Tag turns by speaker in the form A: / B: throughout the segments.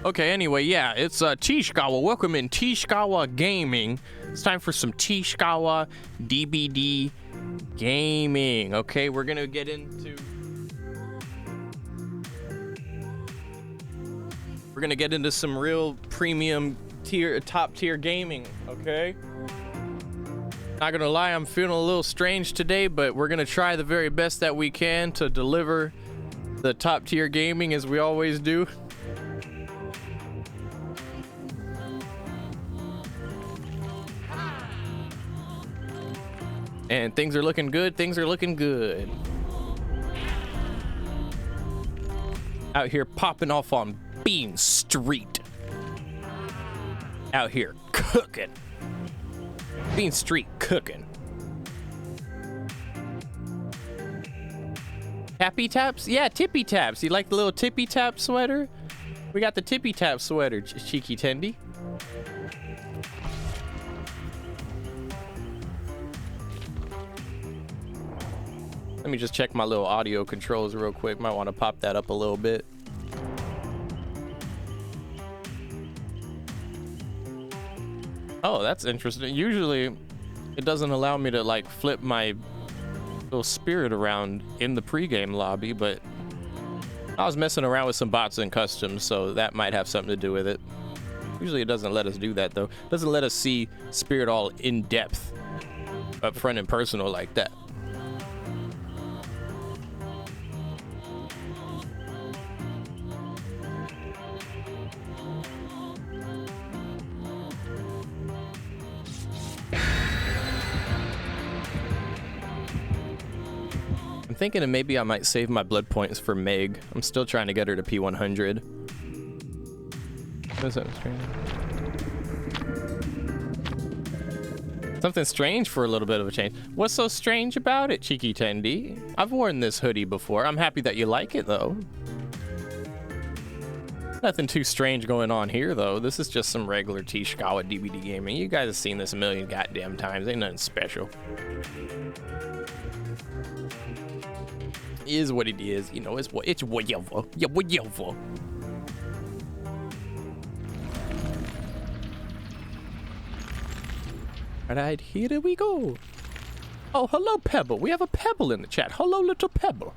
A: Okay, anyway, yeah, it's Tishkawa. Welcome in Tishkawa Gaming. It's time for some Tishkawa DBD gaming. Okay, we're gonna get into some real premium tier, top tier gaming. Okay. Not gonna lie, I'm feeling a little strange today, but we're gonna try the very best that we can to deliver the top tier gaming as we always do. And things are looking good. Things are looking good. Out here popping off on Bean Street. Out here cooking. Bean Street cooking. Happy Taps? Yeah, Tippy Taps. You like the little Tippy Tap sweater? We got the Tippy Tap sweater, Cheeky Tendy. Let me just check my little audio controls real quick. Might want to pop that up a little bit. Oh, that's interesting. Usually it doesn't allow me to like flip my little spirit around in the pregame lobby, but I was messing around with some bots and customs, so that might have something to do with it. Usually it doesn't let us do that though. It doesn't let us see spirit all in depth, up front and personal like that. Thinking that maybe I might save my blood points for Meg. I'm still trying to get her to P100. What's that strange? Something strange for a little bit of a change. What's so strange about it, Cheeky Tendy? I've worn this hoodie before. I'm happy that you like it though. Nothing too strange going on here though. This is just some regular Tishkawa DBD gaming. You guys have seen this a million goddamn times. Ain't nothing special. Is what it is, you know. It's whatever. Yeah, whatever. All right, here we go. Oh, hello, Pebble. We have a Pebble in the chat. Hello, little Pebble.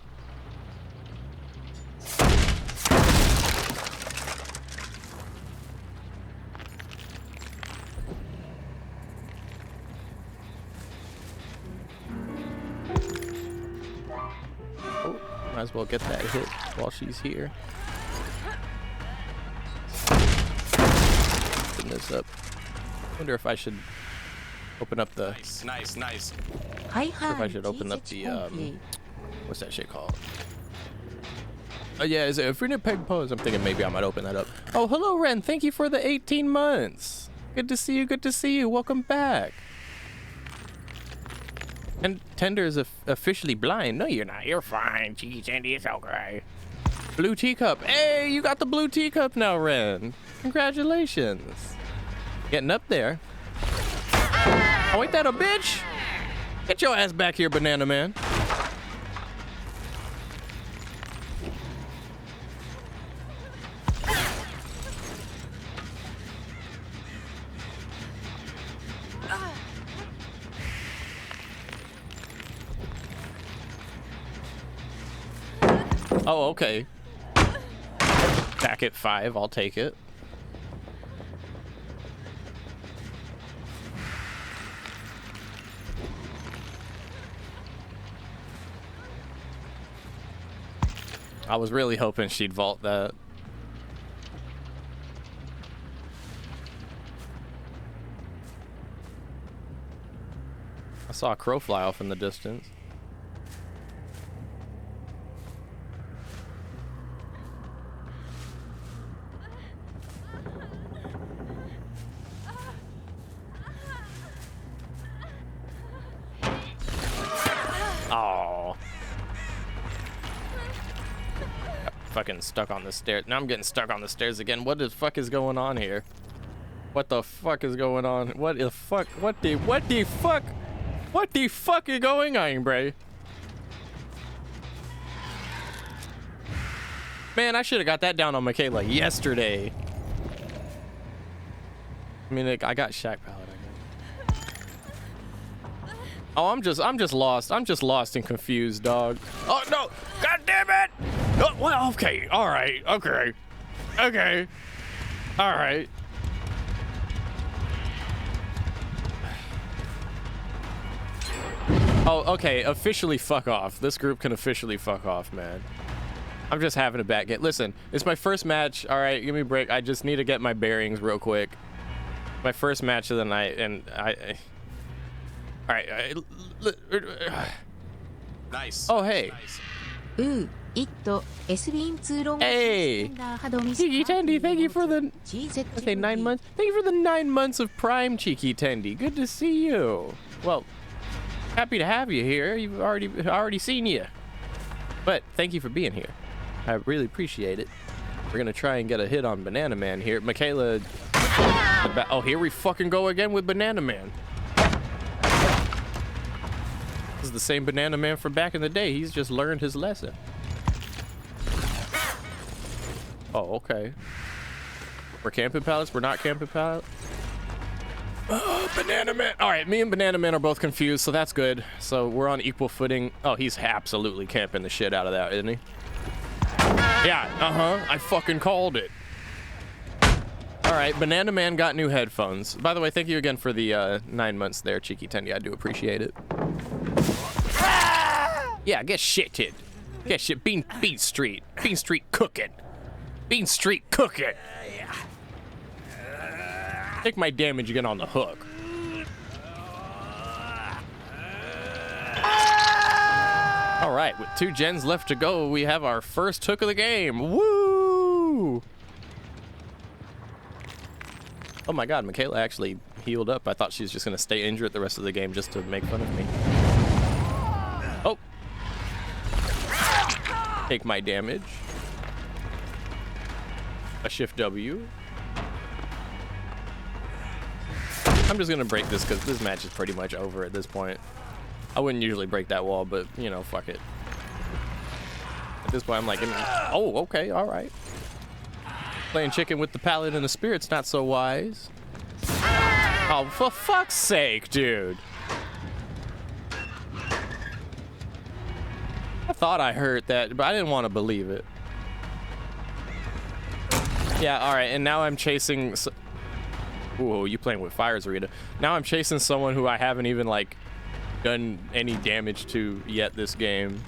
A: Might as well get that hit while she's here. Open this up. Wonder if I should open up the. Nice. If I should open up the what's that shit called? Oh yeah, is it a free peg pose? I'm thinking maybe I might open that up. Oh, hello, Ren. Thank you for the 18 months. Good to see you. Good to see you. Welcome back. And Tender is officially blind. No, you're not. You're fine. Cheeky Tendy, it's okay. Blue teacup. Hey, you got the blue teacup now, Ren. Congratulations. Getting up there. Oh, ain't that a bitch? Get your ass back here, Banana Man. Oh, okay. Back at 5, I'll take it. I was really hoping she'd vault that. I saw a crow fly off in the distance. Oh. Fucking stuck on the stairs. Now I'm getting stuck on the stairs again. What the fuck is going on here? What the fuck is going on? What the fuck? What the fuck? What the fuck is going on, bro? Man, I should have got that down on Michaela yesterday. I mean, I got Shack Pallet. Oh, I'm just lost. I'm just lost and confused, dog. Oh no! God damn it! Oh, well, okay, all right, okay, all right. Oh, okay. Officially, fuck off. This group can officially fuck off, man. I'm just having a bad game. Listen, it's my first match. All right, give me a break. I just need to get my bearings real quick. My first match of the night, and all right. Nice. Oh, hey. Hey, Cheeky Tendy, thank you for the 9 months. Thank you for the 9 months of Prime, Cheeky Tendy. Good to see you. Well, happy to have you here. You've already seen you, but thank you for being here. I really appreciate it. We're gonna try and get a hit on Banana Man here. Michaela. Oh, here we fucking go again with Banana Man. This is the same Banana Man from back in the day. He's just learned his lesson. Oh, okay. We're camping pallets. We're not camping pallets. Oh, Banana Man. All right, me and Banana Man are both confused, so that's good. So we're on equal footing. Oh, he's absolutely camping the shit out of that, isn't he? Yeah, I fucking called it. All right, Banana Man got new headphones. By the way, thank you again for the 9 months there, Cheeky Tendy. I do appreciate it. Yeah, get shitted. Get shit. Bean Street. Bean Street cooking. Bean Street cooking. Take my damage again on the hook. All right, with 2 gens left to go, we have our first hook of the game. Woo! Oh my God, Michaela actually healed up. I thought she was just gonna stay injured the rest of the game just to make fun of me. Oh. Take my damage. A shift W. I'm just gonna break this because this match is pretty much over at this point. I wouldn't usually break that wall, but you know, fuck it. At this point, I'm like, oh, okay, all right. Playing chicken with the pallet and the spirit's not so wise. Oh, for fuck's sake, dude. I thought I heard that, but I didn't want to believe it. Yeah, all right, and now I'm chasing. Ooh, you playing with fires, Rita. Now I'm chasing someone who I haven't even like done any damage to yet this game.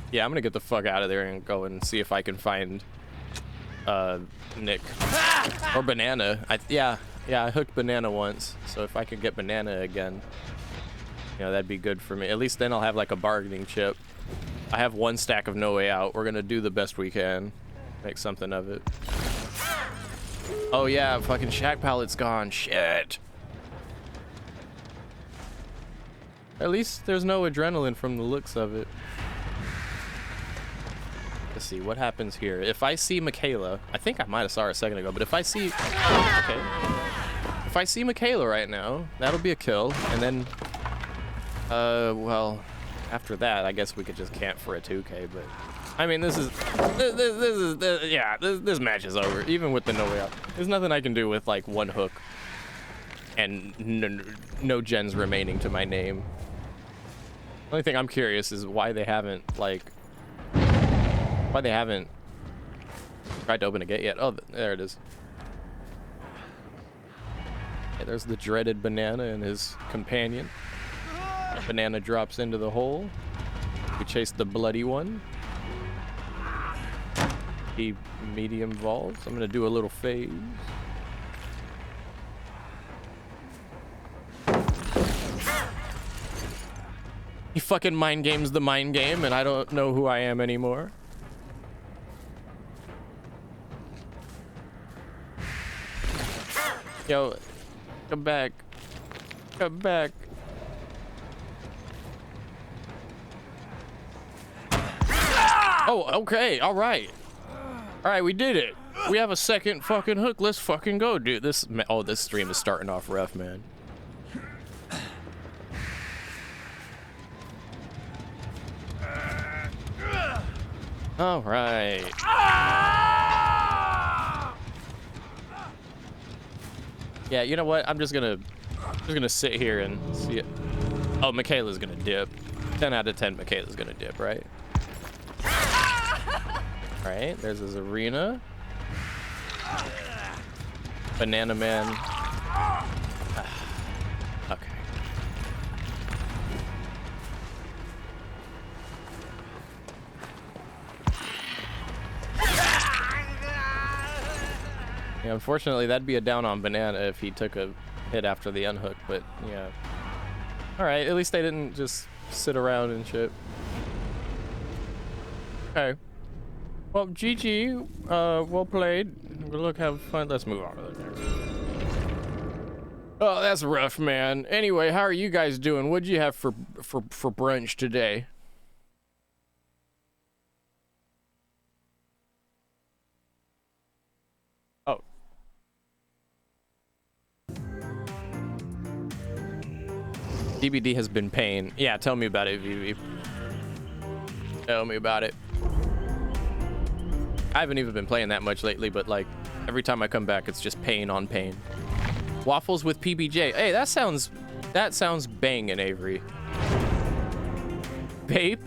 A: Yeah, I'm gonna get the fuck out of there and go and see if I can find Nick or Banana. Yeah, I hooked Banana once, so if I could get Banana again, you know, that'd be good for me. At least then I'll have like a bargaining chip. I have 1 stack of No Way Out. We're gonna do the best we can, make something of it. Oh yeah, fucking Shack Pallet's gone. Shit. At least there's no adrenaline from the looks of it. Let's see what happens here. If I see Michaela, I think I might have saw her a second ago, but if I see, okay, if I see Michaela right now, that'll be a kill. And then, well, after that, I guess we could just camp for a 2K. But I mean, this match is over. Even with the No Way Out, there's nothing I can do with like 1 hook and no gens remaining to my name. The only thing I'm curious is why they haven't tried to open a gate yet. Oh, there it is. Okay, there's the dreaded Banana and his companion. Banana drops into the hole. We chase the bloody one. He medium vaults. I'm gonna do a little phase. He fucking mind games the mind game, and I don't know who I am anymore. Yo, come back. Come back. Oh, okay, all right. All right, we did it. We have a second fucking hook. Let's fucking go, dude. This stream is starting off rough, man. All right. Yeah, you know what? I'm just gonna sit here and see it. Oh, Michaela's gonna dip. 10 out of 10, Michaela's gonna dip, right? All right, there's his arena. Banana Man. Okay. Yeah, unfortunately, that'd be a down on Banana if he took a hit after the unhook, but yeah. All right, at least they didn't just sit around and shit. Okay. Well, GG, well played. Good luck, have fun. Let's move on to the next. Oh, that's rough, man. Anyway, how are you guys doing? What'd you have for brunch today? Oh. DBD has been pain. Yeah, tell me about it, VV. Tell me about it. I haven't even been playing that much lately, but like every time I come back, it's just pain on pain. Waffles with PBJ. Hey, that sounds banging, Avery. Vape?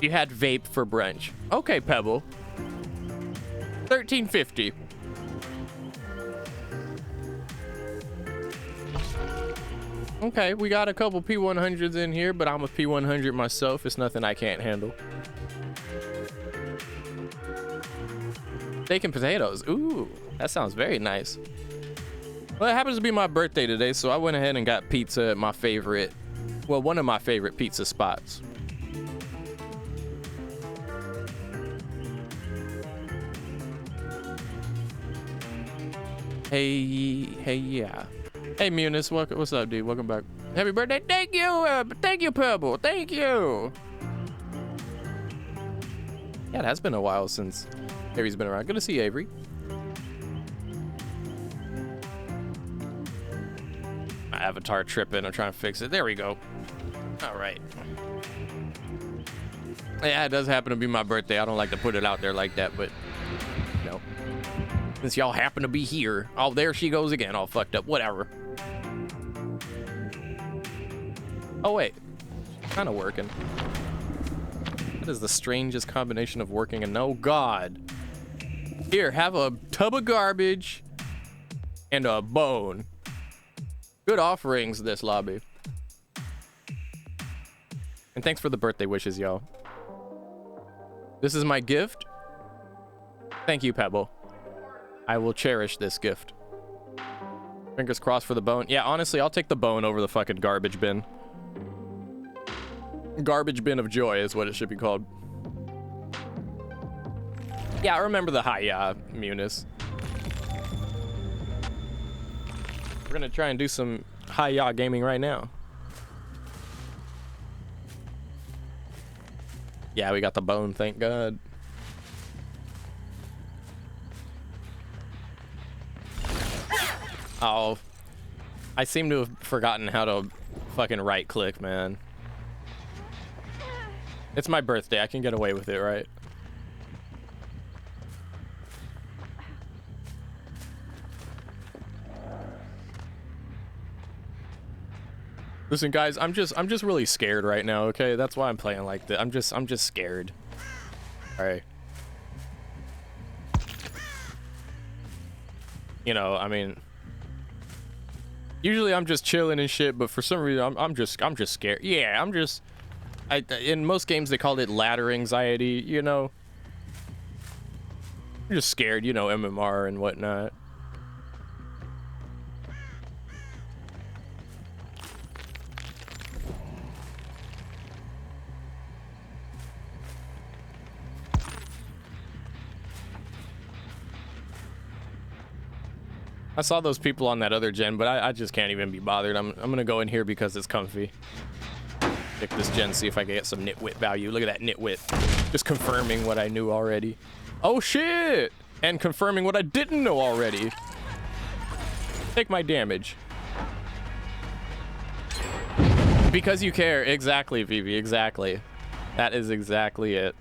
A: You had vape for brunch. Okay, Pebble. $13.50. Okay, we got a couple P100s in here, but I'm a P100 myself. It's nothing I can't handle. Steak and potatoes. Ooh, that sounds very nice. Well, it happens to be my birthday today, so I went ahead and got pizza at my favorite, well, one of my favorite pizza spots. Hey, yeah. Hey, Munis, what's up, dude? Welcome back. Happy birthday. Thank you, Pebble. Thank you. Yeah, it has been a while since Avery's been around. Good to see Avery. My avatar tripping. I'm trying to fix it. There we go. All right. Yeah, it does happen to be my birthday. I don't like to put it out there like that, but you know, since y'all happen to be here. Oh, there she goes again, all fucked up. Whatever. Oh wait, kind of working. That is the strangest combination of working and oh god. Here, have a tub of garbage and a bone. Good offerings, this lobby. And thanks for the birthday wishes, y'all. This is my gift. Thank you, Pebble. I will cherish this gift. Fingers crossed for the bone. Yeah, honestly, I'll take the bone over the fucking garbage bin. Garbage bin of joy is what it should be called. Yeah, I remember the hi-ya, Munis. We're gonna try and do some hi-ya gaming right now. Yeah, we got the bone, thank God. Oh, I seem to have forgotten how to fucking right-click, man. It's my birthday, I can get away with it, right? Listen, guys, I'm just really scared right now, okay? That's why I'm playing like this. I'm just scared. All right. You know, I mean, usually I'm just chilling and shit, but for some reason I'm just scared. Yeah, in most games they called it ladder anxiety, you know. I'm just scared, you know, MMR and whatnot. I saw those people on that other gen, but I just can't even be bothered. I'm gonna go in here because it's comfy. Pick this gen, see if I can get some nitwit value. Look at that nitwit. Just confirming what I knew already. Oh shit! And confirming what I didn't know already. Take my damage. Because you care. Exactly, Vivi. Exactly. That is exactly it.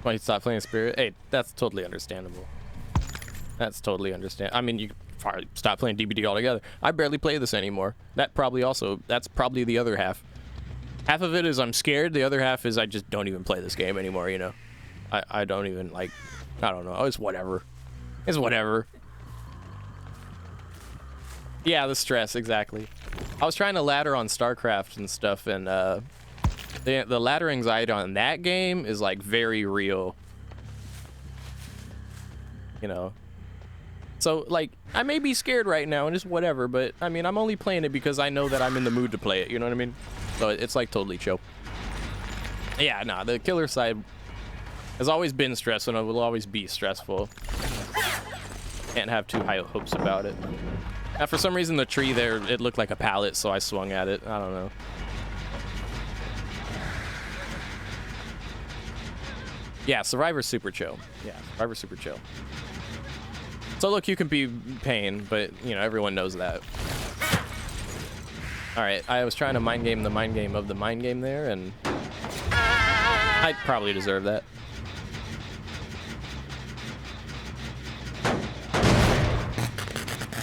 A: Why you stop playing Spirit? Hey, that's totally understandable. That's totally understand. I mean, you probably stop playing DBD altogether. I barely play this anymore. That's probably the other half. Half of it is I'm scared. The other half is I just don't even play this game anymore, you know? I don't even, like, I don't know. Oh, it's whatever. It's whatever. Yeah, the stress, exactly. I was trying to ladder on StarCraft and stuff, and the ladder anxiety on that game is, like, very real. You know? So, like, I may be scared right now and just whatever, but, I mean, I'm only playing it because I know that I'm in the mood to play it, you know what I mean? So it's, like, totally chill. Yeah, nah, the killer side has always been stressful and it will always be stressful. Can't have too high hopes about it. Now, for some reason, the tree there, it looked like a pallet, so I swung at it. I don't know. Yeah, Survivor's super chill. Yeah, Survivor's super chill. So look, you can be pain, but, you know, everyone knows that. Alright, I was trying to mind game the mind game of the mind game there, and I probably deserve that.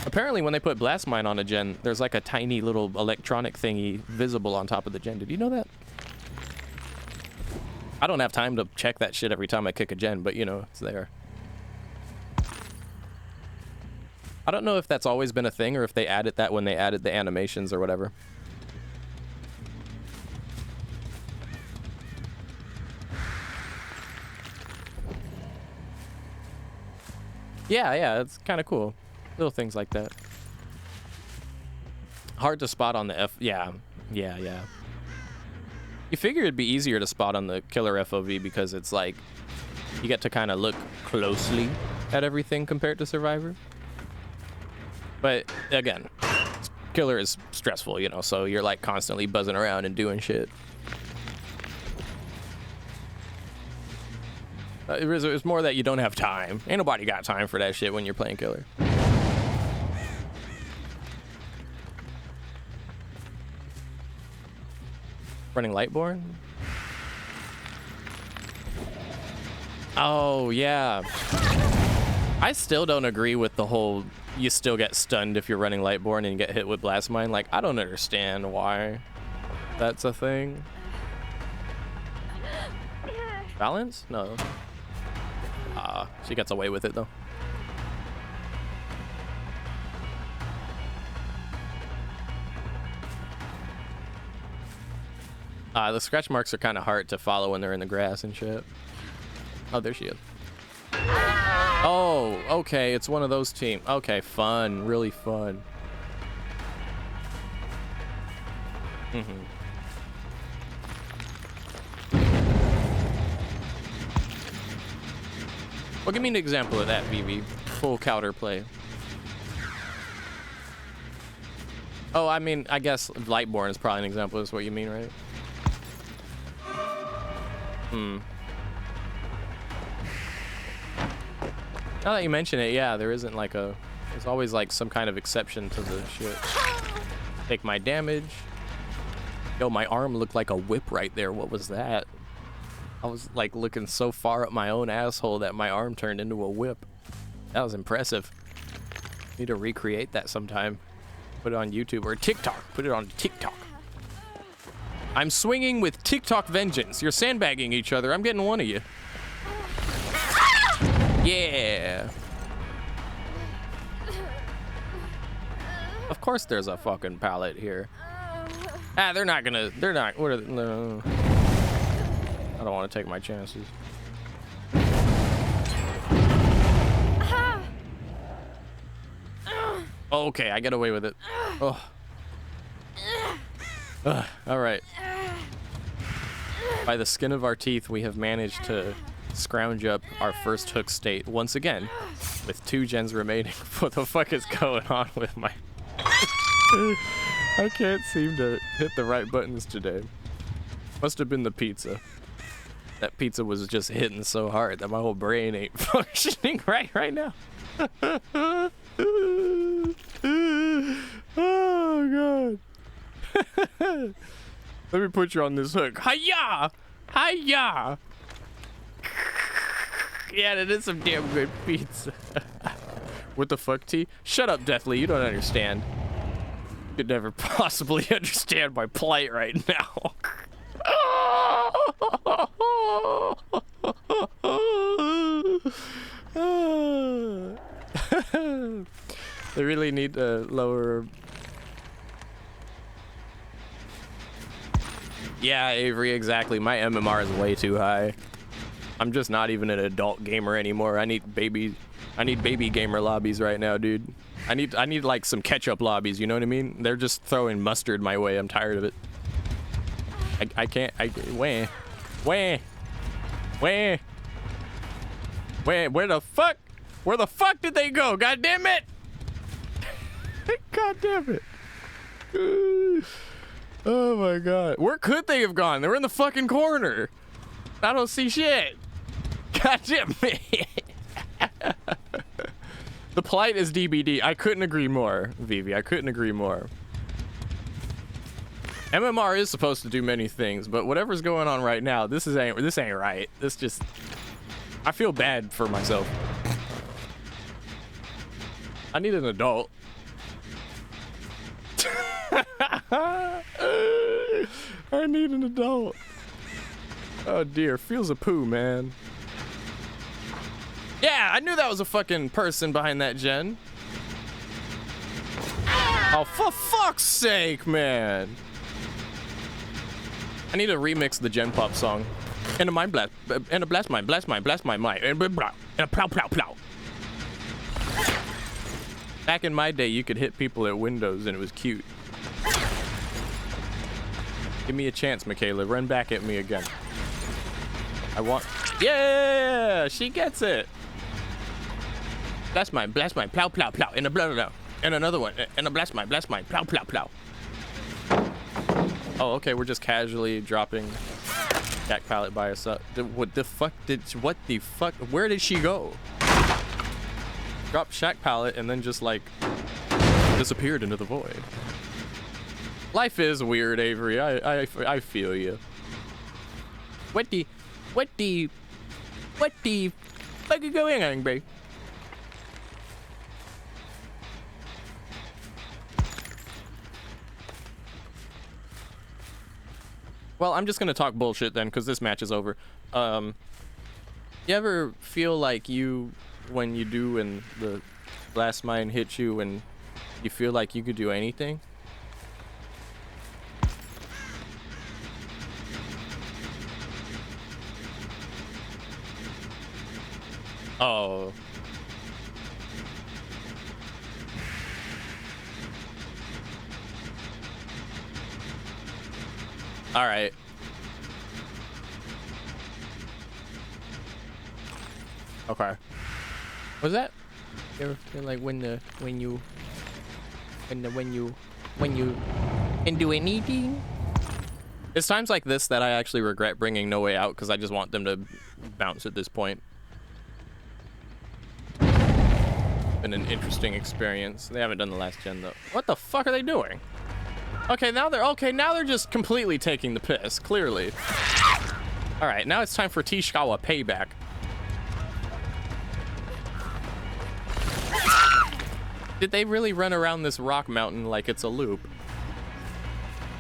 A: Apparently, when they put Blast Mine on a gen, there's like a tiny little electronic thingy visible on top of the gen. Did you know that? I don't have time to check that shit every time I kick a gen, but, you know, it's there. I don't know if that's always been a thing or if they added that when they added the animations or whatever. Yeah, it's kind of cool. Little things like that. Hard to spot on the F. Yeah. You figure it'd be easier to spot on the killer FOV because it's like you get to kind of look closely at everything compared to Survivor. But again, killer is stressful, you know, so you're like constantly buzzing around and doing shit. It was more that you don't have time. Ain't nobody got time for that shit when you're playing killer. Running Lightborn? Oh, yeah. I still don't agree with the whole you still get stunned if you're running Lightborn and you get hit with Blast Mine. Like, I don't understand why that's a thing. Balance? No. She gets away with it, though. The scratch marks are kind of hard to follow when they're in the grass and shit. Oh, there she is. Oh, okay, it's one of those teams. Okay, fun, really fun. Well, give me an example of that, VV. Full counter play. Oh, I mean, I guess Lightborn is probably an example. Is what you mean, right? Now that you mention it, yeah, there isn't like a... There's always like some kind of exception to the shit. Take my damage. Yo, my arm looked like a whip right there. What was that? I was like looking so far up my own asshole that my arm turned into a whip. That was impressive. Need to recreate that sometime. Put it on YouTube or TikTok. Put it on TikTok. I'm swinging with TikTok vengeance. You're sandbagging each other. I'm getting one of you. Yeah. Of course there's a fucking pallet here. They're not. What are they, no. I don't want to take my chances. Okay, I get away with it. Oh. All right. By the skin of our teeth, we have managed to scrounge up our first hook state once again, with 2 gens remaining. What the fuck is going on with my... I can't seem to hit the right buttons today. Must have been the pizza. That pizza was just hitting so hard that my whole brain ain't functioning right now. Oh, God. Let me put you on this hook. Hi-ya! Hi-ya! Yeah, that is some damn good pizza. What the fuck, T? Shut up, Deathly. You don't understand. You could never possibly understand my plight right now. They really need to lower. Yeah, Avery, exactly. My MMR is way too high. I'm just not even an adult gamer anymore. I need baby gamer lobbies right now, dude. I need like some ketchup lobbies, you know what I mean? They're just throwing mustard my way. I'm tired of it. I can't. Where the fuck? Where the fuck did they go? God damn it! God damn it! Oh my god. Where could they have gone? They were in the fucking corner. I don't see shit. God damn it. The plight is DBD. I couldn't agree more, Vivi. I couldn't agree more. MMR is supposed to do many things, but whatever's going on right now, this ain't right. This just, I feel bad for myself. I need an adult. I need an adult. Oh dear, feels a poo, man. Yeah, I knew that was a fucking person behind that gen. Oh, for fuck's sake, man. I need to remix the Gen Pop song. And a mind blast, and a blast my mind, and a plow plow plow. Back in my day, you could hit people at windows and it was cute. Give me a chance, Michaela. Run back at me again. I want. Yeah, she gets it. Blast mine, plow, plow, plow, and a blah, blah, blah. And another one, and a blast mine, plow, plow, plow. Oh, okay, we're just casually dropping Jack Pallet by us up. What the fuck? Where did she go? Dropped Shack Pallet and then just like disappeared into the void. Life is weird, Avery. I feel you. What the fuck is going on, bro? Well, I'm just gonna talk bullshit then, because this match is over. You ever feel like when you do and the blast mine hits you and you feel like you could do anything? Oh. All right. Okay. Was that? You ever feel like when you can do anything? It's times like this that I actually regret bringing No Way Out because I just want them to bounce at this point. Been an interesting experience. They haven't done the last gen though. What the fuck are they doing? Okay, now they're just completely taking the piss, clearly. All right, now it's time for Tishikawa payback. Did they really run around this rock mountain like it's a loop?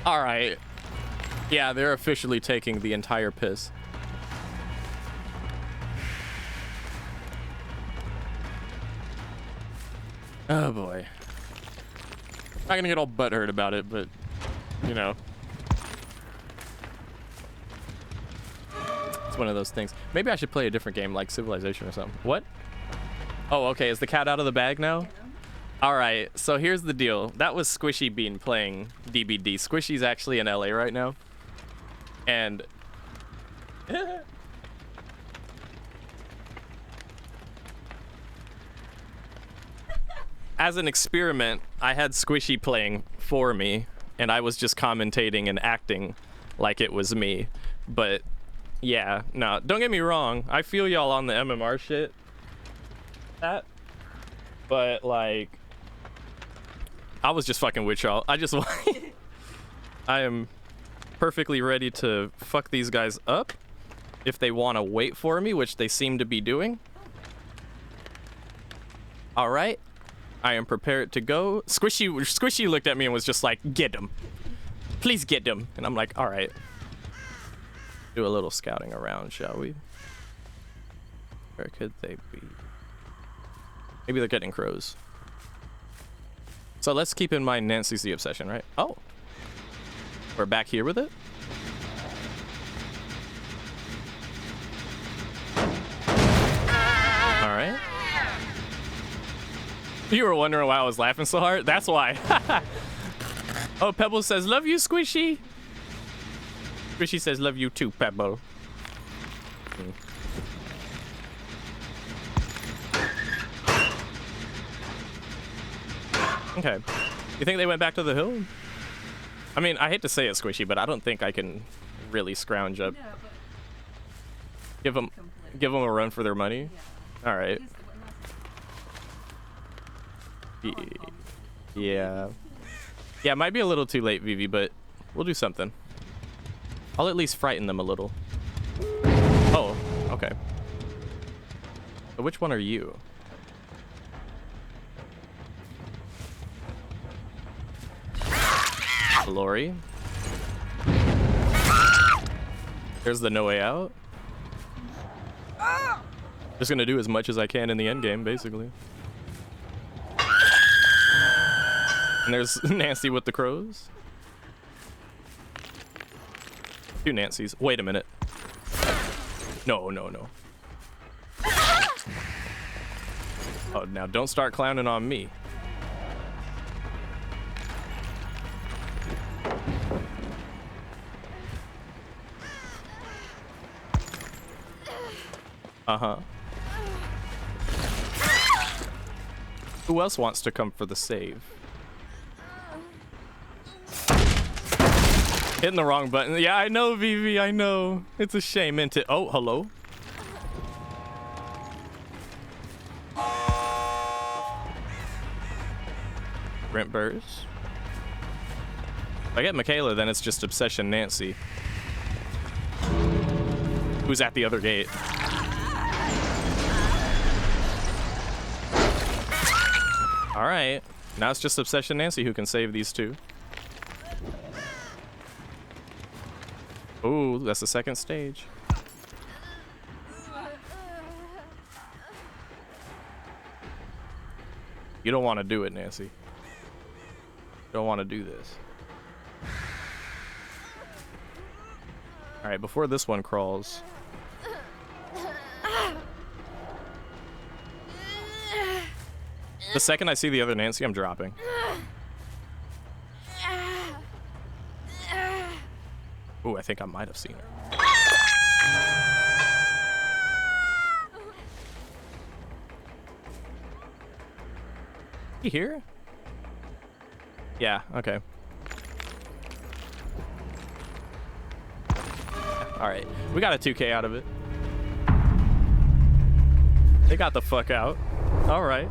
A: All right. Yeah, they're officially taking the entire piss. Oh boy. Not gonna get all butthurt about it, but you know. It's one of those things. Maybe I should play a different game like Civilization or something. What? Oh, okay. Is the cat out of the bag now? All right. So here's the deal. That was Squishy Bean playing DBD. Squishy's actually in LA right now. And as an experiment, I had Squishy playing for me, and I was just commentating and acting like it was me. But yeah, no, don't get me wrong. I feel y'all on the MMR shit. But like, I was just fucking with y'all. I am perfectly ready to fuck these guys up. if they want to wait for me, which they seem to be doing. All right, I am prepared to go. Squishy looked at me and was just like, get him. Please get him. And I'm like, all right. Do a little scouting around, shall we? Where could they be? Maybe they're getting crows. So let's keep in mind Nancy's the obsession, right? Oh. We're back here with it? Alright. You were wondering why I was laughing so hard? That's why. Oh, Pebble says, love you, Squishy. Squishy says, love you too, Pebble. Okay. You think they went back to the hill? I mean, I hate to say it, Squishy, but I don't think I can really scrounge up. Give them a run for their money? Yeah. All right. Yeah. Yeah, it might be a little too late, Vivi, but we'll do something. I'll at least frighten them a little. Oh, okay. So which one are you? Lori. There's the no way out. Just gonna do as much as I can in the end game, basically. And there's Nancy with the crows. Two Nancys. Wait a minute. No, no, no. Oh, now don't start clowning on me. Uh-huh. Who else wants to come for the save? Hitting the wrong button. Yeah, I know, Vivi, I know. It's a shame, isn't it? Oh, hello. Brent Burrs. If I get Michaela, then it's just Obsession Nancy. Who's at the other gate. All right, now it's just Obsession Nancy who can save these two. Ooh, that's the second stage. You don't want to do it, Nancy. You don't want to do this. All right, before this one crawls. The second I see the other Nancy, I'm dropping. Ooh, I think I might have seen her. You hear her? Yeah, okay. All right, we got a 2K out of it. They got the fuck out. All right.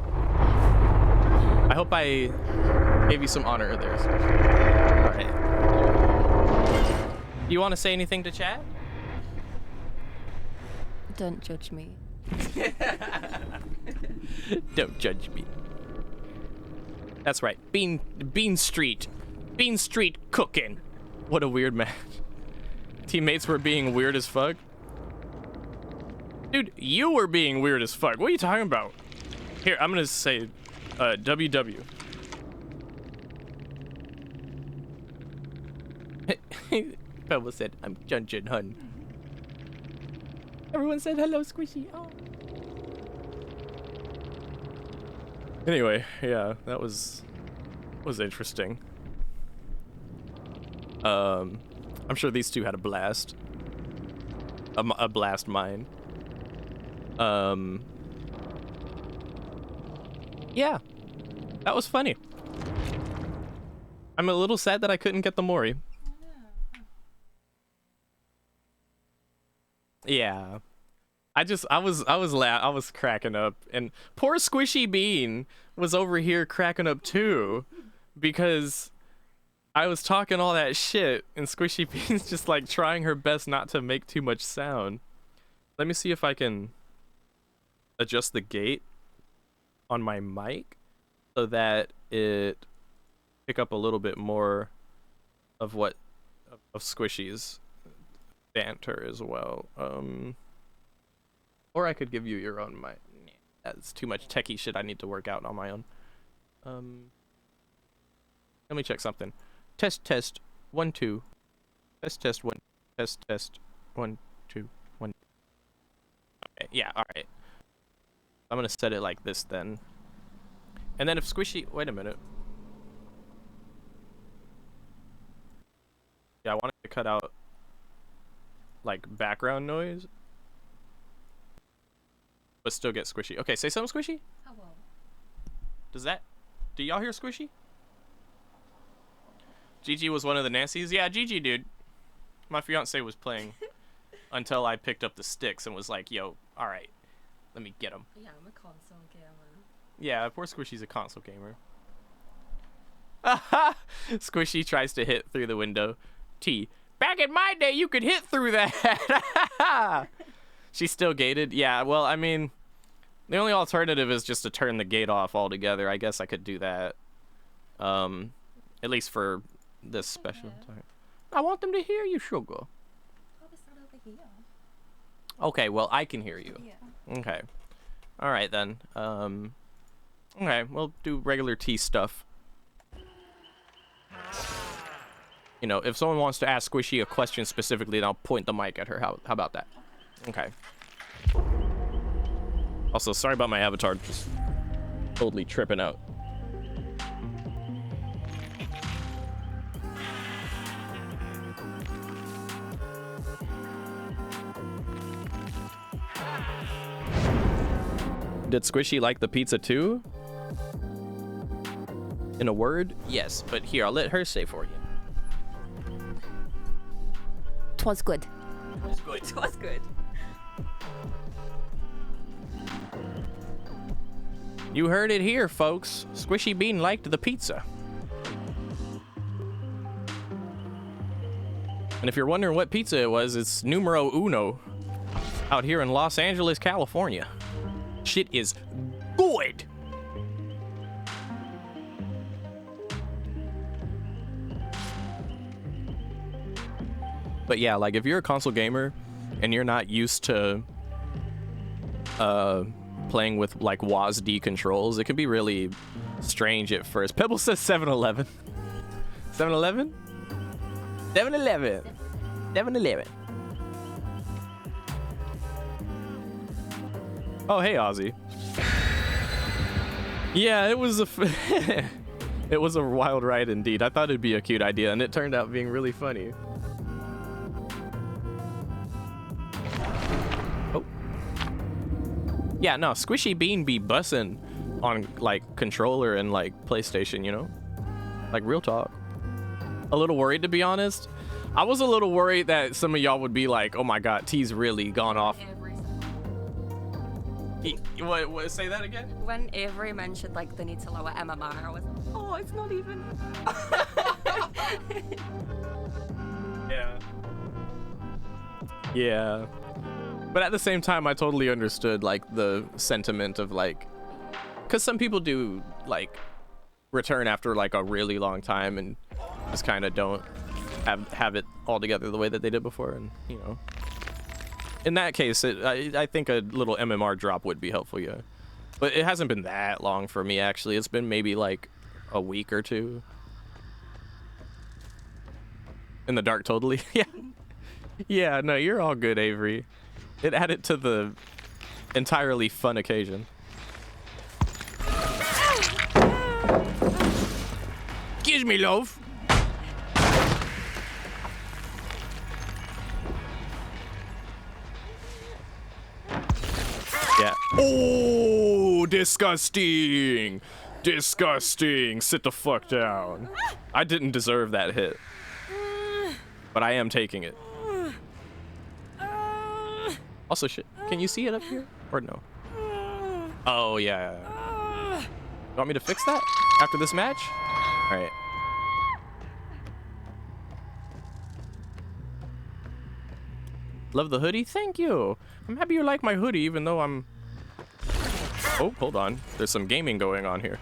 A: I hope I gave you some honor there. All right. You want to say anything to chat?
B: Don't judge me.
A: Don't judge me. That's right. Bean Street cooking. What a weird match. Teammates were being weird as fuck. Dude, you were being weird as fuck. What are you talking about? Here, I'm gonna say WW. Pebble said, I'm Junjun Hun. Everyone said hello, Squishy. Oh. Anyway, yeah, that was interesting. I'm sure these two had a blast. A blast mine. Yeah, that was funny. I'm a little sad that I couldn't get the Mori. Yeah, I was cracking up, and poor Squishy Bean was over here cracking up too, because I was talking all that shit, and Squishy Bean's just like trying her best not to make too much sound. Let me see if I can adjust the gate on my mic so that it pick up a little bit more of what of Squishy's banter as well. Or I could give you your own mic. That's too much techie shit I need to work out on my own. Let me check something. Test 1 2. Test 1. Test 1 2 1. Okay, yeah, all right. I'm gonna set it like this then. And then if Squishy, wait a minute. Yeah, I want to cut out like background noise, but still get Squishy. Okay, say something, Squishy.
B: Hello.
A: Do y'all hear Squishy? Gigi was one of the Nancy's. Yeah, Gigi, dude. My fiance was playing until I picked up the sticks and was like, yo, all right, let me get him.
B: Yeah, I'm a console gamer.
A: Yeah, poor Squishy's a console gamer. Squishy tries to hit through the window. T. Back in my day, you could hit through that. She's still gated. Yeah, well, I mean, the only alternative is just to turn the gate off altogether. I guess I could do that. At least for this special time. I want them to hear you, sugar.
B: Oh, it's not over here.
A: Okay, well, I can hear you.
B: Yeah.
A: Okay. All right, then. Okay, we'll do regular T stuff. You know, if someone wants to ask Squishy a question specifically, then I'll point the mic at her. How about that? Okay. Also, sorry about my avatar just totally tripping out. Did Squishy like the pizza too? In a word, yes, but here, I'll let her say for you.
B: 'Twas good.
A: It's good.
B: 'Twas good.
A: You heard it here, folks. Squishy Bean liked the pizza. And if you're wondering what pizza it was, it's numero uno out here in Los Angeles, California. Shit is good. But yeah, like if you're a console gamer and you're not used to playing with like WASD controls, it can be really strange at first. Pebble says 7-Eleven. 7-Eleven? 7-Eleven. 7-Eleven. Oh, hey, Ozzy. Yeah, it was a it was a wild ride indeed. I thought it'd be a cute idea, and it turned out being really funny. Oh. Yeah, no, Squishy Bean be bussin' on like controller and like PlayStation, you know? Like real talk. A little worried, to be honest. I was a little worried that some of y'all would be like, "Oh my God, T's really gone off." What? Say that again?
B: When Avery mentioned like the need to lower MMR, I was like, oh, it's not even.
A: Yeah. Yeah. But at the same time, I totally understood like the sentiment of like, because some people do like return after like a really long time and just kind of don't have it all together the way that they did before, and you know. In that case, I think a little MMR drop would be helpful, yeah. But it hasn't been that long for me, actually. It's been maybe like a week or two. In the dark, totally. Yeah. Yeah, no, you're all good, Avery. It added to the entirely fun occasion. Excuse me, love. Yeah. Oh, disgusting. Disgusting. Sit the fuck down. I didn't deserve that hit. But I am taking it. Also, shit. Can you see it up here? Or no? Oh, yeah. You want me to fix that after this match? All right. Love the hoodie. Thank you. I'm happy you like my hoodie, even though I'm... Oh, hold on. There's some gaming going on here.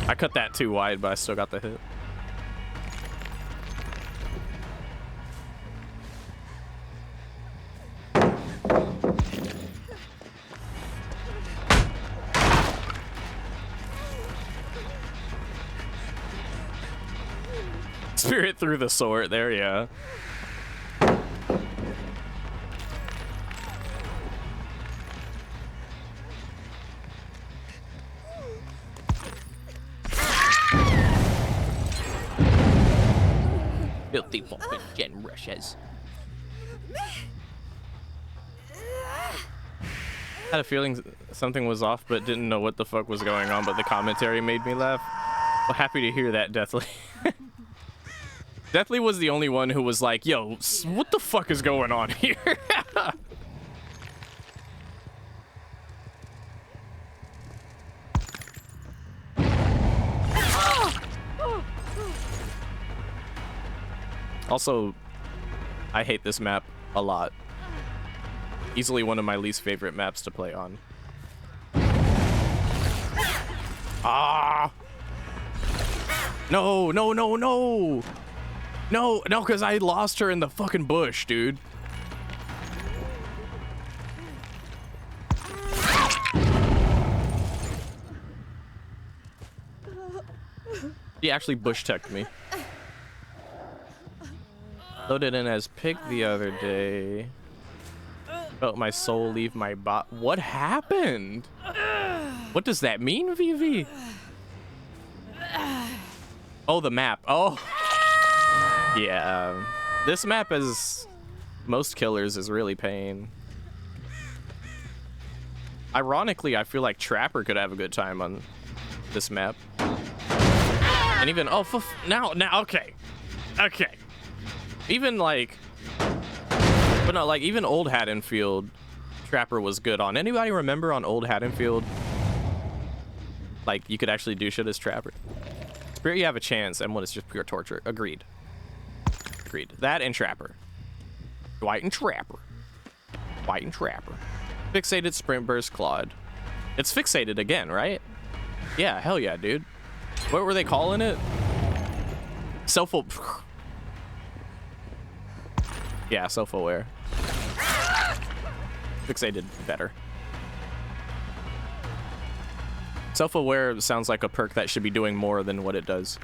A: I cut that too wide, but I still got the hit. Spirit through the sword there, yeah. Filthy fucking gen rushes. Had a feeling something was off, but didn't know what the fuck was going on, but the commentary made me laugh. Well, happy to hear that, Deathly. Deathly was the only one who was like, yo, what the fuck is going on here? Also, I hate this map a lot. Easily one of my least favorite maps to play on. Ah! No, no, no, no! No, no, because I lost her in the fucking bush, dude. He actually bush-teched me. Loaded in as pig the other day. Felt my soul leave my bot. What happened? What does that mean, Vivi? Oh, the map. Oh. Yeah. This map, as most killers, is really pain. Ironically, I feel like Trapper could have a good time on this map. And even, oh, now, okay. Okay. Even like, but not like, even Old Haddonfield, Trapper was good on. Anybody remember on Old Haddonfield? Like, you could actually do shit as Trapper. Spirit, you have a chance, and it's just pure torture. Agreed. Agreed. That and Trapper. Dwight and Trapper. Dwight and Trapper. Fixated Sprint Burst Claude. It's fixated again, right? Yeah, hell yeah, dude. What were they calling it? Yeah, self-aware. Fixated better. Self-aware sounds like a perk that should be doing more than what it does.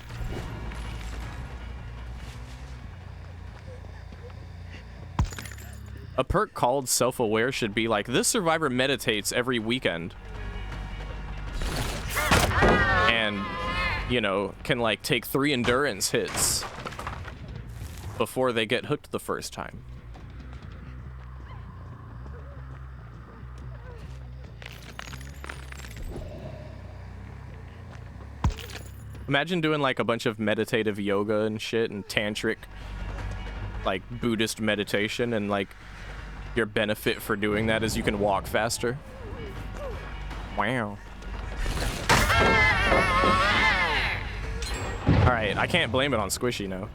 A: A perk called self-aware should be like, this survivor meditates every weekend. And, you know, can like take 3 endurance hits before they get hooked the first time. Imagine doing like a bunch of meditative yoga and shit and tantric, like Buddhist meditation, and like your benefit for doing that is you can walk faster. Wow. All right, I can't blame it on Squishy now.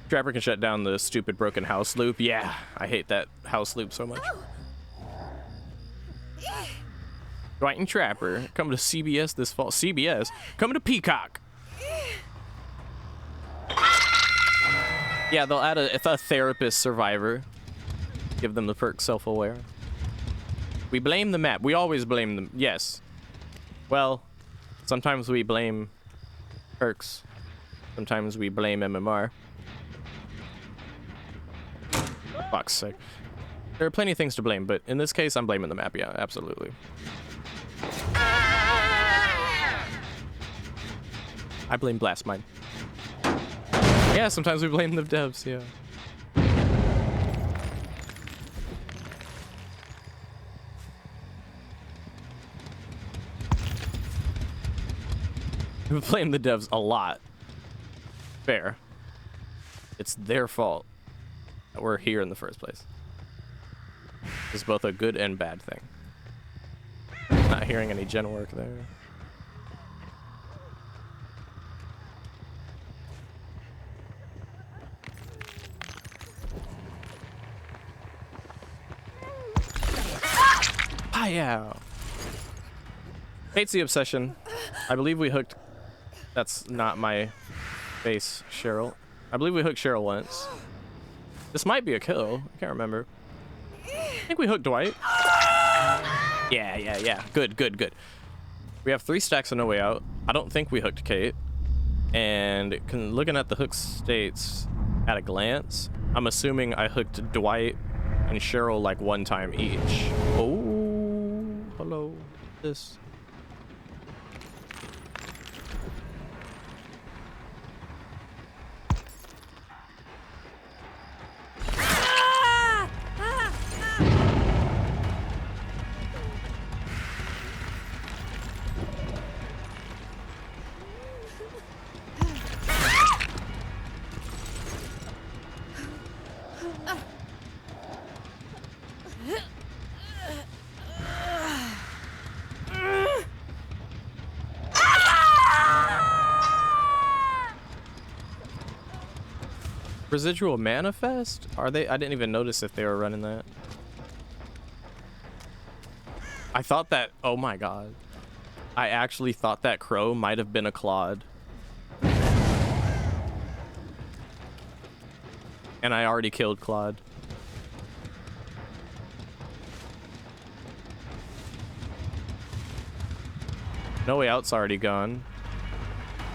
A: Trapper can shut down the stupid broken house loop. Yeah, I hate that house loop so much. Dwight and Trapper coming to CBS this fall. CBS coming to Peacock. Yeah, they'll add a therapist survivor. Give them the perk self-aware. We blame the map. We always blame them. Yes. Well, sometimes we blame perks. Sometimes we blame MMR. Fuck's sake. There are plenty of things to blame, but in this case, I'm blaming the map. Yeah, absolutely. I blame Blastmine. Yeah, sometimes we blame the devs, yeah. We blame the devs a lot. Fair. It's their fault that we're here in the first place. It's both a good and bad thing. Not hearing any gen work there. Hi-yow. Hates the obsession. I believe we hooked... That's not my face, Cheryl. I believe we hooked Cheryl once. This might be a kill. I can't remember. I think we hooked Dwight. Yeah. Good. We have 3 stacks of No Way Out. I don't think we hooked Kate. And looking at the hook states at a glance, I'm assuming I hooked Dwight and Cheryl like 1 time each. Oh, hello. This. Residual manifest? Are they? I didn't even notice if they were running that. I thought that, oh my god. I actually thought that crow might have been a Claude. And I already killed Claude. No Way Out's already gone.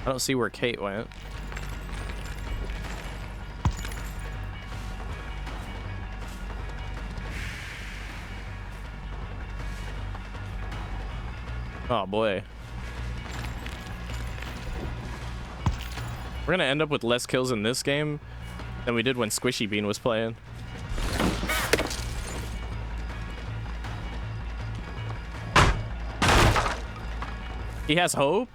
A: I don't see where Kate went. Oh boy. We're gonna end up with less kills in this game than we did when Squishy Bean was playing. He has hope?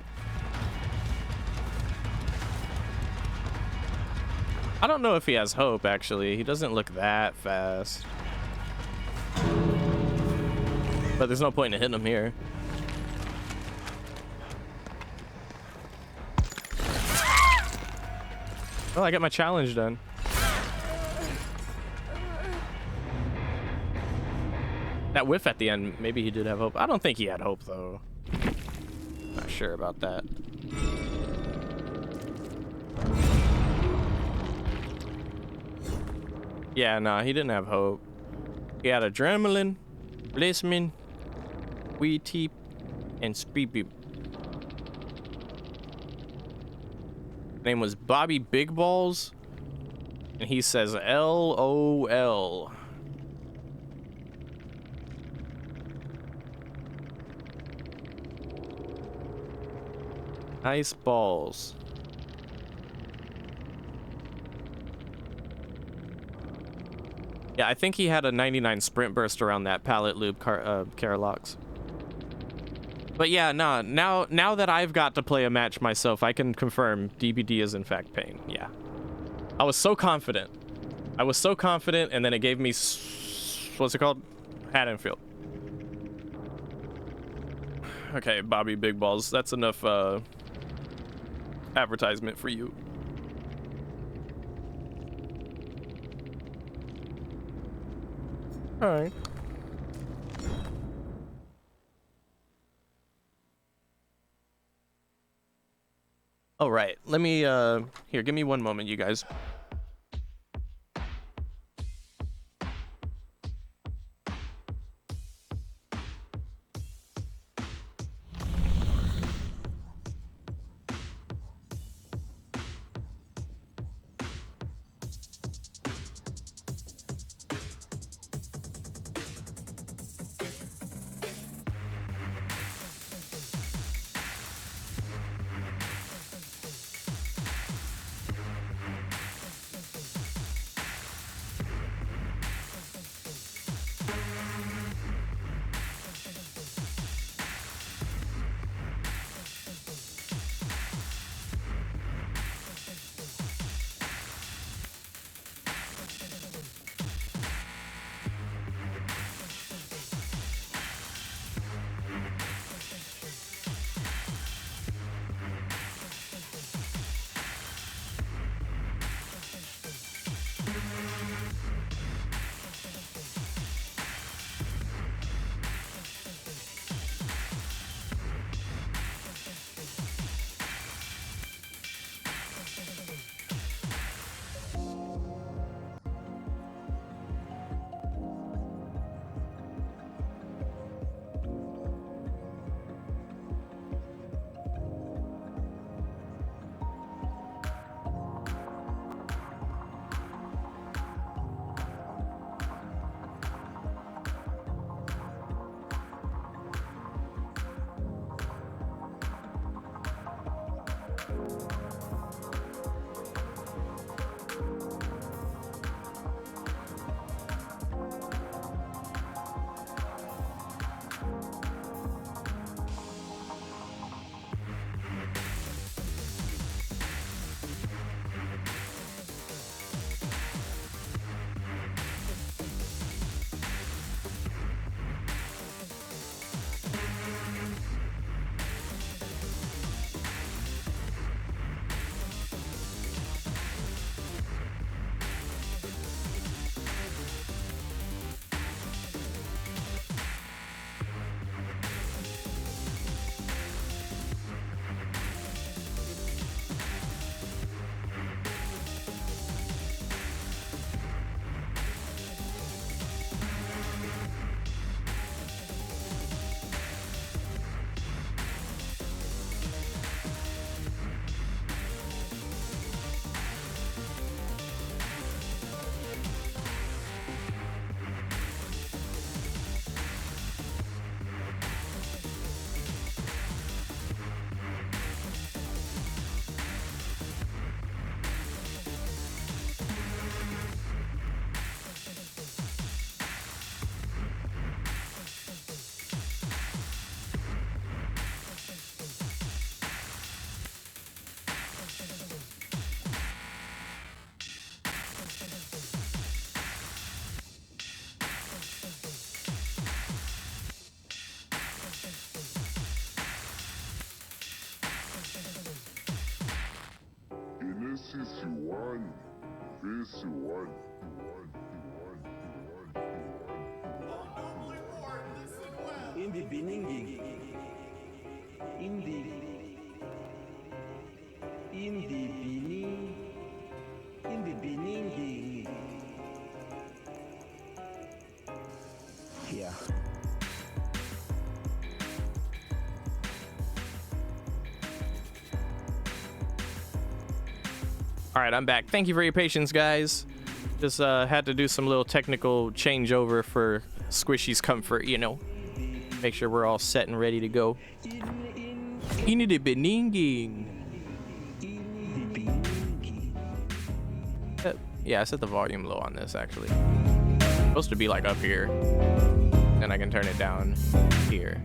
A: I don't know if he has hope, actually. He doesn't look that fast. But there's no point in hitting him here. Well, I got my challenge done. That whiff at the end, maybe he did have hope. I don't think he had hope, though. Not sure about that. Yeah, nah, he didn't have hope. He had adrenaline, Blissman, Wee Teep, and Speed Beep. Name was Bobby Big Balls, and he says LOL. Nice balls. Yeah, I think he had a 99 sprint burst around that pallet loop Caralox. But yeah, nah, now that I've got to play a match myself, I can confirm DBD is in fact pain. Yeah. I was so confident. And then it gave me, what's it called? Haddonfield. Okay, Bobby Big Balls. That's enough advertisement for you. All right. All right, let me, here, give me one moment, you guys.
C: In the beginning, in the beginning, yeah.
A: All right, I'm back. Thank you for your patience, guys. Just had to do some little technical changeover for Squishy's comfort, you know. Make sure we're all set and ready to go. In the beginning. Yeah, I set the volume low on this, actually. It's supposed to be like up here. Then I can turn it down here.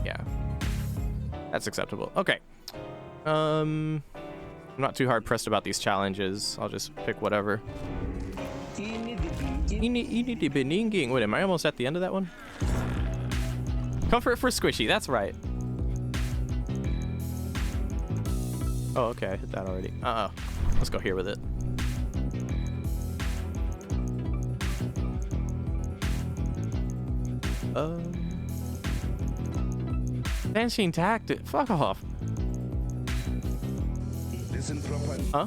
A: Yeah. That's acceptable. Okay. I'm not too hard pressed about these challenges. I'll just pick whatever. Wait, am I almost at the end of that one? Comfort for Squishy, that's right. Oh, okay, I hit that already. Let's go here with it. Dancing tactic. Fuck off.
C: Listen properly.
A: Huh?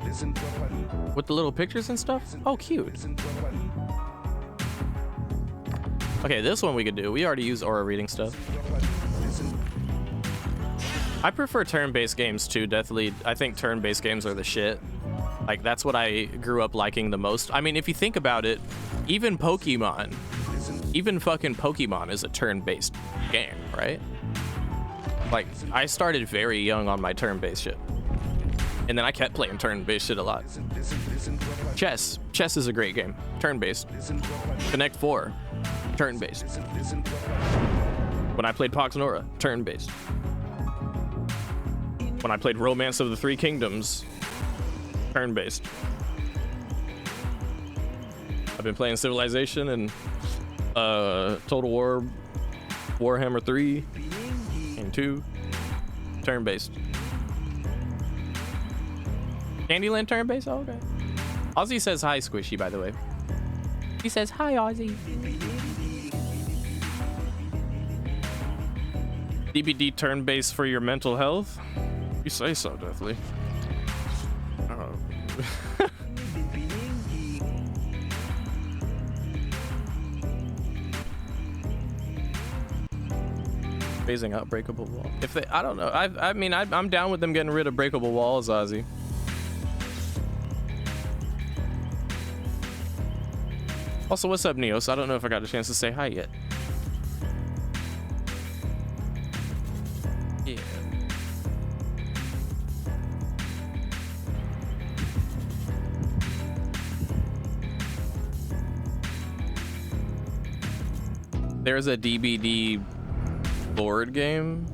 C: Listen properly.
A: With the little pictures and stuff? Oh, cute.
C: Listen properly.
A: Okay, this one we could do. We already use aura reading stuff.
C: Listen.
A: I prefer turn-based games too, Deathly. I think turn-based games are the shit. Like, that's what I grew up liking the most. I mean, if you think about it, even Pokemon, even fucking Pokemon is a turn-based game, right? Like, I started very young on my turn-based shit. And then I kept playing turn-based shit a lot. Chess. Chess is a great game. Turn-based. Connect 4. Turn-based. When I played Pox and Aura, turn-based. When I played Romance of the Three Kingdoms, turn-based. I've been playing Civilization and Total War, Warhammer 3 and 2, turn-based. Candyland turn-based? Oh, okay. Ozzy says hi, Squishy, by the way. He says hi, Ozzy. DBD turn-based for your mental health? You say so, Deathly. Oh. Phasing out breakable wall. If they, I don't know. I mean, I'm down with them getting rid of breakable walls, Ozzy. Also, what's up, Neos? I don't know if I got a chance to say hi yet. Yeah. There's a DBD board game.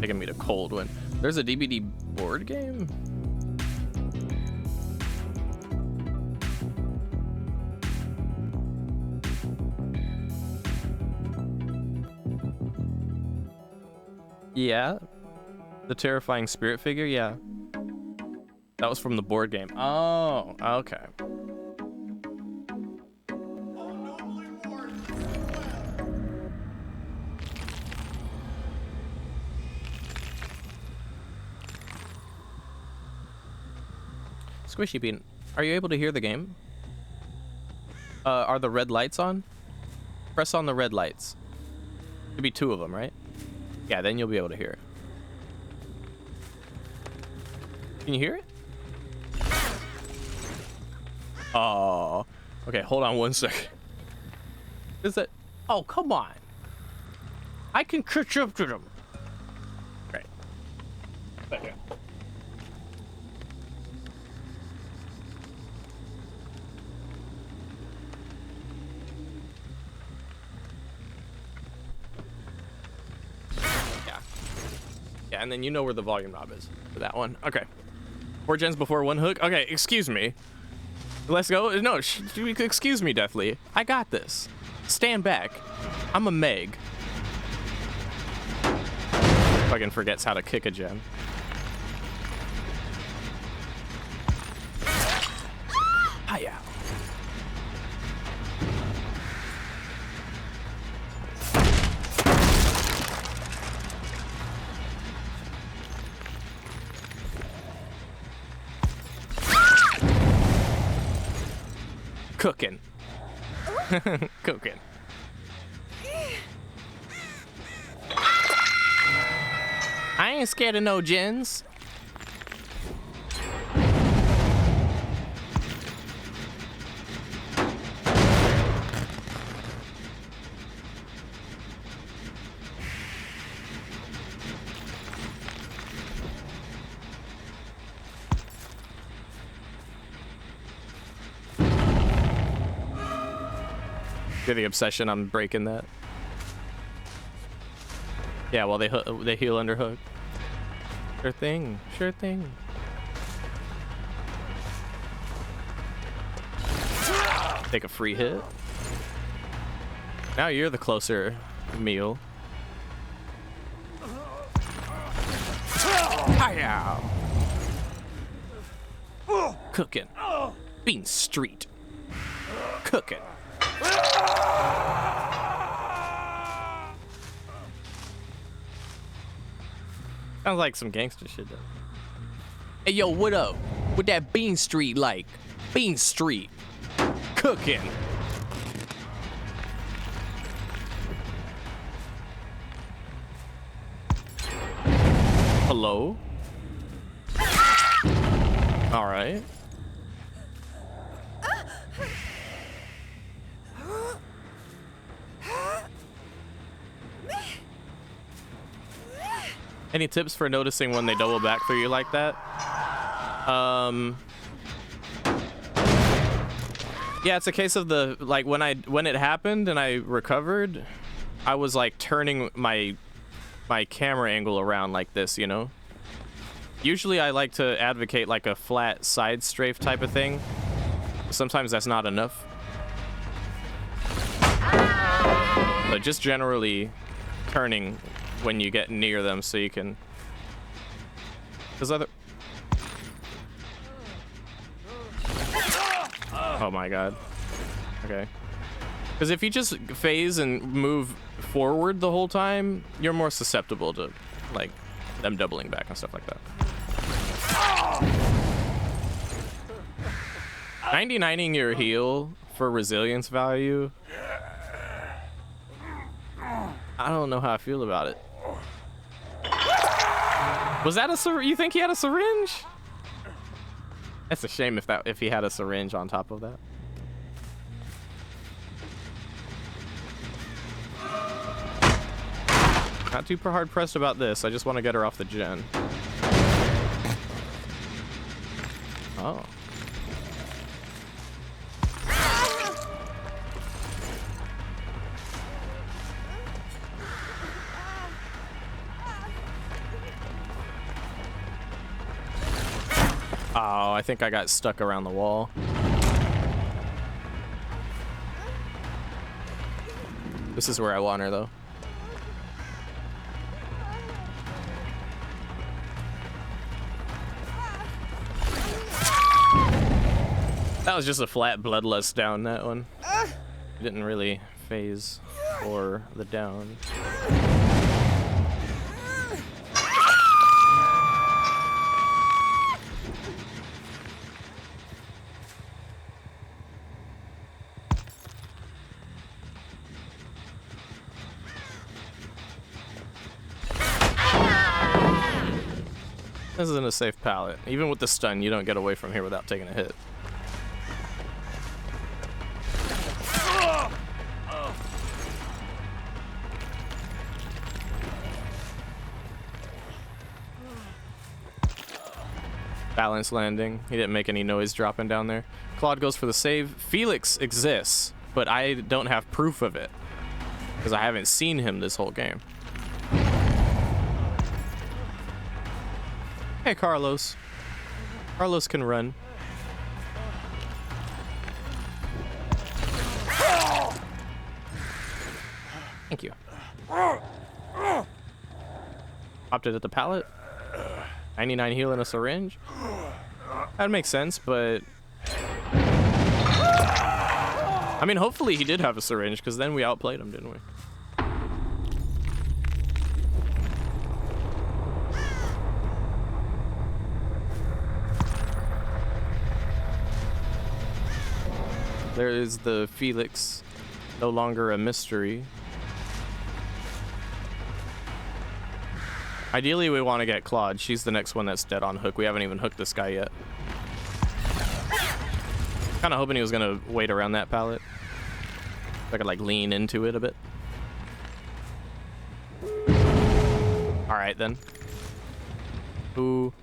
A: Taking me to cold one. There's a DBD board game? Yeah. The terrifying spirit figure? Yeah. That was from the board game. Oh, okay. Squishy Bean, are you able to hear the game? Are the red lights on? Press on the red lights. Could be 2 of them, right? Yeah, then you'll be able to hear it. Can you hear it? Oh, okay, hold on 1 second. Is that? Oh, come on. I can catch up to them. Right. Right here. Yeah, and then you know where the volume knob is for that one. Okay. 4 gens before 1 hook. Okay, excuse me. Let's go. No, excuse me, Deathly. I got this. Stand back. I'm a Meg. Fucking forgets how to kick a gen. Cooking. Cooking. I ain't scared of no gins. You're the obsession. I'm breaking that. Yeah, well, they heal under hook. Sure thing. Sure thing. Take a free hit. Now you're the closer meal. Hi-yow. Cooking. Bean Street. Cooking. Sounds like some gangster shit though. Hey yo, what up? What that Bean Street like? Bean Street. Cooking. Hello? All right. Any tips for noticing when they double back for you like that? Yeah, it's a case of the, like, when it happened and I recovered, I was like turning my camera angle around like this, you know? Usually I like to advocate like a flat side strafe type of thing. Sometimes that's not enough. But just generally turning when you get near them so you can, because other, oh my god, okay, because if you just phase and move forward the whole time, you're more susceptible to like them doubling back and stuff like that. 99ing your heal for resilience value, I don't know how I feel about it. Was that a you think he had a syringe? That's a shame if he had a syringe on top of that. Not too hard pressed about this. I just want to get her off the gen. Oh. Oh, I think I got stuck around the wall. This is where I want her, though. That was just a flat bloodlust down, that one. Didn't really phase for the down. This isn't a safe pallet. Even with the stun, you don't get away from here without taking a hit. Balance landing. He didn't make any noise dropping down there. Claude goes for the save. Felix exists, but I don't have proof of it because I haven't seen him this whole game. Hey, Carlos. Carlos can run. Thank you. Popped it at the pallet. 99 heal in a syringe. That makes sense, but I mean, hopefully he did have a syringe, because then we outplayed him, didn't we? There is the Felix, no longer a mystery. Ideally, we want to get Claude. She's the next one that's dead on hook. We haven't even hooked this guy yet. Kind of hoping he was gonna wait around that pallet. I could like lean into it a bit. All right then. Who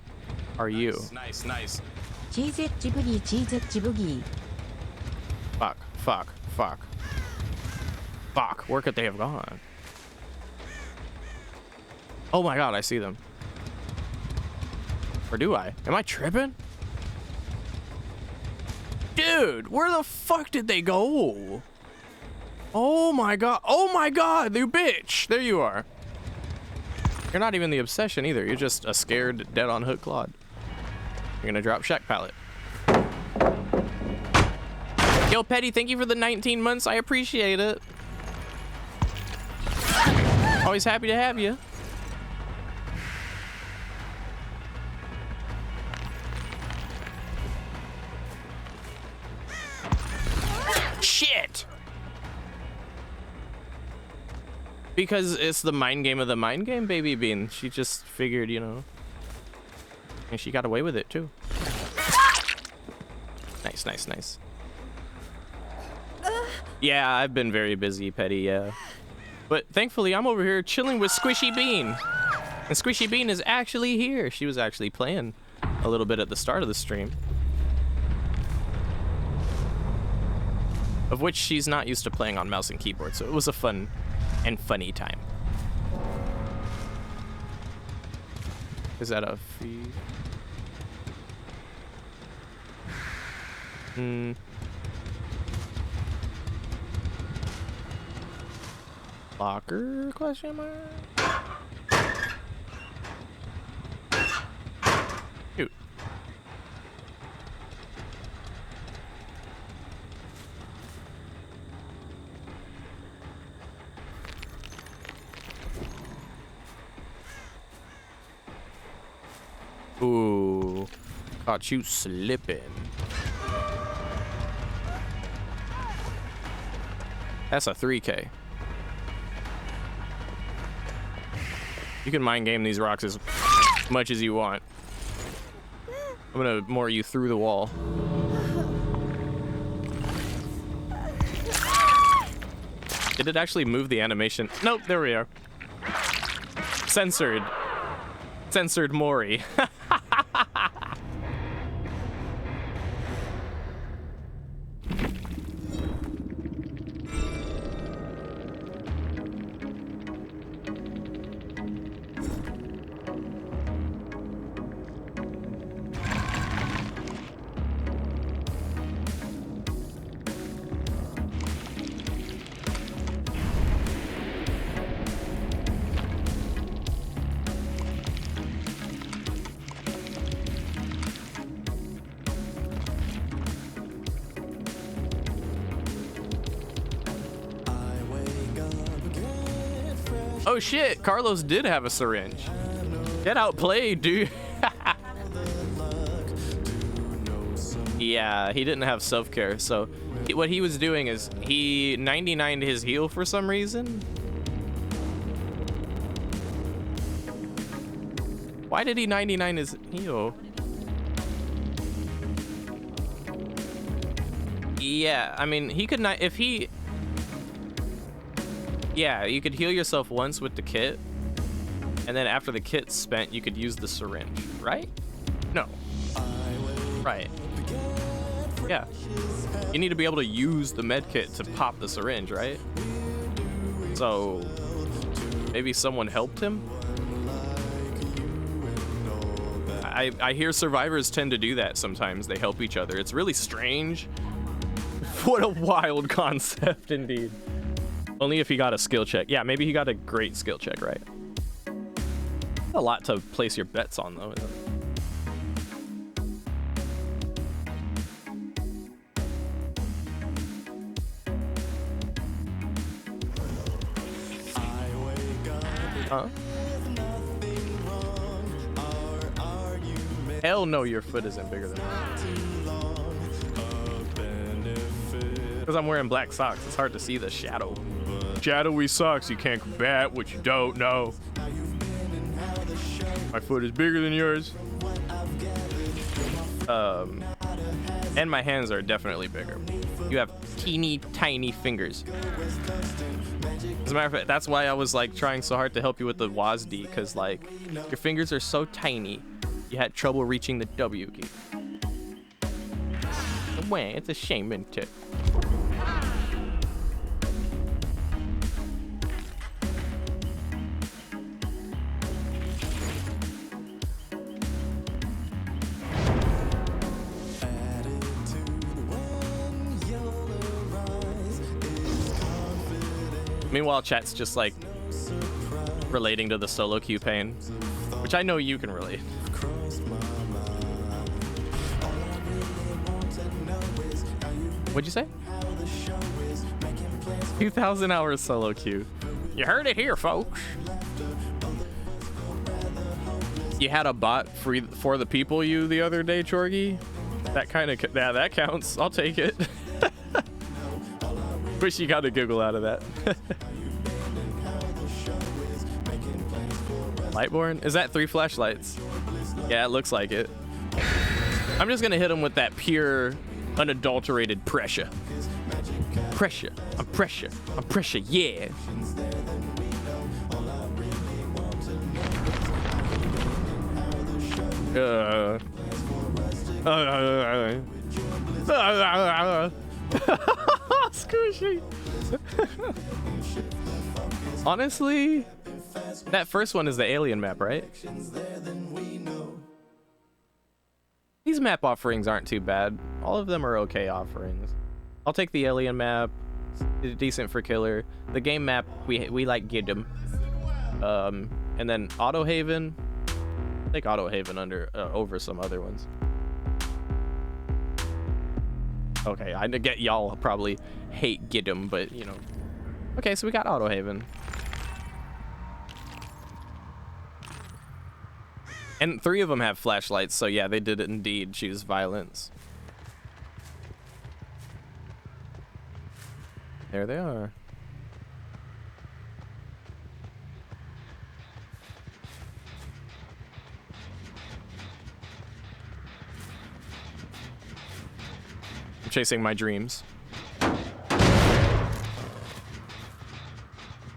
A: are you?
D: Nice, nice.
E: GZ boogie, GZ boogie.
A: Fuck, fuck, fuck. Fuck, where could they have gone? Oh my god, I see them. Or do I? Am I tripping? Dude, where the fuck did they go? Oh my god, you bitch! There you are. You're not even the obsession either, you're just a scared, dead on hook Claude. You're gonna drop Shack Pallet. Yo, Petty, thank you for the 19 months, I appreciate it. Always happy to have you. Shit! Because it's the mind game of the mind game, Baby Bean. She just figured, you know. And she got away with it, too. Nice, nice, nice. Yeah, I've been very busy, Petty, yeah. But thankfully, I'm over here chilling with Squishy Bean. And Squishy Bean is actually here. She was actually playing a little bit at the start of the stream. Of which she's not used to playing on mouse and keyboard, so it was a fun and funny time. Is that a fee? Locker? Question mark? Shoot. Ooh, caught you slipping. That's a 3K. You can mind game these rocks as much as you want. I'm gonna moor you through the wall. Did it actually move the animation? Nope, there we are. Censored. Censored Mori. Oh shit, Carlos did have a syringe. Get outplayed, dude. Yeah, he didn't have self-care, so what he was doing is he 99'd his heal for some reason. Why did he 99 his heal? Yeah, I mean, he could not, if he... Yeah, you could heal yourself once with the kit, and then after the kit's spent, you could use the syringe, right? No. Right. Yeah. You need to be able to use the med kit to pop the syringe, right? So, maybe someone helped him? I hear survivors tend to do that sometimes. They help each other. It's really strange. What a wild concept, indeed. Only if he got a skill check. Yeah, maybe he got a great skill check, right? A lot to place your bets on, though, isn't it? Huh? Hell no, your foot isn't bigger than mine. Because I'm wearing black socks, it's hard to see the shadow. Shadowy socks, you can't combat what you don't know. My foot is bigger than yours. And my hands are definitely bigger. You have teeny tiny fingers. As a matter of fact, that's why I was like trying so hard to help you with the WASD, because like your fingers are so tiny, you had trouble reaching the W key. Wah, it's a shame, isn't it? Meanwhile, chat's just like relating to the solo queue pain, which I know you can relate. What'd you say? 2,000 hours solo queue. You heard it here, folks. You had a bot free for the people you the other day, Chorgy? That kind of, yeah, that counts. I'll take it. Wish you got a giggle out of that. Lightborn? Is that 3 flashlights? Yeah, it looks like it. I'm just gonna hit him with that pure, unadulterated pressure. Pressure. I'm pressure. I'm pressure. Yeah. Squishy. Honestly, that first one is the alien map, right? These map offerings aren't too bad. All of them are okay offerings. I'll take the alien map. It's decent for killer. The game map, we like get them. And then Auto Haven. Take Auto Haven over some other ones. Okay, I get y'all probably hate get them, but you know. Okay, so we got Auto Haven. And 3 of them have flashlights, so yeah, they did indeed choose violence. There they are. I'm chasing my dreams.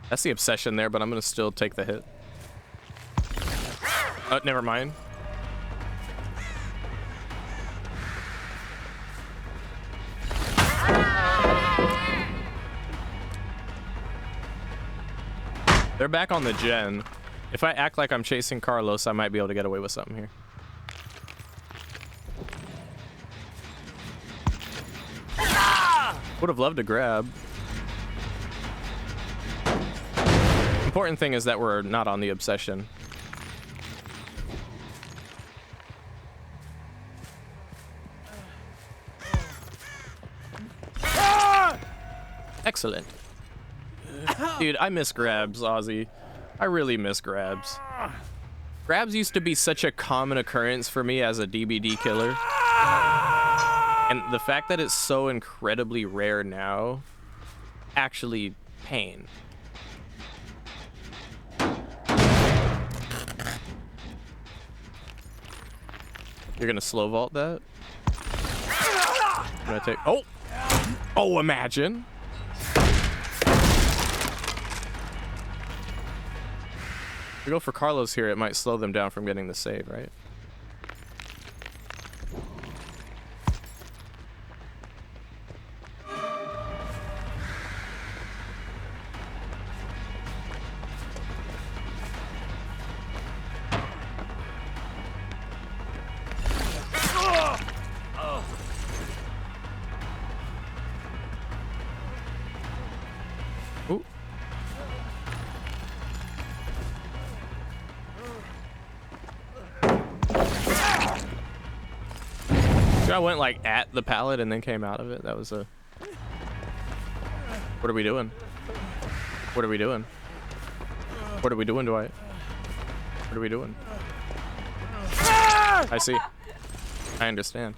A: That's the obsession there, but I'm gonna still take the hit. Oh, never mind. They're back on the gen. If I act like I'm chasing Carlos, I might be able to get away with something here. Would have loved to grab. Important thing is that we're not on the obsession. Excellent. Dude, I miss grabs, Ozzy. I really miss grabs. Grabs used to be such a common occurrence for me as a DBD killer. And the fact that it's so incredibly rare now, actually pain. You're gonna slow vault that? I'm gonna take, oh! Oh, imagine. If we go for Carlos here, it might slow them down from getting the save, right? Ooh. I went like at the pallet and then came out of it. That was a... What are we doing? What are we doing? What are we doing, Dwight? What are we doing? I see. I understand.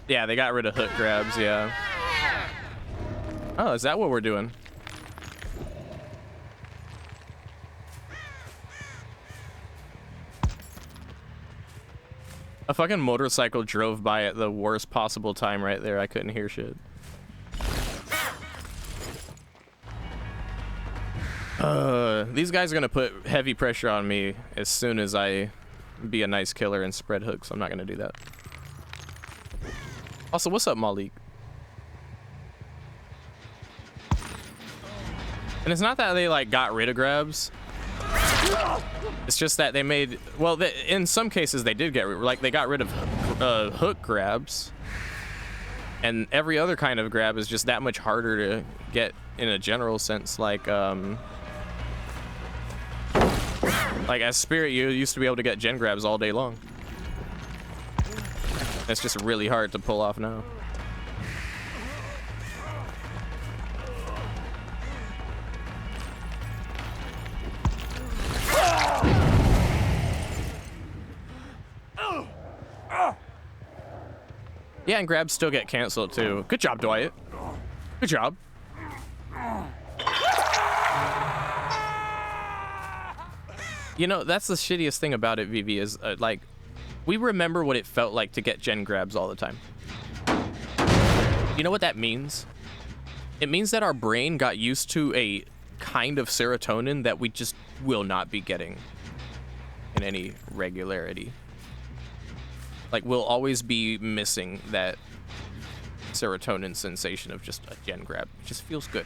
A: Yeah, they got rid of hook grabs, yeah. Oh, is that what we're doing? A fucking motorcycle drove by at the worst possible time right there. I couldn't hear shit. These guys are gonna put heavy pressure on me as soon as I be a nice killer and spread hooks. I'm not gonna do that. Also, what's up, Malik? And it's not that they like got rid of grabs. It's just that they made, well, in some cases they did get like they got rid of hook grabs, and every other kind of grab is just that much harder to get in a general sense. Like as Spirit, you used to be able to get gen grabs all day long. It's just really hard to pull off now. Yeah, and grabs still get canceled too. Good job, Dwight. Good job. You know, that's the shittiest thing about it, Vivi, is like, we remember what it felt like to get gen grabs all the time. You know what that means? It means that our brain got used to a kind of serotonin that we just will not be getting in any regularity. Like, we'll always be missing that serotonin sensation of just a gen grab. It just feels good.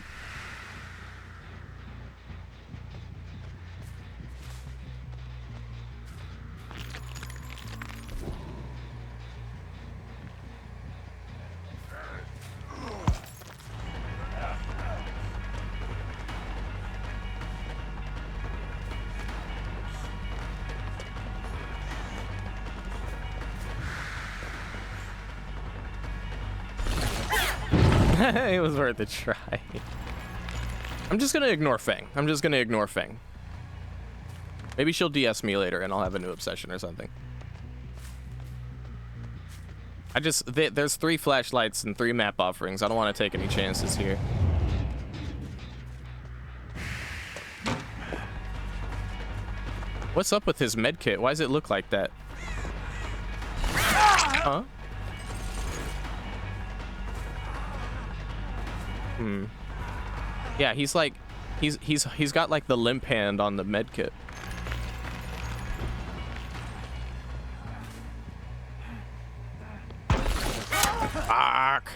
A: It was worth a try. I'm just gonna ignore Fang. I'm just gonna ignore Fang. Maybe she'll DS me later and I'll have a new obsession or something. There's 3 flashlights and 3 map offerings. I don't want to take any chances here. What's up with his med kit? Why does it look like that? Huh? Yeah, he's like, he's got like the limp hand on the med kit. Fuck.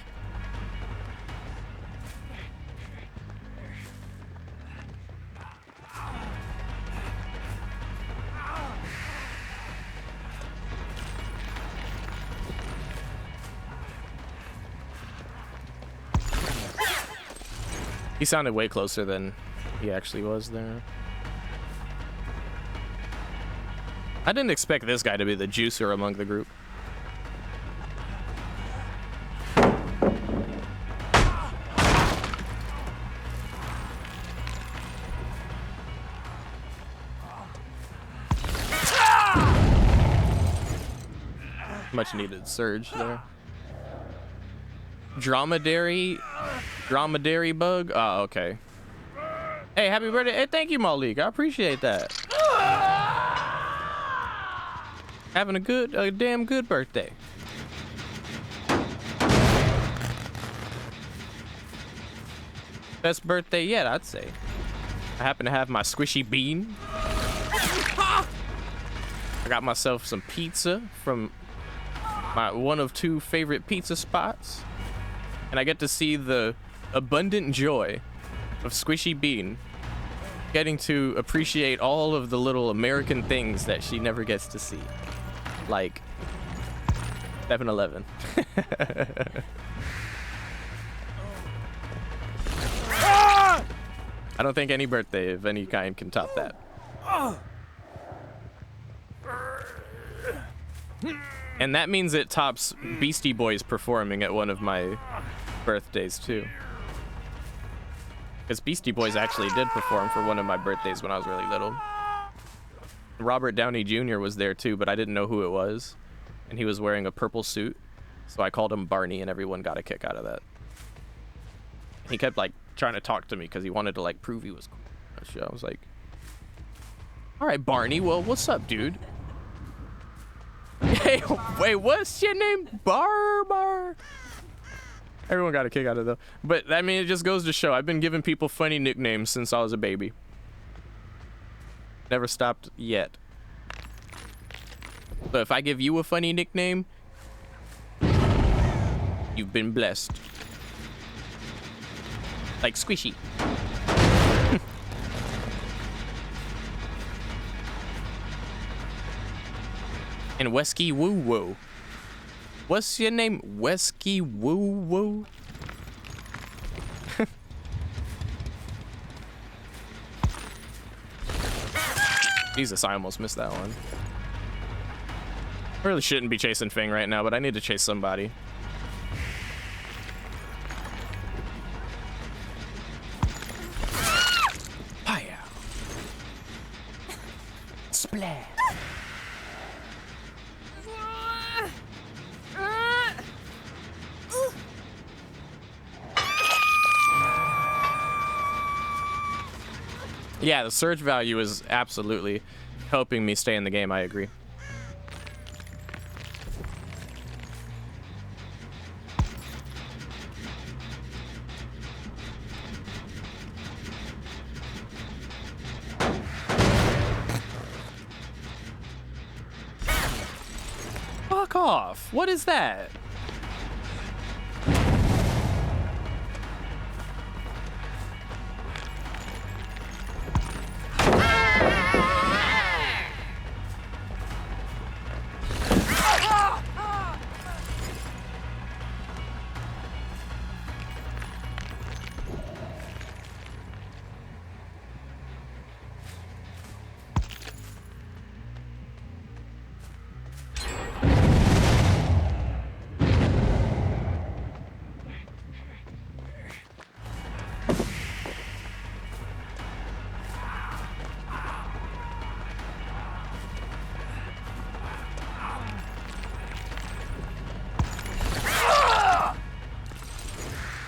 A: He sounded way closer than he actually was there. I didn't expect this guy to be the juicer among the group. Much needed surge there. Dromedary bug? Oh, okay. Hey, happy birthday. Hey, thank you, Malik. I appreciate that. Having a damn good birthday. Best birthday yet, I'd say. I happen to have my squishy bean. I got myself some pizza from my one of 2 favorite pizza spots. And I get to see the abundant joy of Squishy Bean getting to appreciate all of the little American things that she never gets to see. Like 7-Eleven. I don't think any birthday of any kind can top that. And that means it tops Beastie Boys performing at one of my birthdays too. Because Beastie Boys actually did perform for one of my birthdays when I was really little. Robert Downey Jr. was there too, but I didn't know who it was. And he was wearing a purple suit. So I called him Barney, and everyone got a kick out of that. He kept like trying to talk to me because he wanted to like prove he was cool. I was like, all right, Barney, well, what's up, dude? Hey, wait, what's your name? Bar. Everyone got a kick out of it, though. But, I mean, it just goes to show, I've been giving people funny nicknames since I was a baby. Never stopped yet. So if I give you a funny nickname, you've been blessed. Like Squishy. And Wesky Woo Woo. What's your name? Wesky Woo Woo? Jesus, I almost missed that one. I really shouldn't be chasing Fang right now, but I need to chase somebody. Hiya. Splash. Yeah, the surge value is absolutely helping me stay in the game, I agree. Fuck off. What is that?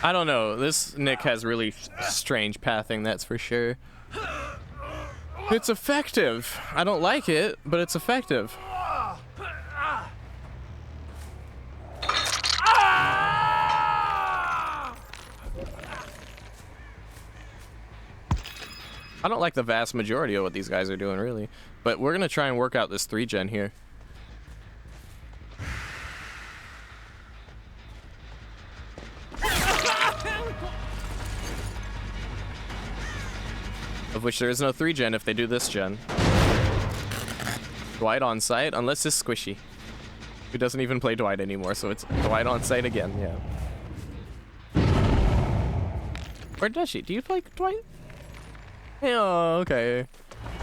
A: I don't know. This Nick has really strange pathing, that's for sure. It's effective. I don't like it, but it's effective. I don't like the vast majority of what these guys are doing, really. But we're going to try and work out this 3-gen here. Of which there is no 3-gen if they do this gen. Dwight on site, unless it's Squishy, who doesn't even play Dwight anymore, so it's Dwight on site again, yeah. Where does she? Do you play Dwight? Oh, okay.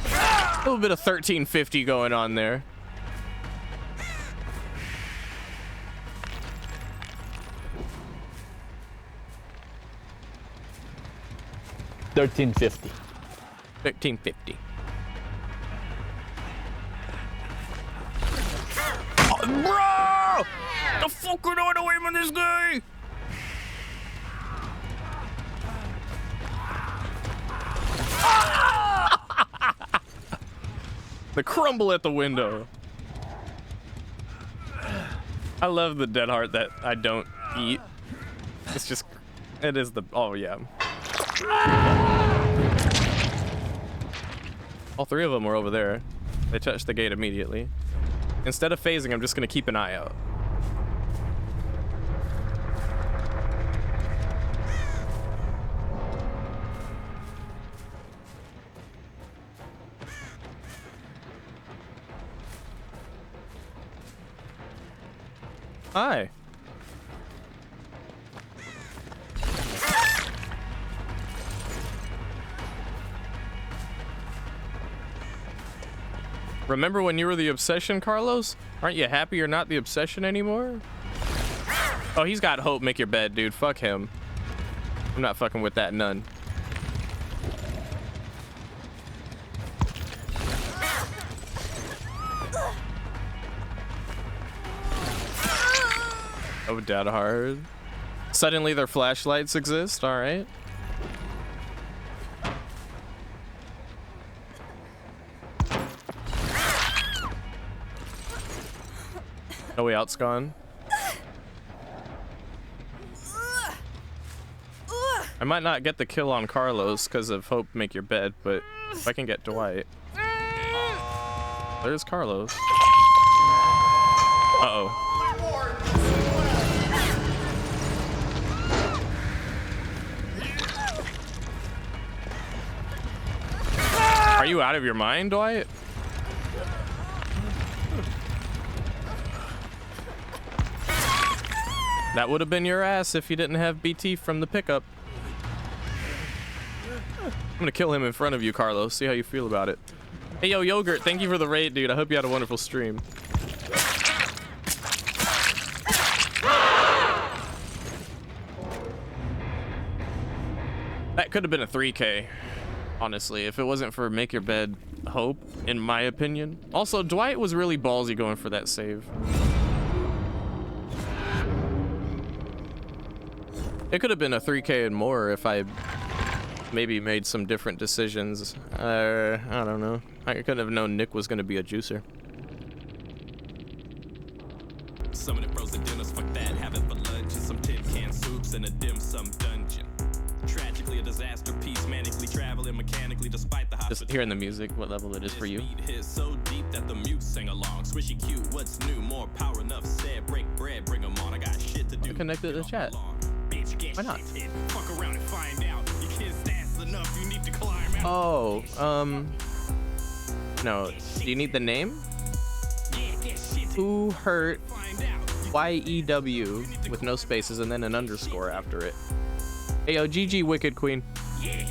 A: A little bit of 1350 going on there.
D: $13.50.
A: 1350. Oh, bro! The fuck are you doing with this guy? The crumble at the window. I love the dead heart that I don't eat. It's just, it is the, oh yeah. All three of them were over there. They touched the gate immediately. Instead of phasing, I'm just gonna keep an eye out. Hi. Remember when you were the obsession, Carlos? Aren't you happy you're not the obsession anymore? Oh, he's got hope. Make your bed, dude. Fuck him. I'm not fucking with that none. Oh, dead hard. Suddenly their flashlights exist. All right. No Way Out's gone. I might not get the kill on Carlos because of Hope Make Your Bed, but if I can get Dwight. There's Carlos. Uh-oh. Are you out of your mind, Dwight? That would have been your ass if you didn't have BT from the pickup. I'm gonna kill him in front of you, Carlos. See how you feel about it. Hey, yo, Yogurt, thank you for the raid, dude. I hope you had a wonderful stream. That could have been a 3K, honestly, if it wasn't for Make Your Bed Hope, in my opinion. Also, Dwight was really ballsy going for that save. It could have been a 3K and more if I maybe made some different decisions. I don't know. I couldn't have known Nick was going to be a juicer.
D: Some of the frozen dinners, fuck that, have it for lunch. And some tin can soups in a dim sum dungeon. Tragically a disaster piece, manically traveling mechanically despite the hospital.
A: Just hearing the music, what level it is for you.
D: Beat hit so deep that the mute sing along. Swishy cute, what's new? More power enough said. Break bread, bring 'em on. I got shit to do.
A: Connected to the chat. Why not?
D: Fuck around and find out. You can't stand enough, you need to climb out.
A: Oh, no. Do you need the name? Who hurt YEW with no spaces and then an underscore after it. Hey, yo, GG Wicked Queen.
D: Yeah.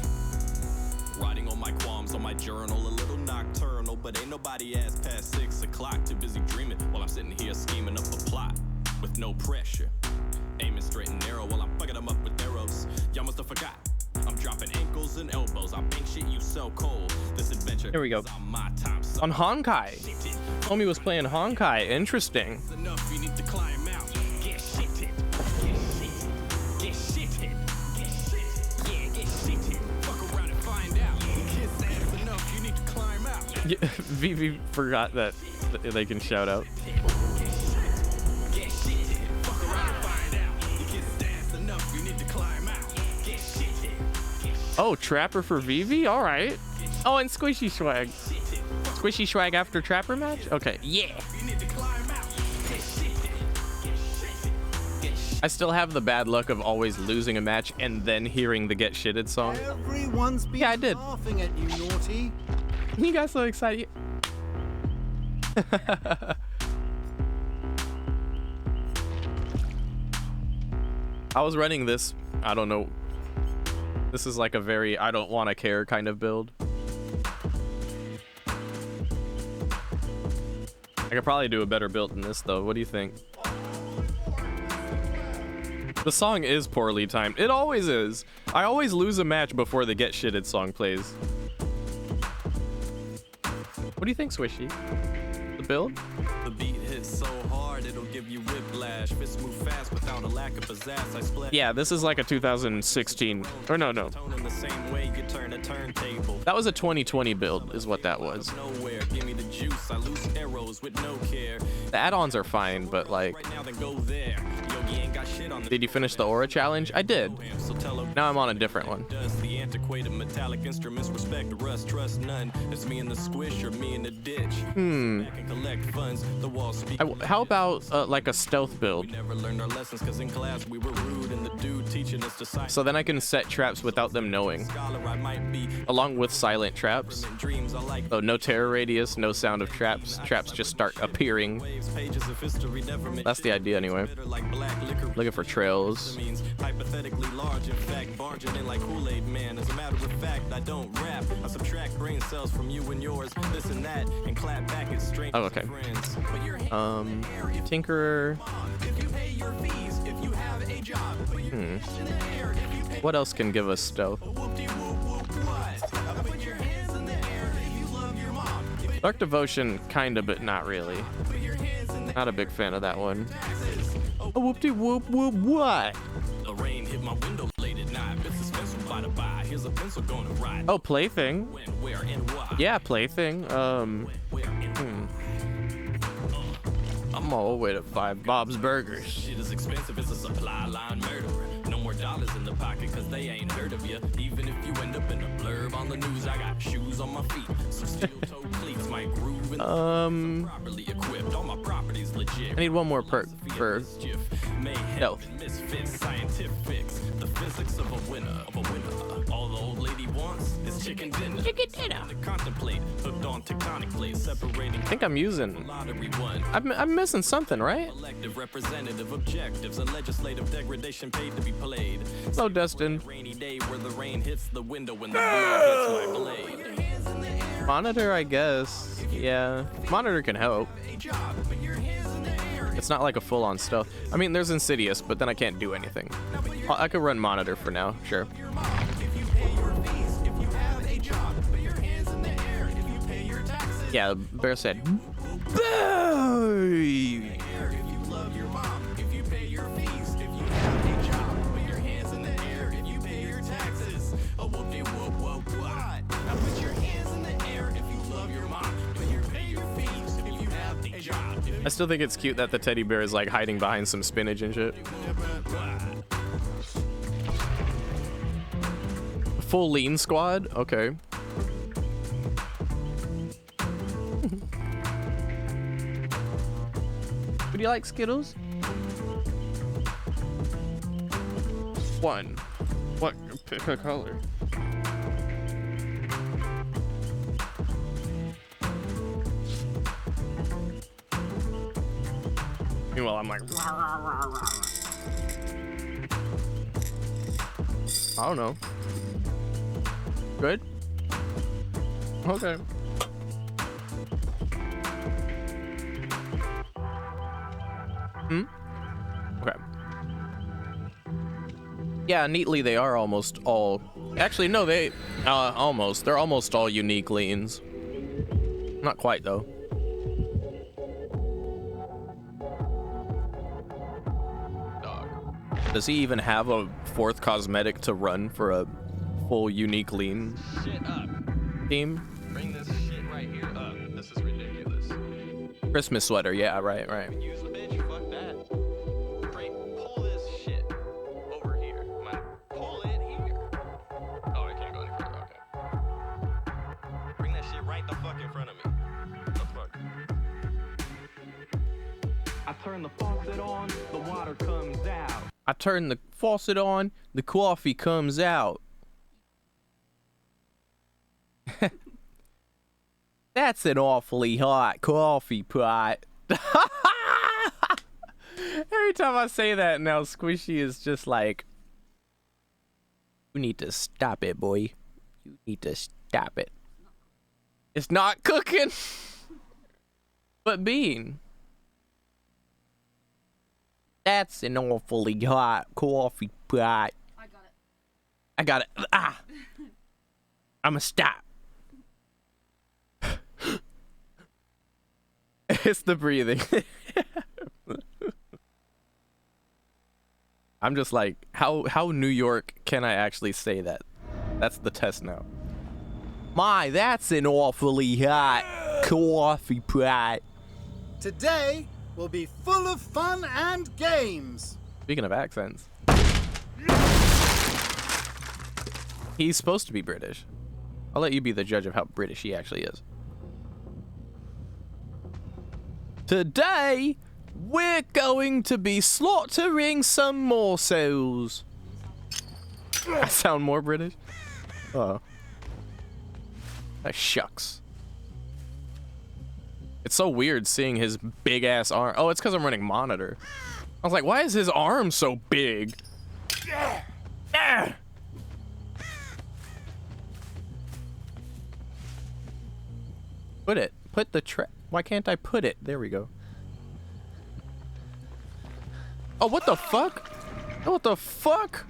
D: Writing on my qualms on my journal, a little nocturnal, but ain't nobody ass past 6 o'clock. Too busy dreaming while I'm sitting here scheming up a plot with no pressure. Aiming straight and narrow while I'm fucking them up with arrows. Y'all must have forgot. I'm dropping ankles and elbows. I bank shit you so cold. This adventure.
A: Here we go.
D: Is on my time. So
A: On Honkai. Homie was playing Honkai. Interesting.
D: enough, you need to climb out. Get shitted. Get shit. Get shitted. Get shit. Yeah, get shitted. Fuck around and find out. Kiss ass enough, you need to climb out.
A: VV forgot that they can shout out. Oh, Trapper for VV? All right. Oh, and Squishy Swag. Squishy Swag after Trapper match? Okay, yeah. I still have the bad luck of always losing a match and then hearing the Get Shitted song.
F: Everyone's been
A: Yeah, I did.
F: laughing at you, naughty.
A: You guys so excited. I was running this, I don't know. This is like a very I don't want to care kind of build. I could probably do a better build than this though. What do you think? The song is poorly timed. It always is. I always lose a match before the Get Shitted song plays. What do you think, Swishy? The build?
D: The beat hits so hard it'll give you whiplash. Fists move fast without a lack of pizzazz. I split.
A: Yeah, this is like a 2016. Or no.
D: Tone in the same way you turn a turntable.
A: That was a 2020 build is what that was.
D: Nowhere, give me the juice. I lose arrows with no care.
A: The add-ons are fine, but like,
D: Right now, then go there. Yogi ain't got shit on the
A: did you finish the Aura challenge? I did.
D: so tell him
A: Now I'm on a different one.
D: dust. The antiquated metallic instruments respect rust, trust none. It's me in the squish or me in the ditch. Back and collect funds. The walls speak.
A: How about like a stealth build?
D: Never learned our lessons cause in class we were rude and the dude teaching us to cipher.
A: So then I can set traps without them knowing,
D: Scholar I might be.
A: along with silent traps.
D: Dreams I like.
A: So no terror radius, no sound of traps. Traps just start appearing.
D: Waves, pages of history never make
A: That's the idea anyway.
D: bitter like black liquor.
A: Looking for trails.
D: Means hypothetically large, in fact, barging in like Kool-Aid Man. As a matter of fact, I don't rap. I subtract brain cells from you and yours, this and that, and clap back at strangers
A: Oh, okay.
D: and friends. Put your hands
A: Tinkerer.
D: if you pay your fees, if you have a job. Put your hands in the air if you
A: What else can give us stealth?
D: whoop-de-whoop-whoop what? Put your hands in the air if you love your mom. If you
A: Dark Devotion, kinda, but not really.
D: put your hands in the
A: Not a big fan of that one. A whoop-de-whoop whoop what?
D: The rain hit my window late at night. It's a pencil by the by. Here's a pencil going to ride.
A: Oh, Plaything.
D: When, where, and why?
A: Yeah, Plaything.
D: Where and
A: I'm all the way to 5 Bob's Burgers.
D: Shit is expensive, it's a supply line murderer. No more dollars in the pocket, cause they ain't heard of you. Even if you end up in a blurb on the news, I got shoes on my feet. Some steel-toe cleats might groove in the properly equipped. All my property's legit.
A: I need one more perk for
D: no. Misfits, scientifics, the physics of a winner, All the old lady wants is chicken dinner. To contemplate, hooked on tectonic plates, separating.
A: I think I'm using. I'm missing something, right?
D: Elective representative objectives, a legislative degradation paid to be played.
A: Hello, Dustin.
D: Rainy day where the rain hits the window when the blood hits my blade.
A: Monitor, I guess. Yeah, monitor can help. It's not like a full-on stealth. I mean, there's Insidious, but then I can't do anything. I could run monitor for now, sure. Yeah, Bear said. Babe! I still think it's cute that the teddy bear is like hiding behind some spinach and shit. Full lean squad? Okay. Would you like Skittles? One. What? Pick a color. Meanwhile, I'm like, I don't know. Good? Okay. Okay. Yeah, neatly they are almost all. Actually, no, they almost. They're almost all unique leans. Not quite though. Does he even have a 4th cosmetic to run for a full unique lean team?
G: Bring this shit right here up. This is ridiculous.
A: Christmas sweater, yeah, right.
G: Use the bitch, fuck that. Pull this shit over here. Pull it here. Oh, I can't go any further, okay. Bring that shit right the fuck in front of me. What the fuck?
H: I turn the faucet on, the water comes out.
A: I turn the faucet on, the coffee comes out. That's an awfully hot coffee pot. Every time I say that now, Squishy is just like, you need to stop it, boy. You need to stop it. It's not cooking. But Bean. That's an awfully hot coffee pot. I got it. Ah. I'ma stop. It's the breathing. I'm just like, how New York can I actually say that? That's the test now. My, that's an awfully hot coffee pot.
F: Today will be full of fun and games.
A: Speaking of accents. He's supposed to be British. I'll let you be the judge of how British he actually is. Today, we're going to be slaughtering some morsels. I sound more British? Oh. Shucks. It's so weird seeing his big ass arm. Oh, it's because I'm running monitor. I was like, why is his arm so big? Put it. Put the trap. Why can't I put it? There we go. Oh, what the fuck? Oh, what the fuck?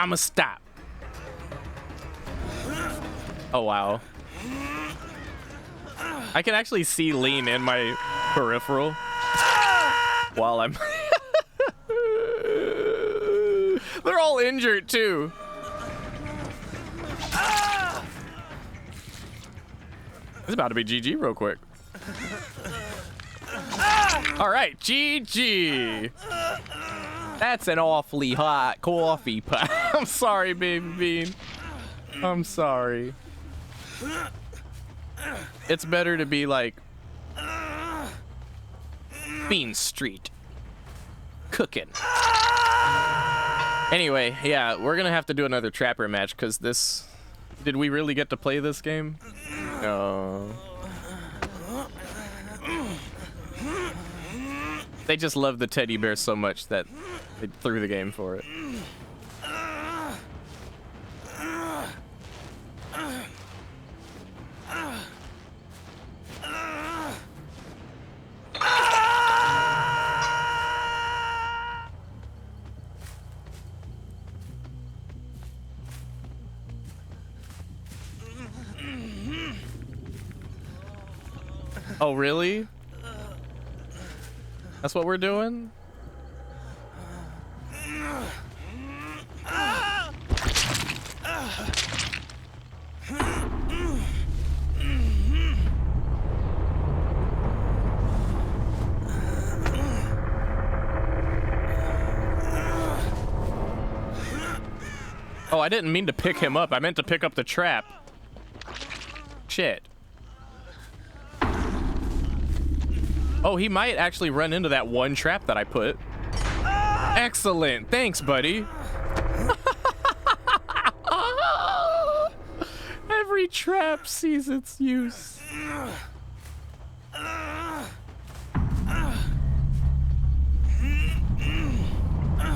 A: I'ma stop. Oh, wow. I can actually see lean in my peripheral while I'm... They're all injured, too. It's about to be GG real quick. All right, GG. That's an awfully hot coffee pot. I'm sorry, baby bean. I'm sorry. It's better to be like Bean Street cooking. Anyway, yeah, we're gonna have to do another trapper match because this. Did we really get to play this game? No. They just love the teddy bear so much that they threw the game for it. Oh, really? That's what we're doing? Oh, I didn't mean to pick him up. I meant to pick up the trap. Shit. Oh, he might actually run into that one trap that I put. Excellent. Thanks, buddy. Every trap sees its use.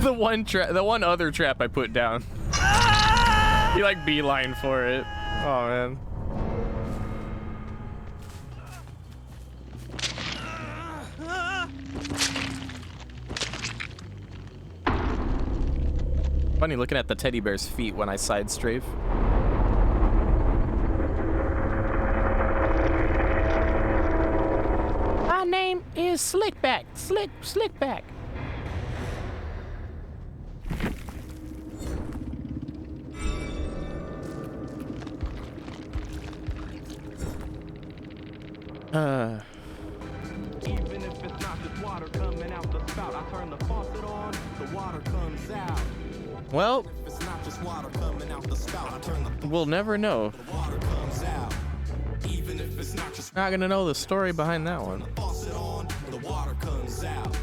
A: The one other trap I put down. He like beeline for it. Oh, man. Funny looking at the teddy bear's feet when I side strafe. My name is Slickback. Slickback.
H: Even if it's not just water coming out the spout, I turn the faucet on, the water comes out.
A: Well,
D: If it's not just water coming out the spout, I turn the
A: we'll never know.
D: water comes out. Even if it's not just
A: Not gonna know the story behind that one.
D: faucet on, the water comes out.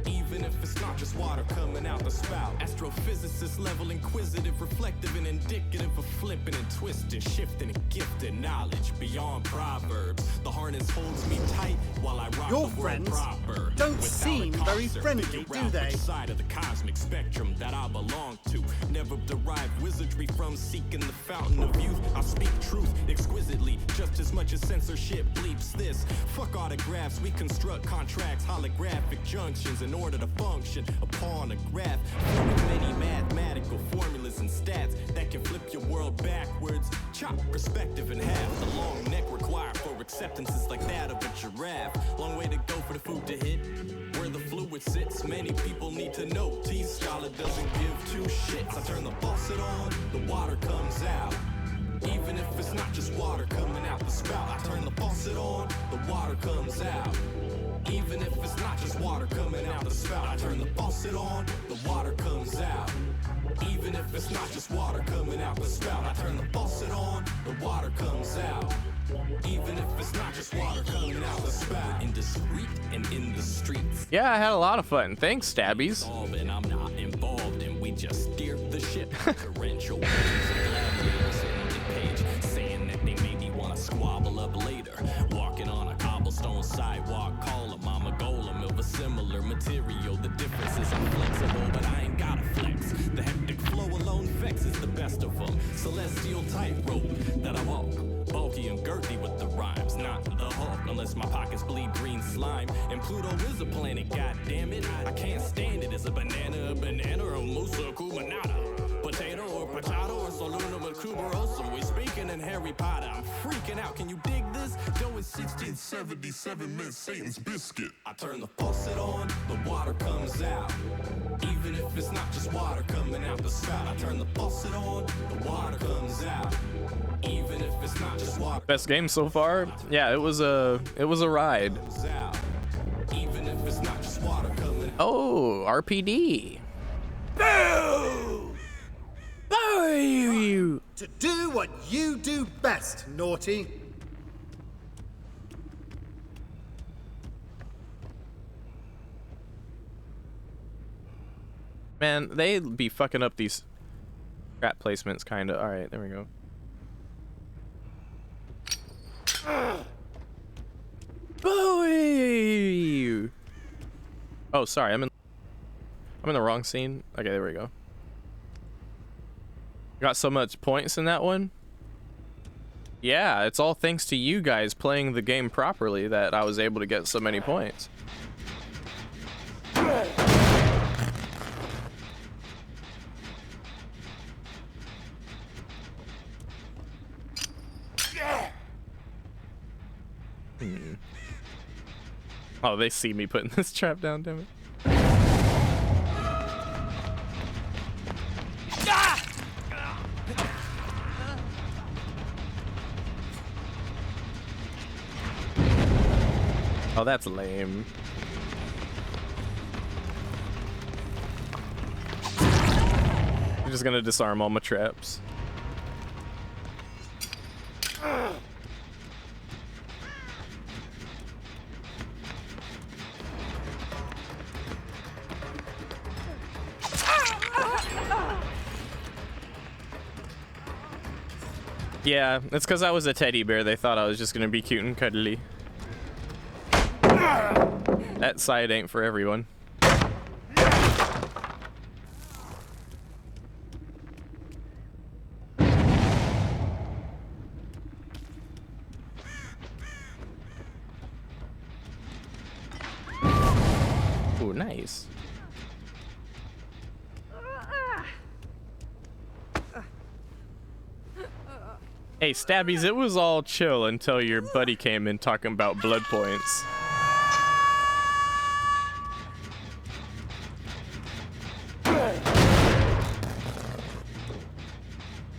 D: Even if it's not just water coming out the spout. Astrophysicist level inquisitive, reflective and indicative of flipping and twisting, shifting and gifting knowledge beyond proverbs. The harness holds me tight while I rock
F: Your
D: the world
F: friends
D: proper.
F: don't
D: Without a
F: seem very
D: concert,
F: friendly,
D: figure
F: do
D: out
F: they?
D: which side of the cosmic spectrum that I belong to. Never derive wizardry from seeking the fountain of youth. I speak truth exquisitely, just as much as censorship bleeps this. Fuck autographs, we construct contracts, holographic junctions in order to function upon a graph. With many mathematical formulas and stats that can flip your world backwards. Chop perspective in half. The long neck required for acceptance is like that of a giraffe. Long way to go for the food to hit. Where the fluid sits, many people need to know. T-Scholar doesn't give two shits. I turn the faucet on, the water comes out. Even if it's not just water coming out the spout, I turn the faucet on, the water comes out. Even if it's not just water coming out the spout, I turn the faucet on, the water comes out. Even if it's not just water coming out the spout, I turn the faucet on, the water comes out. Even if it's not just water coming out the spout. Indiscreet and in the streets.
A: Yeah, I had a lot of fun. Thanks, Stabbies.
D: And I'm not involved, and we just steer the ship. Torrential waves and gladiators on the page, saying that they maybe want to squabble up later. Walking on a cobblestone sidewalk, call them I'm a golem of a similar material. The difference is I'm flexible, but I ain't gotta flex. The hectic flow alone vexes the best of them. Celestial tightrope that I walk. Bulky and girthy with the rhymes, not the Hulk, unless my pockets bleed green slime. And Pluto is a planet, god damn it. I can't stand it. Is a banana, or a moose, or a kumanada? Potato, tuberosa. We're speaking in Harry Potter. I'm freaking out. Can you dig this? Dough is 1677 meant Satan's biscuit. I turn the faucet on, the water comes out. Even if it's not just water coming out the spout. I turn the faucet on, the water comes out. Even if it's not just water.
A: Best game so far? Yeah, it was a ride.
D: Even if it's not just water coming out.
A: Oh, RPD. Boo! Boo!
F: To do what you do best, Naughty.
A: Man, they be fucking up these strat placements, kinda. Alright, there we go. Boo! Oh, sorry, I'm in the wrong scene. Okay, there we go. Got so much points in that one. Yeah, it's all thanks to you guys playing the game properly that I was able to get so many points. Oh, they see me putting this trap down, damn it. Oh, that's lame. I'm just gonna disarm all my traps. Yeah, it's because I was a teddy bear. They thought I was just gonna be cute and cuddly. That side ain't for everyone. Ooh, nice. Hey, Stabbies, it was all chill until your buddy came in talking about blood points.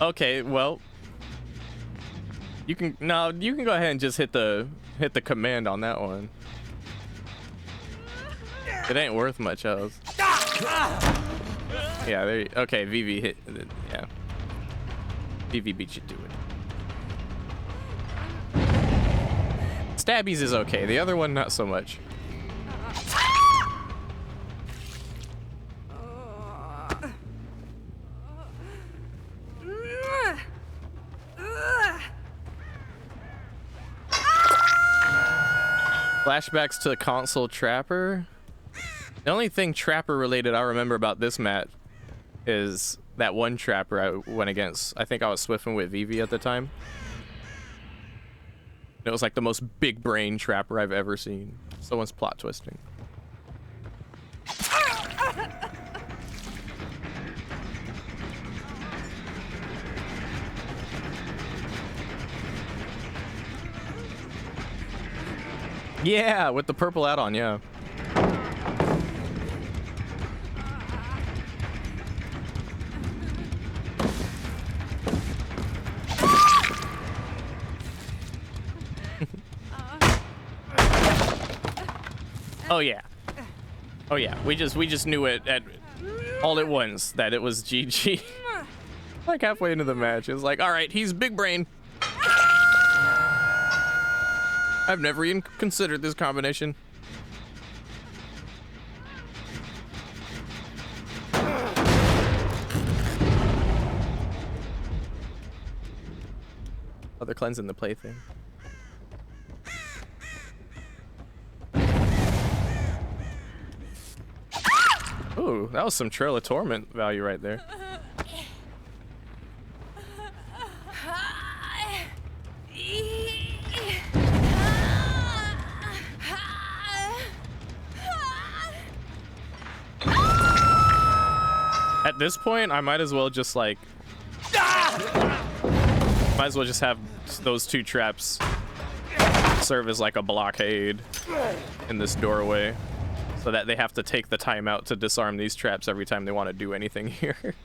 A: Okay, well, you can go ahead and just hit the command on that one. It ain't worth much else. Yeah, there you, okay, VV hit, yeah. VV beat you to it. Stabbies is okay, the other one not so much. Flashbacks to console Trapper. The only thing Trapper related I remember about this match is that one Trapper I went against. I think I was swiffing with Vivi at the time. It was like the most big brain Trapper I've ever seen. Someone's plot twisting. Yeah, with the purple add-on, yeah. Oh yeah. Oh yeah. We just knew it at all at once that it was GG. Like halfway into the match, it was like, all right, he's big brain. I've never even considered this combination. Oh, they're cleansing the plaything. Ooh, that was some Trail of Torment value right there. At this point, I might as well just like Might as well just have those two traps serve as like a blockade in this doorway, so that they have to take the time out to disarm these traps every time they want to do anything here.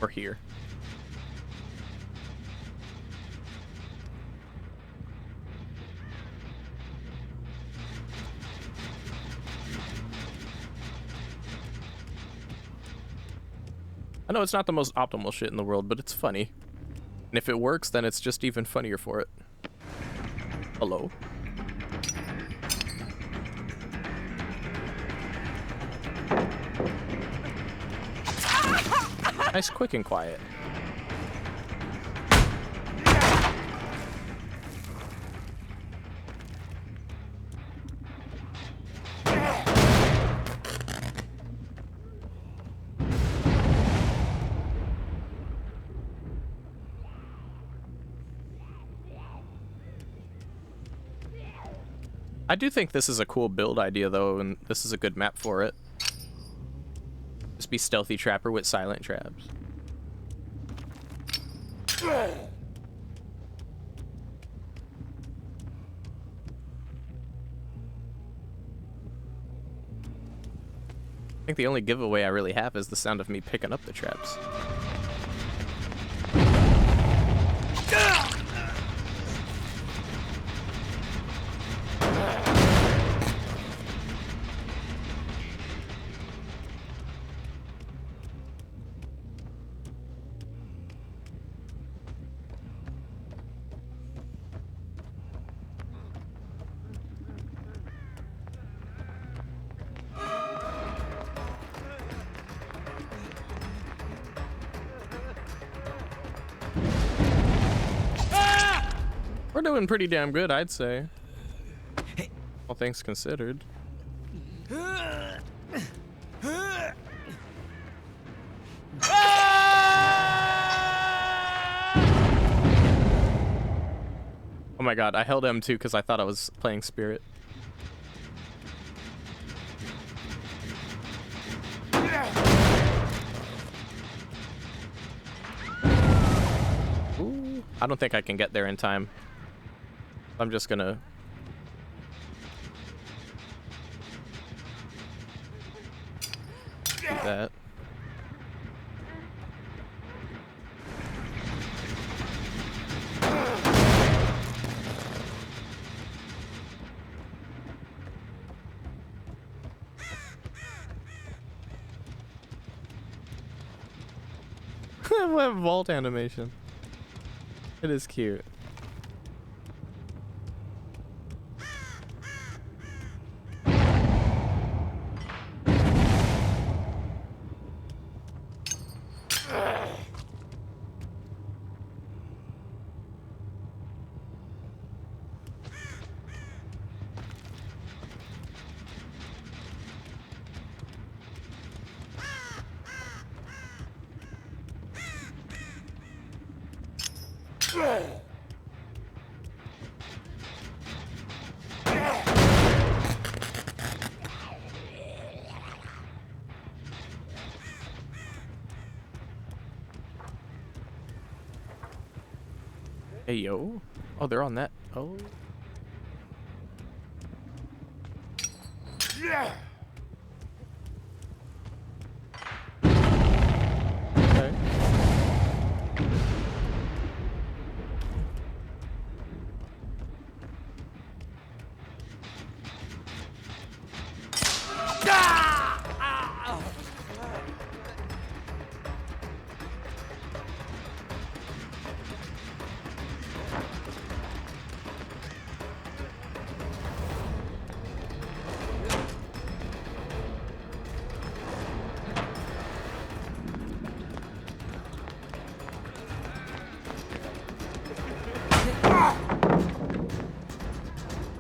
A: Or here. I know it's not the most optimal shit in the world, but it's funny. And if it works, then it's just even funnier for it. Hello? Nice, quick and quiet. I do think this is a cool build idea, though, and this is a good map for it. Just be stealthy trapper with silent traps. I think the only giveaway I really have is the sound of me picking up the traps. We're doing pretty damn good, I'd say. All things considered. Oh my god, I held M2 because I thought I was playing Spirit. Ooh, I don't think I can get there in time. I'm just gonna... do that. What vault animation. It is cute. Hey, yo. Oh, they're on that. Oh.
C: Yeah.
A: Okay.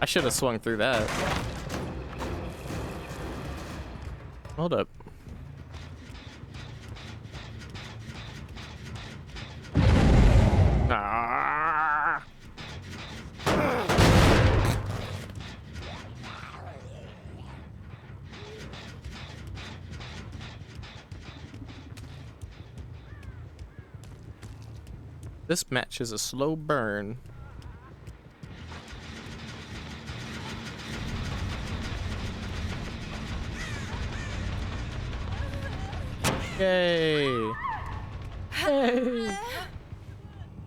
A: I should have swung through that. Hold up. Ah. This match is a slow burn. Yay! Yay!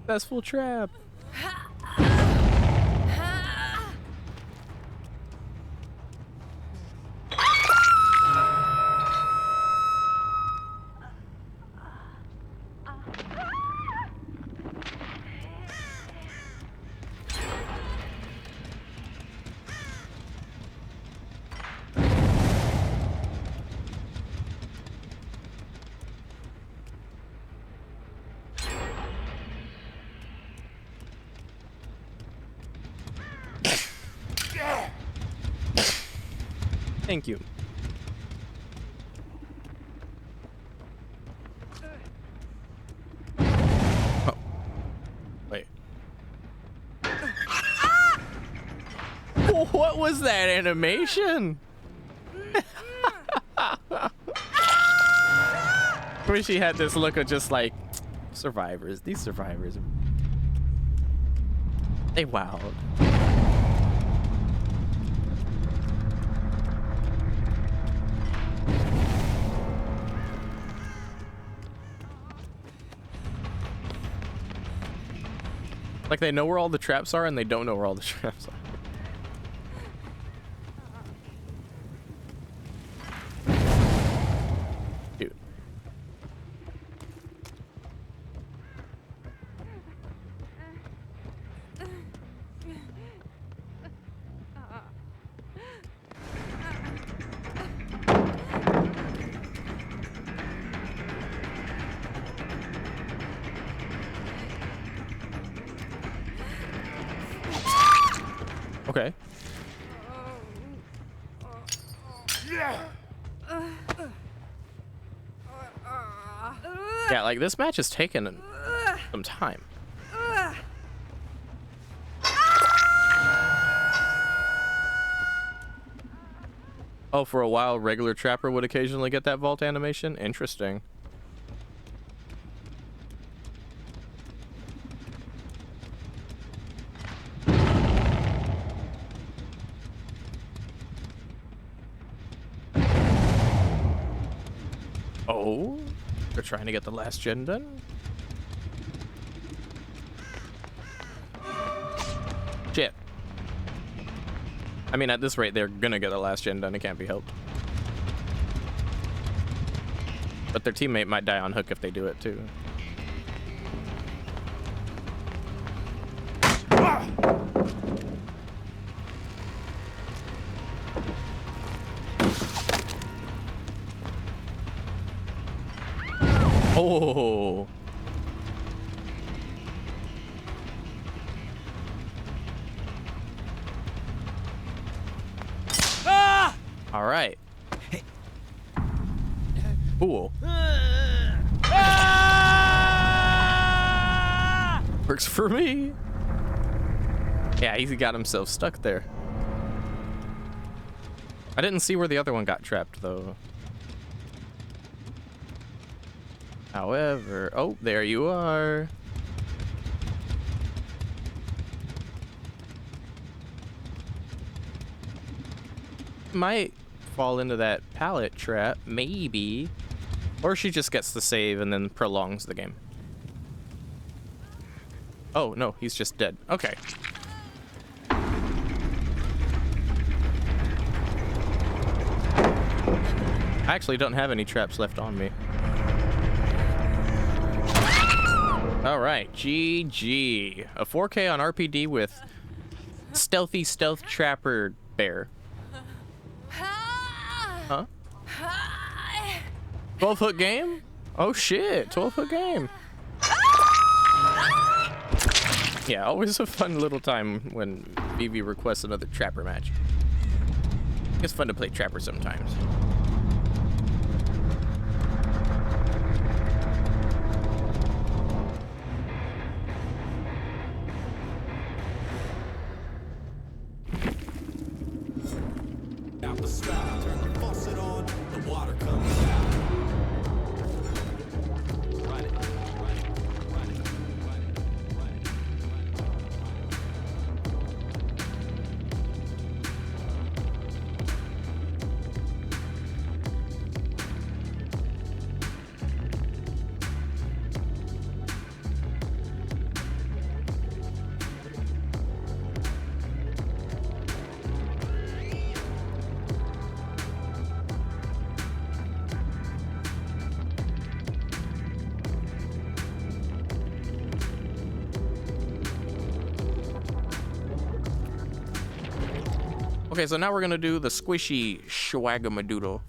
A: Successful trap. Thank you. Oh. Wait. What was that animation? I wish he had this look of just like survivors. These survivors. They wowed. Like they know where all the traps are and they don't know where all the traps are. Dude. Okay. Yeah, like this match has taken some time. Oh, for a while, regular Trapper would occasionally get that vault animation? Interesting. Oh, they're trying to get the last gen done? Shit. I mean, at this rate, they're gonna get the last gen done. It can't be helped. But their teammate might die on hook if they do it, too. Oh. Ah! All right. Cool. Ah! Works for me. Yeah, he got himself stuck there. I didn't see where the other one got trapped, though. However, oh, there you are. Might fall into that pallet trap, maybe. Or she just gets the save and then prolongs the game. Oh, no, he's just dead. Okay. I actually don't have any traps left on me. All right, GG. A 4K on RPD with stealthy stealth trapper bear. Huh? 12-foot game? Oh shit, 12-foot game. Yeah, always a fun little time when BV requests another trapper match. It's fun to play trapper sometimes. Okay, so now we're gonna do the squishy schwagamadoodle.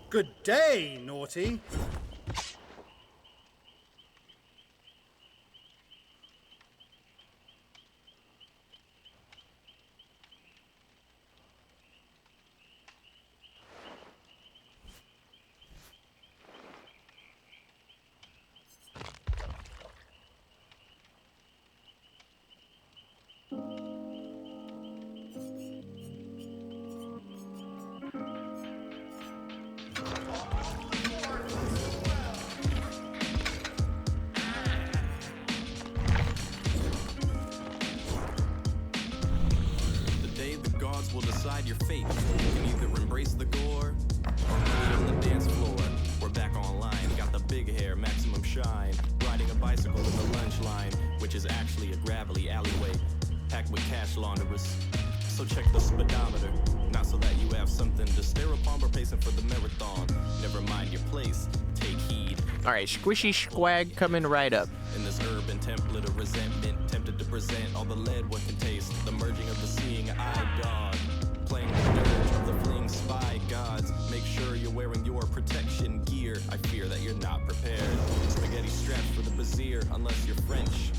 F: Good day, Naughty.
D: Will decide your fate. You can either embrace the gore or put it on the dance floor. We're back online, got the big hair, maximum shine. Riding a bicycle in the lunch line, which is actually a gravelly alleyway packed with cash launderers. So check the speedometer, not so that you have something to stare upon. We're pacing for the marathon. Never mind your place, take heed.
A: All right, squishy squag coming right up.
D: In this urban template of resentment, tempted to present all the lead one can taste. The merging of the seeing eye dog, playing the dirge of the fleeing spy gods. Make sure you're wearing your protection gear. I fear that you're not prepared. Spaghetti straps for the brassiere, unless you're French.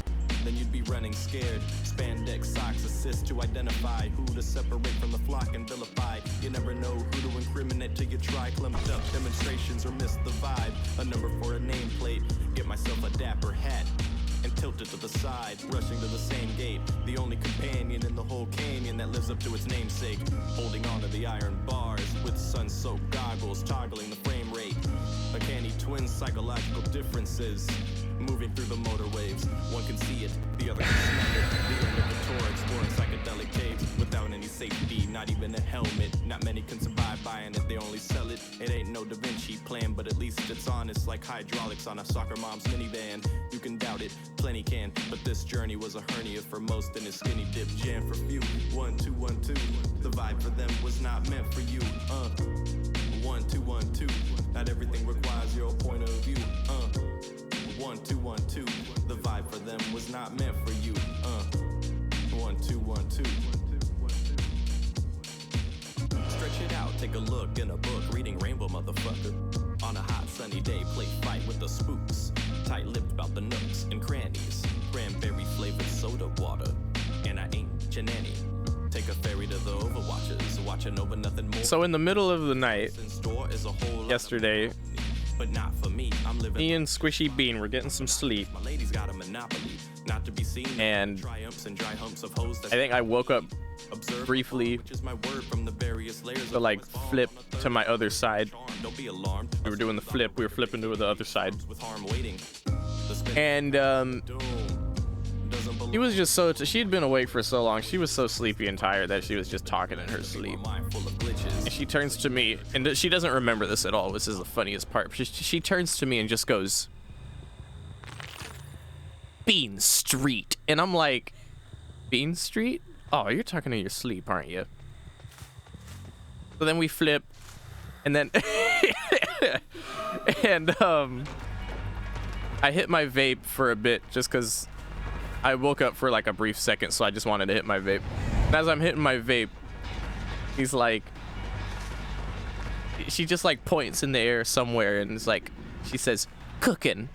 D: Then you'd be running scared. Spandex socks assist to identify who to separate from the flock and vilify. You never know who to incriminate till you try. Clumped up demonstrations or miss the vibe. A number for a nameplate. Get myself a dapper hat and tilt it to the side, rushing to the same gate. The only companion in the whole canyon that lives up to its namesake. Holding on to the iron bars with sun-soaked goggles, toggling the frame rate. Uncanny twin psychological differences. Moving through the motor waves, one can see it, the other can smell it. The end of the tour exploring psychedelic caves without any safety, not even a helmet. Not many can survive buying it, they only sell it. It ain't no Da Vinci plan, but at least it's honest, like hydraulics on a soccer mom's minivan. You can doubt it, plenty can, but this journey was a hernia for most, and a skinny dip jam for few. 1, 2, 1, 2. The vibe for them was not meant for you. 1, 2, 1, 2. Not everything requires your point of view. 1, 2, 1, 2. The vibe for them was not meant for you. 1, 2, 1, 2. Stretch it out, take a look in a book, reading Rainbow, motherfucker. On a hot sunny day, play fight with the spooks. Tight-lipped about the nooks and crannies. Cranberry flavored soda water. And I ain't Janani. Take a ferry to the Overwatchers, watching over nothing more.
A: So in the middle of the night,
D: is a whole
A: yesterday,
D: but not for me. I'm living
A: me and Squishy Bean were getting some sleep.
D: My lady's got a monopoly, not to be seen.
A: And
D: triumphs and dry humps of hoes.
A: I think I woke up briefly
D: which is my word from the various layers
A: to like flip to my other side.
D: Don't be alarmed.
A: We were doing the flip. We were flipping to the other side.
D: With harm waiting.
A: And she was just so, she had been awake for so long. She was so sleepy and tired that she was just talking in her sleep. And she turns to me, and she doesn't remember this at all. This is the funniest part. She turns to me and just goes, Bean Street. And I'm like, Bean Street? Oh, you're talking in your sleep, aren't you? So then we flip, and then and I hit my vape for a bit just because I woke up for like a brief second, so I just wanted to hit my vape. And as I'm hitting my vape, he's like, she just like points in the air somewhere, and it's like, she says, cooking.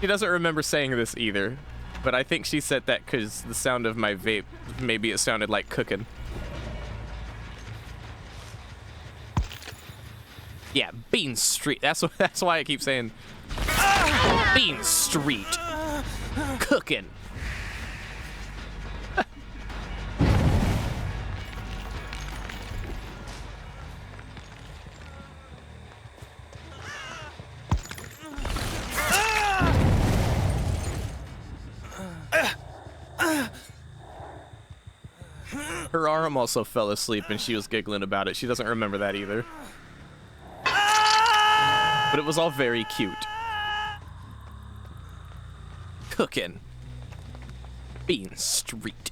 A: She doesn't remember saying this either, but I think she said that because the sound of my vape, maybe it sounded like cooking. Yeah, Bean Street. That's why I keep saying Bean Street. Cooking. Her arm also fell asleep and she was giggling about it. She doesn't remember that either. But it was all very cute. Cooking. Bean Street.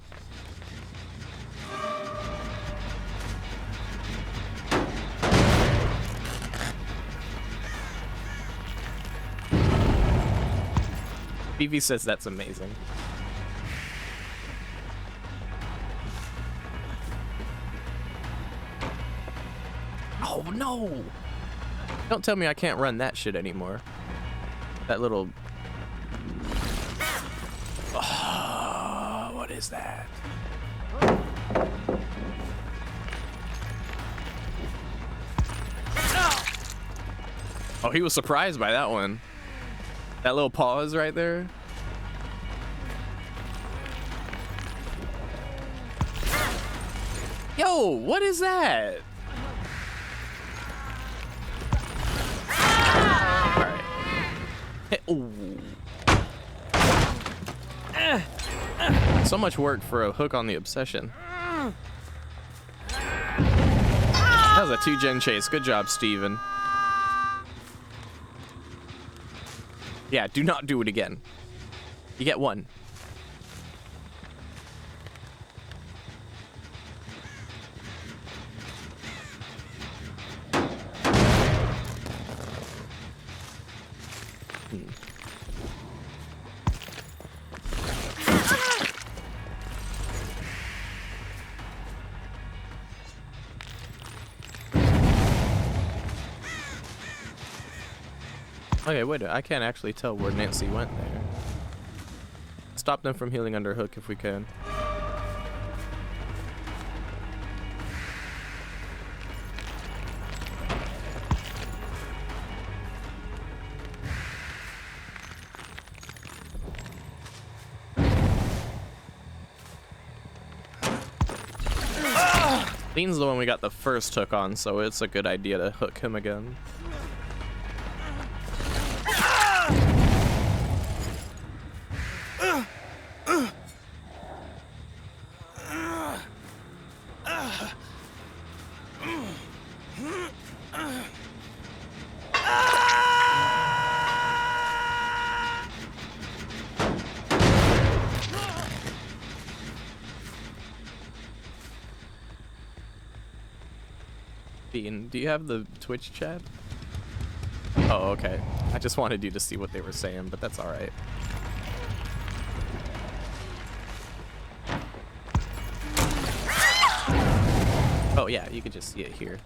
A: Stevie says that's amazing. Oh no! Don't tell me I can't run that shit anymore. That little... Oh, what is that? Oh, he was surprised by that one. That little pause right there. Yo, what is that? Alright. Hey, ooh. So much work for a hook on the obsession. That was a 2-gen chase. Good job, Steven. Yeah, do not do it again. You get one. Okay, wait, I can't actually tell where Nancy went there. Stop them from healing under hook if we can. Lean's the one we got the first hook on, so it's a good idea to hook him again. Do you have the Twitch chat? Oh, okay. I just wanted you to see what they were saying, but that's all right. Oh yeah, you could just see it here.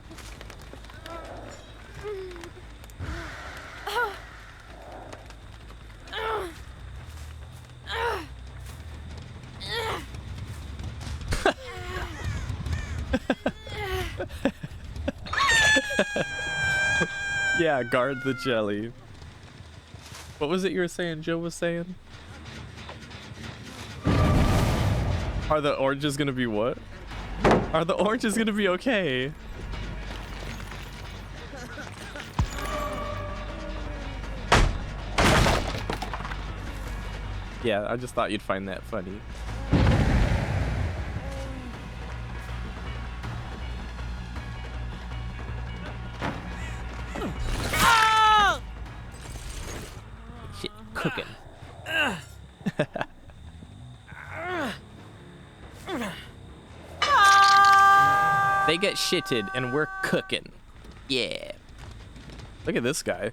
A: Yeah, guard the jelly. What was it you were saying, Joe was saying? Are the oranges gonna be what? Are the oranges gonna be okay? Yeah, I just thought you'd find that funny. Shit, cooking. They get shitted and we're cooking. Yeah. Look at this guy.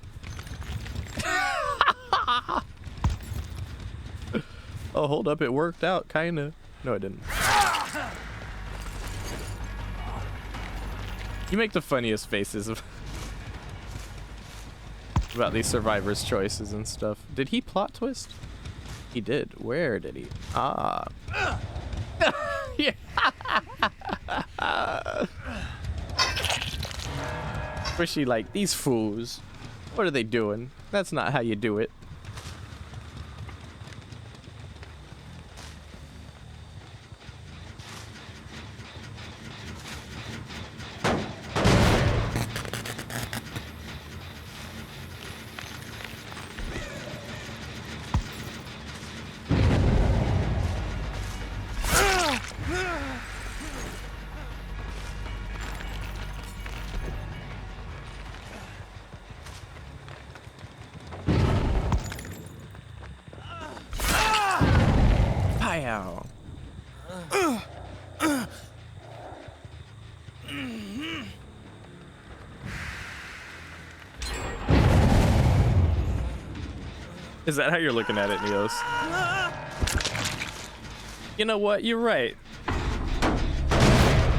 A: Oh, hold up. It worked out, kind of. No, it didn't. You make the funniest faces about these survivors' choices and stuff. Did he plot twist? He did. Where did he? Ah. Yeah. Especially like these fools. What are they doing? That's not how you do it. Pow. Is that how you're looking at it, Neos? You know what? You're right.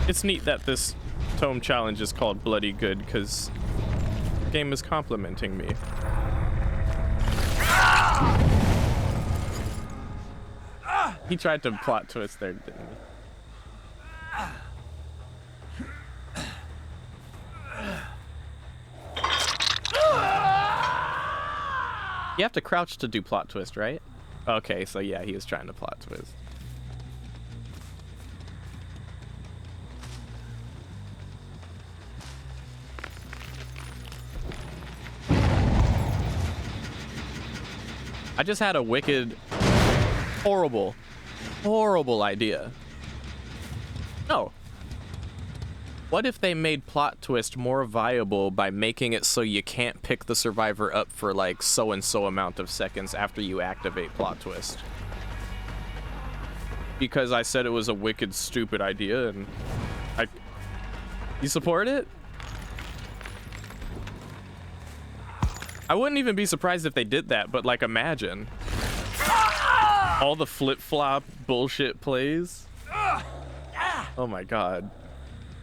A: It's neat that this tome challenge is called Bloody Good, because the game is complimenting me. He tried to plot twist there, didn't he? You have to crouch to do plot twist, right? Okay, so yeah, he was trying to plot twist. I just had a wicked, horrible idea. No. What if they made plot twist more viable by making it so you can't pick the survivor up for like so and so amount of seconds after you activate plot twist? Because I said it was a wicked stupid idea, and you support it? I wouldn't even be surprised if they did that, but like imagine all the flip-flop bullshit plays. Oh my god.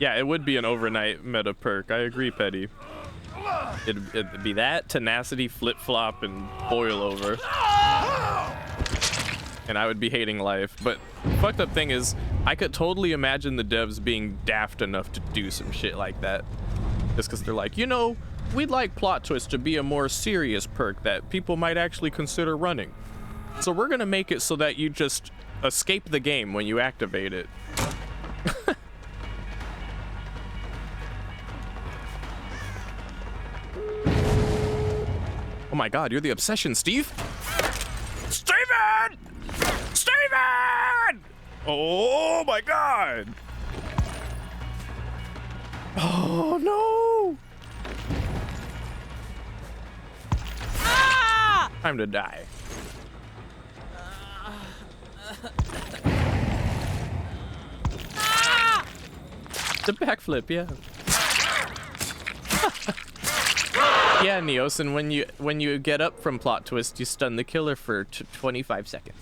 A: Yeah, it would be an overnight meta perk. I agree, Petty. It'd be that, tenacity, flip-flop, and boil over. And I would be hating life. But the fucked up thing is, I could totally imagine the devs being daft enough to do some shit like that. Just because they're like, you know, we'd like plot twist to be a more serious perk that people might actually consider running. So we're gonna make it so that you just escape the game when you activate it. Oh my god, you're the obsession, Steve! Steven! Steven! Oh my god! Oh no! Ah! Time to die. The backflip, yeah. Yeah, Neos, and when you get up from plot twist, you stun the killer for 25 seconds.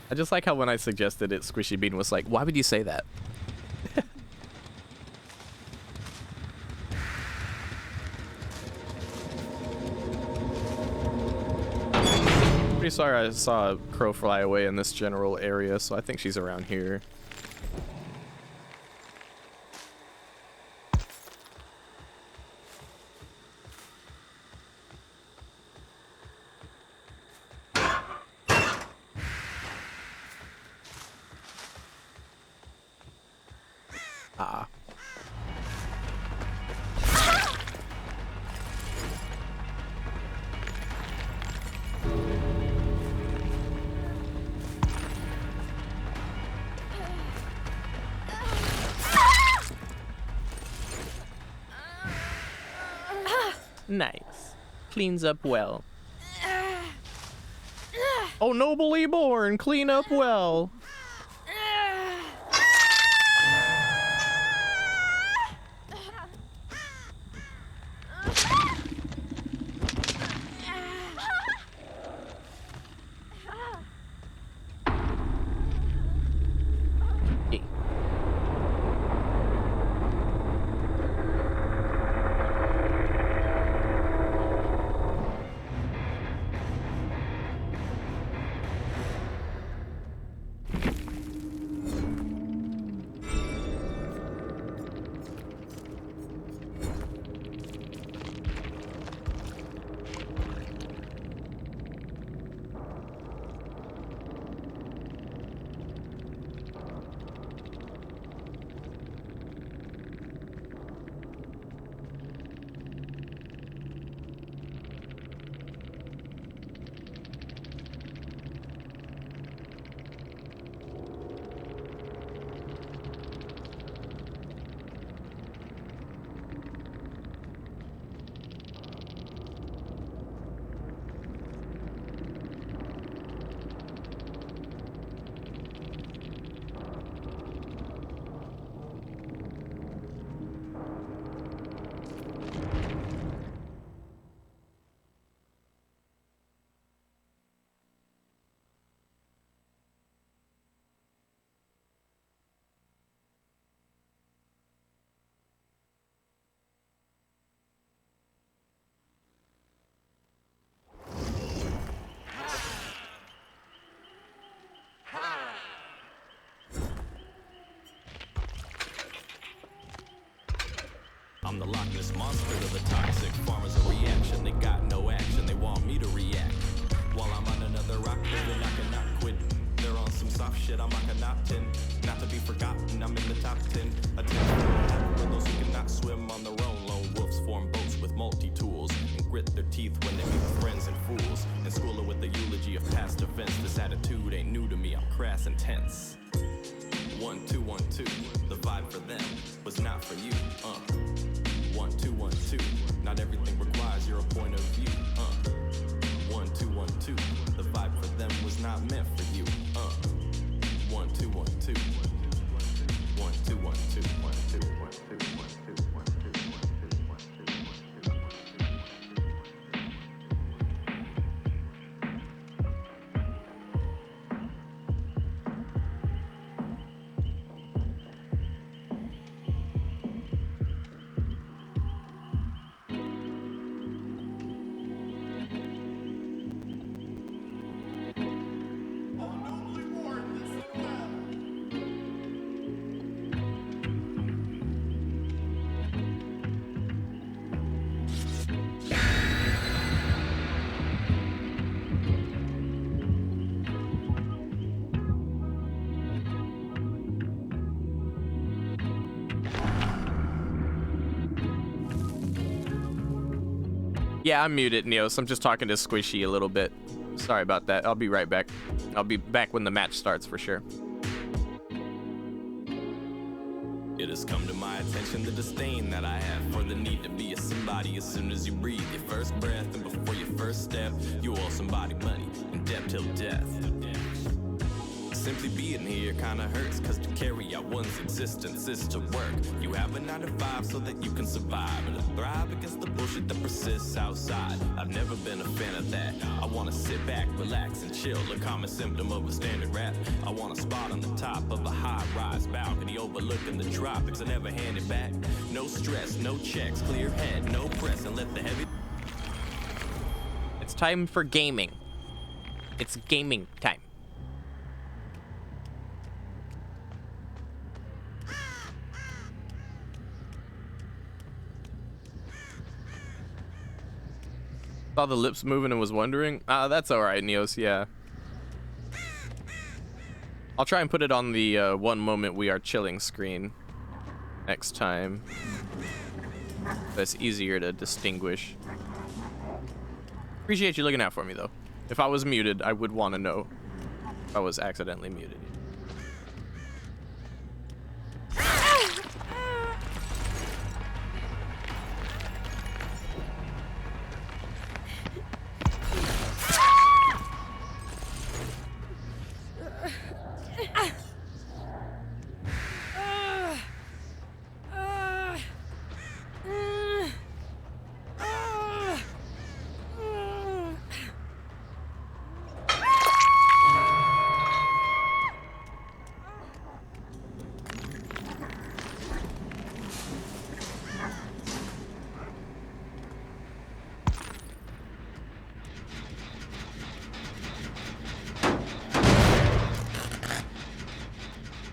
A: I just like how when I suggested it, Squishy Bean was like, why would you say that? Pretty sorry I saw a crow fly away in this general area, so I think she's around here. Ah. Nice. Cleans up well. Oh, nobly born, clean up well.
D: the Loch Ness monster to the toxic farmers a reaction. They got no action, they want me to react. While I'm on another rock, then I cannot quit. They're on some soft shit, I'm like a knot 10. Not to be forgotten, I'm in the top 10. Attention for those who cannot swim on their own. Lone wolves form boats with multi-tools and grit their teeth when they meet friends and fools. And school it with the eulogy of past events. This attitude ain't new to me, I'm crass and tense. 1 2 1 2, the vibe for them was not for you. 1 2 1 2, not everything requires your point of view. 1 2 1 2, the vibe for them was not meant for you. 1 2 1 2, 1 2 1 2, 1 2 1 2, 1 2 1 2, 1 2 1 2, 1 2 1 2.
A: Yeah, I'm muted, Neos. I'm just talking to Squishy a little bit. Sorry about that. I'll be right back. I'll be back when the match starts for sure.
D: It has come to my attention the disdain that I have for the need to be a somebody as soon as you breathe your first breath and before your first step. You owe somebody money and debt till death. Simply being here kinda hurts, cause to carry out one's existence is to work. You have a 9 to 5 so that you can survive and to thrive against the bullshit that persists outside. I've never been a fan of that. I wanna sit back, relax and chill, a common symptom of a standard rap. I want a spot on the top of a high-rise balcony overlooking the tropics. I never hand it back. No stress, no checks, clear head, no press, and let the heavy...
A: It's time for gaming. It's gaming time. Saw the lips moving and was wondering. That's all right, Neos. Yeah. I'll try and put it on the one moment we are chilling screen next time. That's easier to distinguish. Appreciate you looking out for me, though. If I was muted, I would want to know if I was accidentally muted.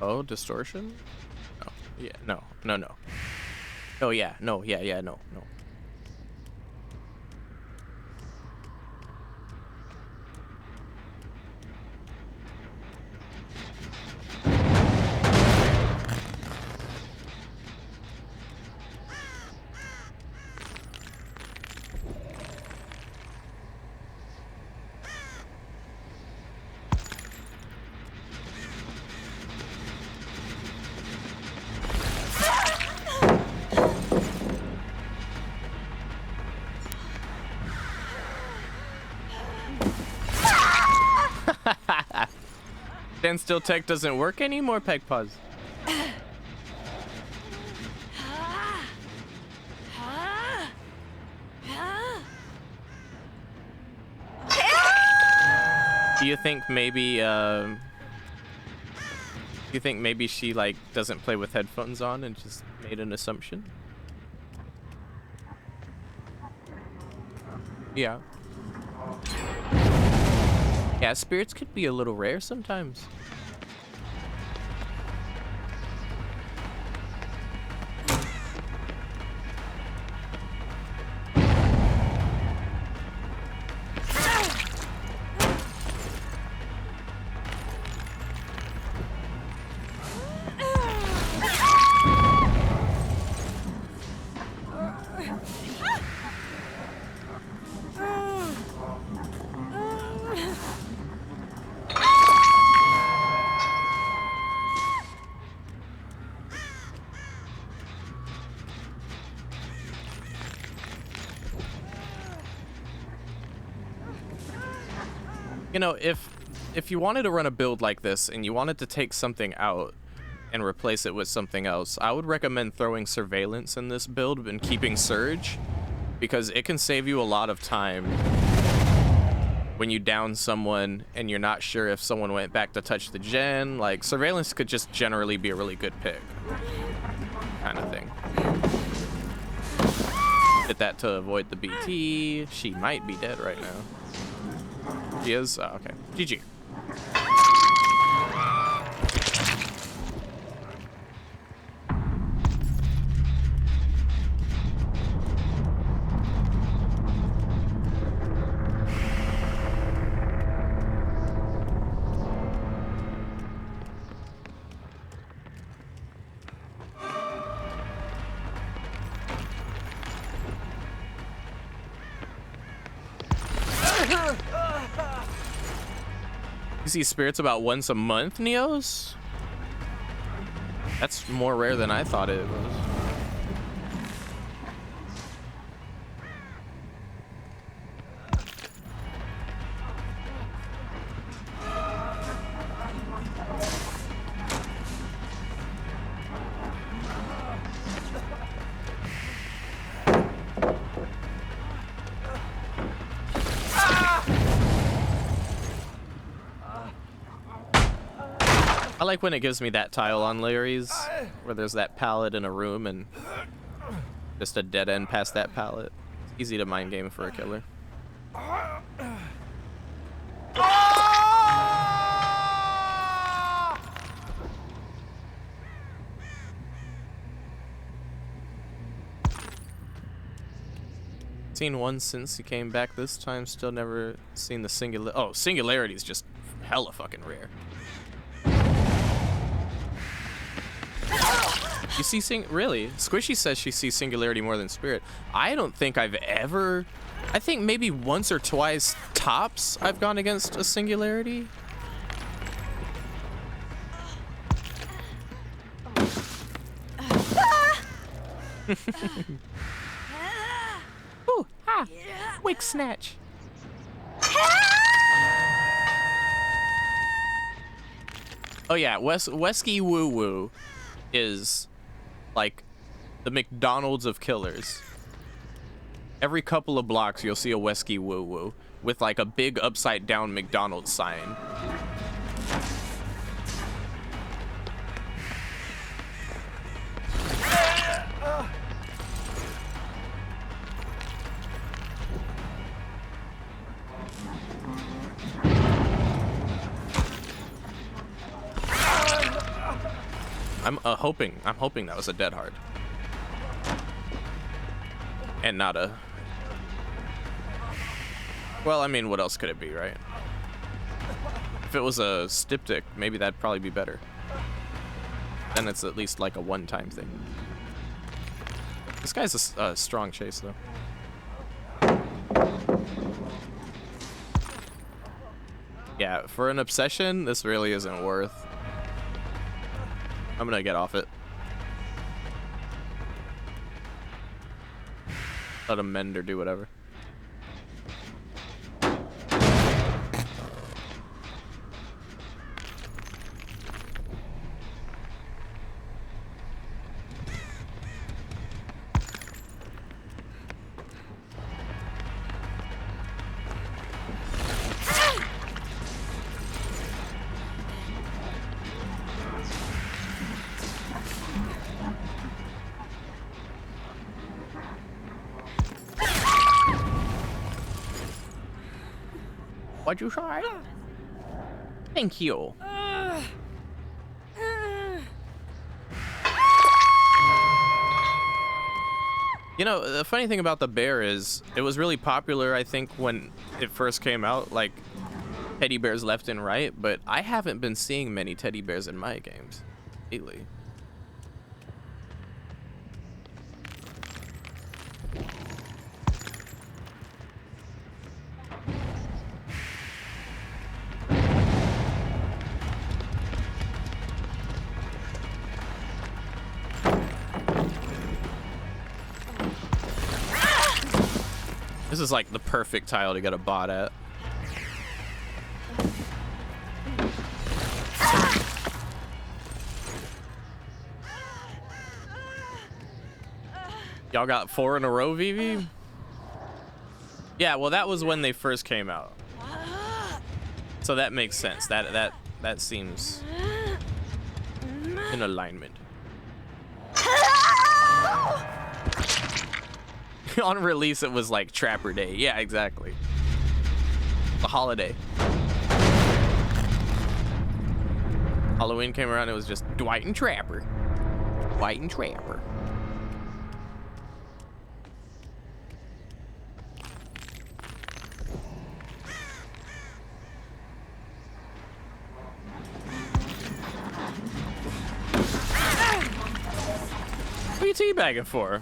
A: Oh, distortion? No. Yeah, no. Oh, yeah. No, yeah, no. Standstill tech doesn't work anymore, Pegpause. Do you think maybe she like doesn't play with headphones on and just made an assumption? Yeah. Yeah, spirits could be a little rare sometimes. You know, if you wanted to run a build like this and you wanted to take something out and replace it with something else, I would recommend throwing surveillance in this build and keeping surge, because it can save you a lot of time when you down someone and you're not sure if someone went back to touch the gen. Like, surveillance could just generally be a really good pick, kind of thing. Did that to avoid the BT. She might be dead right now. She is? Oh, okay. GG. You see spirits about once a month, Neos? That's more rare than I thought it was. I like when it gives me that tile on Larry's, where there's that pallet in a room and just a dead end past that pallet. It's easy to mind game for a killer. Seen one since he came back this time, still never seen the singular. Oh, singularity is just hella fucking rare. You see really? Squishy says she sees singularity more than spirit. I don't think I've ever, I think maybe once or twice tops I've gone against a singularity. Ooh, ha! Wig snatch. Oh yeah, Wesky Woo Woo is like the McDonald's of killers. Every couple of blocks you'll see a Wesky Woo Woo with like a big upside down McDonald's sign. I'm hoping that was a dead hard. And not a... Well, I mean, what else could it be, right? If it was a styptic, maybe that'd probably be better. Then it's at least like a one-time thing. This guy's a strong chase, though. Yeah, for an obsession, this really isn't worth. I'm gonna get off it. Let him mend or do whatever. What'd you say? Thank you. You know, the funny thing about the bear is it was really popular, I think, when it first came out, like teddy bears left and right, but I haven't been seeing many teddy bears in my games lately. This is like the perfect tile to get a bot at. Y'all got 4 in a row, Vivi? Yeah, well, that was when they first came out. So that makes sense. That seems in alignment. On release, it was like Trapper Day. Yeah, exactly. The holiday. Halloween came around, it was just Dwight and Trapper. Dwight and Trapper. What are you teabagging for?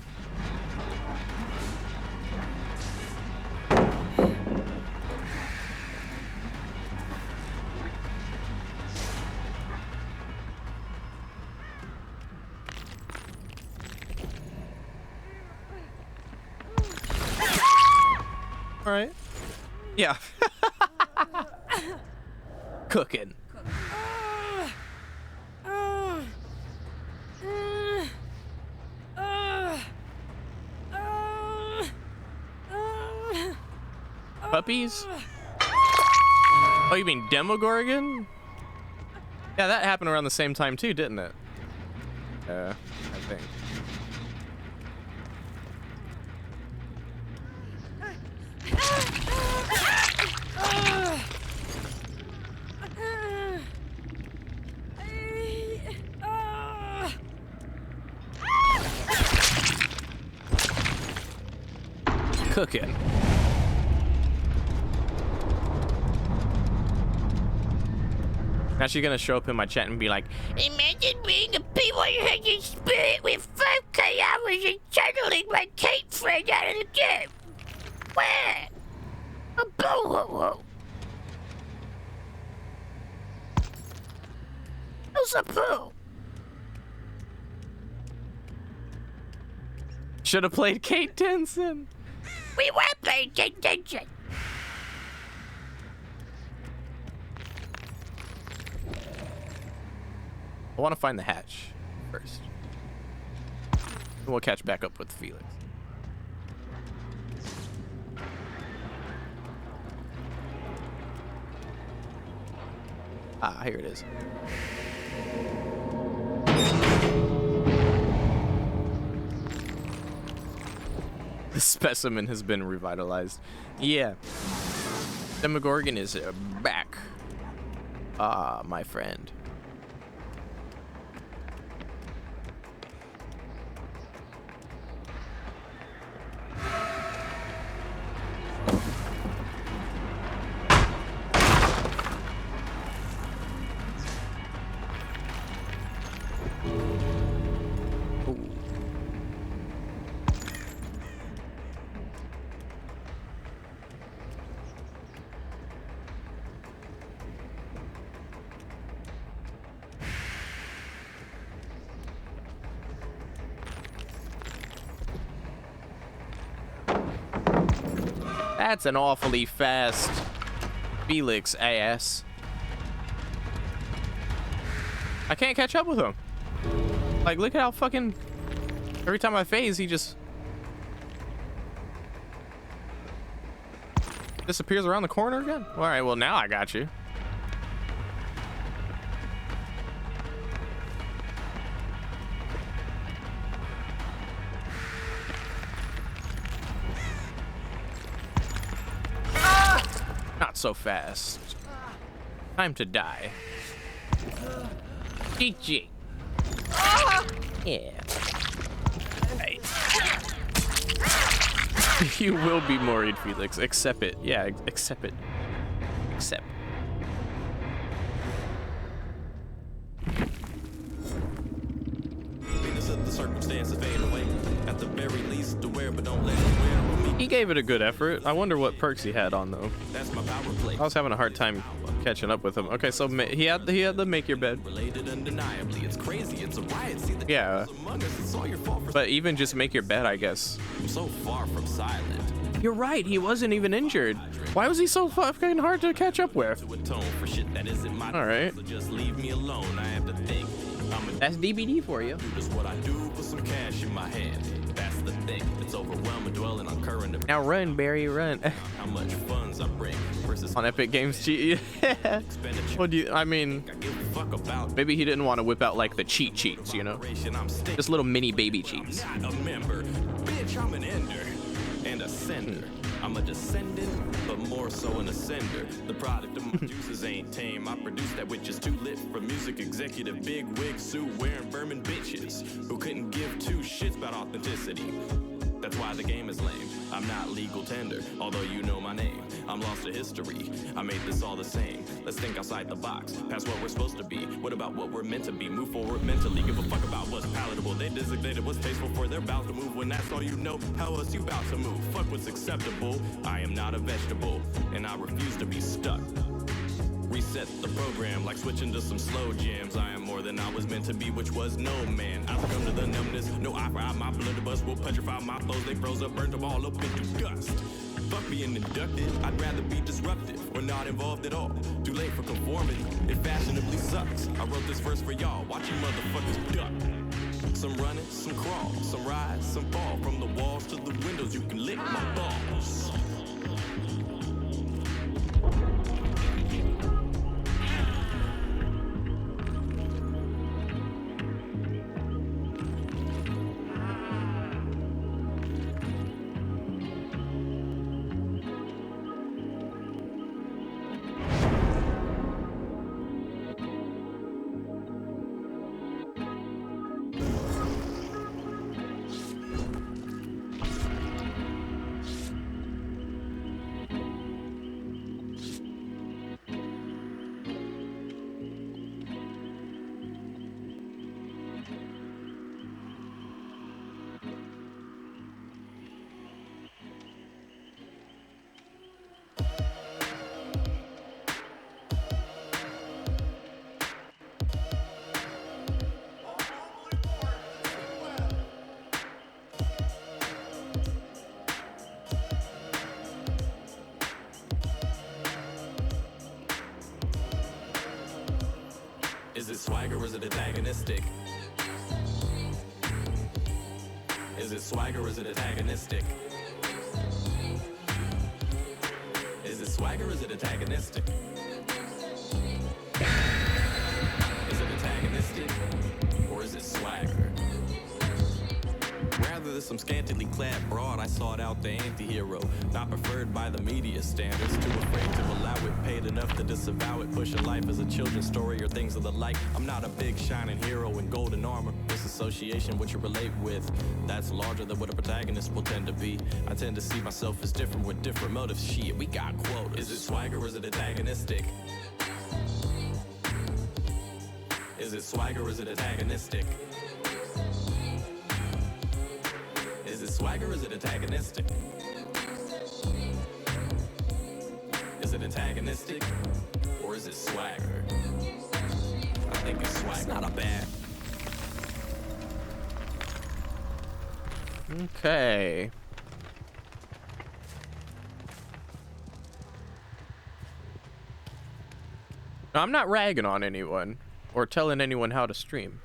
A: All right. Yeah. Cooking. Puppies? Oh, you mean Demogorgon? Yeah, that happened around the same time too, didn't it? I think. Cooking. Now she's gonna show up in my chat and be like, imagine being a P100 spirit with 5K hours and channeling my Kate friend out of the game. Where? A boo-hoo-hoo. Who's a poo? Should have played Kate Denson. We were playing Kate Denson. I want to find the hatch first. And we'll catch back up with Felix. Ah, here it is. The specimen has been revitalized. Yeah. Demogorgon is back. Ah, my friend. That's an awfully fast Felix ass. I can't catch up with him. Like, look at how fucking... Every time I phase, he just... disappears around the corner again? Alright, well now I got you. Not so fast. Time to die. GG. Yeah. Hey. You will be worried, Felix. Accept it. Yeah, accept it. Accept.
D: The circumstances fade away. At the very least, aware, but don't let it wear on me.
A: He gave it a good effort. I wonder what perks he had on though.
D: That's my power play.
A: I was having a hard time catching up with him. Okay, so he had the make your bed.
D: Related undeniably. It's crazy. It's a riot. See the
A: Yeah.
D: among us. It's all your fault for
A: But even just make your bed, I guess.
D: so far from silent.
A: You're right. He wasn't even injured. Why was he so fucking hard to catch up with?
D: To atone for shit that isn't my
A: All right.
D: So just leave me alone. I have to think. I'm a
A: That's DBD for you.
D: just what I do. Put some cash in my hand. That's that's the thing. It's overwhelming, dwelling on current events.
A: Now run, Barry, run.
D: How much funds I bring versus
A: On Epic Games cheat.
D: expenditure.
A: What do you? I mean,
D: I give a fuck about.
A: maybe he didn't want to whip out like the cheat sheets, you know,
D: I'm
A: just little mini baby cheats.
D: not a member. Bitch, I'm an ender and a sender. I'm a descendant, but more so an ascender. The product of my juices ain't tame. I produce that which is too lit for music executive. Big wig suit wearing vermin bitches who couldn't give two shits about authenticity. That's why the game is lame. I'm not legal tender, although you know my name. I'm lost to history. I made this all the same. Let's think outside the box, past what we're supposed to be. What about what we're meant to be? Move forward mentally. Give a fuck about what's palatable. They designated what's tasteful for they're about to move. When that's all you know, how else you about to move? Fuck what's acceptable. I am not a vegetable, and I refuse to be stuck. Reset the program like switching to some slow jams. I am more than I was meant to be, which was no man. I've come to the numbness, no eye for eye. My blunderbuss will petrify my flows. They froze up, burnt them all up into dust. Fuck being inducted, I'd rather be disruptive or not involved at all. Too late for conformity, it fashionably sucks. I wrote this verse for y'all, watch you motherfuckers duck. Some running, some crawl, some rise, some fall. From the walls to the windows, you can lick my balls. Is it swagger or is it antagonistic? Is it swagger or is it antagonistic? Is it swagger or is it antagonistic? Is it antagonistic or is it swagger? Rather than some scantily clad broad, I sought out the anti-hero, not preferred by the media standards, too afraid to allow it, paid enough to disavow it, pushing life as a children's story or things of the like. I'm not a big shining hero in golden armor, disassociation what you relate with, that's larger than what a protagonist will tend to be. I tend to see myself as different with different motives. Shit, we got quotas. Is it swagger or is it antagonistic? Is it swagger or is it antagonistic? Is it swagger or is it antagonistic? Is it antagonistic or is it swagger? I think it's swagger. It's not a bad.
A: Okay. Now, I'm not ragging on anyone or telling anyone how to stream,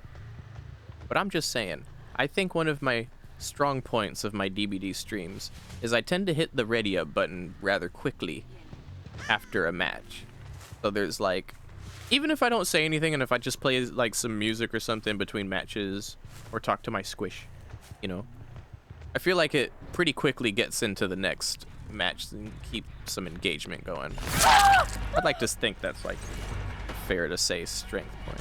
A: but I'm just saying, I think one of my strong points of my DBD streams is I tend to hit the ready up button rather quickly after a match. So there's like, even if I don't say anything and if I just play like some music or something between matches or talk to my squish, you know, I feel like it pretty quickly gets into the next match and keep some engagement going. I'd like to think that's like fair to say strength point.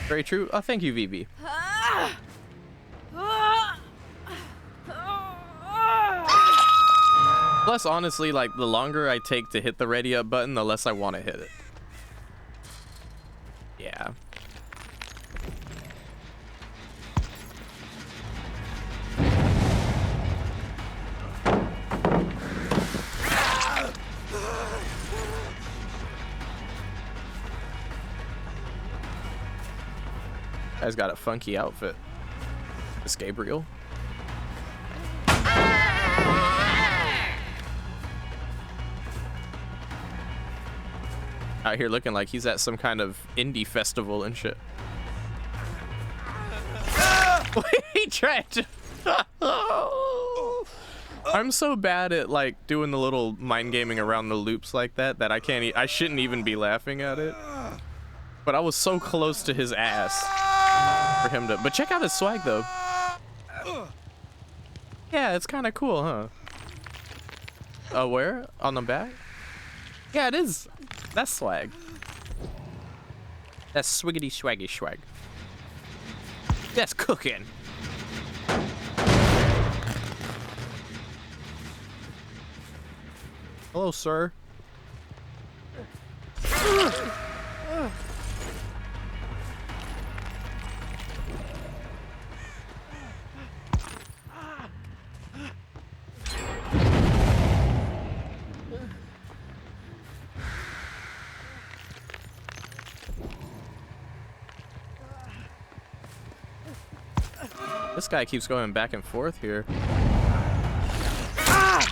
A: Very true. Oh, thank you, VB. Plus, honestly, like, the longer I take to hit the ready up button, the less I want to hit it. Yeah. Guy's got a funky outfit. Miss Gabriel. Out here looking like he's at some kind of indie festival and shit. He tried to. I'm so bad at like doing the little mind gaming around the loops like that that I can't. I shouldn't even be laughing at it. But I was so close to his ass for him to. But check out his swag though. Yeah, it's kind of cool, huh? Where? On the back? Yeah, it is. That's swag. That's swiggity swaggy swag. That's cooking. Hello, sir. This guy keeps going back and forth here.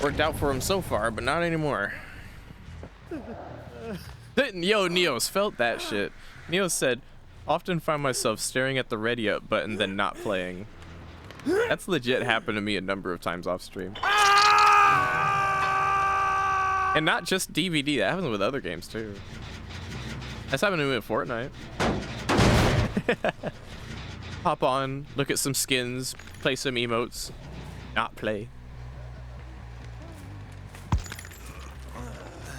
A: Worked out for him so far, but not anymore. Yo, Neos felt that shit. Neos said, often find myself staring at the ready up button then not playing. That's legit happened to me a number of times off stream. And not just DVD, that happens with other games too. That's happened to me with Fortnite. Hop on, look at some skins, play some emotes, not play.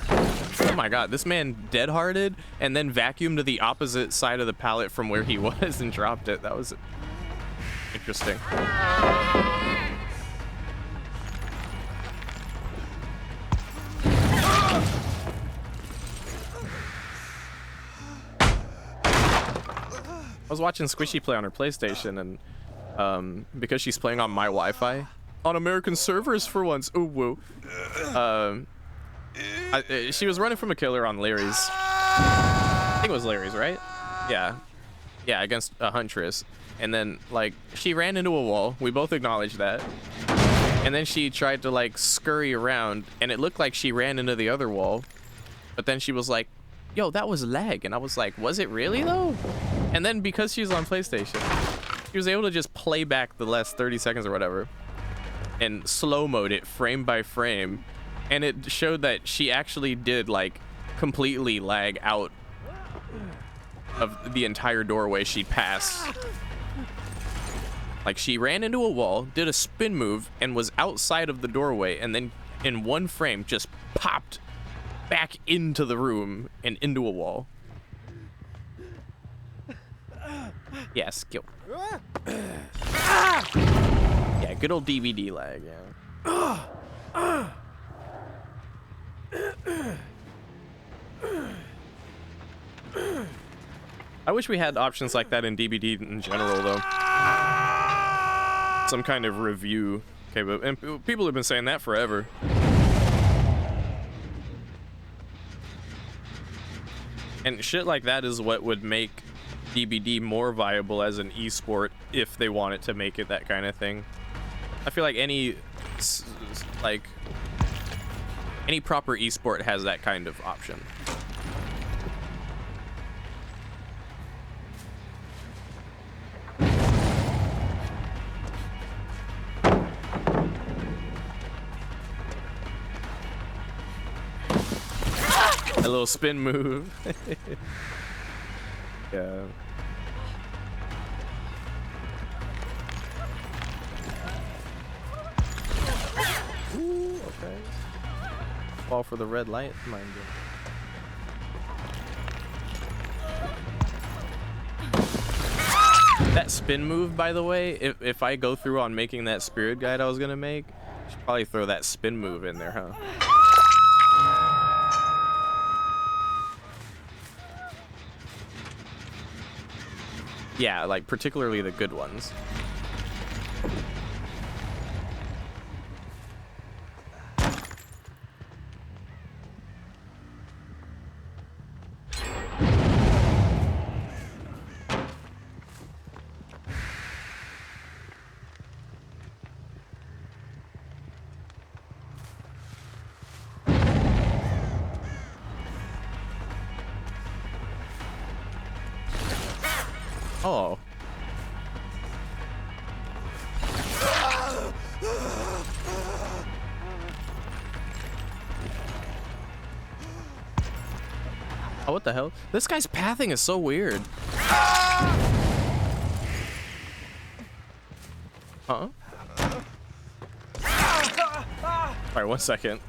A: Oh my god, this man dead-hearted and then vacuumed to the opposite side of the pallet from where he was and dropped it. That was interesting. I was watching Squishy play on her PlayStation, and because she's playing on my Wi-Fi on American servers for once. Ooh, woo. She was running from a killer on Larry's. I think it was Larry's, right? Yeah, against a Huntress, and then like she ran into a wall. We both acknowledged that, and then she tried to like scurry around, and it looked like she ran into the other wall, but then she was like, "Yo, that was lag," and I was like, "Was it really though?" And then because she's on PlayStation, she was able to just play back the last 30 seconds or whatever and slow-mode it frame by frame. And it showed that she actually did like completely lag out of the entire doorway she passed. Like she ran into a wall, did a spin move, and was outside of the doorway, and then in one frame just popped back into the room and into a wall. Yeah, skill. Yeah, good old DVD lag, yeah. I wish we had options like that in DVD in general, though. Some kind of review. Okay, but and people have been saying that forever. And shit like that is what would make DVD more viable as an esport if they wanted to make it that kind of thing. I feel like any proper esport has that kind of option. A little spin move. Yeah. Ooh, okay. Fall for the red light, mind you. That spin move, by the way, if I go through on making that spirit guide I was gonna make, I should probably throw that spin move in there, huh? Yeah, like particularly the good ones. Oh. Oh, what the hell? This guy's pathing is so weird. Huh? Alright, 1 second.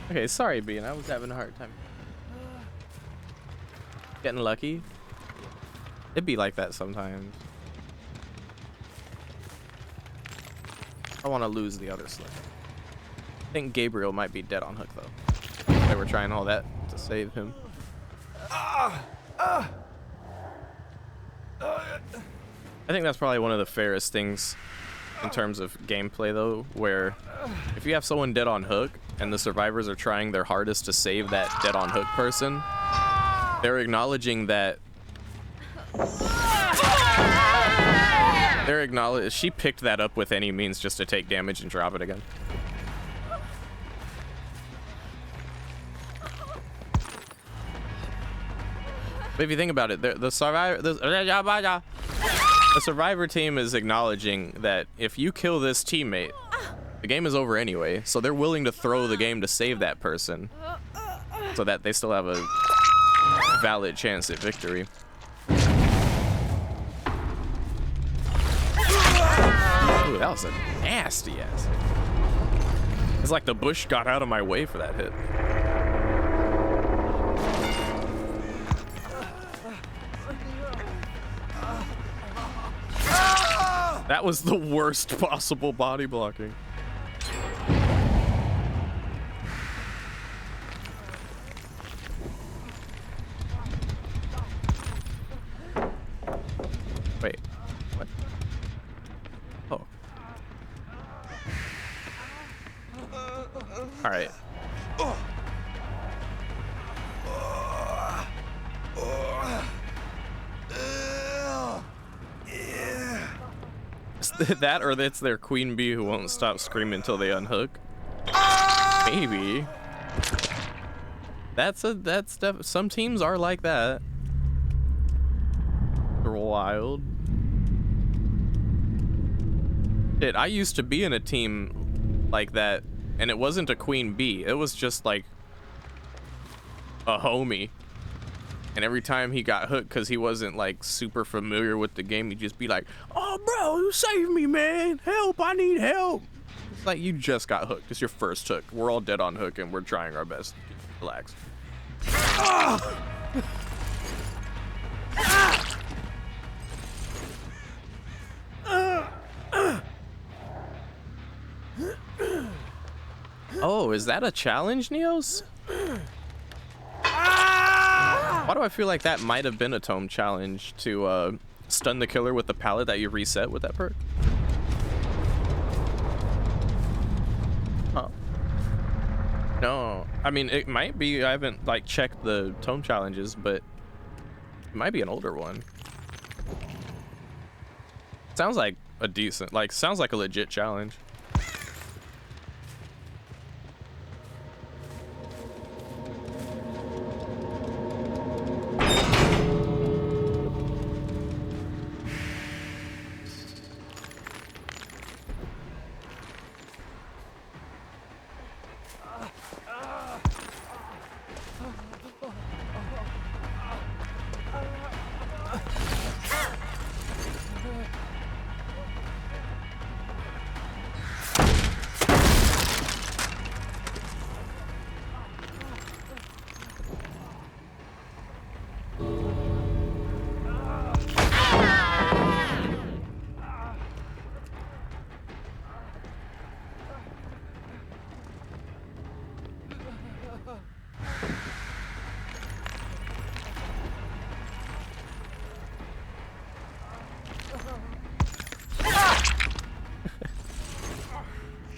A: Okay, sorry, Bean. I was having a hard time. Getting lucky. It'd be like that sometimes. I want to lose the other slip. I think Gabriel might be dead on hook, though. They were trying all that to save him. I think that's probably one of the fairest things in terms of gameplay, though, where if you have someone dead on hook and the survivors are trying their hardest to save that dead on hook person, they're acknowledging that she picked that up with any means just to take damage and drop it again. But if you think about it, the survivor team is acknowledging that if you kill this teammate, the game is over anyway. So they're willing to throw the game to save that person, so that they still have a valid chance at victory. Ooh, that was a nasty ass. It's like the bush got out of my way for that hit. That was the worst possible body blocking. Wait, what? Oh. All right. That, or that's their queen bee who won't stop screaming until they unhook. Maybe. Some teams are like that. They're wild. Shit, I used to be in a team like that, and it wasn't a queen bee. It was just like a homie. And every time he got hooked because he wasn't like super familiar with the game, he'd just be like, "Oh, bro, you save me, man. Help, I need help." It's like, you just got hooked. It's your first hook. We're all dead on hook and we're trying our best. Relax. Oh, is that a challenge, Neos? Why do I feel like that might have been a tome challenge to stun the killer with the pallet that you reset with that perk? Huh. No, I mean, it might be. I haven't like checked the tome challenges, but it might be an older one. Sounds like a decent, like, sounds like a legit challenge.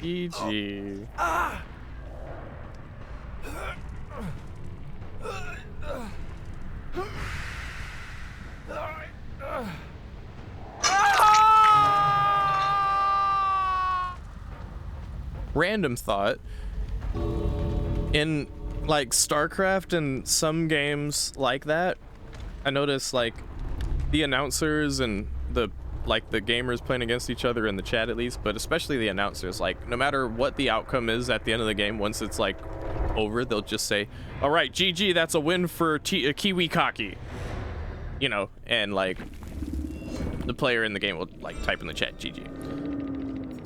A: GG. random thought. In like StarCraft and some games like that, I noticed like the announcers and the gamers playing against each other in the chat at least, but especially the announcers, like no matter what the outcome is at the end of the game, once it's like over, they'll just say, all right, GG, that's a win for Kiwi Kaki, you know, and like the player in the game will like type in the chat GG.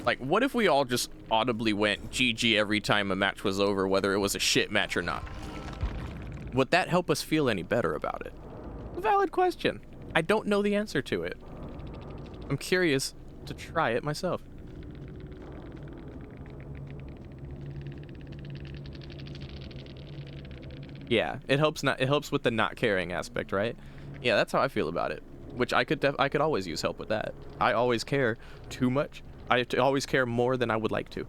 A: Like, what if we all just audibly went GG every time a match was over, whether it was a shit match or not? Would that help us feel any better about it? Valid question. I don't know the answer to it. I'm curious to try it myself. Yeah, it helps with the not caring aspect, right? Yeah, that's how I feel about it. Which I could always use help with that. I always care too much. I always care more than I would like to.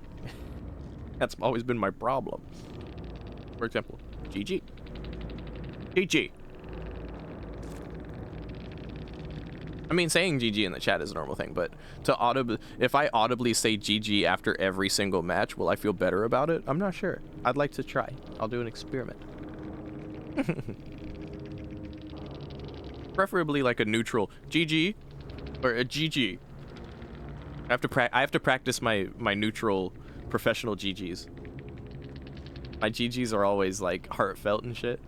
A: That's always been my problem. For example, GG. GG. I mean, saying GG in the chat is a normal thing, but if I audibly say GG after every single match, will I feel better about it? I'm not sure. I'd like to try. I'll do an experiment. Preferably like a neutral GG or a GG. I have to practice my neutral professional GGs. My GGs are always like heartfelt and shit.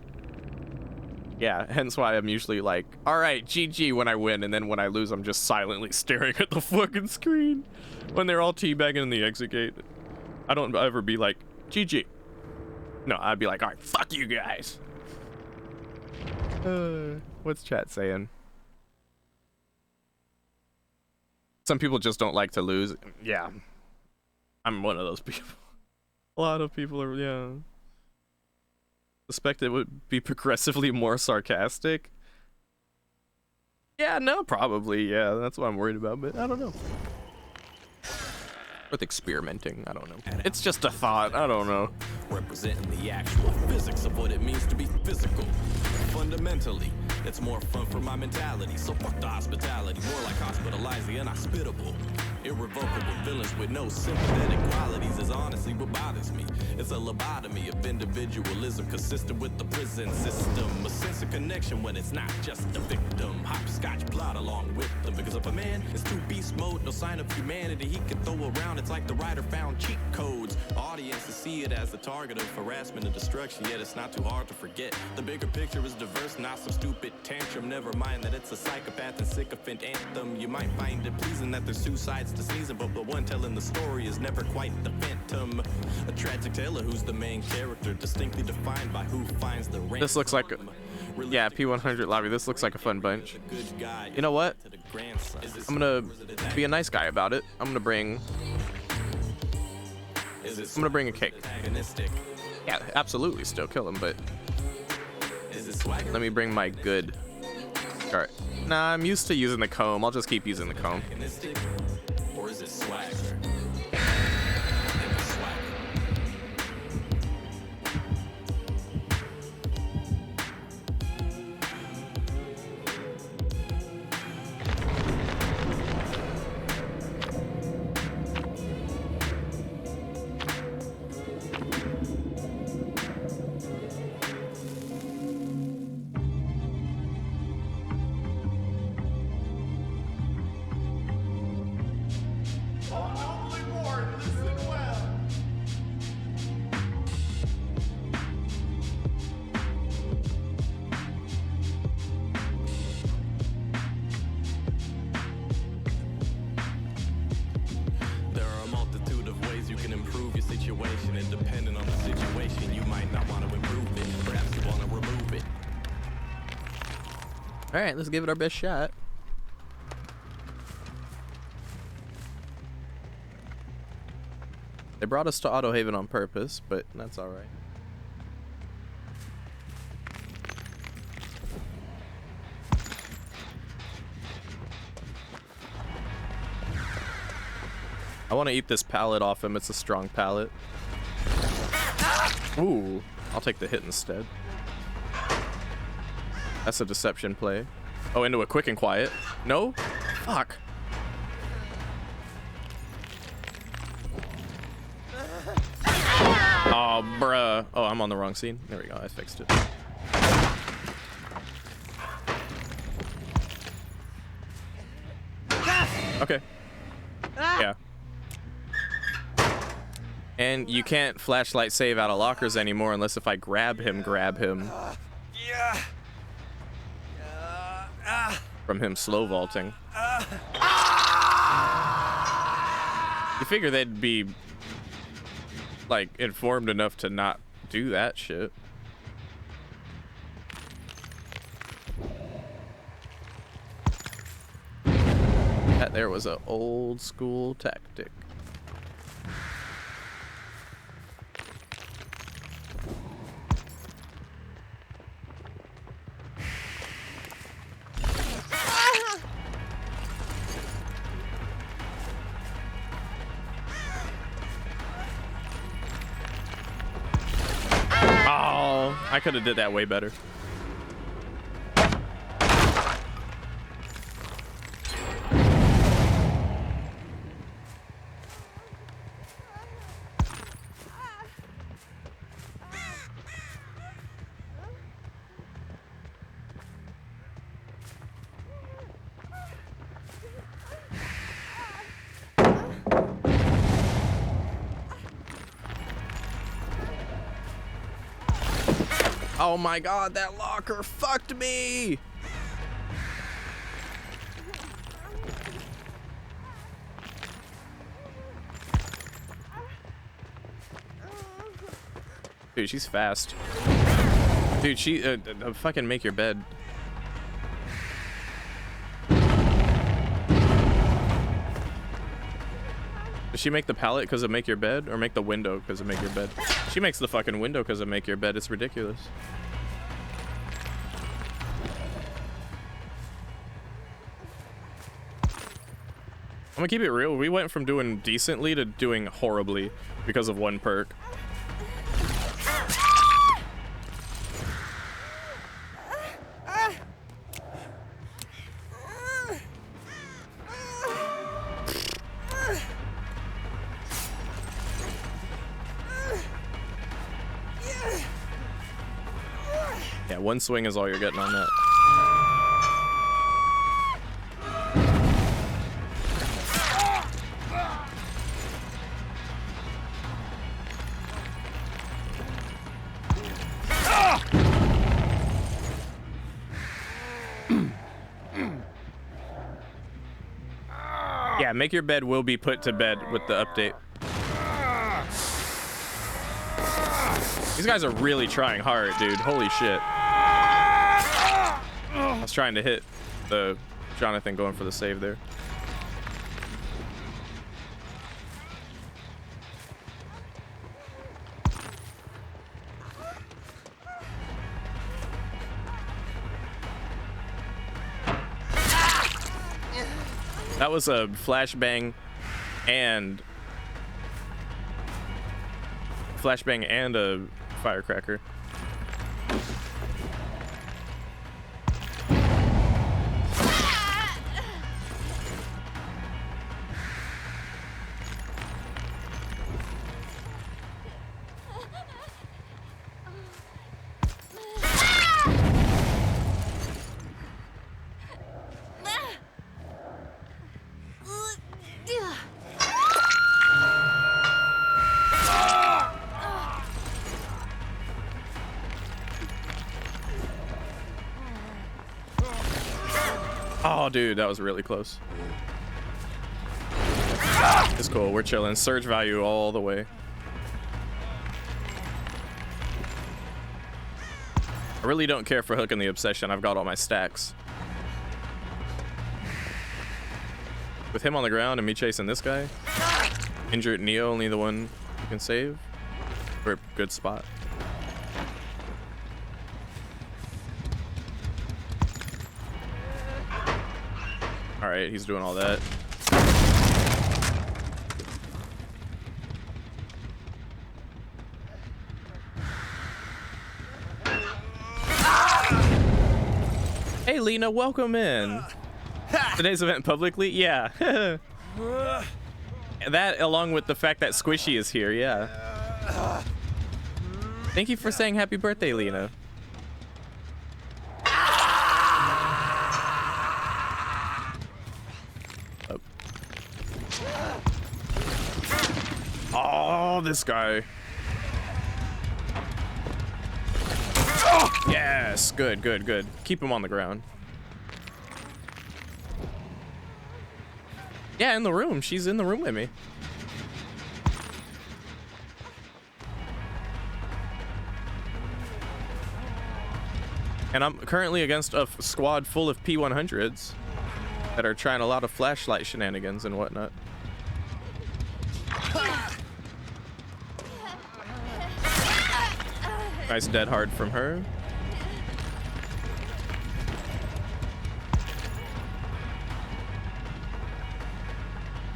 A: Yeah, hence why I'm usually like, all right, GG when I win, and then when I lose, I'm just silently staring at the fucking screen when they're all teabagging in the exit gate. I don't ever be like, GG. No, I'd be like, all right, fuck you guys. What's chat saying? Some people just don't like to lose. Yeah, I'm one of those people. A lot of people are, yeah. Suspect it would be progressively more sarcastic. Yeah, no, probably, yeah. That's what I'm worried about, but I don't know. With experimenting, I don't know. It's just a thought, I don't know.
D: Representing the actual physics of what it means to be physical. Fundamentally, it's more fun for my mentality. So fuck the hospitality, more like hospitalize the inhospitable. Irrevocable villains with no sympathetic qualities is honestly what bothers me. It's a lobotomy of individualism consistent with the prison system. A sense of connection when it's not just a victim. Hopscotch plot along with them. Because if a man is too beast mode, no sign of humanity he can throw around. It's like the writer found cheat codes. Audiences see it as the target of harassment and destruction, yet it's not too hard to forget. The bigger picture is diverse, not some stupid tantrum. Never mind that it's a psychopath and sycophant anthem. You might find it pleasing that there's two sides to season, but the one telling the story is never quite the phantom. A tragic tale of who's the main character, distinctly defined by who finds the rank.
A: This looks like a, yeah, P100 lobby. This looks like a fun bunch. You know what? I'm gonna be a nice guy about it. I'm gonna bring a cake. Yeah, absolutely, still kill him, but let me bring my good. All right. Nah, I'm used to using the comb. I'll just keep using the comb.
D: Or is it swagger?
A: All right, let's give it our best shot. They brought us to Auto Haven on purpose, but that's all right. I want to eat this pallet off him. It's a strong pallet. Ooh, I'll take the hit instead. That's a deception play. Oh, into a quick and quiet. No? Fuck. Oh, bruh. Oh, I'm on the wrong scene. There we go. I fixed it. Okay. Yeah. And you can't flashlight save out of lockers anymore unless if I grab him.
F: Yeah.
A: From him slow vaulting. You figure they'd be like informed enough to not do that shit. That there was an old school tactic. Oh, I could have did that way better. Oh my god, that locker fucked me! Dude, she's fast. Dude, she fucking make your bed. Does she make the pallet because of make your bed, or make the window because of make your bed? She makes the fucking window because of make your bed. It's ridiculous. I'm gonna keep it real. We went from doing decently to doing horribly because of one perk. Yeah, one swing is all you're getting on that. Yeah, make your bed will be put to bed with the update. These guys are really trying hard, dude. Holy shit. I was trying to hit the Jonathan going for the save there. That was a flashbang and a firecracker. Oh, dude, that was really close. It's cool. We're chilling. Surge value all the way. I really don't care for hooking the obsession. I've got all my stacks. With him on the ground and me chasing this guy, injured Neo, only the one you can save. We're good spot. All right, he's doing all that. Hey, Lena, welcome in. Today's event publicly? Yeah. That, along with the fact that Squishy is here, yeah. Thank you for saying happy birthday, Lena. Oh, this guy. Oh, yes. Good, good, good. Keep him on the ground. Yeah, in the room. She's in the room with me. And I'm currently against a squad full of P100s that are trying a lot of flashlight shenanigans and whatnot. Nice dead hard from her.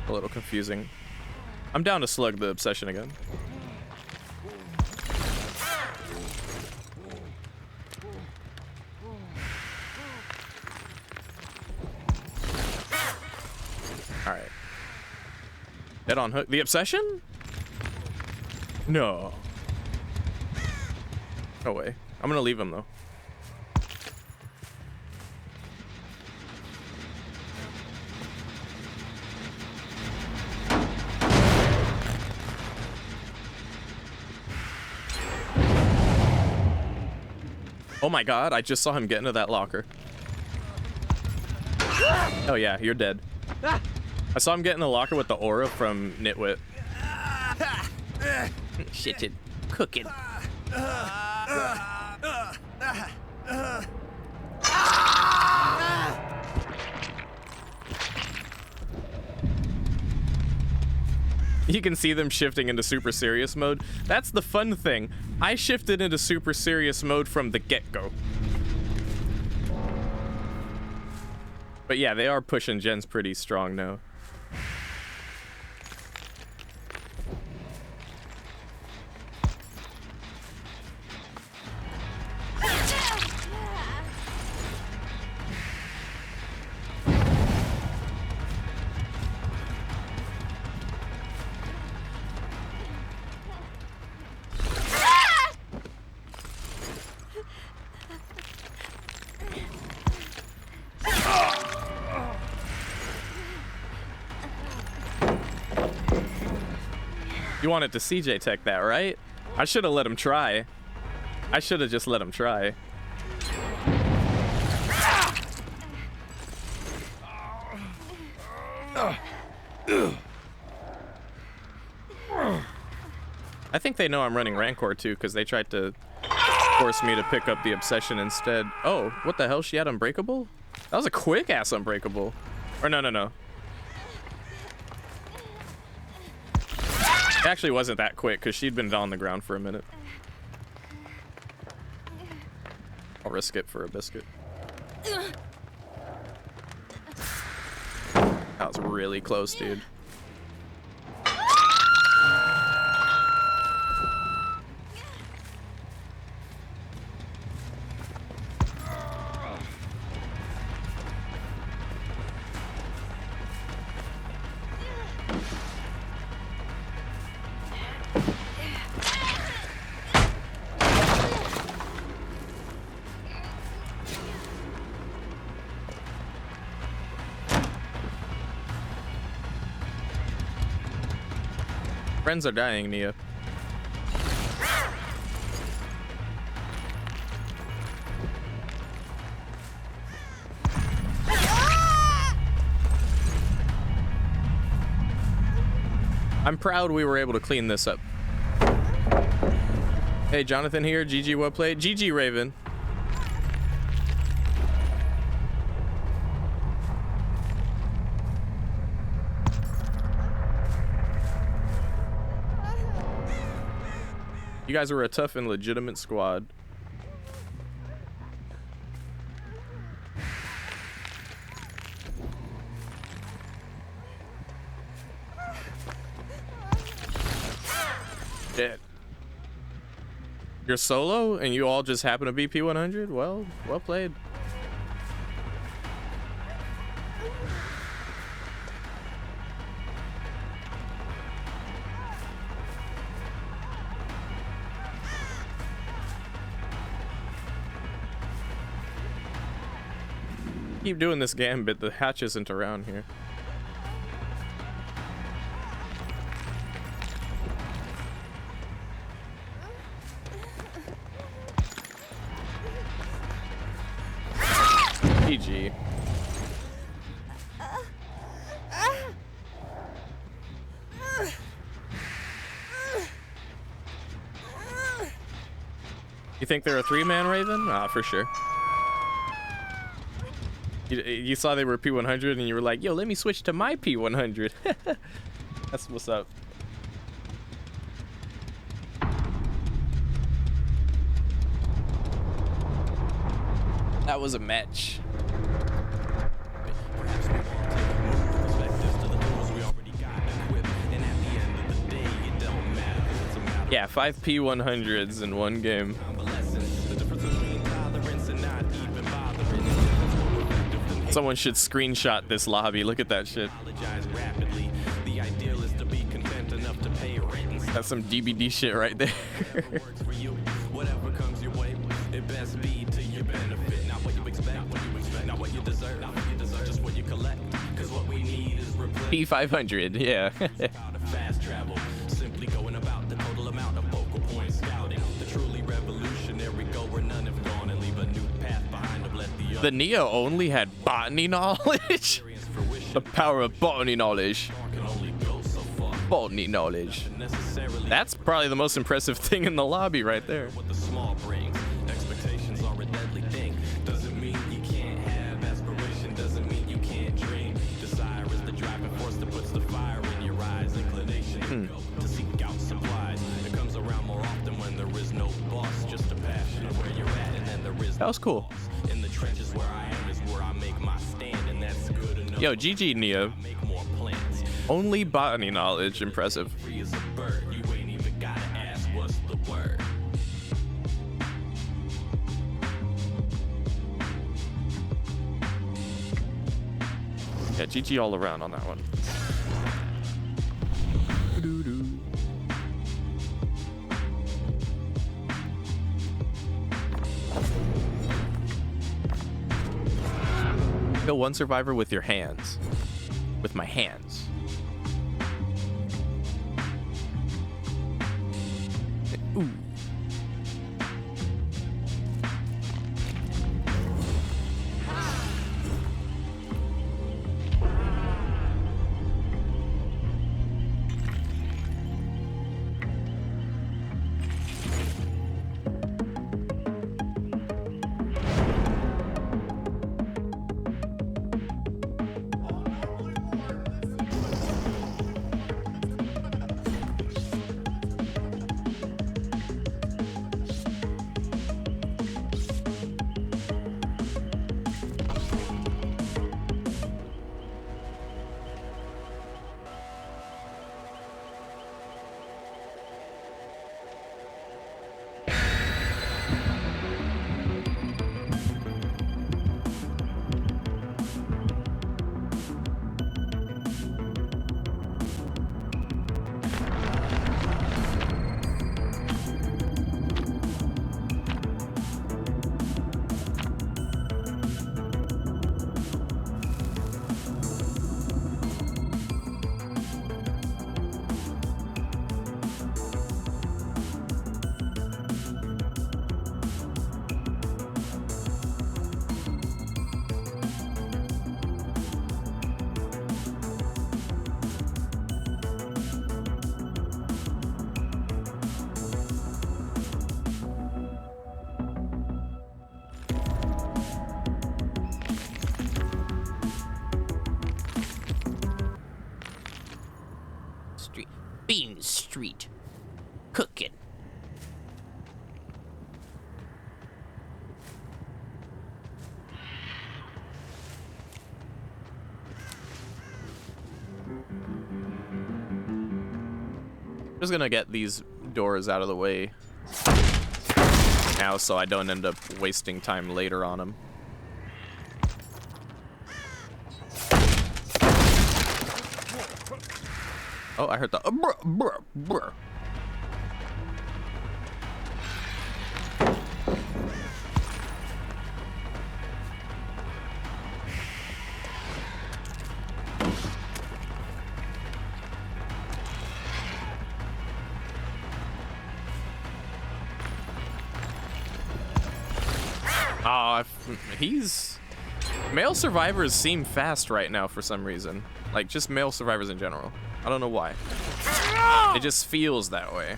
A: A little confusing. I'm down to slug the obsession again. Alright. Dead on hook. The obsession? No. No way. I'm gonna leave him though. Oh my god, I just saw him get into that locker. Oh yeah, you're dead. I saw him get in the locker with the aura from Nitwit. Shit, it cooking. You can see them shifting into super serious mode. That's the fun thing. I shifted into super serious mode from the get-go. But yeah, they are pushing gens pretty strong now. You wanted to CJ Tech that, right? I should have let him try. I should have just let him try. I think they know I'm running Rancor too, because they tried to force me to pick up the Obsession instead. Oh, what the hell? She had Unbreakable? That was a quick ass Unbreakable. Or no, no, no. It actually wasn't that quick because she'd been on the ground for a minute. I'll risk it for a biscuit. That was really close, dude. Friends are dying, Nia. I'm proud we were able to clean this up. Hey, Jonathan here. GG, well played. GG, Raven. You guys were a tough and legitimate squad. Dead. You're solo and you all just happen to be P100? Well, well played. Keep doing this gambit. The hatch isn't around here. GG. You think they're a 3-man Raven? Ah, for sure. You saw they were P100 and you were like, yo, let me switch to my P100. That's what's up. That was a match. Yeah, 5 P100s in one game. Someone should screenshot this lobby. Look at that shit. That's some DBD shit right there.
D: Whatever comes your way, it best be to your benefit. Not what you expect, not what you deserve, just what you collect. Cause what we need is
A: P500, yeah.
D: fast travel. Simply going about the total amount of focal points scouting. The truly revolutionary go where none have gone and leave a new path behind them. Let
A: the Neo only had botany knowledge. The power of botany knowledge. Botany knowledge. That's probably the most impressive thing in the lobby right there.
D: What the small brings. Expectations are a deadly thing. Doesn't mean you can't have aspiration. Doesn't mean you can't dream. Desire is the driving force that puts the fire in your eyes. Inclination to go to seek out supplies. It comes around more often when there is no boss. Just a passion of where you're at, and then there is.
A: That was cool.
D: In the trenches where I am is where I make my stand, and that's good enough.
A: Yo, GG Neo.
D: Make more plans.
A: Only botany knowledge, impressive.
D: Free as a bird. You ain't even gotta ask what's the word.
A: Yeah, GG all around on that one. Kill one survivor with your hands. With my hands. Ooh. Bean Street. Cooking. Just gonna get these doors out of the way now so I don't end up wasting time later on them. Oh, I heard the brr, brr, brr. He's... Male survivors seem fast right now for some reason. Like, just male survivors in general. I don't know why. It just feels that way.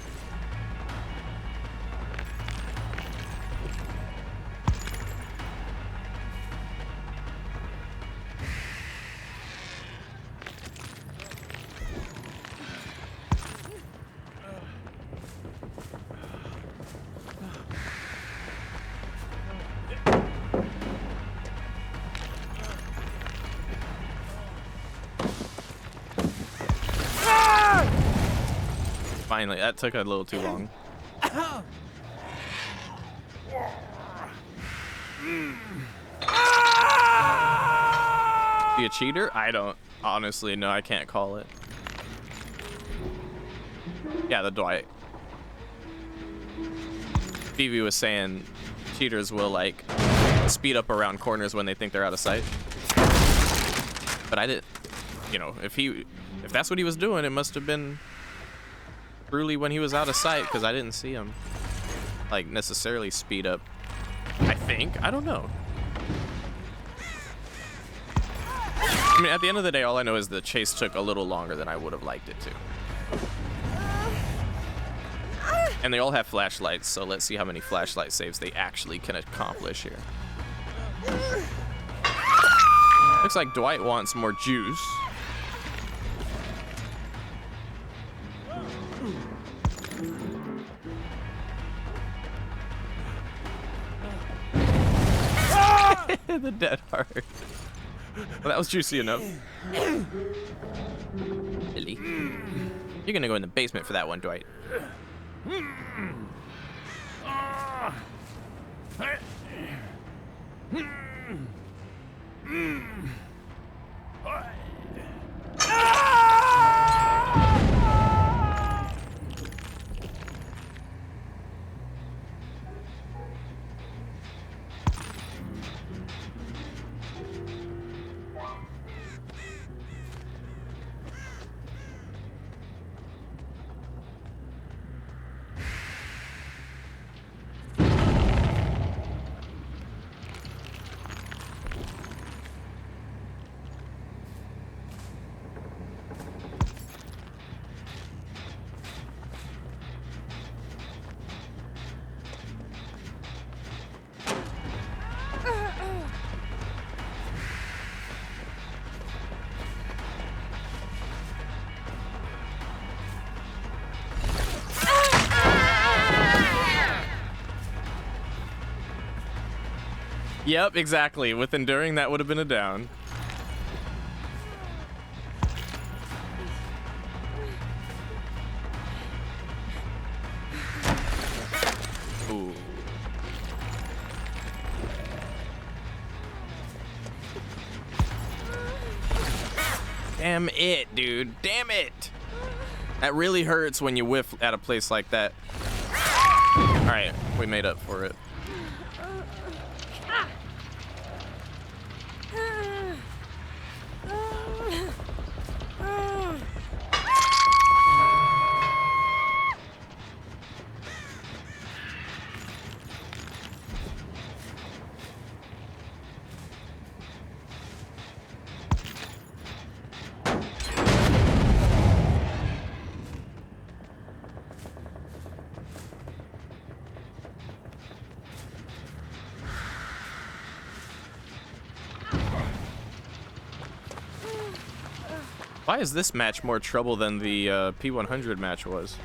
A: Finally, that took a little too long. Be a cheater? I don't honestly know. I can't call it. Yeah, the Dwight. Phoebe was saying cheaters will like speed up around corners when they think they're out of sight. But I didn't. You know, if that's what he was doing, it must have been truly when he was out of sight, because I didn't see him like necessarily speed up. I think. I don't know. I mean, at the end of the day, all I know is the chase took a little longer than I would have liked it to. And they all have flashlights, so let's see how many flashlight saves they actually can accomplish here. Looks like Dwight wants more juice. The dead heart. Well, that was juicy enough. Billy. You're gonna go in the basement for that one, Dwight. Yep, exactly. With enduring, that would have been a down. Ooh. Damn it, dude. Damn it. That really hurts when you whiff at a place like that. All right, we made up for it. Why is this match more trouble than the P100 match was?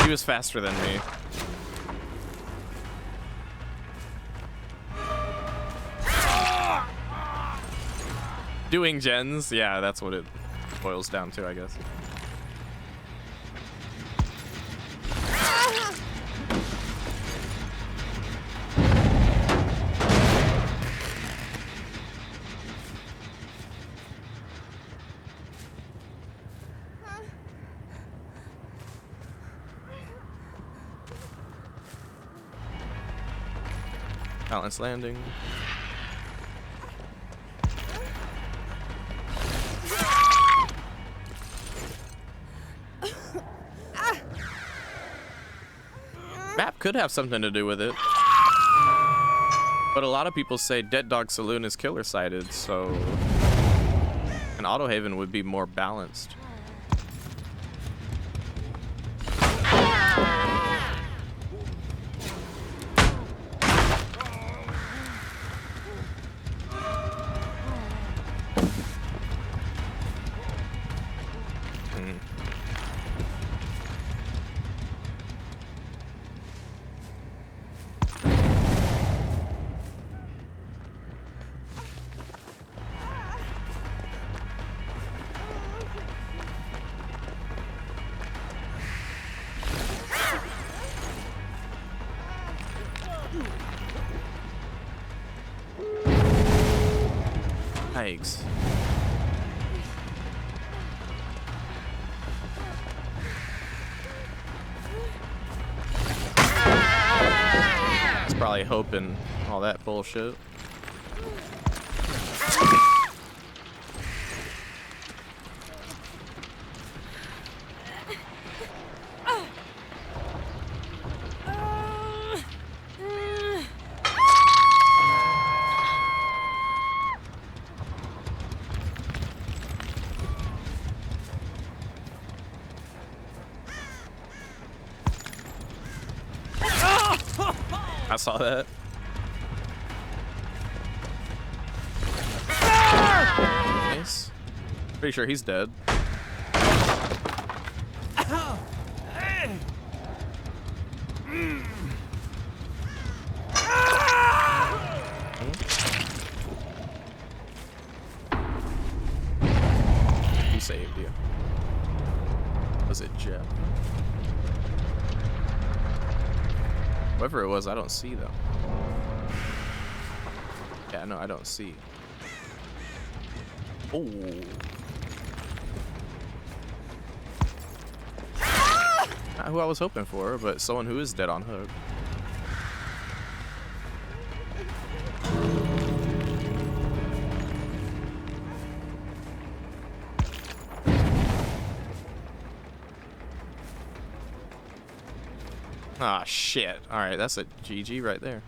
A: He was faster than me. Doing gens? Yeah, that's what it boils down to, I guess. Balance landing. Map could have something to do with it. But a lot of people say Dead Dog Saloon is killer sided, so an Autohaven would be more balanced. Yikes. It's probably hoping all that bullshit. I saw that. Nice. Pretty sure he's dead. He saved you. Was it Jeff? Whoever it was, I don't see though. Yeah, no, I don't see. Oh. Not who I was hoping for, but someone who is dead on hook. Ah, shit. Alright, that's a GG right there.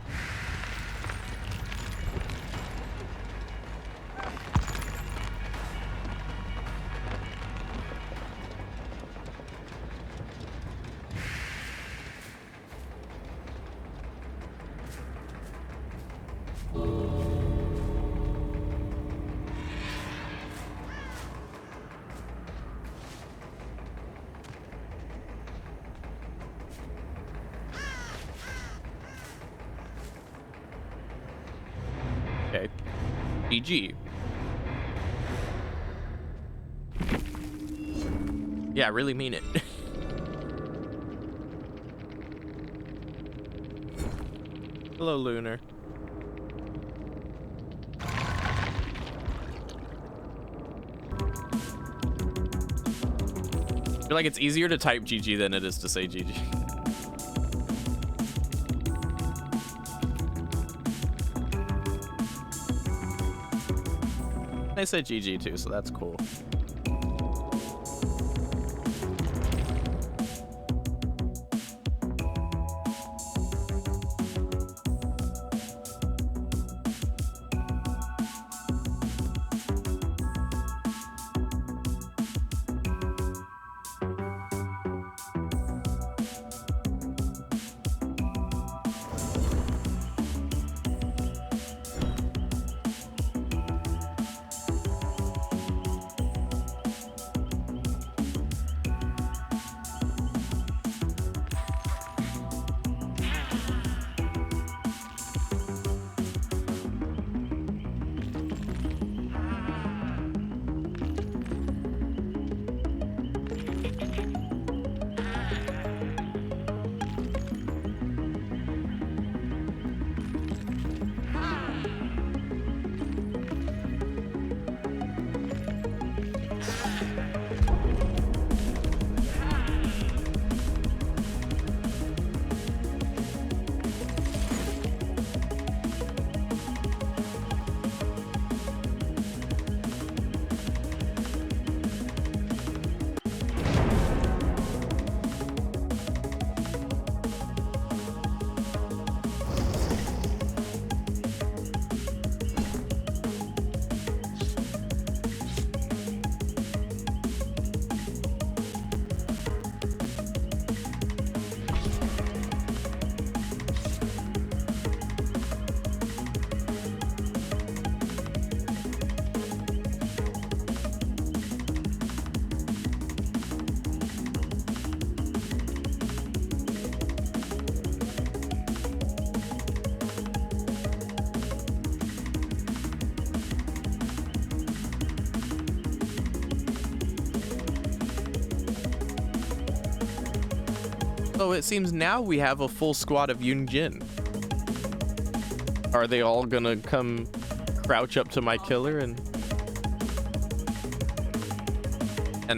A: Okay. GG. Yeah, I really mean it. Hello, Lunar. I feel like it's easier to type GG than it is to say GG. They said GG too, so that's cool. So it seems now we have a full squad of Yunjin. Are they all gonna come crouch up to my killer and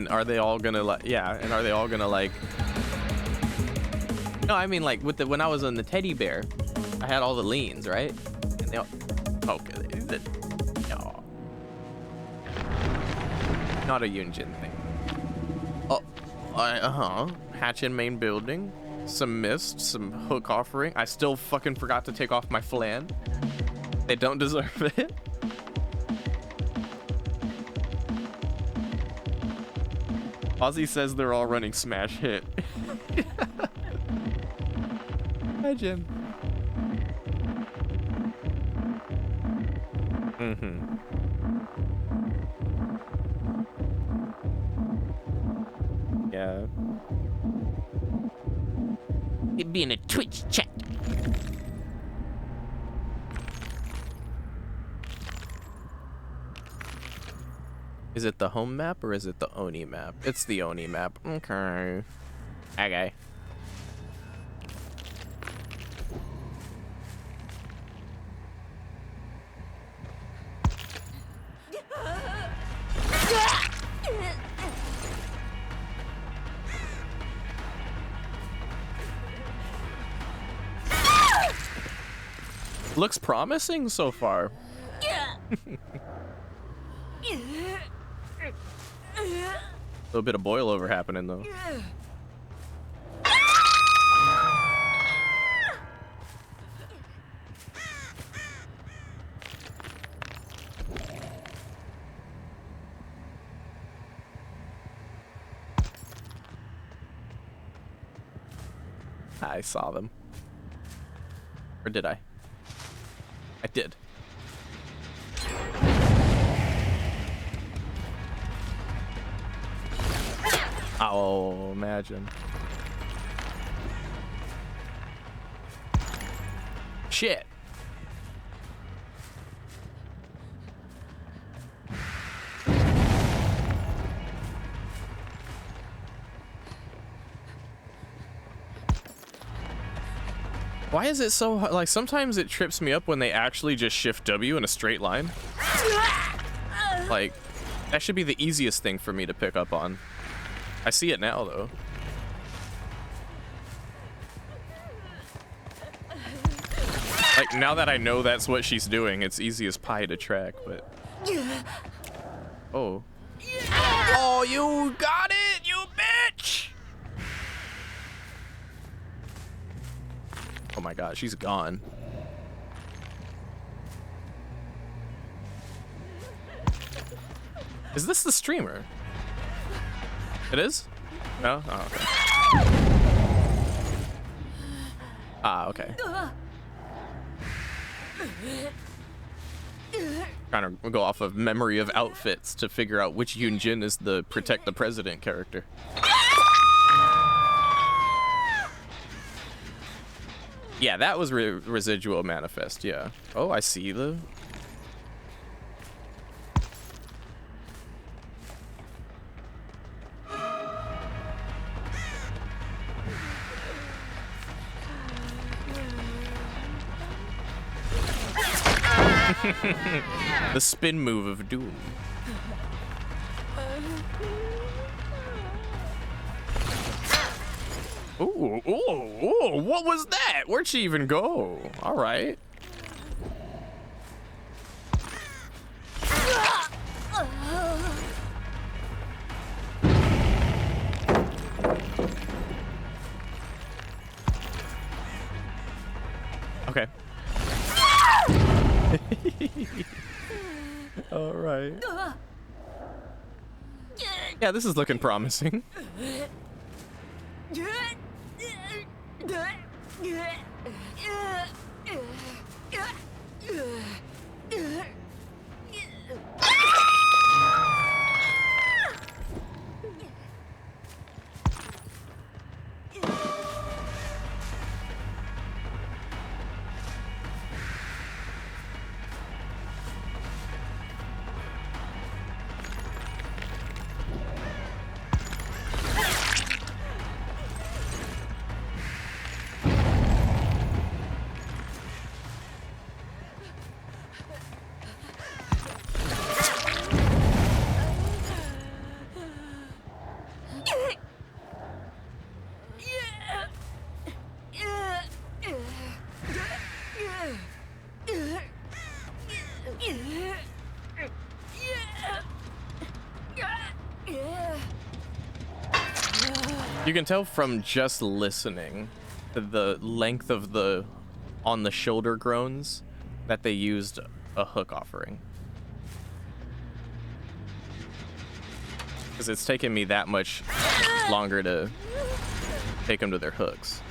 A: are they all gonna like, yeah, and are they all gonna like, no, I mean like with the, when I was on the teddy bear, I had all the leans, right? And they all, okay, is it, no. Not a Yunjin thing. Oh, hatch in main building. Some mist, some hook offering. I still fucking forgot to take off my flan. They don't deserve it. Ozzy says they're all running smash hit. Imagine. Yeah. It being a Twitch chat. Is it the home map or is it the Oni map? It's the Oni map. Okay. Okay. Looks promising so far. A little bit of boil over happening though. I saw them. Or did I? I did. Oh, imagine. Shit. Why is it so hard? Like, sometimes it trips me up when they actually just shift W in a straight line. Like, that should be the easiest thing for me to pick up on. I see it now, though. Like, now that I know that's what she's doing, it's easy as pie to track, but... Oh. Oh, you got it, you bitch! Oh my god, she's gone. Is this the streamer? It is? No? Oh, okay. Ah, okay. Trying to go off of memory of outfits to figure out which Yunjin is the Protect the President character. Yeah, that was residual manifest, yeah. Oh, I see the... The spin move of doom. Ooh, ooh, ooh, what was that? Where'd she even go? All right. Okay. All right. Yeah, this is looking promising. You can tell from just listening the length of the on the shoulder groans that they used a hook offering. Because it's taken me that much longer to take them to their hooks.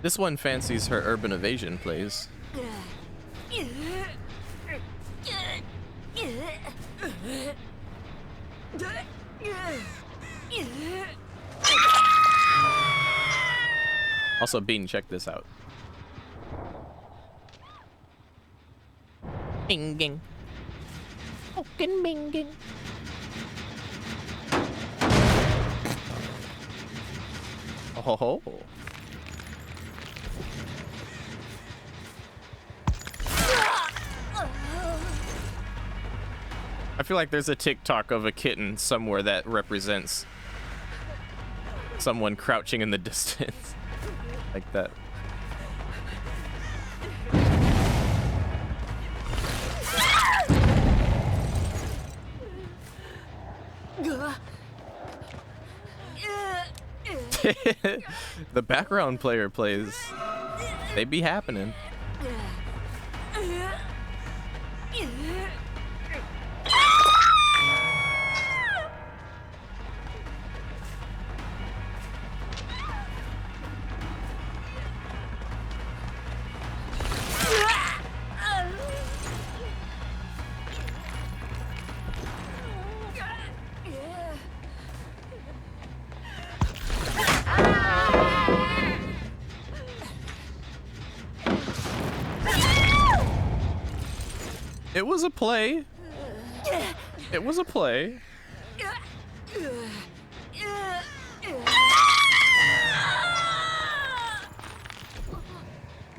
A: This one fancies her urban evasion plays. Also, Bean, check this out. Binging. Fucking binging. Oh. I feel like there's a TikTok of a kitten somewhere that represents someone crouching in the distance. Like that. The background player plays. They be happening. It was a play. It was a play.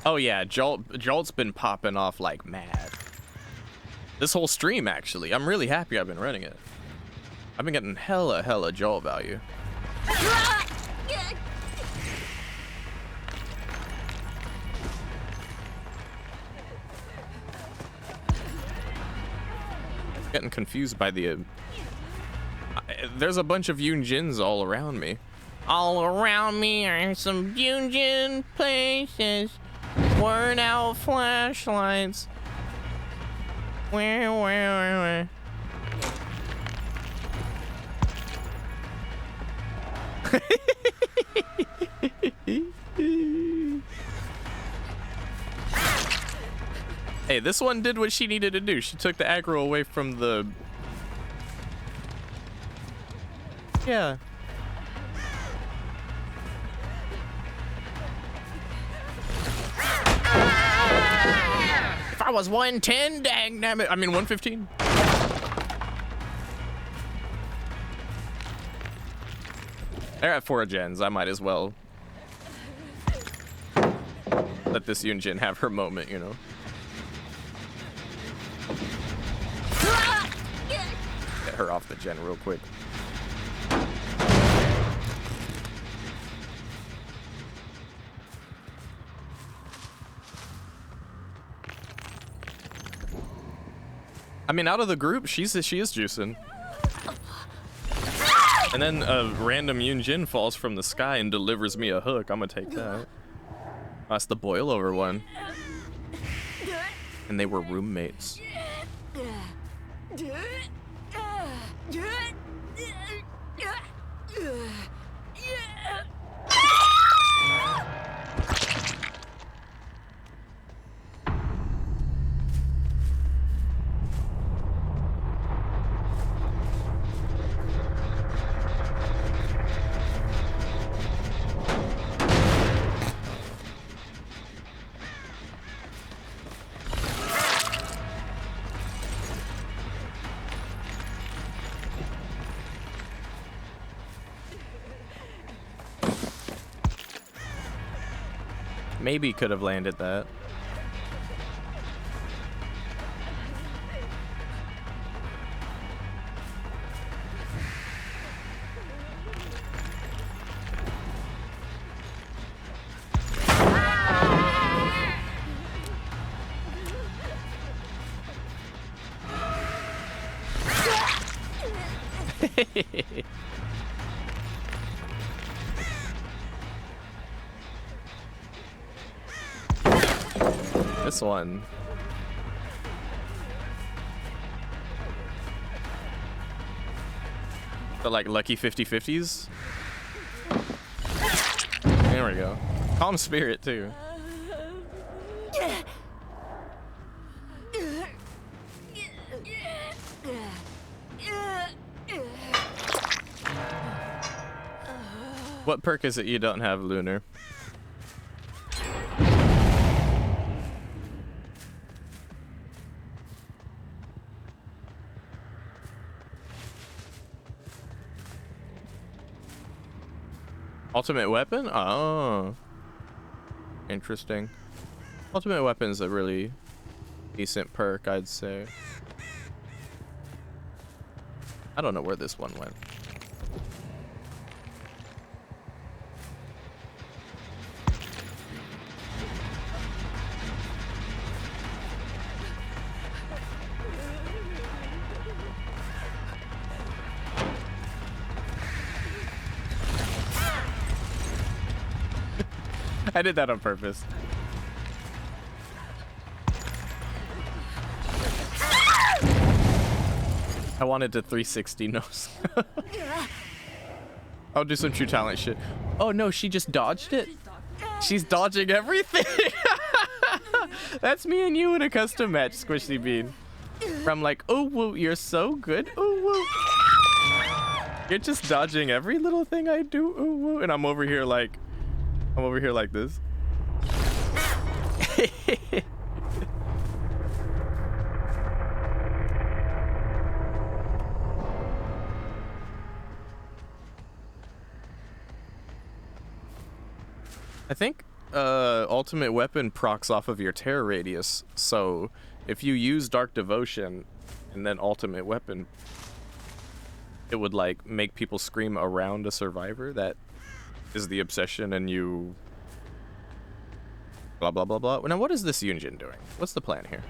A: Oh yeah, Jolt's been popping off like mad. This whole stream, actually. I'm really happy I've been running it. I've been getting hella Jolt value. Getting confused by the there's a bunch of Yunjins all around me. All around me are some Yunjin places. Worn out flashlights. Where? Hey, this one did what she needed to do. She took the aggro away from the... Yeah. If I was 110, dang damn it. I mean 115. They're at 4 gens. I might as well let this Yunjin have her moment, you know. Get her off the gen real quick. I mean, out of the group, she is juicing. And then a random Yunjin falls from the sky and delivers me a hook. I'm gonna take that. That's the boil over one. And they were roommates. Maybe could have landed that. This one. The like lucky 50/50s. There we go. Calm spirit too. What perk is it you don't have, Lunar? Ultimate weapon? Oh. Interesting. Ultimate weapon's a really decent perk, I'd say. I don't know where this one went. I did that on purpose. I wanted to 360 nose. I'll do some true talent shit. Oh no, she just dodged it? She's dodging everything. That's me and you in a custom match, Squishy Bean. Where I'm like, oh woo, you're so good. Oh woo. You're just dodging every little thing I do. Oh woo. And I'm over here like this. I think ultimate weapon procs off of your terror radius. So if you use Dark Devotion and then ultimate weapon, it would like make people scream around a survivor. That is the obsession, and you blah blah blah blah. Now what is this Yunjin doing? What's the plan here?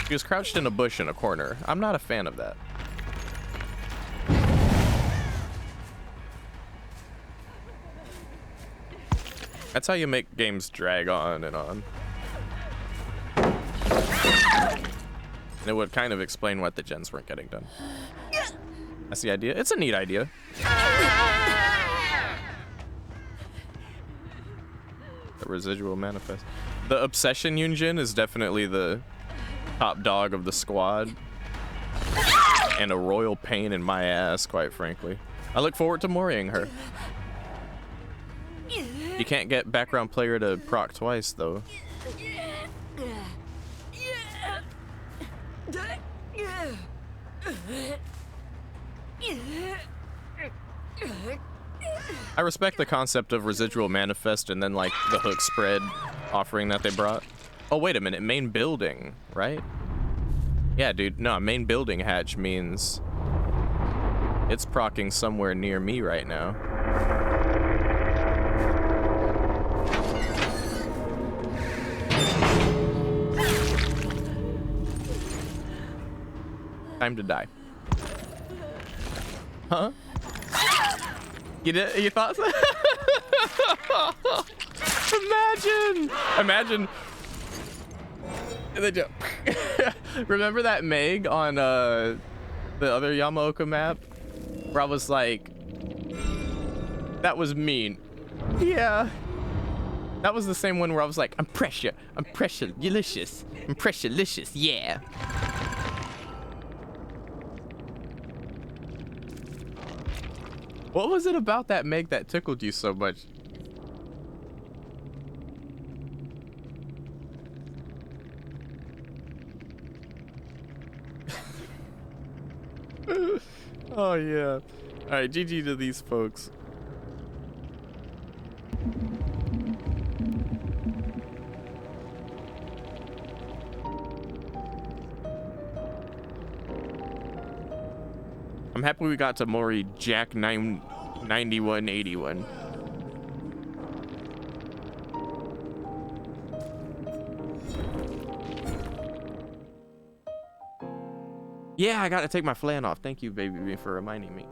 A: He was crouched in a bush in a corner. I'm not a fan of that. That's how you make games drag on and on. And it would kind of explain what the gens weren't getting done. That's the idea. It's a neat idea. The residual manifest. The obsession Yunjin is definitely the top dog of the squad. And a royal pain in my ass, quite frankly. I look forward to Moriing her. You can't get background player to proc twice, though. I respect the concept of residual manifest and then like the hook spread offering that they brought. Oh, wait a minute. Main building, right? Yeah, dude. No, main building hatch means it's procking somewhere near me right now. Time to die. Huh? You thought so? Imagine. And they jump. Remember that Meg on the other Yamaoka map? Where I was like, that was mean. Yeah. That was the same one where I was like, I'm pressure-licious, yeah. What was it about that Meg that tickled you so much? Oh yeah. Alright, GG to these folks. I'm happy we got to Mori Jack 9181. Yeah, I gotta take my flan off. Thank you, baby me, for reminding me.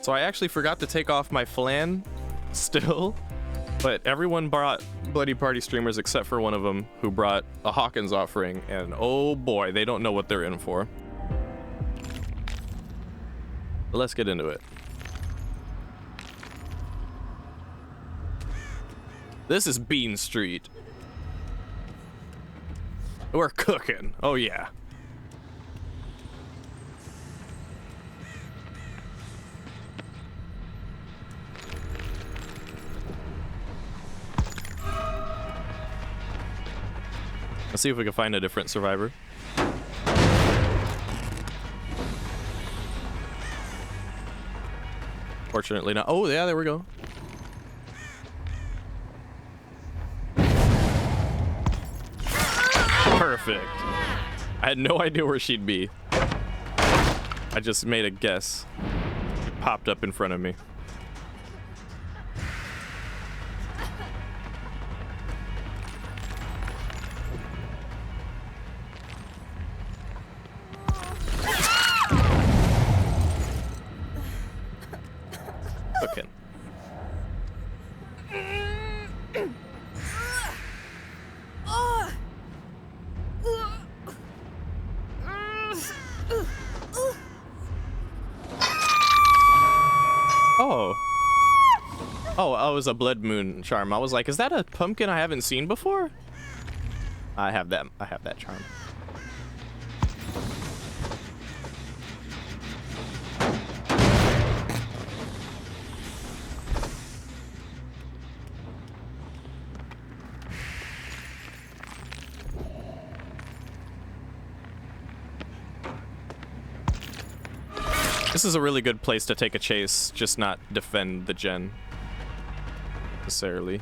A: So I actually forgot to take off my flan still, but everyone brought Bloody Party streamers except for one of them who brought a Hawkins offering, and oh boy, they don't know what they're in for. But let's get into it. This is Bean Street. We're cooking. Oh yeah. Let's see if we can find a different survivor. Fortunately not. Oh yeah, there we go. Perfect. I had no idea where she'd be. I just made a guess. She popped up in front of me. Okay. Oh, it was a blood moon charm. I was like, is that a pumpkin I haven't seen before? I have that charm. This is a really good place to take a chase, just not defend the gen necessarily.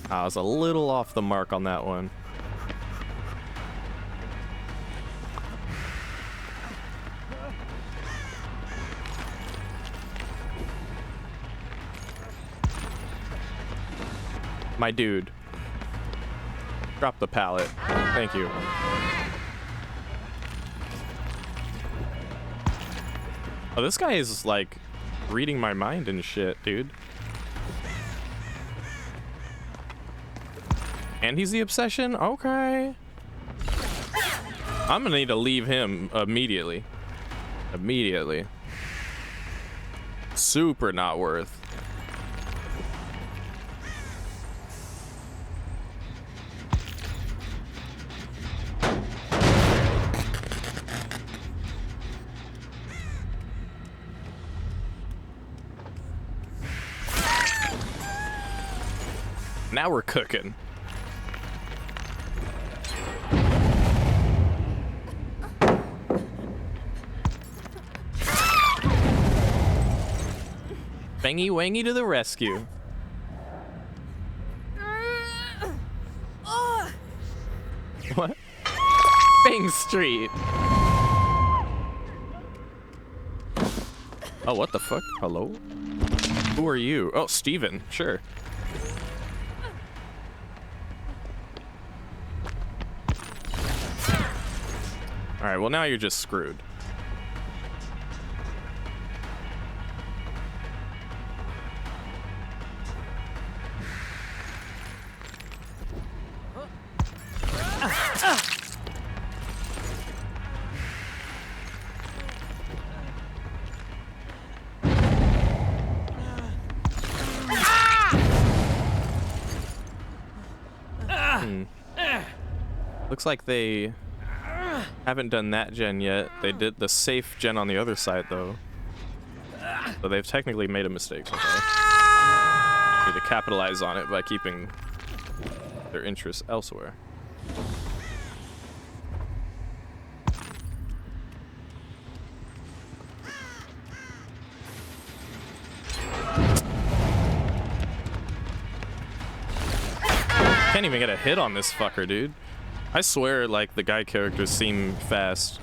A: I was a little off the mark on that one. My dude. Drop the pallet. Thank you. Oh, this guy is like reading my mind and shit, dude. And he's the obsession? Okay. I'm gonna need to leave him immediately. Immediately. Super not worth. Now we're cooking. Bangy Wangy to the rescue. What? Bang Street. Oh, what the fuck? Hello? Who are you? Oh, Steven. Sure. Alright, well now you're just screwed. Looks like they haven't done that gen yet. They did the safe gen on the other side though. So they've technically made a mistake. Okay. Need to capitalize on it by keeping their interests elsewhere. Can't even get a hit on this fucker, dude. I swear, like, the guy characters seem fast.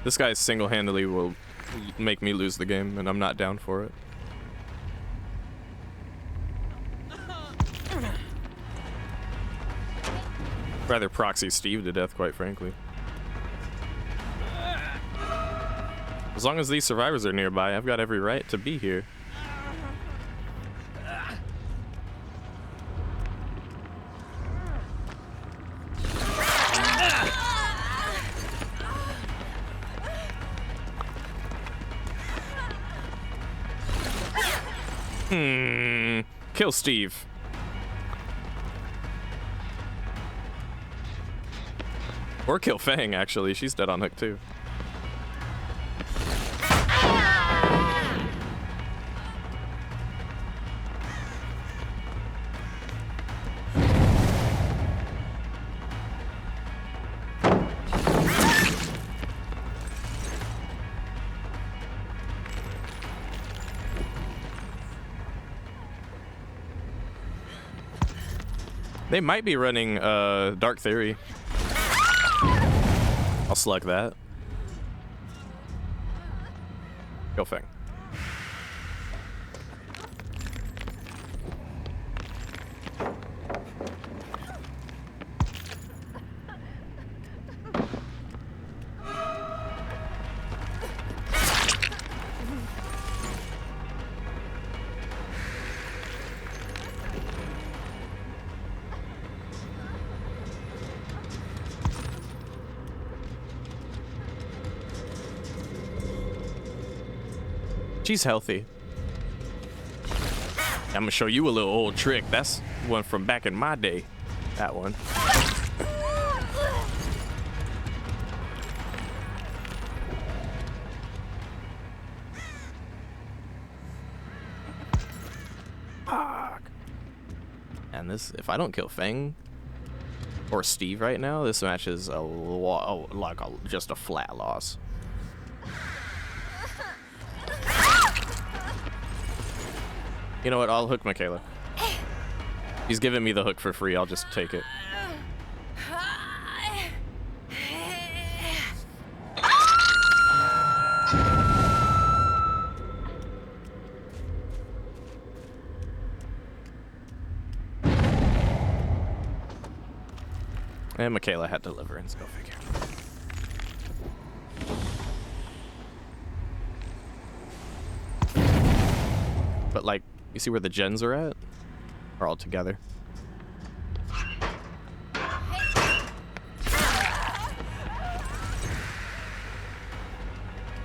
A: This guy single-handedly will make me lose the game, and I'm not down for it. Rather proxy Steve to death, quite frankly. As long as these survivors are nearby, I've got every right to be here. Kill Steve. Or kill Fang, actually. She's dead on hook, too. They might be running Dark Theory. I'll slug that. Go Fang. She's healthy. I'm gonna show you a little old trick. That's one from back in my day. That one. Fuck. And this, if I don't kill Fang or Steve right now, this match is just a flat loss. You know what? I'll hook Michaela. He's giving me the hook for free. I'll just take it. And Michaela had deliverance. Go figure. But like, you see where the gens are at? Are all together.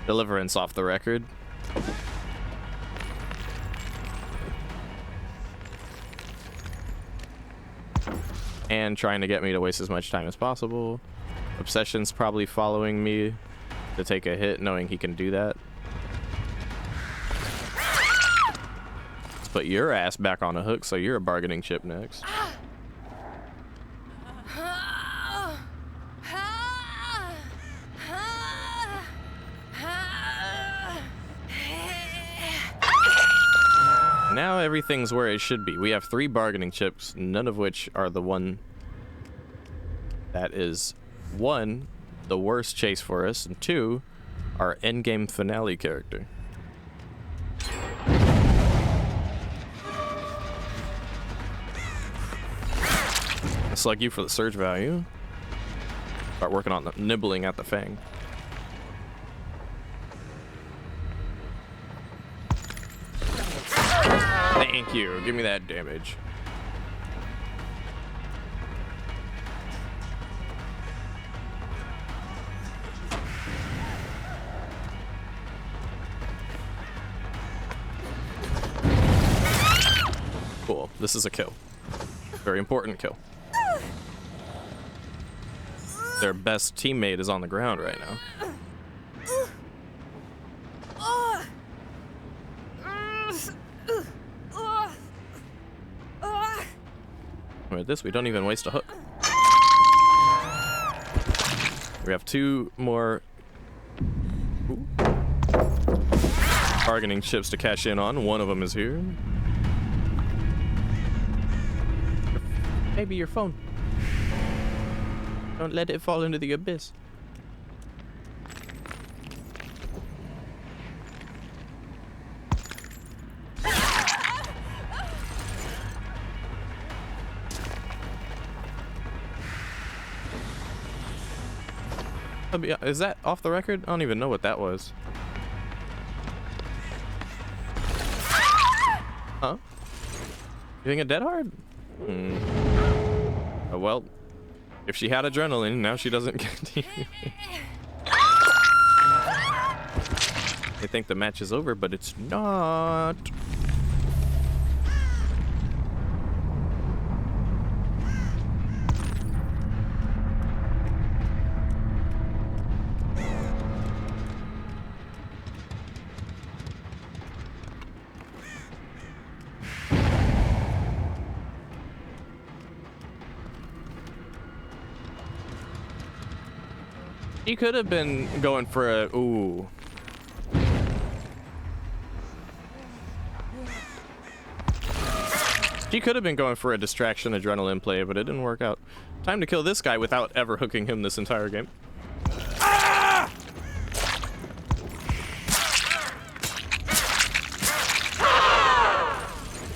A: Deliverance off the record. And trying to get me to waste as much time as possible. Obsession's probably following me to take a hit, knowing he can do that. Let's put your ass back on a hook, so you're a bargaining chip next. Now everything's where it should be. We have 3 bargaining chips, none of which are the one that is, 1, the worst chase for us, and 2, our endgame finale character. Slug you for the surge value. Start working on the nibbling at the Fang. Thank you. Give me that damage. Cool. This is a kill. Very important kill. Their best teammate is on the ground right now. With this, we don't even waste a hook. We have 2 more bargaining chips to cash in on. One of them is here. Maybe your phone. Don't let it fall into the abyss. Is that off the record? I don't even know what that was. Huh? You think a dead hard? Oh, well, if she had adrenaline, now she doesn't continue. They think the match is over, but it's not. He could have been going for a ooh. He could have been going for a distraction adrenaline play, but it didn't work out. Time to kill this guy without ever hooking him this entire game. Ah!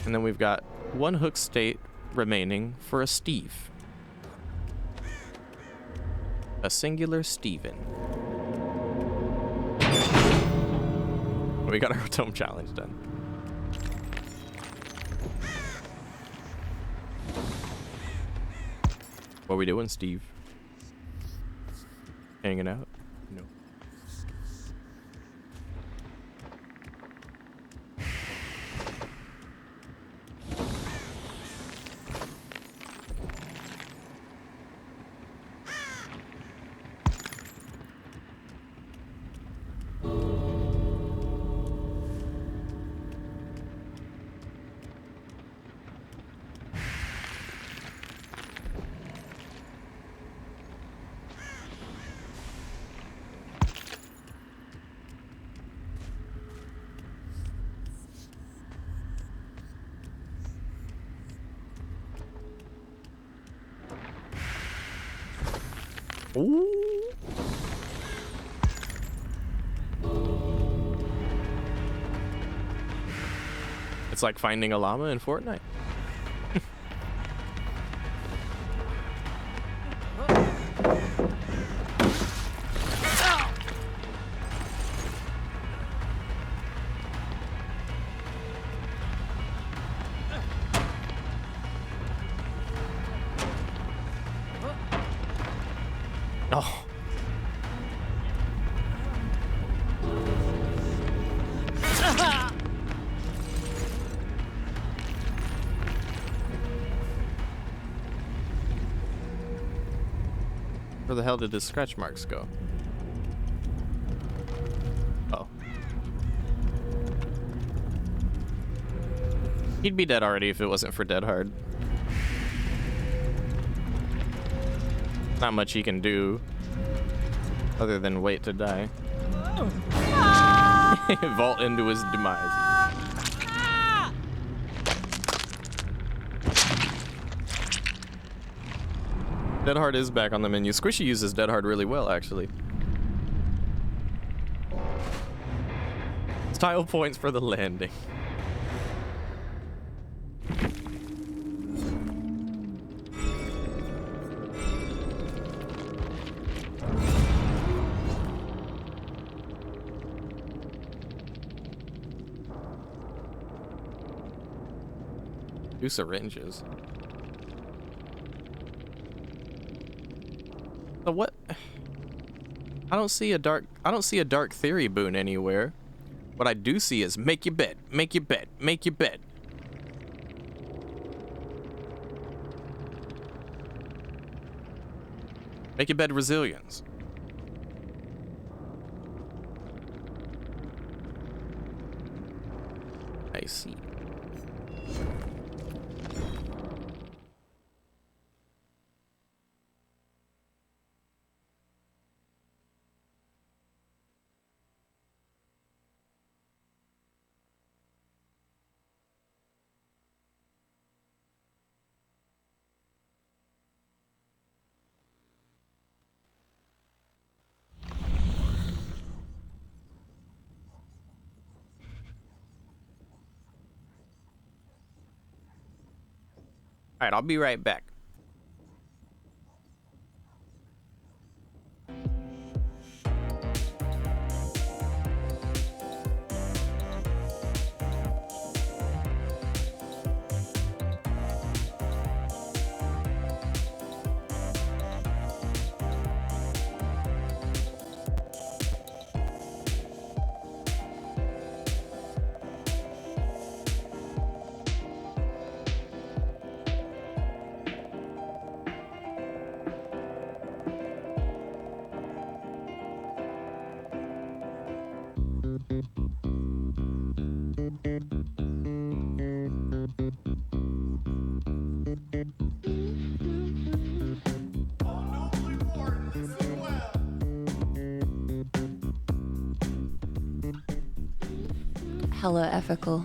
A: And then we've got 1 hook state remaining for a Steve. A singular Steven. We got our tome challenge done. What are we doing, Steve? Hanging out? No. Ooh. It's like finding a llama in Fortnite. Oh. Where the hell did his scratch marks go? Oh. He'd be dead already if it wasn't for Dead Hard. Not much he can do other than wait to die. Vault into his demise. Dead Hard is back on the menu. Squishy uses Dead Hard really well, actually. Style points for the landing. Two syringes. So what? I don't see a dark theory boon anywhere. What I do see is make your bed, make your bed, make your bed. Make your bed resilience. I see. All right, I'll be right back.
B: Hella ethical.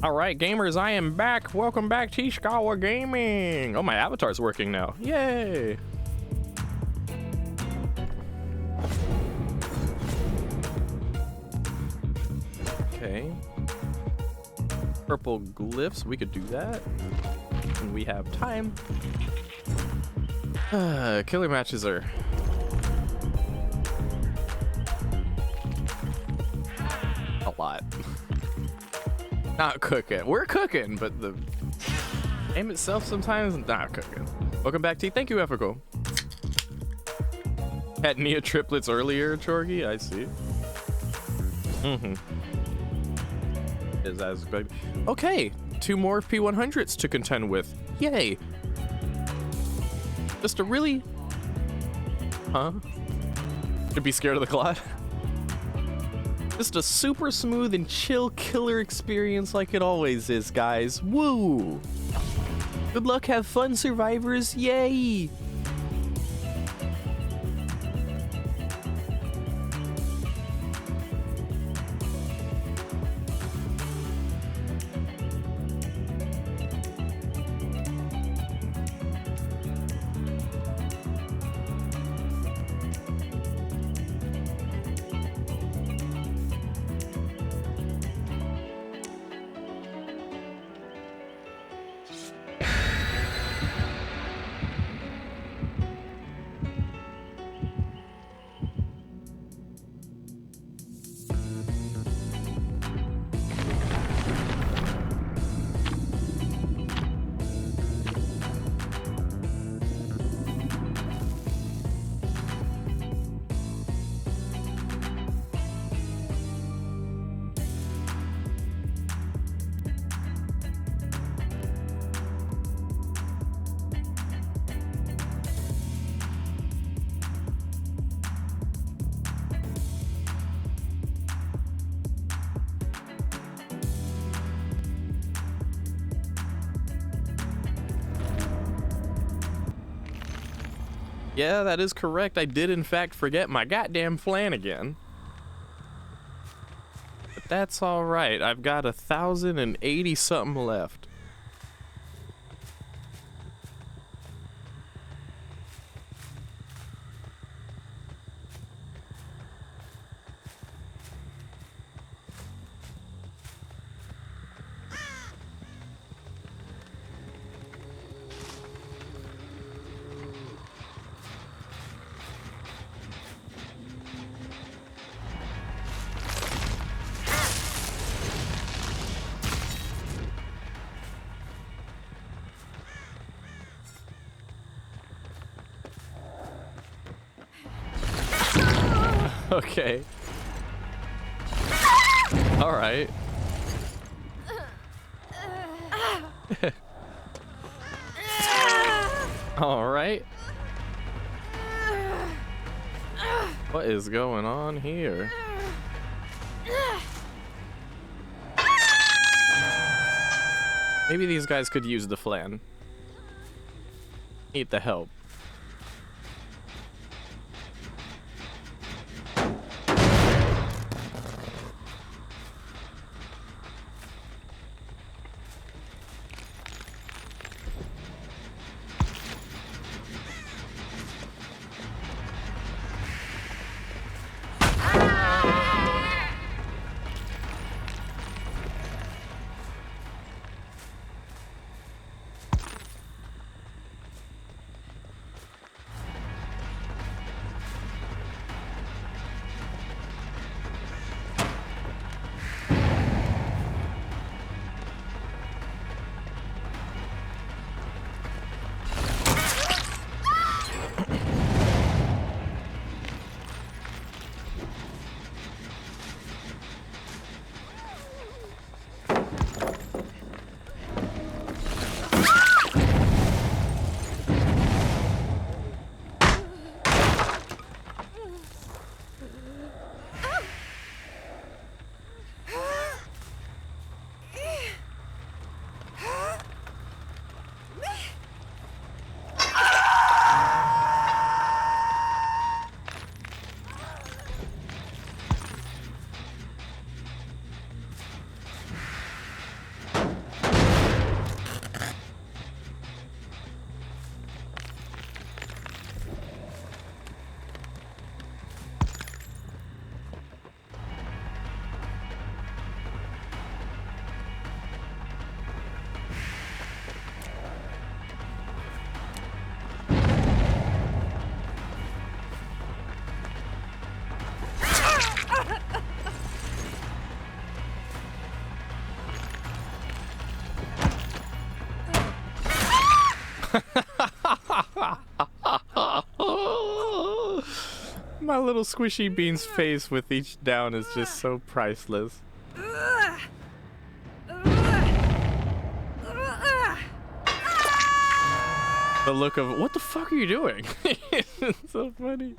A: All right, gamers, I am back. Welcome back to Ishikawa Gaming. Oh, my avatar's working now. Yay. Okay. Purple glyphs, we could do that. And we have time. Killer matches are... a lot. Not cooking. We're cooking, but the game itself sometimes not cooking. Welcome back, T. Thank you, Effico. Had Nia triplets earlier, Chorgy. I see. Is as good. Okay, 2 more P100s to contend with. Yay. Just a really... Huh? Should be scared of the cloud. Just a super smooth and chill killer experience like it always is, guys. Woo! Good luck, have fun, survivors. Yay! Yeah, that is correct. I did, in fact, forget my goddamn flan again. But that's all right. I've got 1,080 something left. Okay. All right. All right. What is going on here? Maybe these guys could use the flan. Need the help. My little squishy bean's face with each down is just so priceless. The look of, what the fuck are you doing? It's so funny.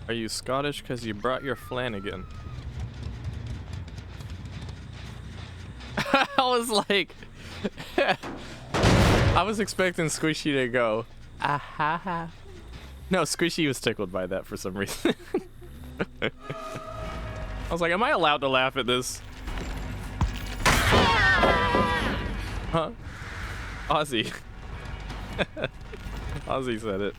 A: Are you Scottish because you brought your Flanagan? I was like... I was expecting Squishy to go, ah ha ha. No, Squishy was tickled by that for some reason. I was like, am I allowed to laugh at this? Huh? Ozzy. Ozzy said it.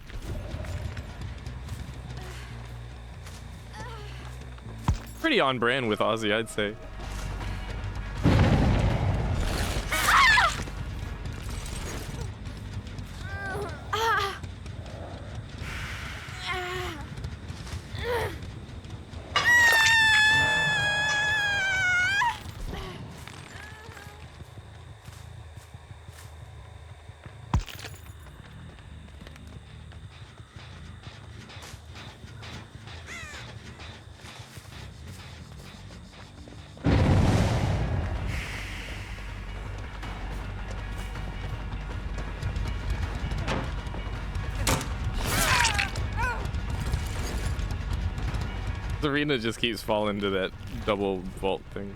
A: Pretty on brand with Ozzy, I'd say. Serena just keeps falling to that double vault thing.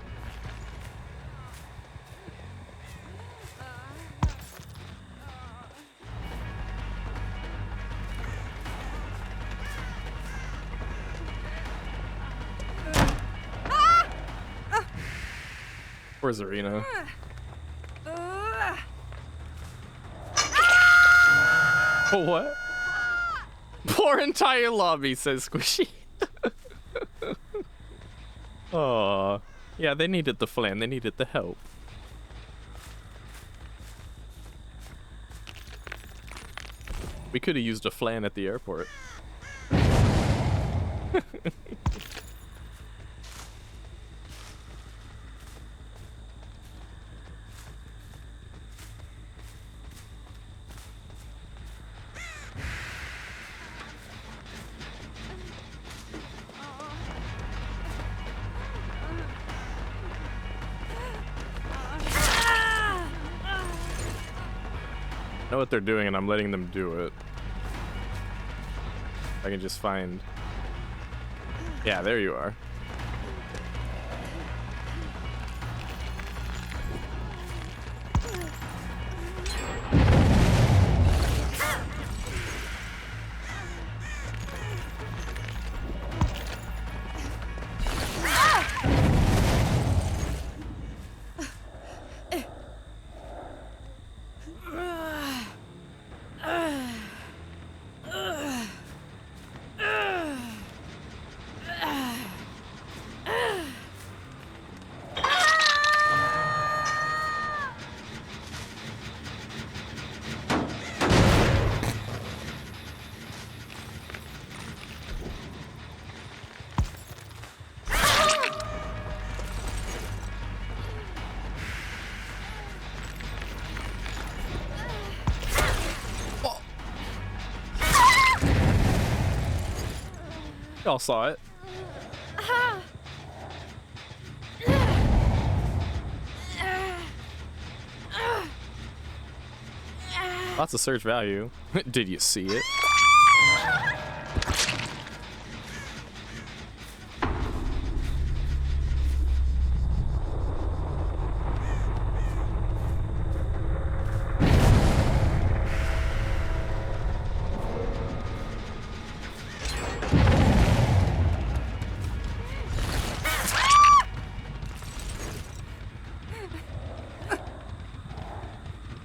A: Poor Zarina. What? Poor entire lobby, says Squishy. Oh, yeah, they needed the flan. They needed the help. We could have used a flan at the airport. I know what they're doing and I'm letting them do it. I can just find... Yeah, there you are. Y'all saw it. Lots of search value. Did you see it?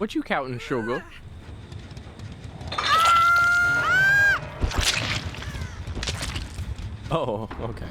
A: What you counting, sugar? Oh, okay.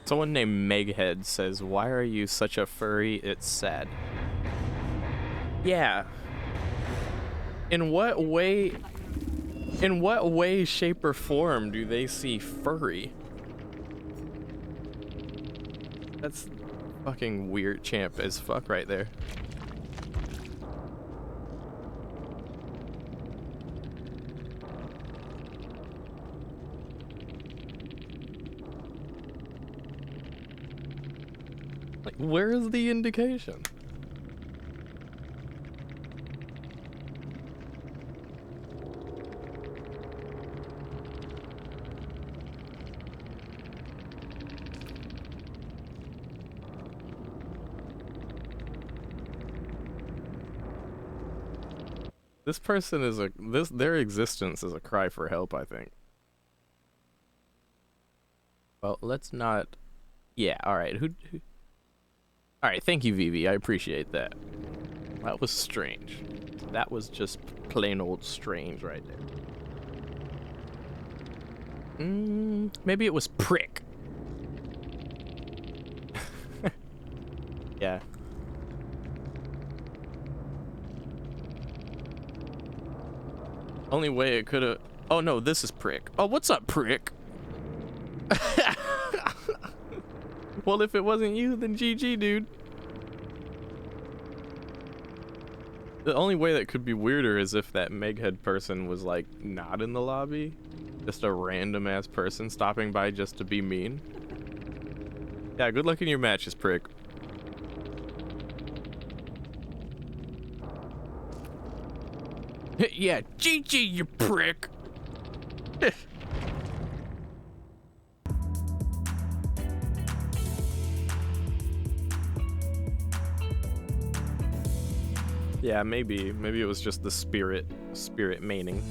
A: Someone named Meghead says, "Why are you such a furry? It's sad." Yeah. In what way, shape, or form do they see furry? That's fucking weird champ as fuck right there. Like, where is the indication? This person is their existence is a cry for help, I think. Well, let's not. Yeah, all right. All right, thank you, Vivi. I appreciate that. That was strange. That was just plain old strange right there. Maybe it was prick. Yeah. Only way it could have. Oh no, this is prick. Oh, what's up, prick? Well, if it wasn't you, then GG, dude. The only way that could be weirder is if that Meghead person was, like, not in the lobby. Just a random ass person stopping by just to be mean. Yeah, good luck in your matches, prick. Yeah, GG, you prick. Yeah, maybe it was just the spirit maining.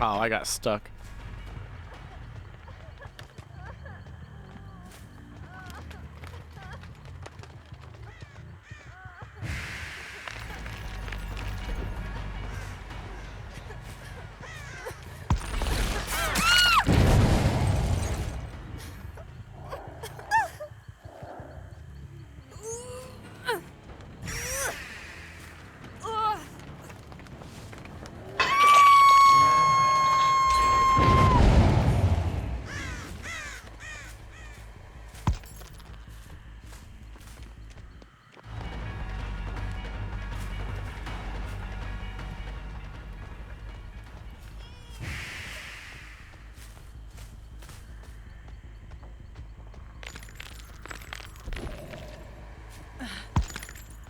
A: Oh, I got stuck.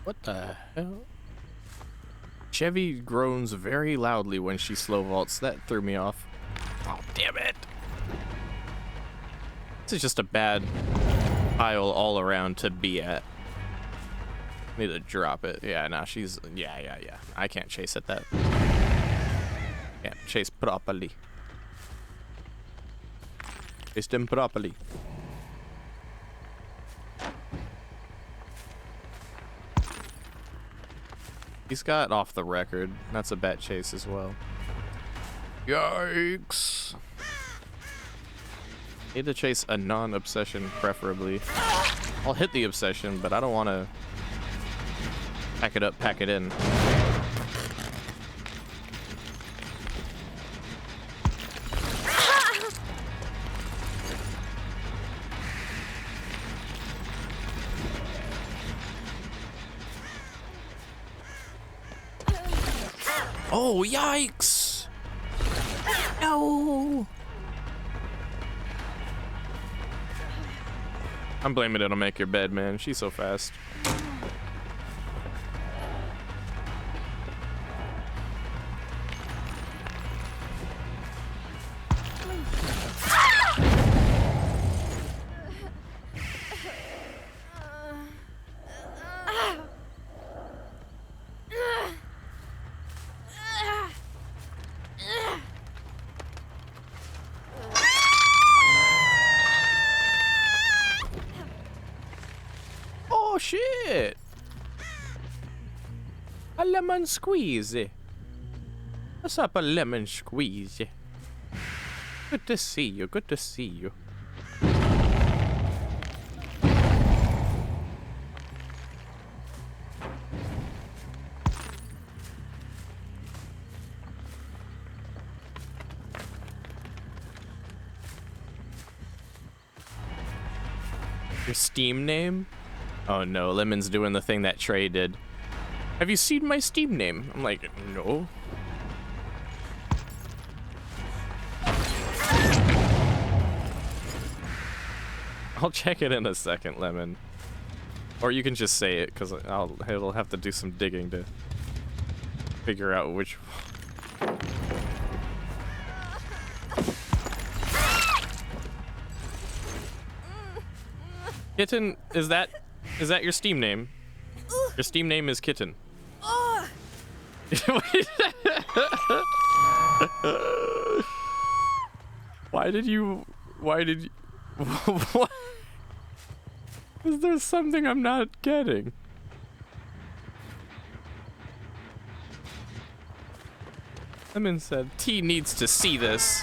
A: What the hell? Chevy groans very loudly when she slow vaults. That threw me off. Oh, damn it. This is just a bad aisle all around to be at. Need to drop it. Yeah, nah, she's... Yeah. I can't chase at that. Can't chase properly. Chase them properly. He's got off the record. That's a bat chase as well. Yikes. Need to chase a non-obsession, preferably. I'll hit the obsession, but I don't want to pack it up, pack it in. Oh, yikes! No! I'm blaming it on Make Your Bed, man. She's so fast. Oh shit! A lemon squeeze. What's up, a lemon squeeze? Good to see you. Good to see you. Your Steam name? Oh no, Lemon's doing the thing that Trey did. Have you seen my Steam name? I'm like, no. I'll check it in a second, Lemon. Or you can just say it, because it'll have to do some digging to figure out which... Kitten, is that your Steam name? Your Steam name is Kitten. Why did you... What? Is there something I'm not getting? Lemon said, T needs to see this.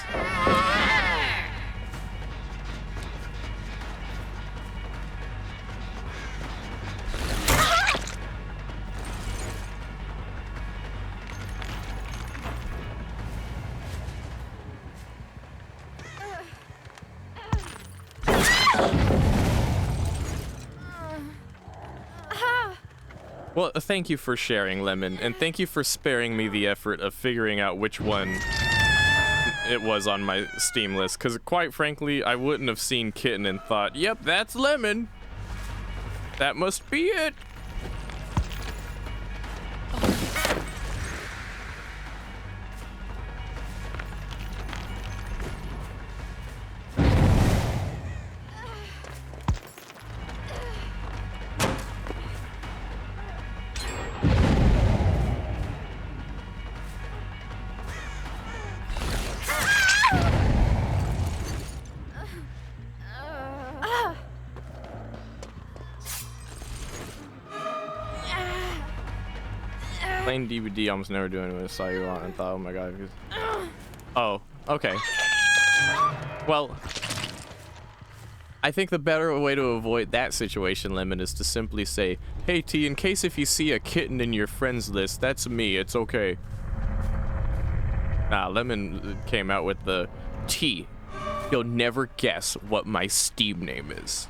A: Well, thank you for sharing, Lemon, and thank you for sparing me the effort of figuring out which one it was on my Steam list, because quite frankly, I wouldn't have seen Kitten and thought, yep, that's Lemon. That must be it. Playing DVD, almost never do it when I saw you on and thought, oh my god. Oh, okay. Well, I think the better way to avoid that situation, Lemon, is to simply say, hey T, in case if you see a kitten in your friends list, that's me, it's okay. Nah, Lemon came out with the T. You'll never guess what my Steam name is.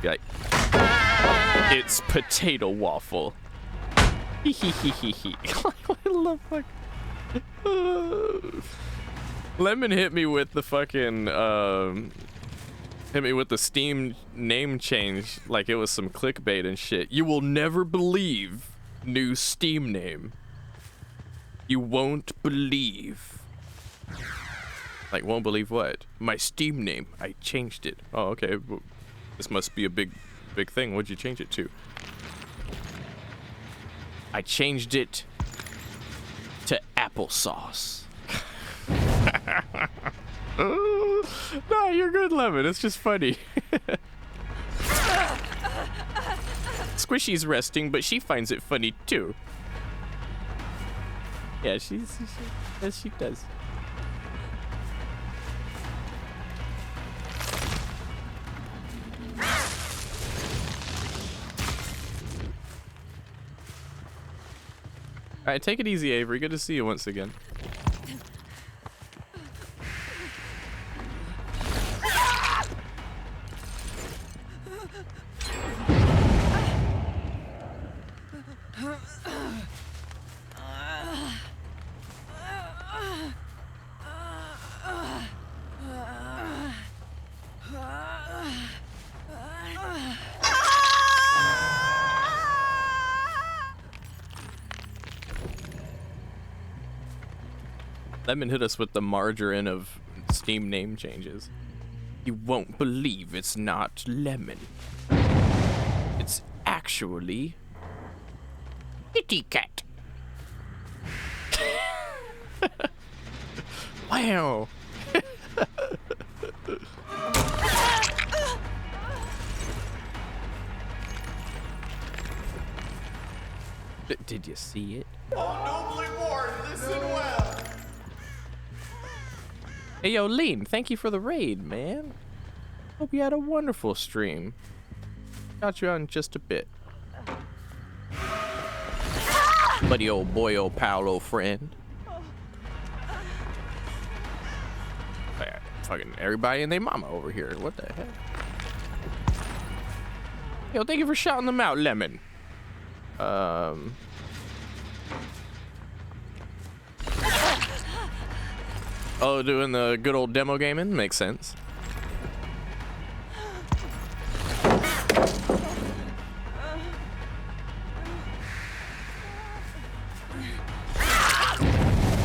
A: Be like, it's Potato Waffle. What the fuck? Lemon hit me with the fucking, hit me with the Steam name change like it was some clickbait and shit. You will never believe new Steam name. You won't believe. Like, won't believe what? My Steam name. I changed it. Oh, okay. Well, this must be a big thing. What'd you change it to? I changed it to applesauce. No, you're good, Lemon. It's just funny. Squishy's resting, but she finds it funny too. Yeah, yes, she does. Alright, take it easy, Avery. Good to see you once again. Lemon hit us with the margarine of Steam name changes. You won't believe it's not Lemon. It's actually Kitty Cat. Wow. Did you see it?
I: Oh, nobly born, listen well.
A: Hey, yo, Lean, thank you for the raid, man. Hope you had a wonderful stream. Got you on just a bit. Buddy, old boy, old pal, old friend. Yeah, fucking everybody and their mama over here. What the heck? Yo, thank you for shouting them out, Lemon. Oh, doing the good old demo gaming? Makes sense.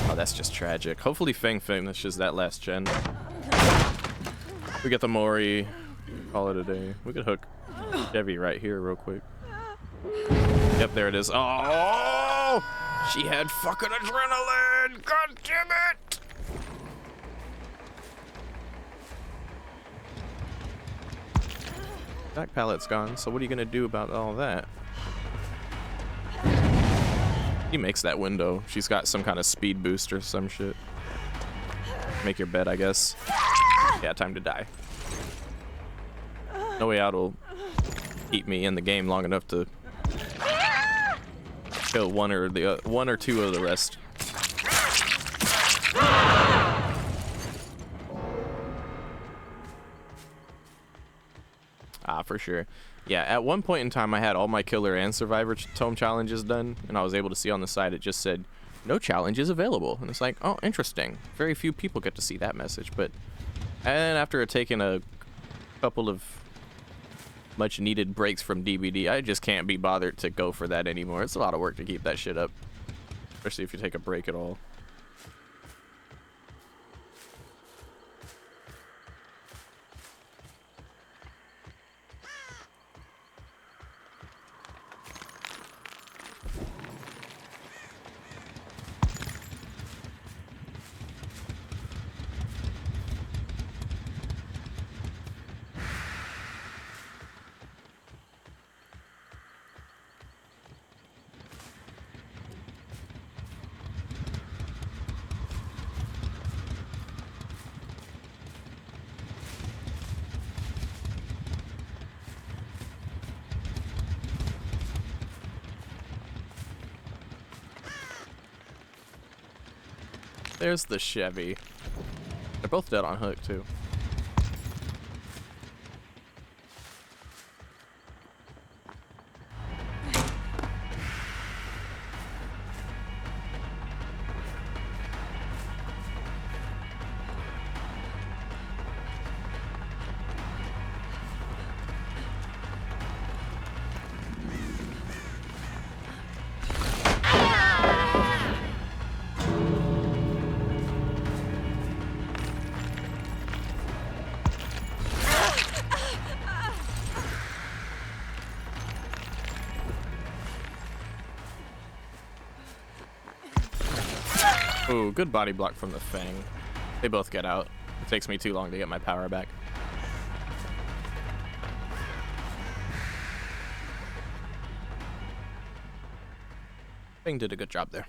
A: Oh, that's just tragic. Hopefully Fang finishes that last gen. We get the Mori. Call it a day. We could hook Chevy right here real quick. Yep, there it is. Oh! She had fucking adrenaline! God damn it! Back pallet's gone, so what are you gonna do about all that? He makes that window. She's got some kind of speed boost or some shit. Make your bed, I guess. Yeah, time to die. No Way Out will keep me in the game long enough to kill one or two of the rest. Ah, for sure. Yeah, at one point in time, I had all my killer and survivor tome challenges done, and I was able to see on the side it just said, no challenges available. And it's like, oh, interesting. Very few people get to see that message. But and after taking a couple of much needed breaks from DBD, I just can't be bothered to go for that anymore. It's a lot of work to keep that shit up, especially if you take a break at all. There's the Chevy. They're both dead on hook, too. Ooh, good body block from the Fang. They both get out. It takes me too long to get my power back. Fang did a good job there.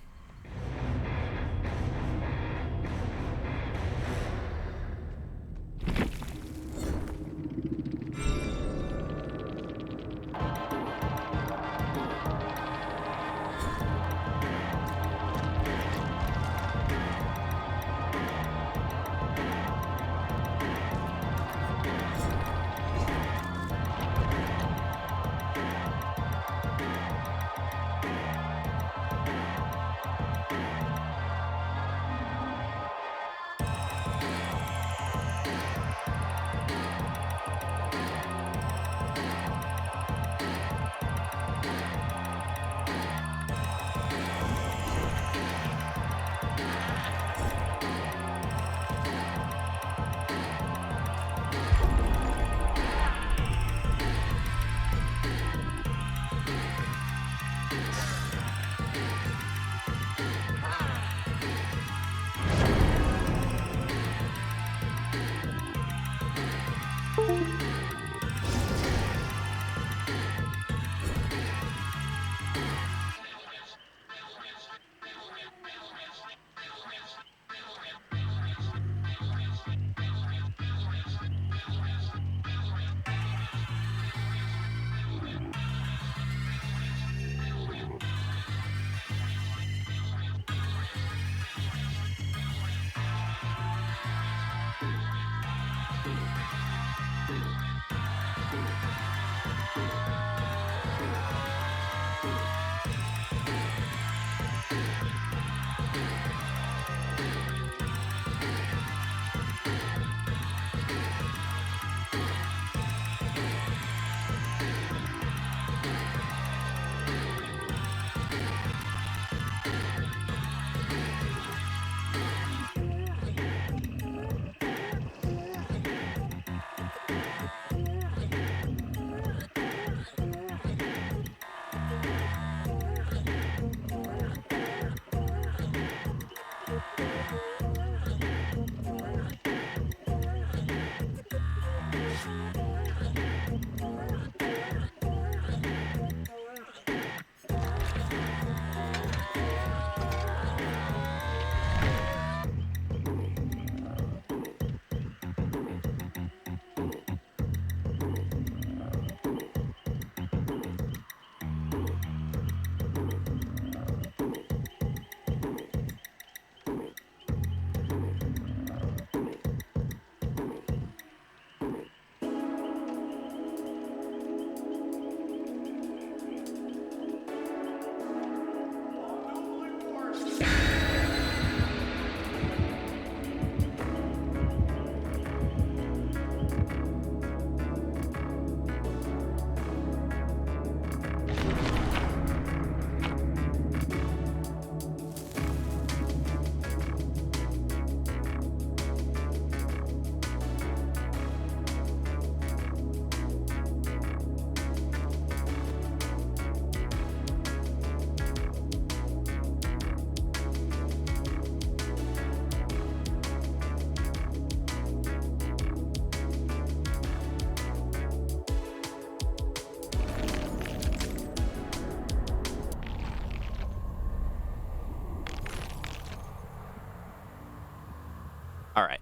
A: Alright.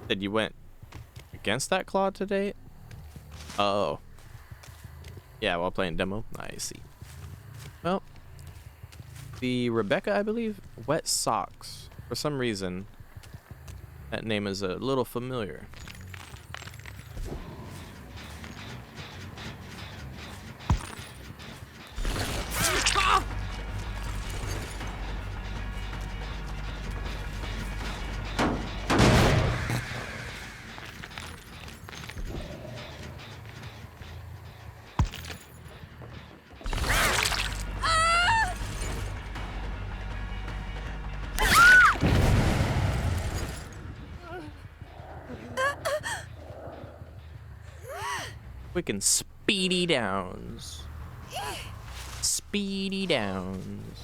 A: Said you went against that Claw to date? Oh. Yeah, while playing demo? I see. Well, the Rebecca, I believe, wet socks For some reason, that name is a little familiar. Quick and speedy downs. Speedy downs.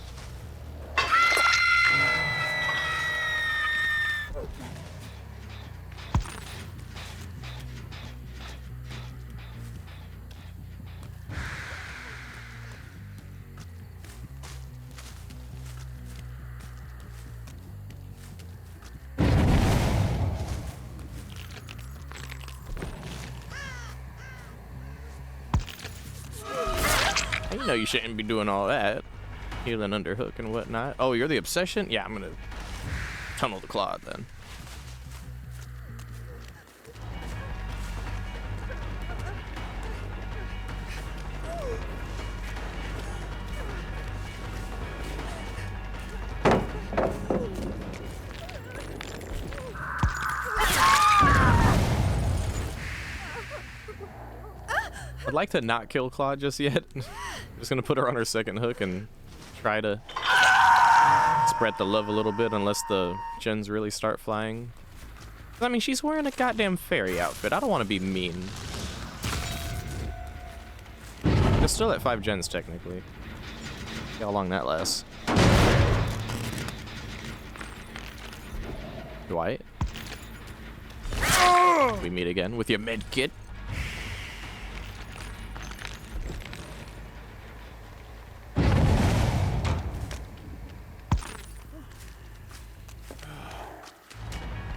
A: You know you shouldn't be doing all that. Healing underhook and whatnot. Oh, you're the obsession? Yeah, I'm gonna tunnel the clod then. I'd like to not kill Claude just yet. I'm just gonna put her on her second hook and try to spread the love a little bit unless the gens really start flying. I mean, she's wearing a goddamn fairy outfit. I don't want to be mean. It's still at 5 gens technically. See how long that lasts. Dwight? We meet again with your med kit.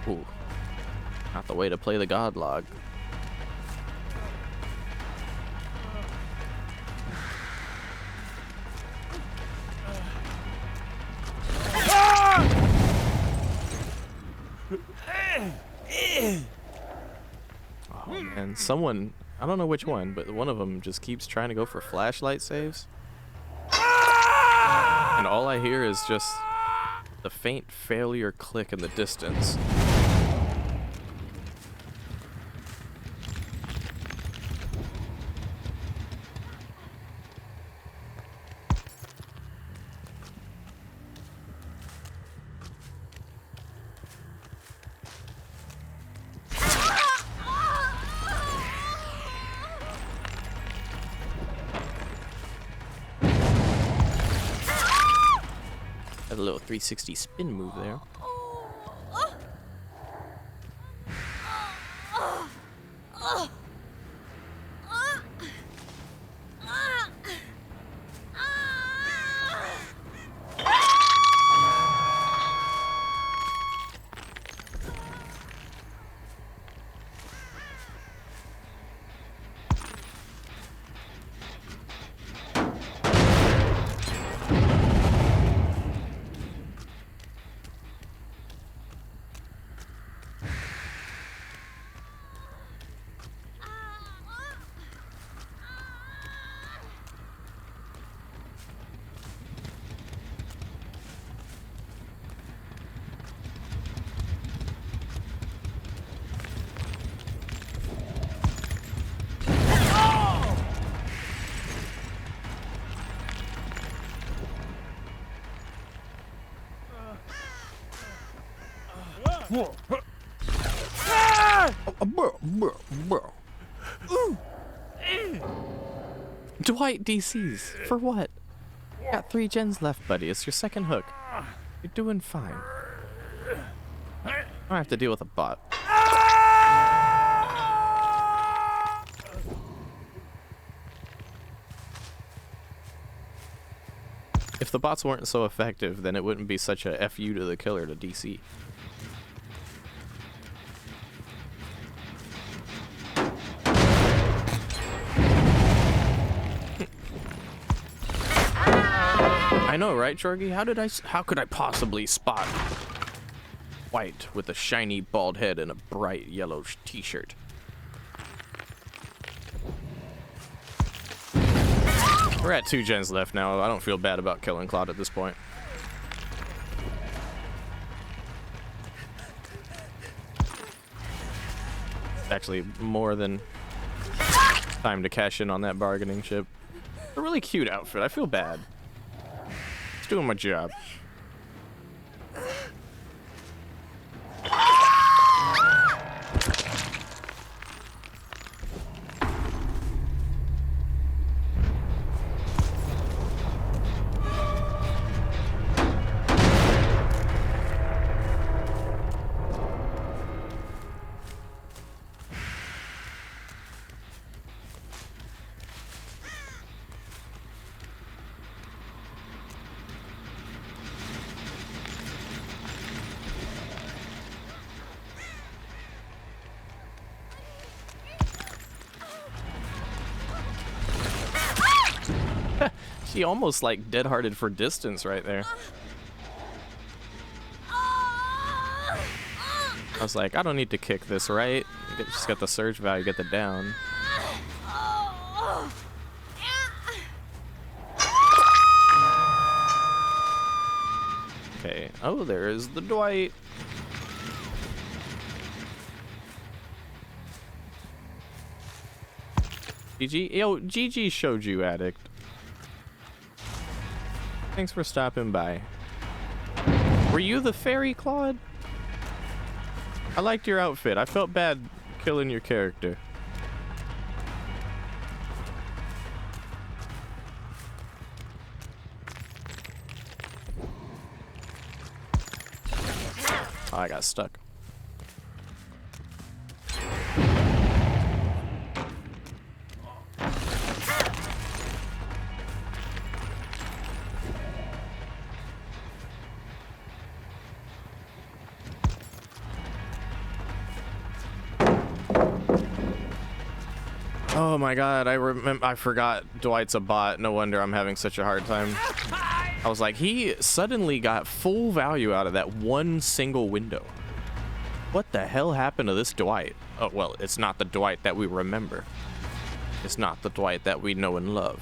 A: Ooh, not the way to play the god log. Oh man, someone, I don't know which one, but one of them just keeps trying to go for flashlight saves. And all I hear is just the faint failure click in the distance. A little 360 spin move there. Dwight DCs. For what? Got 3 gens left, buddy. It's your second hook. You're doing fine. I don't have to deal with a bot. If the bots weren't so effective, then it wouldn't be such a FU to the killer to DC. I know, right, Chorgy? How could I possibly spot White with a shiny bald head and a bright yellow t-shirt. We're at 2 gens left now. I don't feel bad about killing Claude at this point. Actually, more than time to cash in on that bargaining chip. A really cute outfit. I feel bad. It's doing my job. She almost like dead-hearted for distance right there. I was like, I don't need to kick this, right? Just got the surge value, get the down. Okay. Oh, there is the Dwight. GG. Yo, GG showed you, addict. Thanks for stopping by. Were you the fairy, Claude? I liked your outfit. I felt bad killing your character. Oh, I got stuck. Oh my god, I forgot Dwight's a bot. No wonder I'm having such a hard time. I was like, he suddenly got full value out of that one single window. What the hell happened to this Dwight? Oh, well, it's not the Dwight that we remember. It's not the Dwight that we know and love.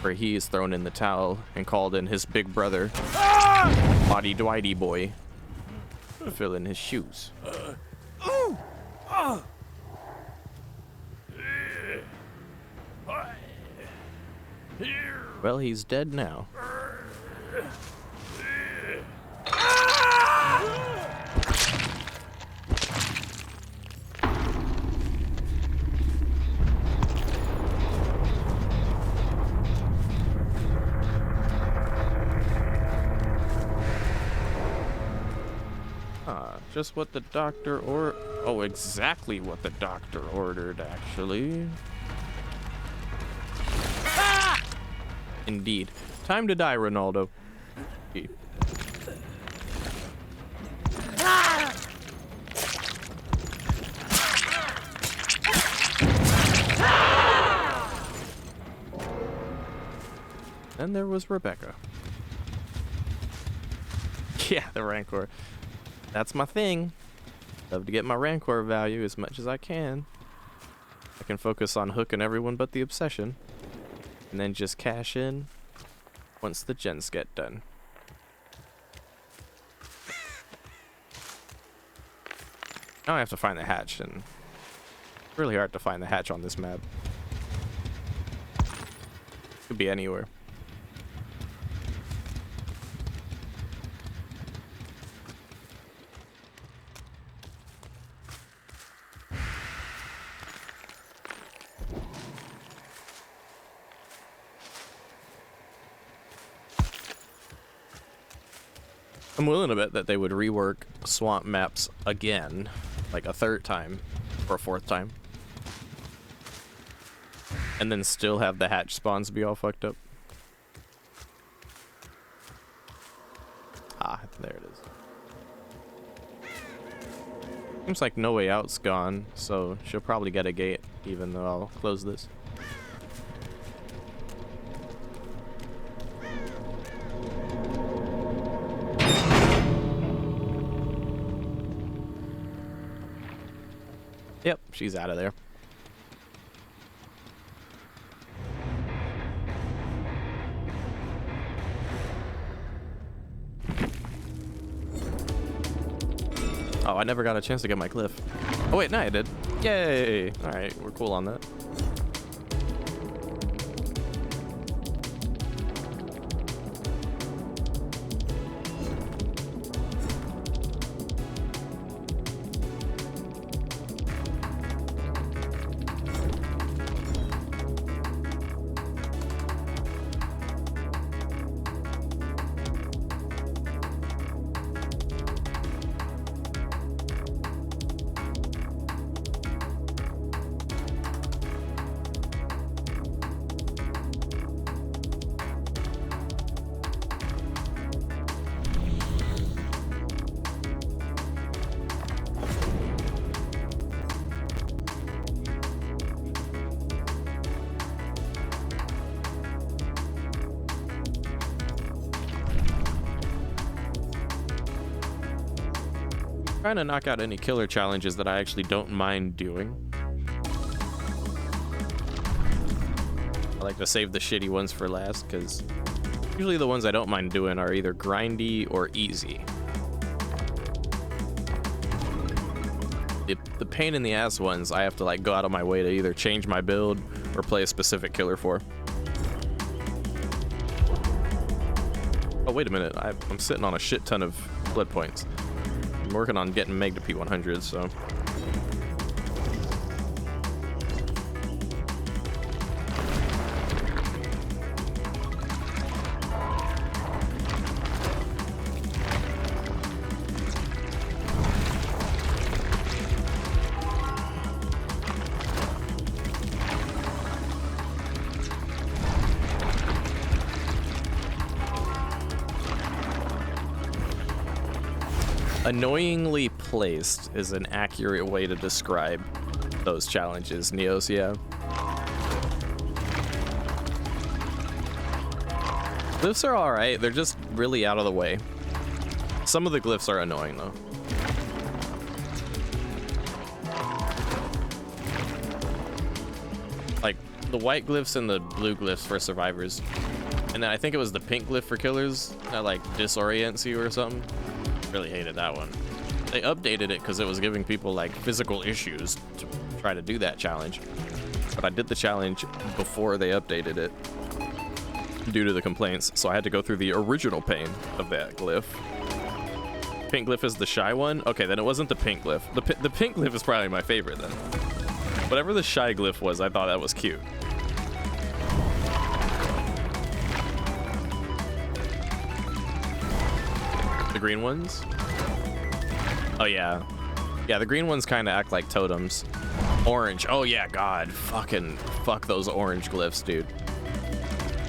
A: Where he is thrown in the towel and called in his big brother, Body Dwighty boy, to fill in his shoes. Well, he's dead now. Just what the doctor oh, exactly what the doctor ordered, actually. Indeed. Time to die, Ronaldo. Then there was Rebecca. Yeah, the Rancor. That's my thing. Love to get my Rancor value as much as I can. I can focus on hooking everyone but the obsession. And then just cash in once the gens get done. Now I have to find the hatch, and it's really hard to find the hatch on this map. Could be anywhere. I'm willing to bet that they would rework swamp maps again, like a third time or a fourth time, and then still have the hatch spawns be all fucked up. Ah, there it is. Seems like No Way Out's gone, so she'll probably get a gate, even though I'll close this. Yep, she's out of there. Oh, I never got a chance to get my glyph. Oh wait, no, I did. Yay! All right, we're cool on that. Trying to knock out any killer challenges that I actually don't mind doing. I like to save the shitty ones for last because usually the ones I don't mind doing are either grindy or easy. The pain in the ass ones I have to like go out of my way to either change my build or play a specific killer for. Oh wait a minute, I'm sitting on a shit ton of blood points. I'm working on getting Meg to P100, so. Annoyingly placed is an accurate way to describe those challenges, Neos, yeah. Glyphs are alright, they're just really out of the way. Some of the glyphs are annoying though. Like the white glyphs and the blue glyphs for survivors. And then I think it was the pink glyph for killers that like disorients you or something. Really hated that one. They updated it because it was giving people like physical issues to try to do that challenge. But I did the challenge before they updated it due to the complaints, so I had to go through the original pain of that glyph. Pink glyph is the shy one? Okay, then it wasn't the pink glyph. The pink glyph is probably my favorite then. Whatever the shy glyph was, I thought that was cute. The green ones? Oh yeah. Yeah, the green ones kind of act like totems. Orange. Oh yeah, god. Fuck those orange glyphs, dude.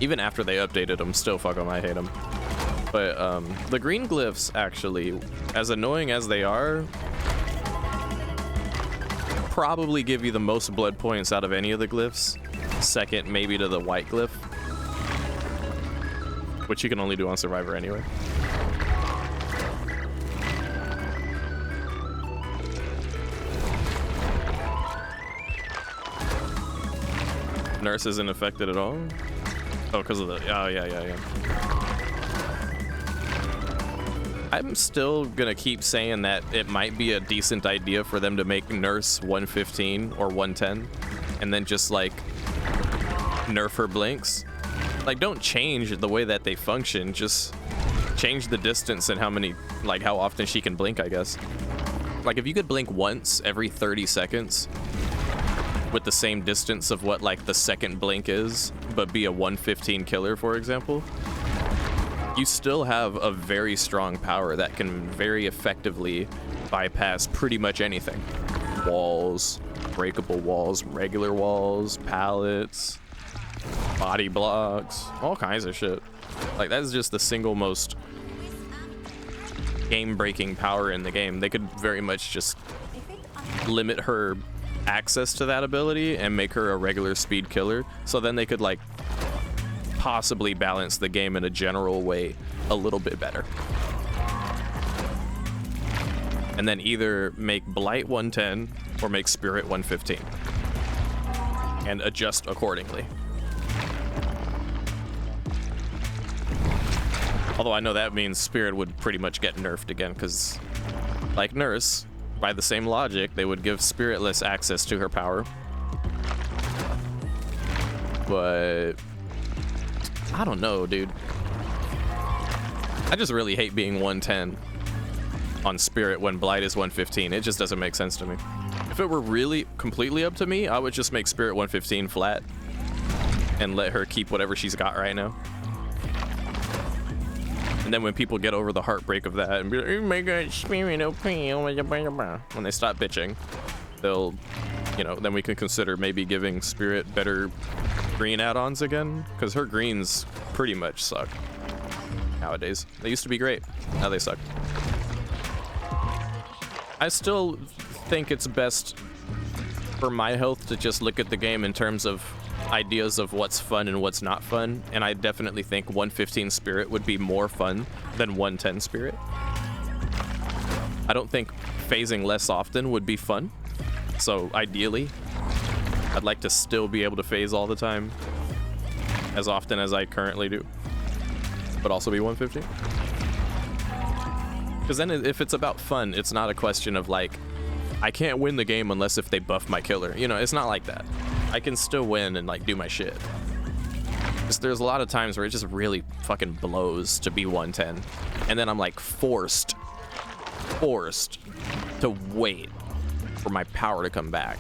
A: Even after they updated them, still fuck them, I hate them. But the green glyphs, actually, as annoying as they are, probably give you the most blood points out of any of the glyphs. Second, maybe to the white glyph. Which you can only do on Survivor anyway. Nurse isn't affected at all? Oh, because of the... Oh, yeah. I'm still gonna keep saying that it might be a decent idea for them to make Nurse 115 or 110 and then just, like, nerf her blinks. Like, don't change the way that they function, just change the distance and how many... Like, how often she can blink, I guess. Like, if you could blink once every 30 seconds... with the same distance of what like the second blink is, but be a 115 killer, for example, you still have a very strong power that can very effectively bypass pretty much anything. Walls, breakable walls, regular walls, pallets, body blocks, all kinds of shit. Like, that is just the single most game-breaking power in the game. They could very much just limit her access to that ability and make her a regular speed killer, so then they could like possibly balance the game in a general way a little bit better. And then either make Blight 110 or make spirit 115 and adjust accordingly. Although I know that means spirit would pretty much get nerfed again, because like nurse, by the same logic, they would give spiritless access to her power. But I don't know, dude. I just really hate being 110 on spirit when blight is 115. It just doesn't make sense to me. If it were really completely up to me, I would just make spirit 115 flat and let her keep whatever she's got right now. And then when people get over the heartbreak of that and be like, oh my god, spirit OP, when they stop bitching, they'll, you know, then we can consider maybe giving spirit better green add-ons again, because her greens pretty much suck nowadays. They used to be great, now they suck. I still think it's best for my health to just look at the game in terms of ideas of what's fun and what's not fun, and I definitely think 115 spirit would be more fun than 110 spirit. I don't think phasing less often would be fun, so ideally I'd like to still be able to phase all the time as often as I currently do, but also be 115. Because then if it's about fun, it's not a question of like, I can't win the game unless if they buff my killer. You know, it's not like that. I can still win and like do my shit. Because there's a lot of times where it just really fucking blows to be 110. And then I'm like forced to wait for my power to come back.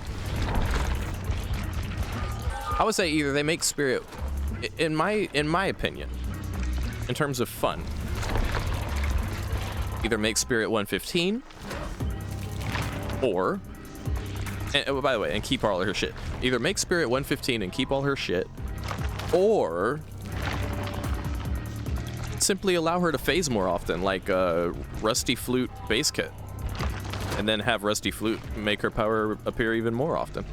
A: I would say either they make spirit, in my opinion, in terms of fun, either make spirit 115 or, and, oh, by the way, and keep all her shit. Either make spirit 115 and keep all her shit, or simply allow her to phase more often, like Rusty Flute base kit, and then have Rusty Flute make her power appear even more often.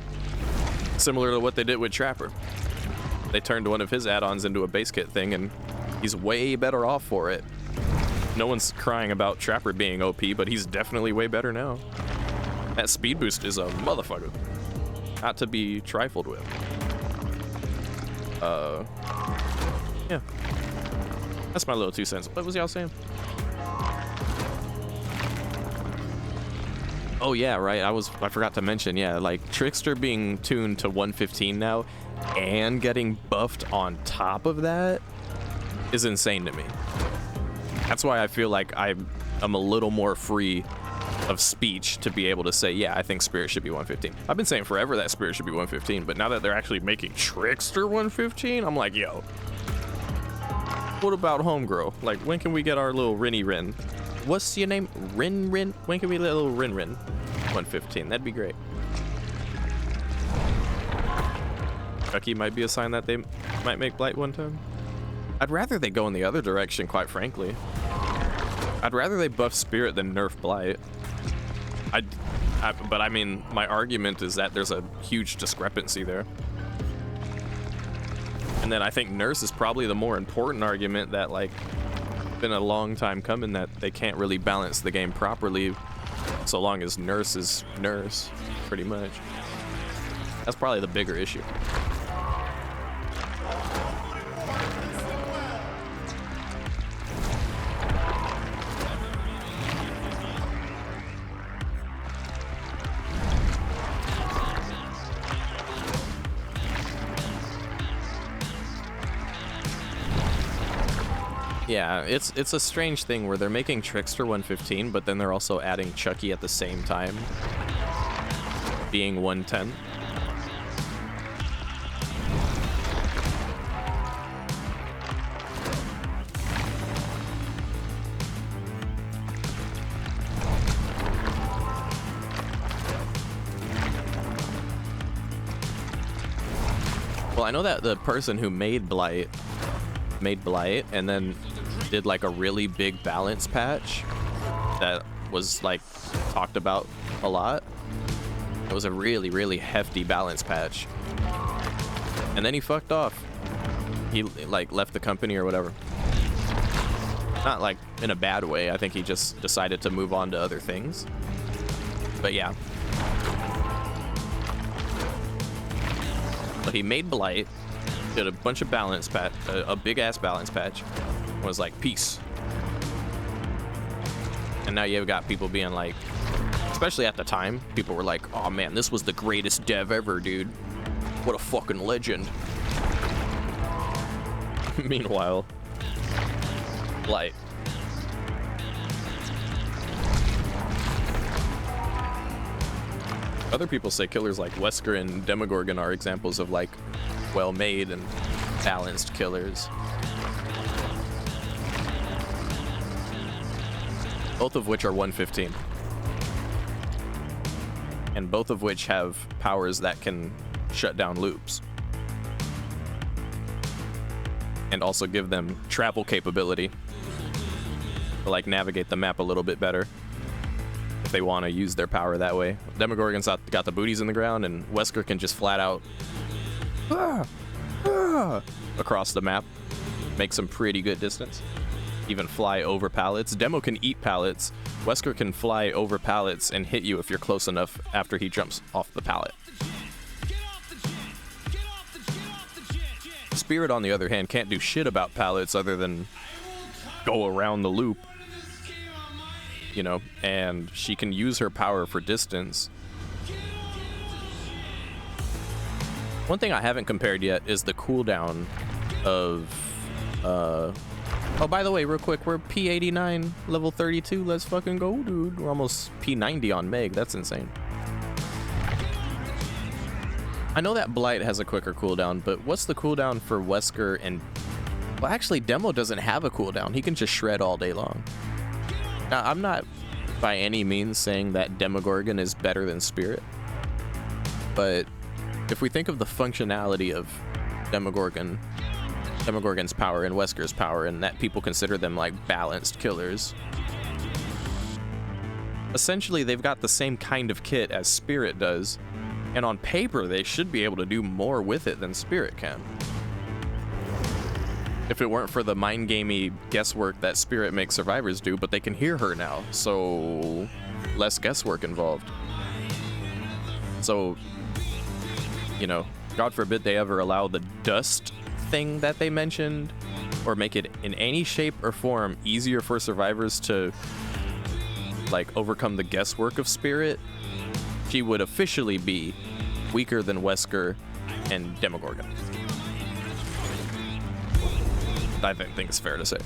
A: Similar to what they did with Trapper. They turned one of his add-ons into a base kit thing, and he's way better off for it. No one's crying about Trapper being OP, but he's definitely way better now. That speed boost is a motherfucker. Not to be trifled with. Yeah. That's my little 2 cents. What was y'all saying? Oh yeah, right. I forgot to mention, yeah, like Trickster being tuned to 115 now and getting buffed on top of that is insane to me. That's why I feel like I'm a little more free of speech to be able to say, yeah, I think Spirit should be 115. I've been saying forever that Spirit should be 115, but now that they're actually making Trickster 115, I'm like, yo, what about Homegirl? Like, when can we get our little Rinny Rin? What's your name? Rin? When can we get a little Rin 115? That'd be great. Chucky might be a sign that they might make Blight 110. I'd rather they go in the other direction, quite frankly. I'd rather they buff Spirit than nerf Blight. But I mean, my argument is that there's a huge discrepancy there. And then I think Nurse is probably the more important argument, that like, been a long time coming, that they can't really balance the game properly so long as Nurse is Nurse, pretty much. That's probably the bigger issue. Yeah, it's a strange thing where they're making Trickster 115, but then they're also adding Chucky at the same time, being 110. Well, I know that the person who made Blight and then did like a really big balance patch that was like talked about a lot. It was a really, really hefty balance patch. And then he fucked off. He like left the company or whatever. Not like in a bad way. I think he just decided to move on to other things. But yeah. But he made Blight, did a bunch of balance patch, a big ass balance patch, was like peace. And now you've got people being like, especially at the time, people were like, oh man, this was the greatest dev ever, dude. What a fucking legend. Meanwhile, Blight. Other people say killers like Wesker and Demogorgon are examples of like well-made and balanced killers. Both of which are 115. And both of which have powers that can shut down loops. And also give them travel capability to like navigate the map a little bit better if they want to use their power that way. Demogorgon's got the booties in the ground, and Wesker can just flat out across the map, make some pretty good distance. Even fly over pallets. Demo can eat pallets. Wesker can fly over pallets and hit you if you're close enough after he jumps off the pallet. Spirit, on the other hand, can't do shit about pallets other than go around the loop, you know, and she can use her power for distance. One thing I haven't compared yet is the cooldown of, oh, by the way, real quick, we're P89, level 32, let's fucking go, dude. We're almost P90 on Meg, that's insane. I know that Blight has a quicker cooldown, but what's the cooldown for Wesker and... Well, actually, Demo doesn't have a cooldown. He can just shred all day long. Now, I'm not by any means saying that Demogorgon is better than Spirit, but if we think of the functionality of Demogorgon's power and Wesker's power, and that people consider them like balanced killers, essentially they've got the same kind of kit as Spirit does, and on paper they should be able to do more with it than Spirit can. If it weren't for the mind-gamey guesswork that Spirit makes survivors do, but they can hear her now, so less guesswork involved. So, you know, God forbid they ever allow the dust thing that they mentioned, or make it in any shape or form easier for survivors to like overcome the guesswork of Spirit, she would officially be weaker than Wesker and Demogorgon. I think it's fair to say.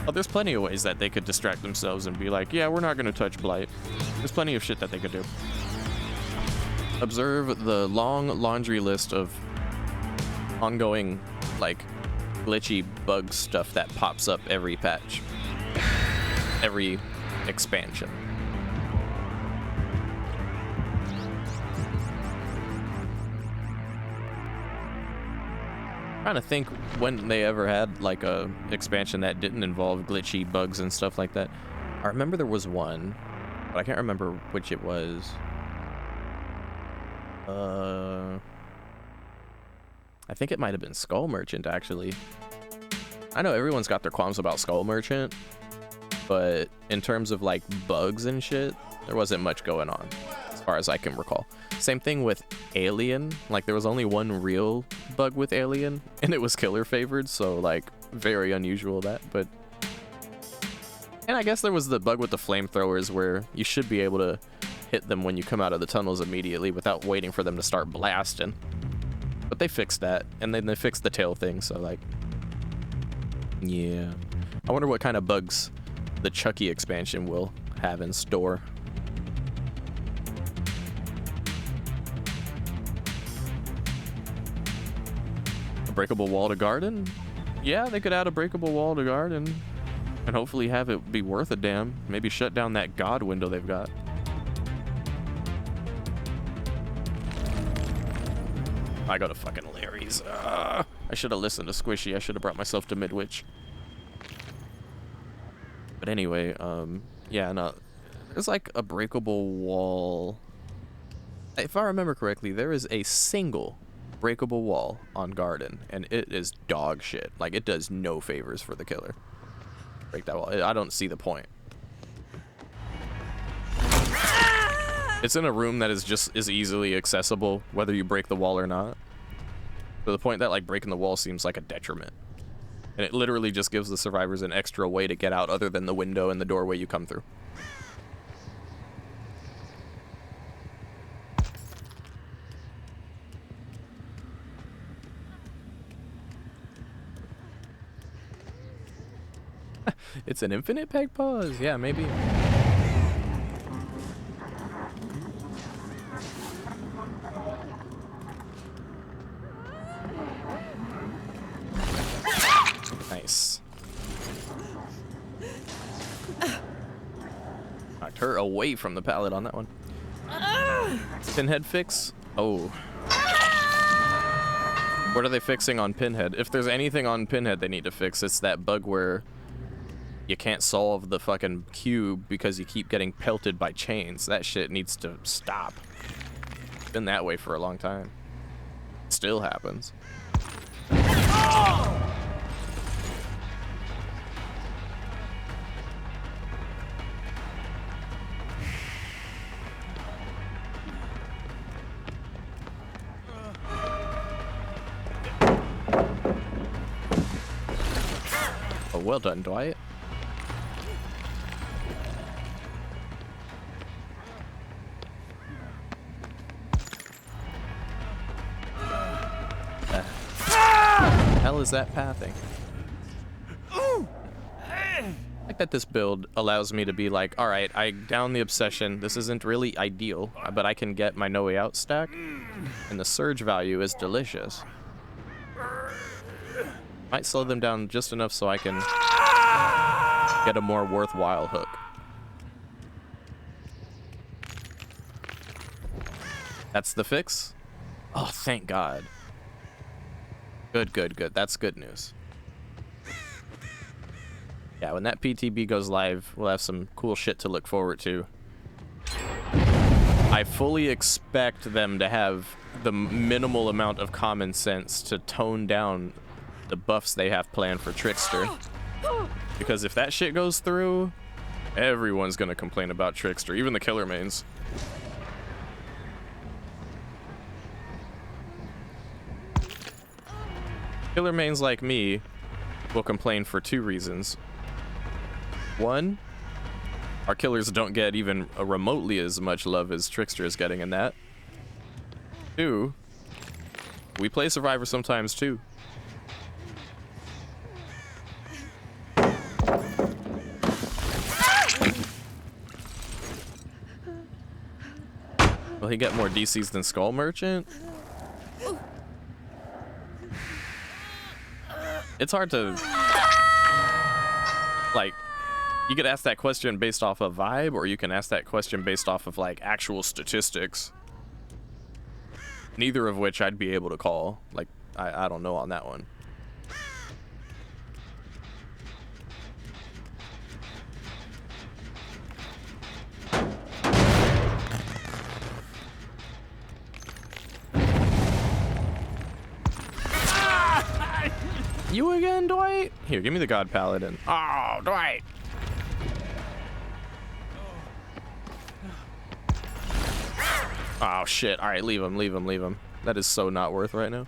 A: Oh, there's plenty of ways that they could distract themselves and be like, yeah, we're not going to touch Blight. There's plenty of shit that they could do. Observe the long laundry list of ongoing, like, glitchy bug stuff that pops up every patch. Every expansion. Trying to think when they ever had like a expansion that didn't involve glitchy bugs and stuff like that. I remember there was one, but I can't remember which it was. I think it might have been Skull Merchant, actually. I know everyone's got their qualms about Skull Merchant, but in terms of like bugs and shit, there wasn't much going on, as far as I can recall. Same thing with Alien. Like, there was only one real bug with Alien, and it was killer favored, so like very unusual that. But and I guess there was the bug with the flamethrowers where you should be able to hit them when you come out of the tunnels immediately without waiting for them to start blasting. But they fixed that, and then they fixed the tail thing, so like, yeah. I wonder what kind of bugs the Chucky expansion will have in store. A breakable wall to garden? Yeah, they could add a breakable wall to garden, and hopefully have it be worth a damn. Maybe shut down that God window they've got. I go to fucking Larry's. I should have listened to Squishy. I should have brought myself to Midwich. But anyway, yeah, no, there's like a breakable wall. If I remember correctly, there is a single breakable wall on garden, and it is dog shit. Like, it does no favors for the killer. Break that wall. I don't see the point. It's in a room that is just as easily accessible whether you break the wall or not. To the point that like breaking the wall seems like a detriment. And it literally just gives the survivors an extra way to get out other than the window and the doorway you come through. It's an infinite peg pause. Yeah, maybe. Nice. Knocked her away from the pallet on that one. Pinhead fix? Oh. What are they fixing on Pinhead? If there's anything on Pinhead they need to fix, it's that bug where you can't solve the fucking cube because you keep getting pelted by chains. That shit needs to stop. It's been that way for a long time. Still happens. Oh, well done, Dwight. Hell is that pathing? Like that this build allows me to be like, all right, I down the obsession. This isn't really ideal, but I can get my no way out stack, and the surge value is delicious. Might slow them down just enough so I can get a more worthwhile hook. That's the fix? Oh, thank God. Good, good, good. That's good news. Yeah, when that PTB goes live, we'll have some cool shit to look forward to. I fully expect them to have the minimal amount of common sense to tone down the buffs they have planned for Trickster. Because if that shit goes through, everyone's gonna complain about Trickster, even the killer mains. Killer mains like me will complain for two reasons. One, our killers don't get even remotely as much love as Trickster is getting in that. Two, we play Survivor sometimes too. Will he get more DCs than Skull Merchant? It's hard to, like, you could ask that question based off of vibe, or you can ask that question based off of, like, actual statistics. Neither of which I'd be able to call. Like, I don't know on that one. You again, Dwight? Here, give me the God Paladin. Oh, Dwight! Oh, shit. Alright, leave him, leave him, leave him. That is so not worth right now.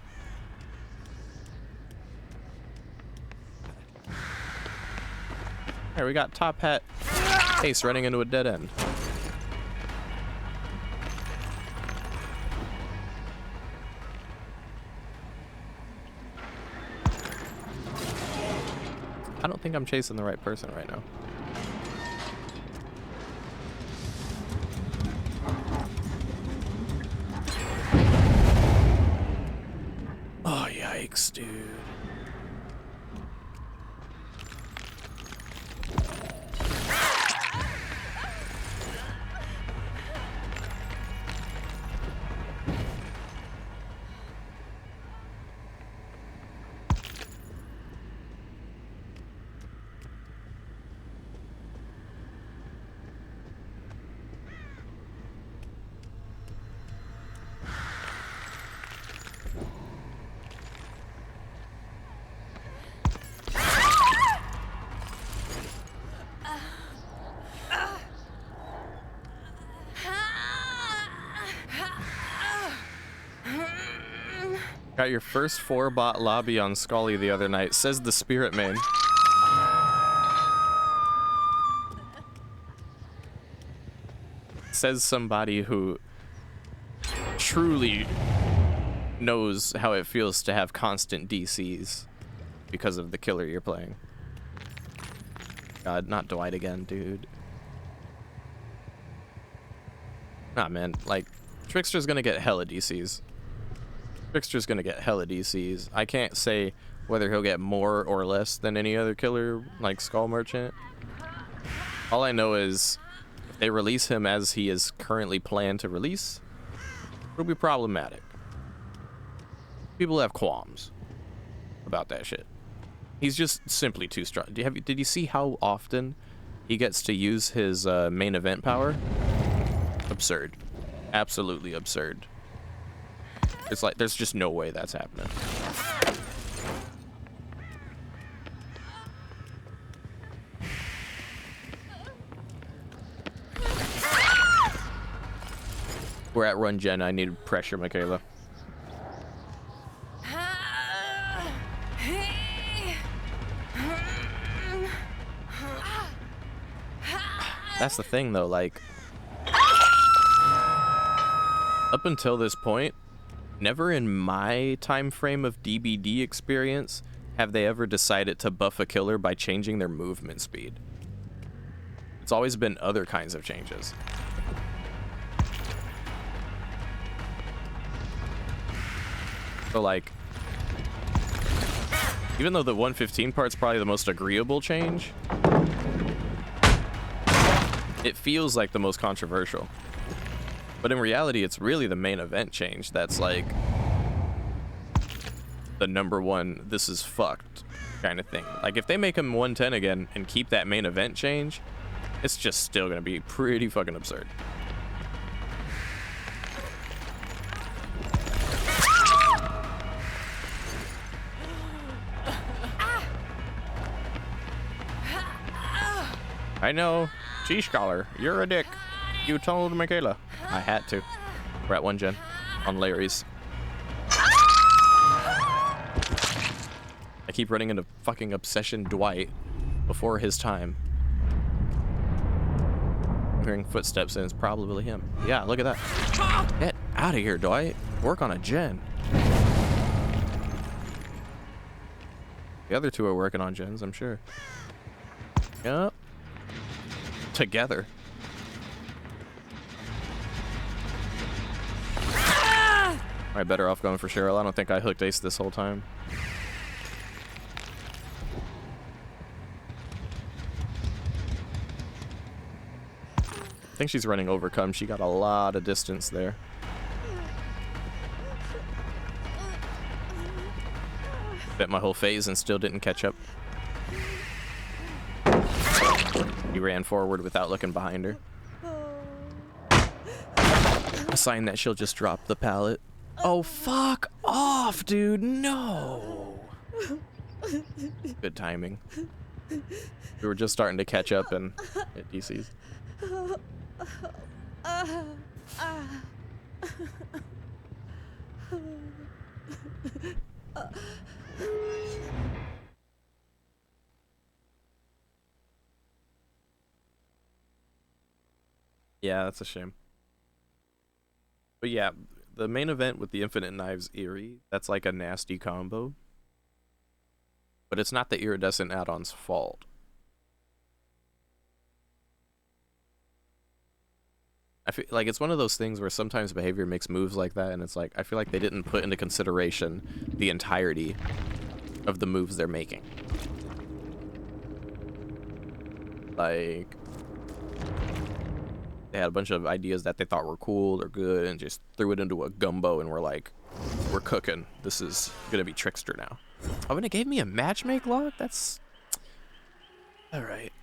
A: Here, we got Top Hat Ace running into a dead end. I don't think I'm chasing the right person right now. Oh, yikes, dude. Got your first 4-bot lobby on Scully the other night, says the Spirit Man. Says somebody who truly knows how it feels to have constant DCs because of the killer you're playing. God, not Dwight again, dude. Nah, man, like, Trickster's gonna get hella DCs. Trickster's gonna get hella DCs. I can't say whether he'll get more or less than any other killer, like Skull Merchant. All I know is, if they release him as he is currently planned to release, it'll be problematic. People have qualms about that shit. He's just simply too strong. Did you see how often he gets to use his main event power? Absurd. Absolutely absurd. It's like, there's just no way that's happening. We're at run gen. I need pressure, Michaela. That's the thing, though, like, up until this point, never in my time frame of DBD experience have they ever decided to buff a killer by changing their movement speed. It's always been other kinds of changes. So, like, even though the 115 part's probably the most agreeable change, it feels like the most controversial. But in reality, it's really the main event change that's like the #1, this is fucked kind of thing. Like, if they make him 110 again and keep that main event change, it's just still gonna be pretty fucking absurd. I know. G-Scholar, you're a dick. You told Michaela. I had to. We're at 1 gen. On Larry's. I keep running into fucking Obsession Dwight before his time. I'm hearing footsteps and it's probably him. Yeah, look at that. Get out of here, Dwight. Work on a gen. The other two are working on gens, I'm sure. Yep. Together. Alright, better off going for Cheryl. I don't think I hooked Ace this whole time. I think she's running Overcome. She got a lot of distance there. Bet my whole phase and still didn't catch up. He ran forward without looking behind her. A sign that she'll just drop the pallet. Oh, fuck off, dude. No. Good timing. We were just starting to catch up and hit DCs. Yeah, that's a shame. But yeah, the main event with the Infinite Knives Eerie, that's like a nasty combo. But it's not the iridescent add-on's fault. I feel like it's one of those things where sometimes behavior makes moves like that, and it's like, I feel like they didn't put into consideration the entirety of the moves they're making. Like, they had a bunch of ideas that they thought were cool or good and just threw it into a gumbo and were like, we're cooking. This is gonna be Trickster now. Oh, and it gave me a matchmake lock? That's... Alright.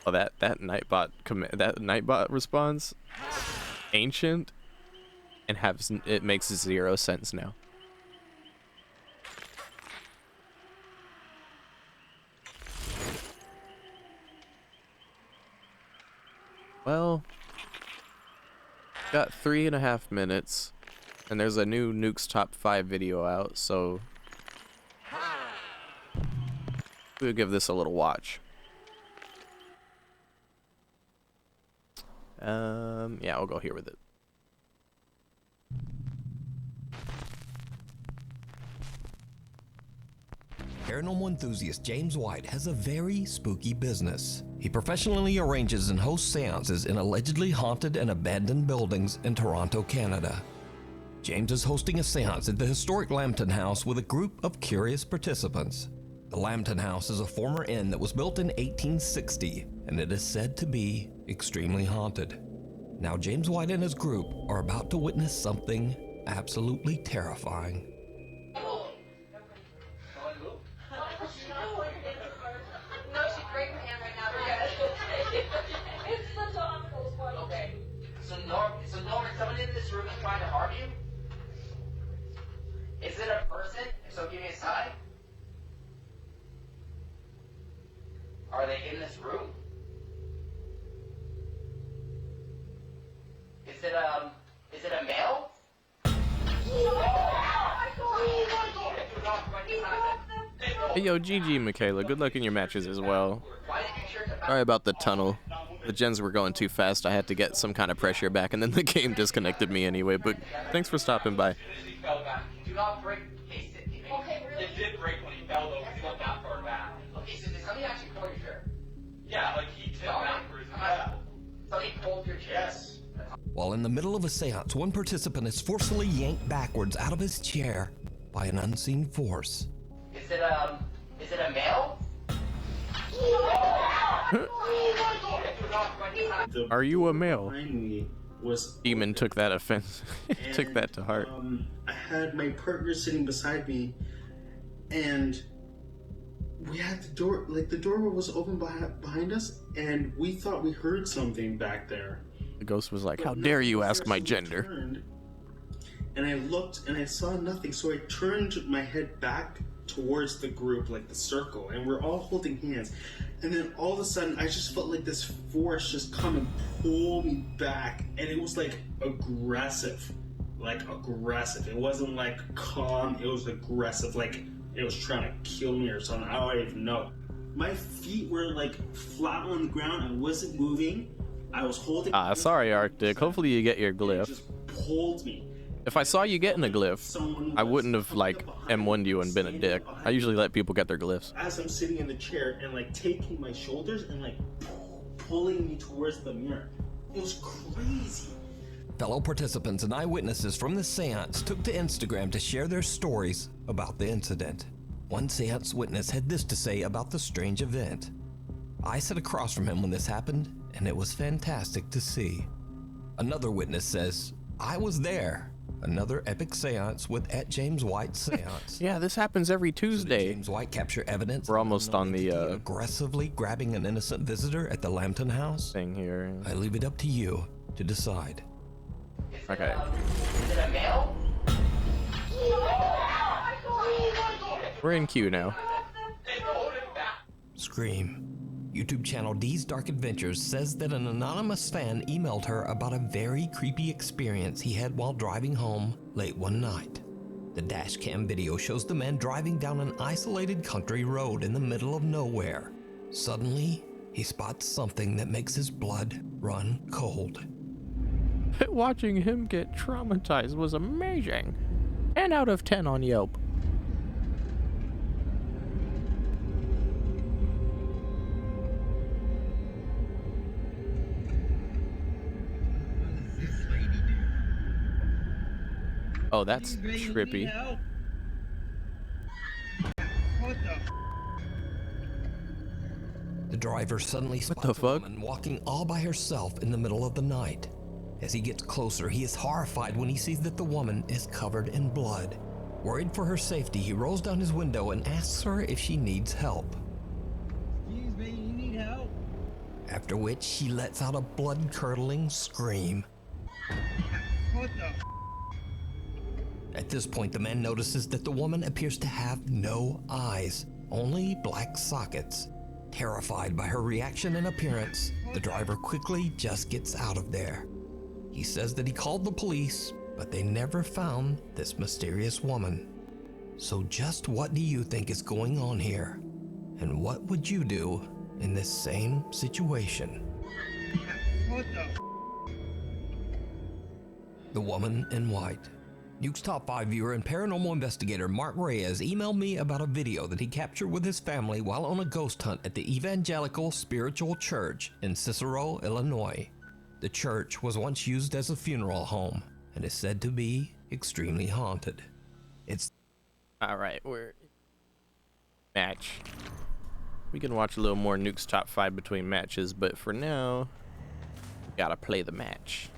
A: Oh, that Nightbot response, ancient and it makes 0 sense now. Well, got 3.5 minutes, and there's a new Nuke's Top 5 video out, so we'll give this a little watch. Yeah, I'll go here with it.
J: Paranormal enthusiast James White has a very spooky business. He professionally arranges and hosts seances in allegedly haunted and abandoned buildings in Toronto, Canada. James is hosting a seance at the historic Lambton House with a group of curious participants. The Lambton House is a former inn that was built in 1860, and it is said to be extremely haunted. Now James White and his group are about to witness something absolutely terrifying.
K: So Norman, someone in this room is trying to harm you? Is it a person? If so, give me a sign. Are they in this room? Is it a male?
A: Hey yo, GG Michaela, good luck in your matches as well. Sorry about the tunnel. The gens were going too fast. I had to get some kind of pressure back, and then the game disconnected me anyway, but thanks for stopping by.
K: Do not break. It did break when he fell though, because he went that far back. Okay, so did somebody actually pull your chair? Yeah, like he tipped backwards. Somebody pulled your chair? Yes.
J: While in the middle of a seance, one participant is forcefully yanked backwards out of his chair by an unseen force.
K: Is it a male?
A: Are you a male?
L: Was
A: Demon took that offense. Took that to heart.
L: I had my partner sitting beside me, and we had the door, like the door was open behind us, and we thought we heard something back there.
A: The ghost was like, "How dare you ask my gender?"
L: And I looked and I saw nothing, so I turned my head back towards the group, like the circle, and we're all holding hands. And then all of a sudden, I just felt like this force just come and pull me back, and it was like aggressive. It wasn't like calm, it was aggressive, like it was trying to kill me or something. I don't even know. My feet were like flat on the ground. I wasn't moving. I was holding.
A: Sorry, Arctic. Hopefully you get your glyph.
L: It just pulled me.
A: If I saw you getting a glyph, I wouldn't have like M1'd you and been a dick. I usually let people get their glyphs.
L: As I'm sitting in the chair and like taking my shoulders and like pulling me towards the mirror. It was crazy.
J: Fellow participants and eyewitnesses from the seance took to Instagram to share their stories about the incident. One seance witness had this to say about the strange event. I sat across from him when this happened, and it was fantastic to see. Another witness says, I was there. Another epic seance with @JamesWhite seance.
A: Yeah, this happens every Tuesday.
J: So did James White capture evidence.
A: We're almost on the
J: aggressively grabbing an innocent visitor at the Lambton House
A: thing here.
J: I leave it up to you to decide.
A: Okay.
K: Is it a male?
A: We're in queue now.
J: Scream. YouTube channel D's Dark Adventures says that an anonymous fan emailed her about a very creepy experience he had while driving home late one night. The dashcam video shows the man driving down an isolated country road in the middle of nowhere. Suddenly, he spots something that makes his blood run cold.
A: Watching him get traumatized was amazing. 10 out of 10 on Yelp. Oh, that's trippy.
J: The driver suddenly spots a woman walking all by herself in the middle of the night. As he gets closer, he is horrified when he sees that the woman is covered in blood. Worried for her safety, he rolls down his window and asks her if she needs help.
M: Excuse me, you need help?
J: After which, she lets out a blood-curdling scream.
M: What the?
J: At this point, the man notices that the woman appears to have no eyes, only black sockets. Terrified by her reaction and appearance, the driver quickly just gets out of there. He says that he called the police, but they never found this mysterious woman. So just what do you think is going on here? And what would you do in this same situation?
M: What the f?
J: The Woman in White. Nuke's Top 5 viewer and paranormal investigator Mark Reyes emailed me about a video that he captured with his family while on a ghost hunt at the Evangelical Spiritual Church in Cicero, Illinois. The church was once used as a funeral home and is said to be extremely haunted. It's
A: Alright, we're match. We can watch a little more Nuke's Top 5 between matches, but for now, gotta play the match.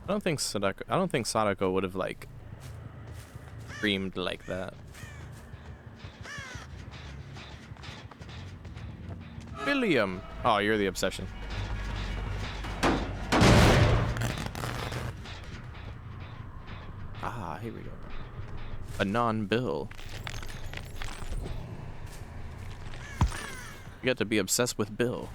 A: I don't think Sadako would have like screamed like that. William! Oh, you're the obsession. Ah, here we go. A non-Bill. You got to be obsessed with Bill.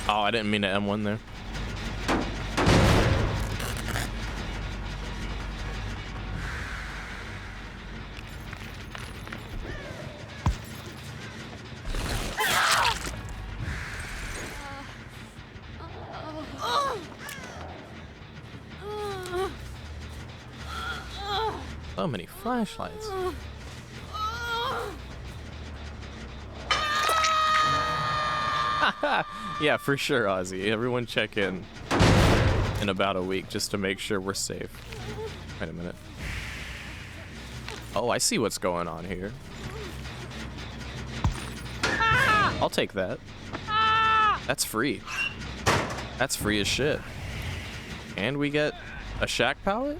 A: Oh, I didn't mean to M1 there. So many flashlights. Yeah, for sure, Ozzy. Everyone check in about a week just to make sure we're safe. Wait a minute. Oh, I see what's going on here. I'll take that. That's free. That's free as shit. And we get a shack pallet?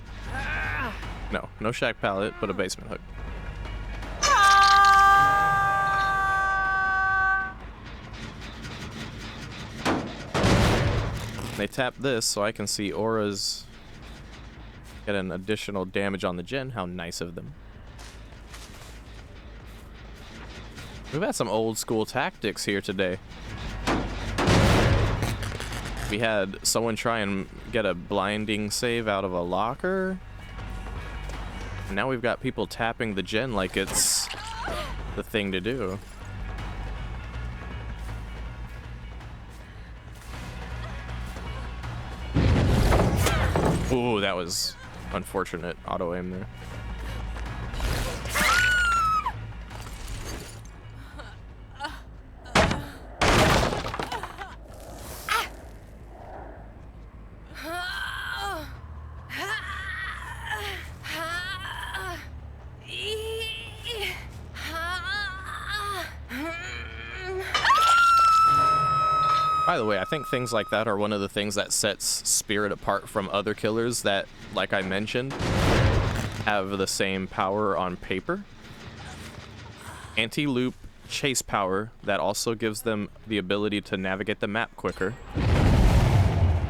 A: No, no shack pallet, but a basement hook. They tap this so I can see auras get an additional damage on the gen. How nice of them. We've had some old school tactics here today. We had someone try and get a blinding save out of a locker. And now we've got people tapping the gen like it's the thing to do. Ooh, that was unfortunate auto aim there. By the way, I think things like that are one of the things that sets Spirit apart from other killers that, like I mentioned, have the same power on paper. Anti-loop chase power that also gives them the ability to navigate the map quicker.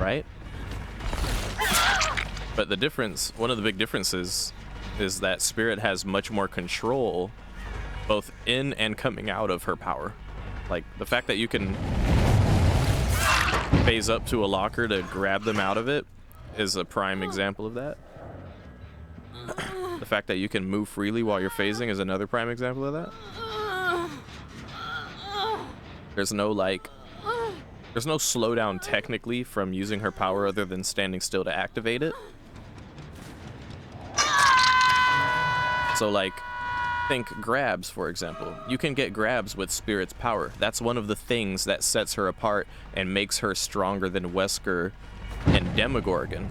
A: Right? But the difference, one of the big differences, is that Spirit has much more control both in and coming out of her power. Like, the fact that you can phase up to a locker to grab them out of it is a prime example of that. The fact that you can move freely while you're phasing is another prime example of that. There's no slowdown technically from using her power other than standing still to activate it. So like, Think grabs, for example. You can get grabs with Spirit's power. That's one of the things that sets her apart and makes her stronger than Wesker and Demogorgon.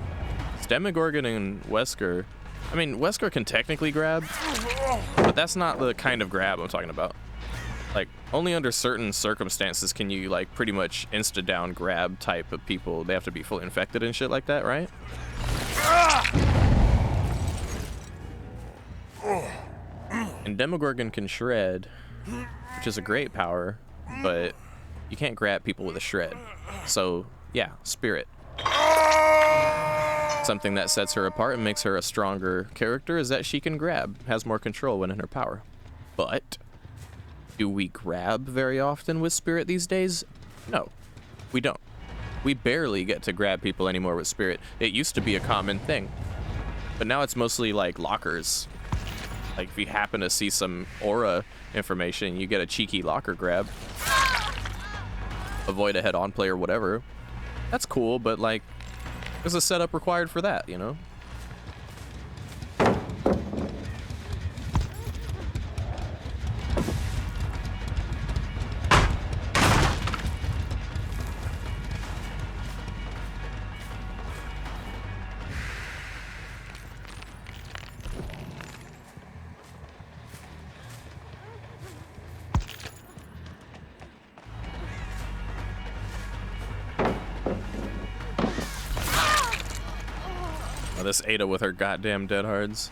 A: Demogorgon and Wesker, I mean, Wesker can technically grab, but that's not the kind of grab I'm talking about. Like, only under certain circumstances can you, like, pretty much insta-down grab type of people. They have to be fully infected and shit like that, right? And Demogorgon can shred, which is a great power, but you can't grab people with a shred. So, yeah, Spirit. Something that sets her apart and makes her a stronger character is that she can grab, has more control when in her power. But do we grab very often with Spirit these days? No, we don't. We barely get to grab people anymore with Spirit. It used to be a common thing, but now it's mostly like lockers. Like if you happen to see some aura information, you get a cheeky locker grab. Avoid a head-on play or whatever. That's cool, but like, there's a setup required for that, you know? This Ada with her goddamn dead hards.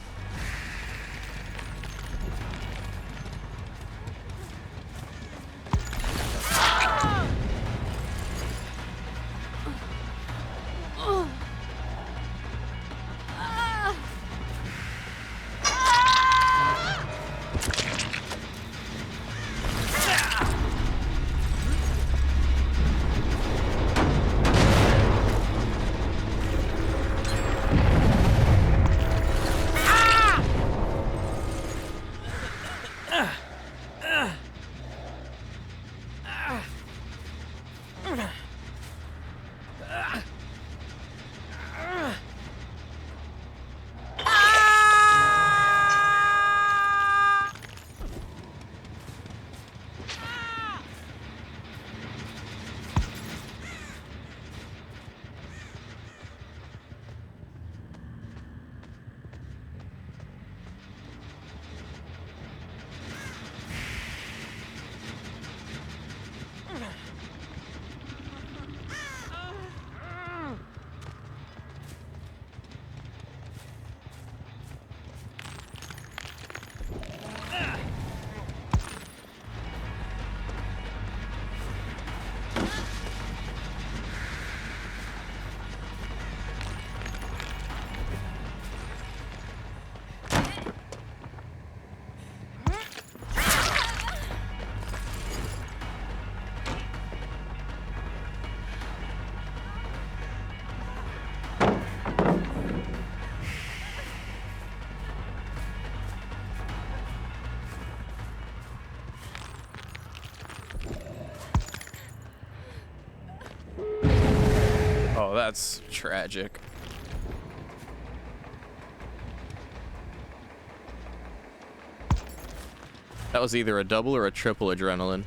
A: Oh, that's tragic. That was either a double or a triple adrenaline.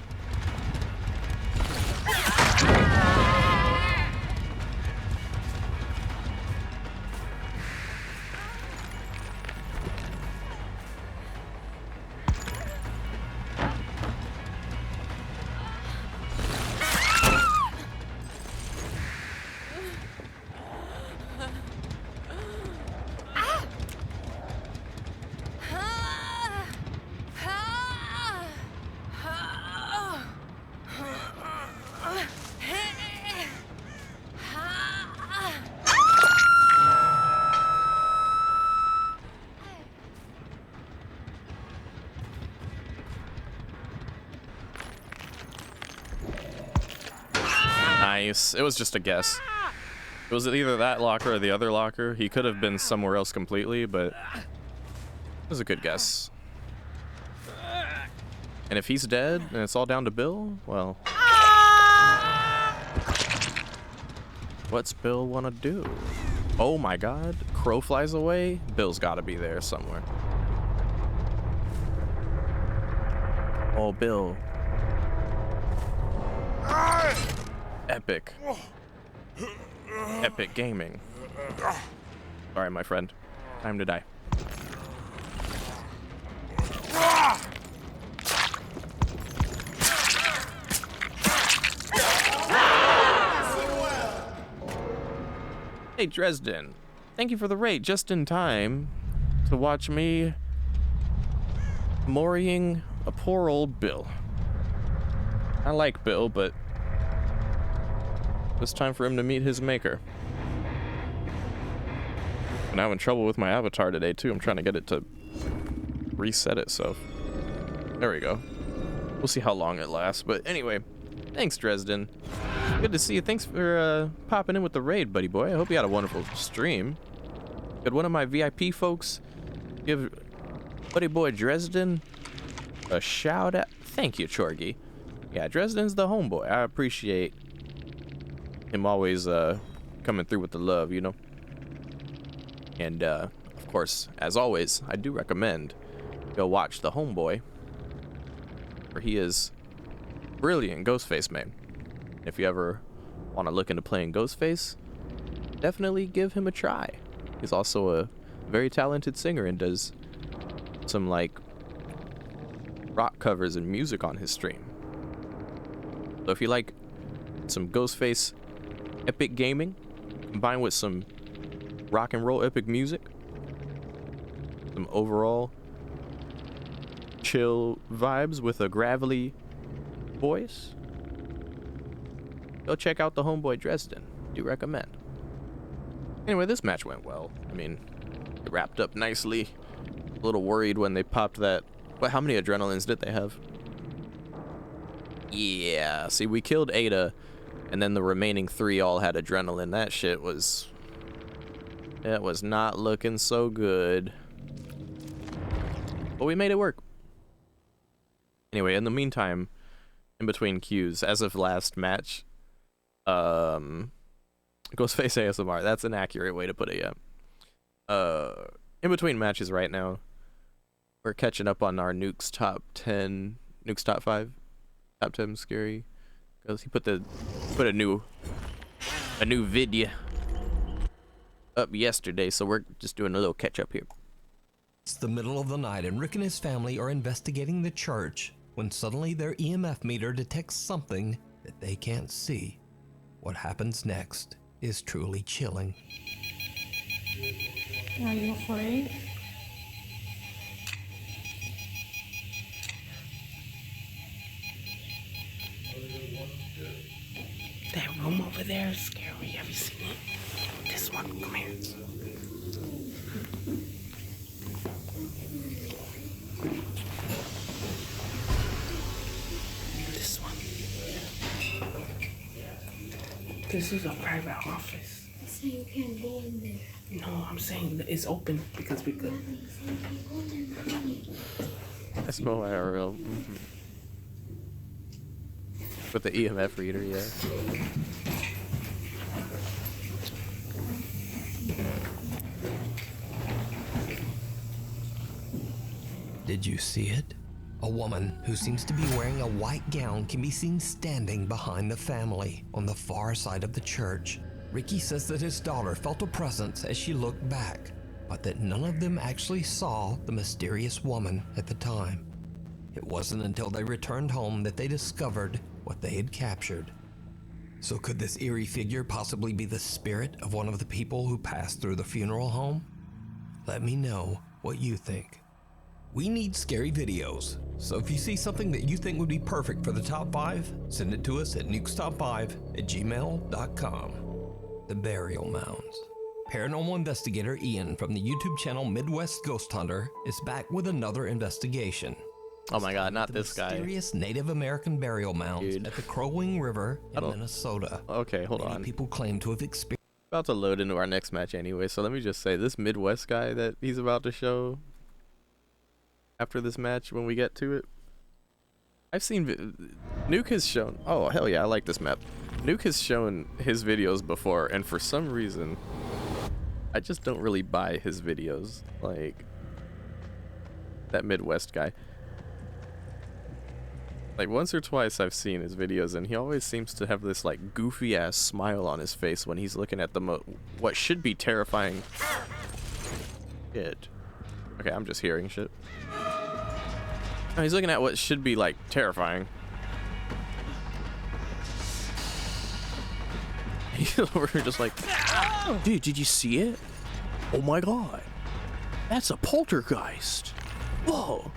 A: Nice. It was just a guess. It was either that locker or the other locker. He could have been somewhere else completely, but it was a good guess. And if he's dead and it's all down to Bill, well, what's Bill want to do? Oh my god. Crow flies away. Bill's got to be there somewhere. Oh, Bill. Epic. Epic gaming. Sorry, my friend. Time to die. Hey, Dresden. Thank you for the raid. Just in time to watch me moriing a poor old Bill. I like Bill, but it's time for him to meet his maker. I'm having trouble with my avatar today, too. I'm trying to get it to reset itself. There we go. We'll see how long it lasts. But anyway, thanks, Dresden. Good to see you. Thanks for popping in with the raid, buddy boy. I hope you had a wonderful stream. Could one of my VIP folks give buddy boy Dresden a shout out? Thank you, Chorgy. Yeah, Dresden's the homeboy. I appreciate him always coming through with the love, you know. And of course, as always, I do recommend go watch the homeboy, for he is brilliant Ghostface man. If you ever want to look into playing Ghostface, definitely give him a try. He's also a very talented singer and does some like rock covers and music on his stream. So if you like some Ghostface epic gaming combined with some rock and roll epic music, some overall chill vibes with a gravelly voice, go check out the homeboy Dresden. Do recommend. Anyway, this match went well. I mean, it wrapped up nicely. A little worried when they popped that. But how many adrenalines did they have? Yeah, see, we killed Ada, and then the remaining 3 all had adrenaline. That shit was... it was not looking so good. But we made it work. Anyway, in the meantime, in between queues, as of last match, Ghostface ASMR, that's an accurate way to put it, yeah. In between matches right now, we're catching up on our Nuke's top 10, Nuke's top 5, top 10 scary. Because he put a new video up yesterday, so we're just doing a little catch up here.
J: It's the middle of the night and Rick and his family are investigating the church when suddenly their EMF meter detects something that they can't see. What happens next is truly chilling.
N: Are you afraid? That room over there is scary. Have you seen it? This one, come here. This one. This is a private office.
O: So you can't go in there.
N: No, I'm saying that it's open because we could.
A: I smell IRL. With the EMF reader, yeah.
J: Did you see it? A woman who seems to be wearing a white gown can be seen standing behind the family on the far side of the church. Ricky says that his daughter felt a presence as she looked back, but that none of them actually saw the mysterious woman at the time. It wasn't until they returned home that they discovered what they had captured. So could this eerie figure possibly be the spirit of one of the people who passed through the funeral home? Let me know what you think. We need scary videos, so if you see something that you think would be perfect for the top 5, send it to us at nukestop5@gmail.com. The Burial Mounds. Paranormal investigator Ian from the YouTube channel Midwest Ghost Hunter is back with another investigation.
A: Oh my god, not this guy.
J: Mysterious Native American burial mounds at the Crow Wing River in Minnesota.
A: Okay, hold on.
J: People claim to have experienced.
A: About to load into our next match anyway, so let me just say, this Midwest guy that he's about to show after this match when we get to it, I've seen Nuke has shown. Oh hell yeah, I like this map. Nuke has shown his videos before, and for some reason, I just don't really buy his videos. Like that Midwest guy. Like once or twice I've seen his videos, and he always seems to have this like goofy ass smile on his face when he's looking at the what should be terrifying shit. Okay, I'm just hearing shit. No, he's looking at what should be like terrifying. He's over here just like, dude, did you see it? Oh my god, that's a poltergeist. Whoa.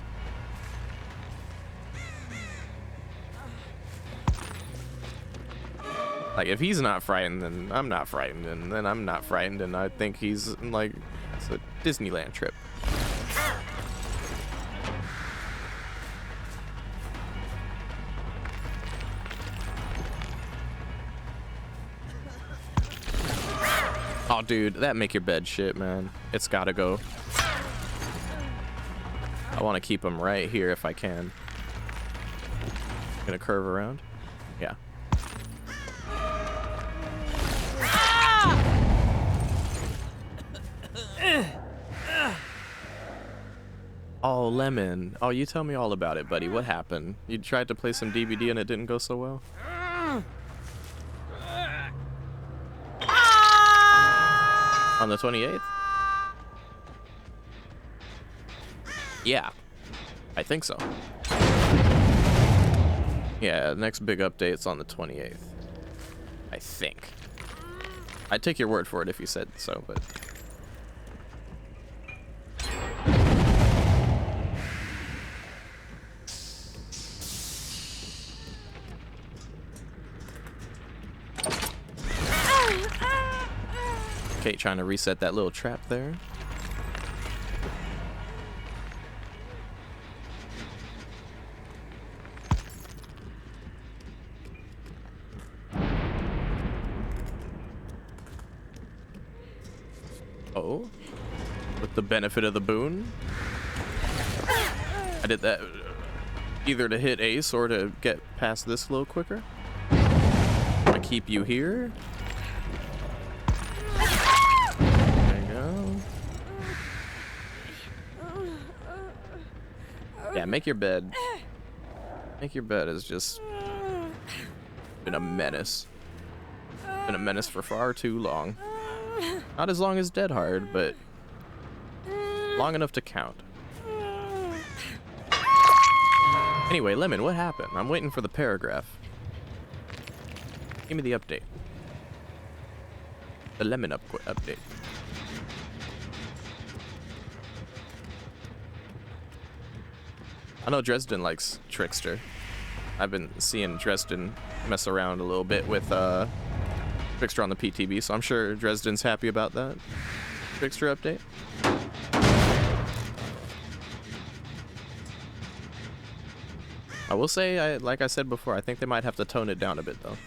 A: Like, if he's not frightened, then I'm not frightened, and then I'm not frightened, and I think he's, like, it's a Disneyland trip. Oh, dude, that make your bed shit, man. It's gotta go. I want to keep him right here if I can. Gonna curve around? Yeah. Oh, Lemon. Oh, you tell me all about it, buddy. What happened? You tried to play some DBD and it didn't go so well? On the 28th? Yeah. I think so. Yeah, next big update's on the 28th. I think. I'd take your word for it if you said so, but... Kate trying to reset that little trap there. Oh, with the benefit of the boon. I did that either to hit ace or to get past this a little quicker. I'm gonna keep you here. Yeah, make your bed. Make your bed has just been a menace. Been a menace for far too long. Not as long as Dead Hard, but long enough to count. Anyway, Lemon, what happened? I'm waiting for the paragraph. Give me the update. The Lemon update. I know Dresden likes Trickster. I've been seeing Dresden mess around a little bit with Trickster on the PTB, so I'm sure Dresden's happy about that. Trickster update. I will say, like I said before, I think they might have to tone it down a bit, though.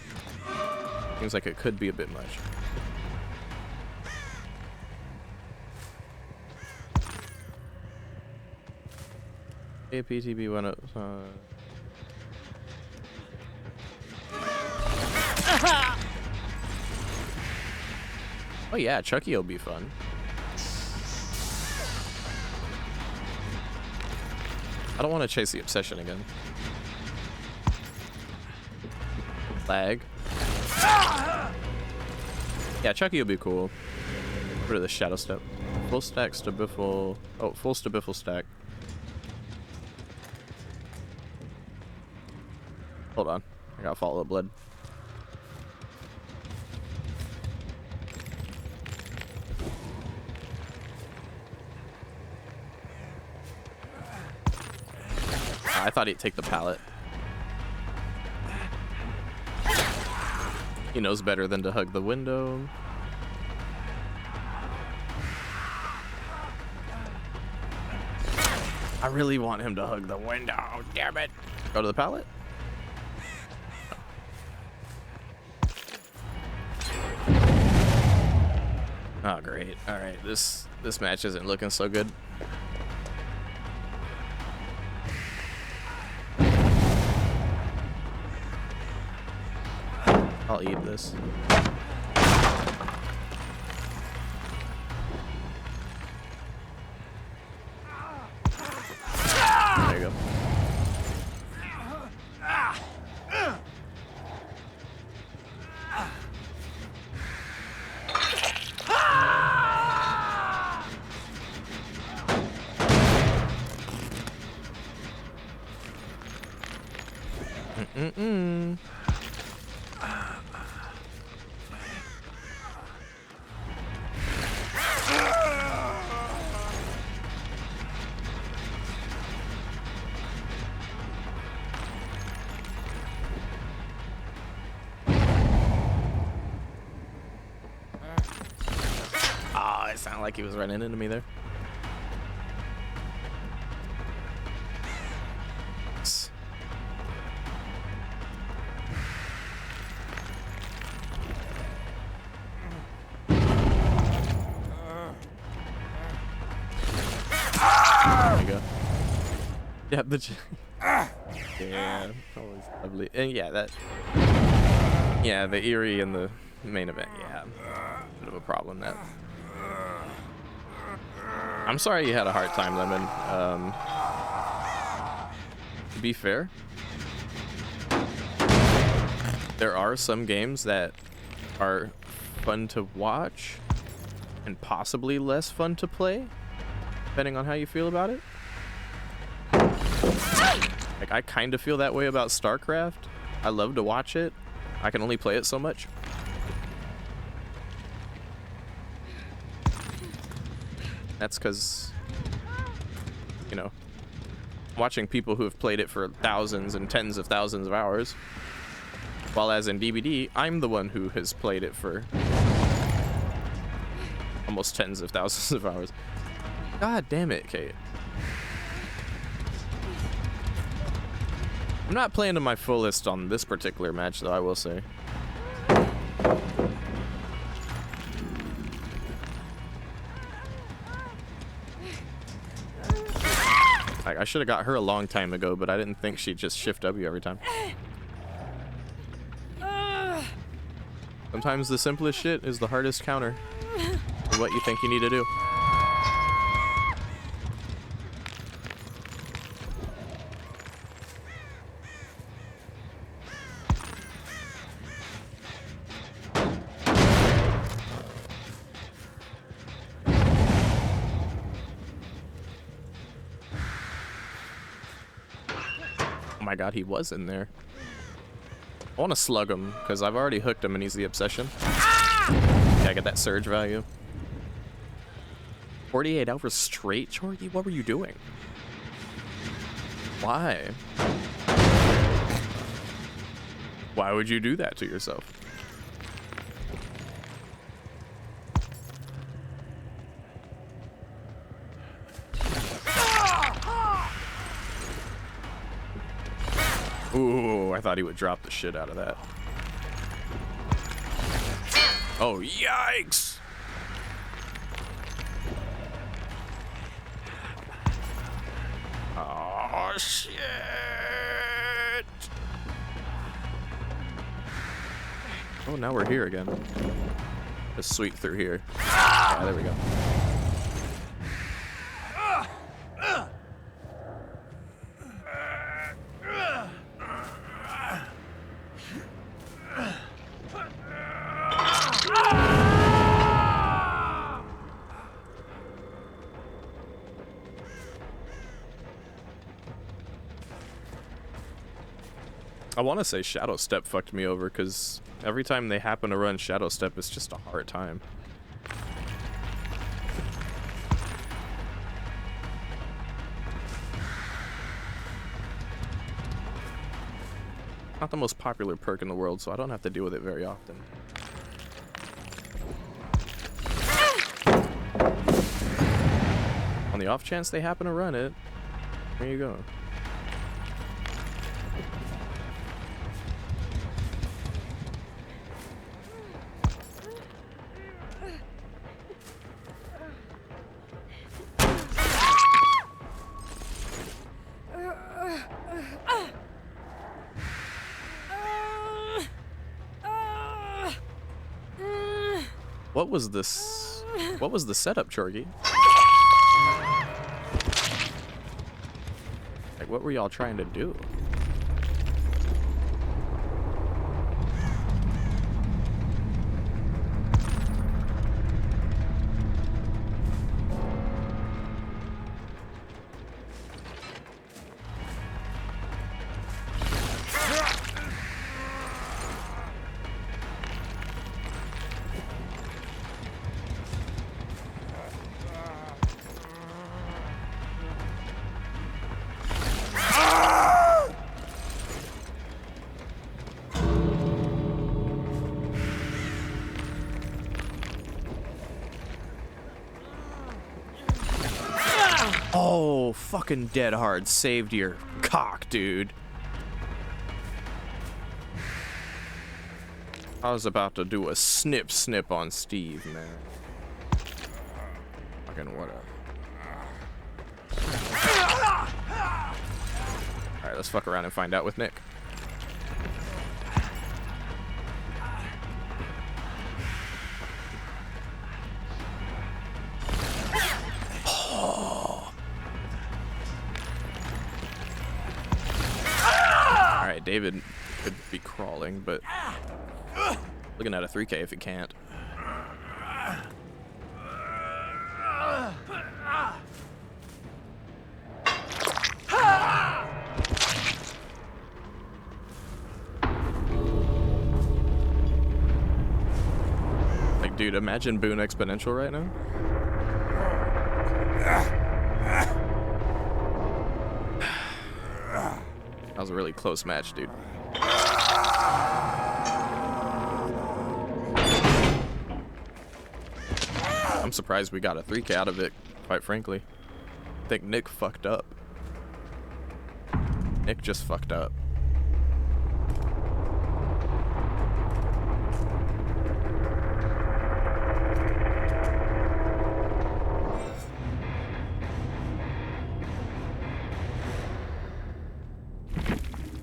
A: Seems like it could be a bit much. PTB went up. Oh yeah, Chucky will be fun. I don't want to chase the obsession again. Lag. Yeah, Chucky will be cool. Rid of the shadow step. Full stack stabiffle. Oh, full stabiffle stack. Hold on, I gotta follow the blood. I thought he'd take the pallet. He knows better than to hug the window. I really want him to hug the window, damn it. Go to the pallet? Oh great. Alright, this match isn't looking so good. I'll eat this. There you go. Mm-mm. Ah, it sounded like he was running into me there. There you go. Yeah, yeah, always lovely. And yeah, the Eerie in the main event. Yeah, bit of a problem that. I'm sorry you had a hard time, Lemon. To be fair, there are some games that are fun to watch and possibly less fun to play, depending on how you feel about it. Like, I kind of feel that way about StarCraft. I love to watch it. I can only play it so much. That's because, you know, watching people who have played it for thousands and tens of thousands of hours, while as in DBD, I'm the one who has played it for almost tens of thousands of hours. God damn it, Kate. I'm not playing to my fullest on this particular match, though, I will say. I should have got her a long time ago, but I didn't think she'd just shift W every time. Sometimes the simplest shit is the hardest counter to what you think you need to do. Oh my god, he was in there. I want to slug him, because I've already hooked him and he's the obsession. Yeah, I get that surge value. 48 hours straight, Chorgy? What were you doing? Why? Why would you do that to yourself? Ooh, I thought he would drop the shit out of that. Oh, yikes! Oh, shit! Oh, now we're here again. Just sweep through here. Yeah, there we go. I want to say Shadow Step fucked me over, because every time they happen to run Shadow Step, it's just a hard time. Not the most popular perk in the world, so I don't have to deal with it very often. On the off chance they happen to run it, there you go. What was this? What was the setup, Chorgy? Like, what were y'all trying to do? Oh, fucking dead hard saved your cock, dude. I was about to do a snip on Steve, man. Fucking whatever. Alright, let's fuck around and find out with Nick. Alright, David could be crawling, but looking at a 3K if he can't. Like, dude, imagine Boone Exponential right now. That was a really close match, dude. I'm surprised we got a 3K out of it, quite frankly. I think Nick fucked up. Nick just fucked up.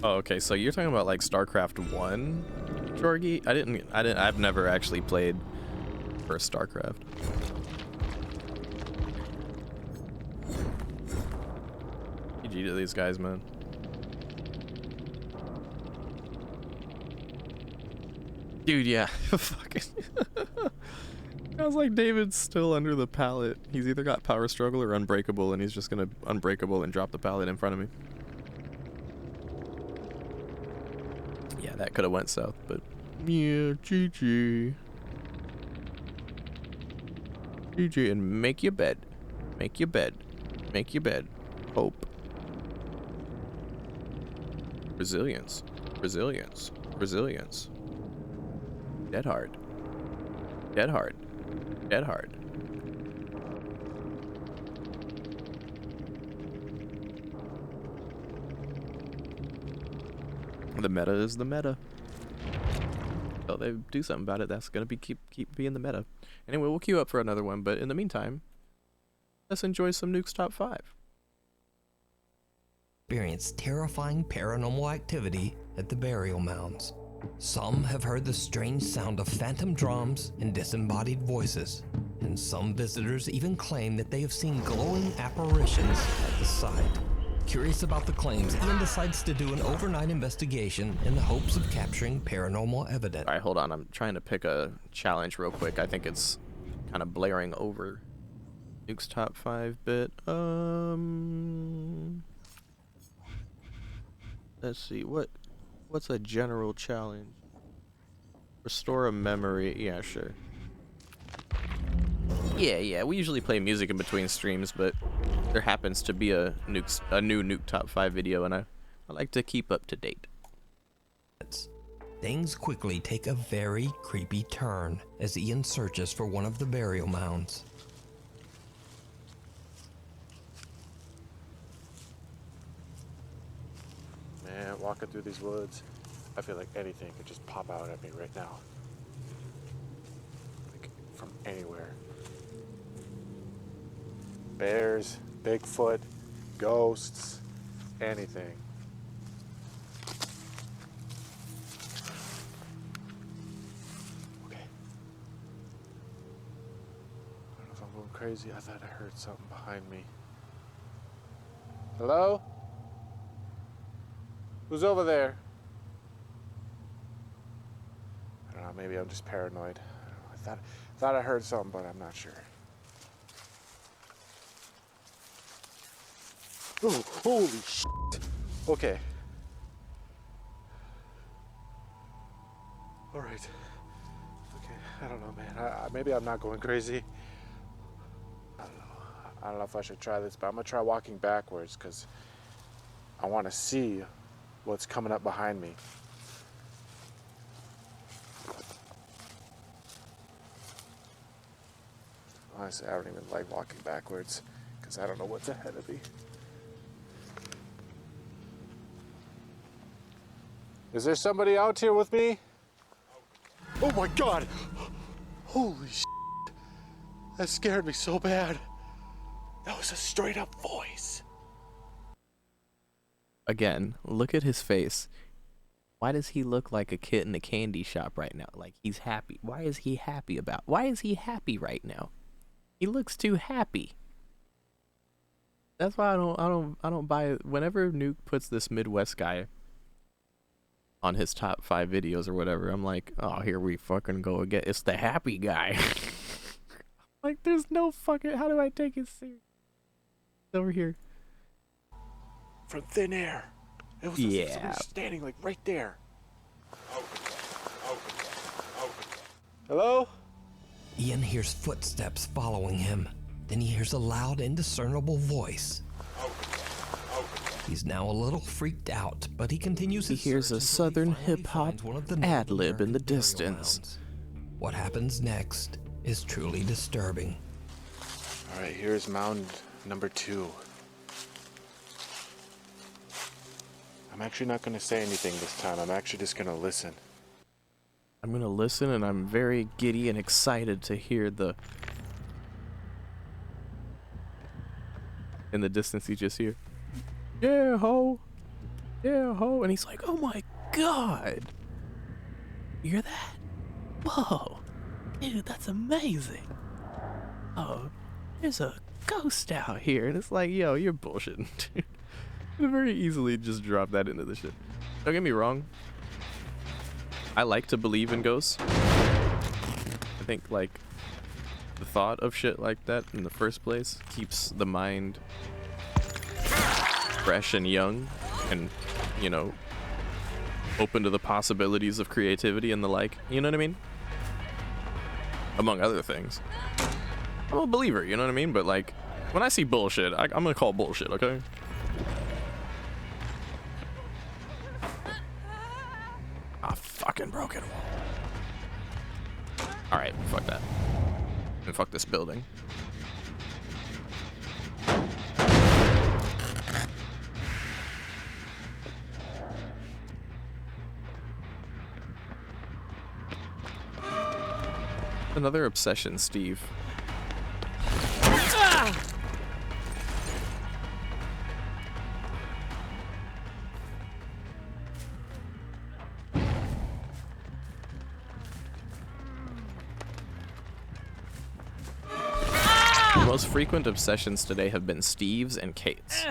A: Oh, okay, so you're talking about like StarCraft 1, Jorgie? I've never actually played first StarCraft. GG to these guys, man. Dude, yeah. Fucking. I was like, David's still under the pallet. He's either got Power Struggle or Unbreakable, and he's just gonna Unbreakable and drop the pallet in front of me. Yeah, that could have went south, but yeah, GG. GG, and make your bed. Make your bed. Make your bed. Hope. Resilience. Resilience. Resilience. Dead hard. Dead hard. Dead hard. The meta is the meta. So they do something about it, that's gonna be keep being the meta. Anyway, we'll queue up for another one, but in the meantime, let's enjoy some Nuke's Top 5.
J: Experience terrifying paranormal activity at the burial mounds. Some have heard the strange sound of phantom drums and disembodied voices, and some visitors even claim that they have seen glowing apparitions at the site. Curious about the claims, Ian decides to do an overnight investigation in the hopes of capturing paranormal evidence.
A: Alright, hold on, I'm trying to pick a challenge real quick. I think it's kind of blaring over Nuke's Top 5 bit. Let's see, what's a general challenge? Restore a memory. Yeah, sure. Yeah, we usually play music in between streams, but there happens to be a new Nuke Top 5 video, and I like to keep up to date.
J: Things quickly take a very creepy turn as Ian searches for one of the burial mounds.
P: Man, walking through these woods, I feel like anything could just pop out at me right now. Like, from anywhere. Bears, Bigfoot, ghosts, anything. Okay. I don't know if I'm going crazy. I thought I heard something behind me. Hello? Who's over there? I don't know, maybe I'm just paranoid. I thought I heard something, but I'm not sure. Ooh, holy shit. Okay. All right. Okay, I don't know, man. Maybe I'm not going crazy. I don't know. I don't know if I should try this, but I'm gonna try walking backwards because I want to see what's coming up behind me. Honestly, I don't even like walking backwards because I don't know what's ahead of me. Is there somebody out here with me? Oh my God! Holy shit! That scared me so bad. That was a straight up voice.
A: Again, look at his face. Why does he look like a kid in a candy shop right now? Like he's happy. Why is he happy right now? He looks too happy. That's why I don't buy it. Whenever Nuke puts this Midwest guy on his top 5 videos or whatever, I'm like, oh, here we fucking go again. It's the happy guy. Like, there's no fucking, how do I take it serious? Over here.
P: From thin air. It was somebody standing like right there. Hello?
J: Ian hears footsteps following him. Then he hears a loud, indiscernible voice. He's now a little freaked out, but he continues his
A: He hears a southern hip-hop ad-lib in the
J: North
A: distance.
J: What happens next is truly disturbing.
P: All right, here's mound number 2. I'm actually not going to say anything this time. I'm actually just going to listen.
A: I'm gonna listen, and I'm very giddy and excited to hear the... In the distance, you just hear, yeah, ho. Yeah, ho. And he's like, oh my God. You hear that? Whoa. Dude, that's amazing. Oh, there's a ghost out here. And it's like, yo, you're bullshitting, dude. I could very easily just drop that into the shit. Don't get me wrong. I like to believe in ghosts. I think, like, the thought of shit like that in the first place keeps the mind fresh and young and, you know, open to the possibilities of creativity and the like. You know what I mean? Among other things. I'm a believer, you know what I mean? But, like, when I see bullshit, I'm gonna call bullshit, okay? Ah, fucking broken wall. Alright, fuck that. And fuck this building. Another obsession, Steve. The most frequent obsessions today have been Steve's and Kate's.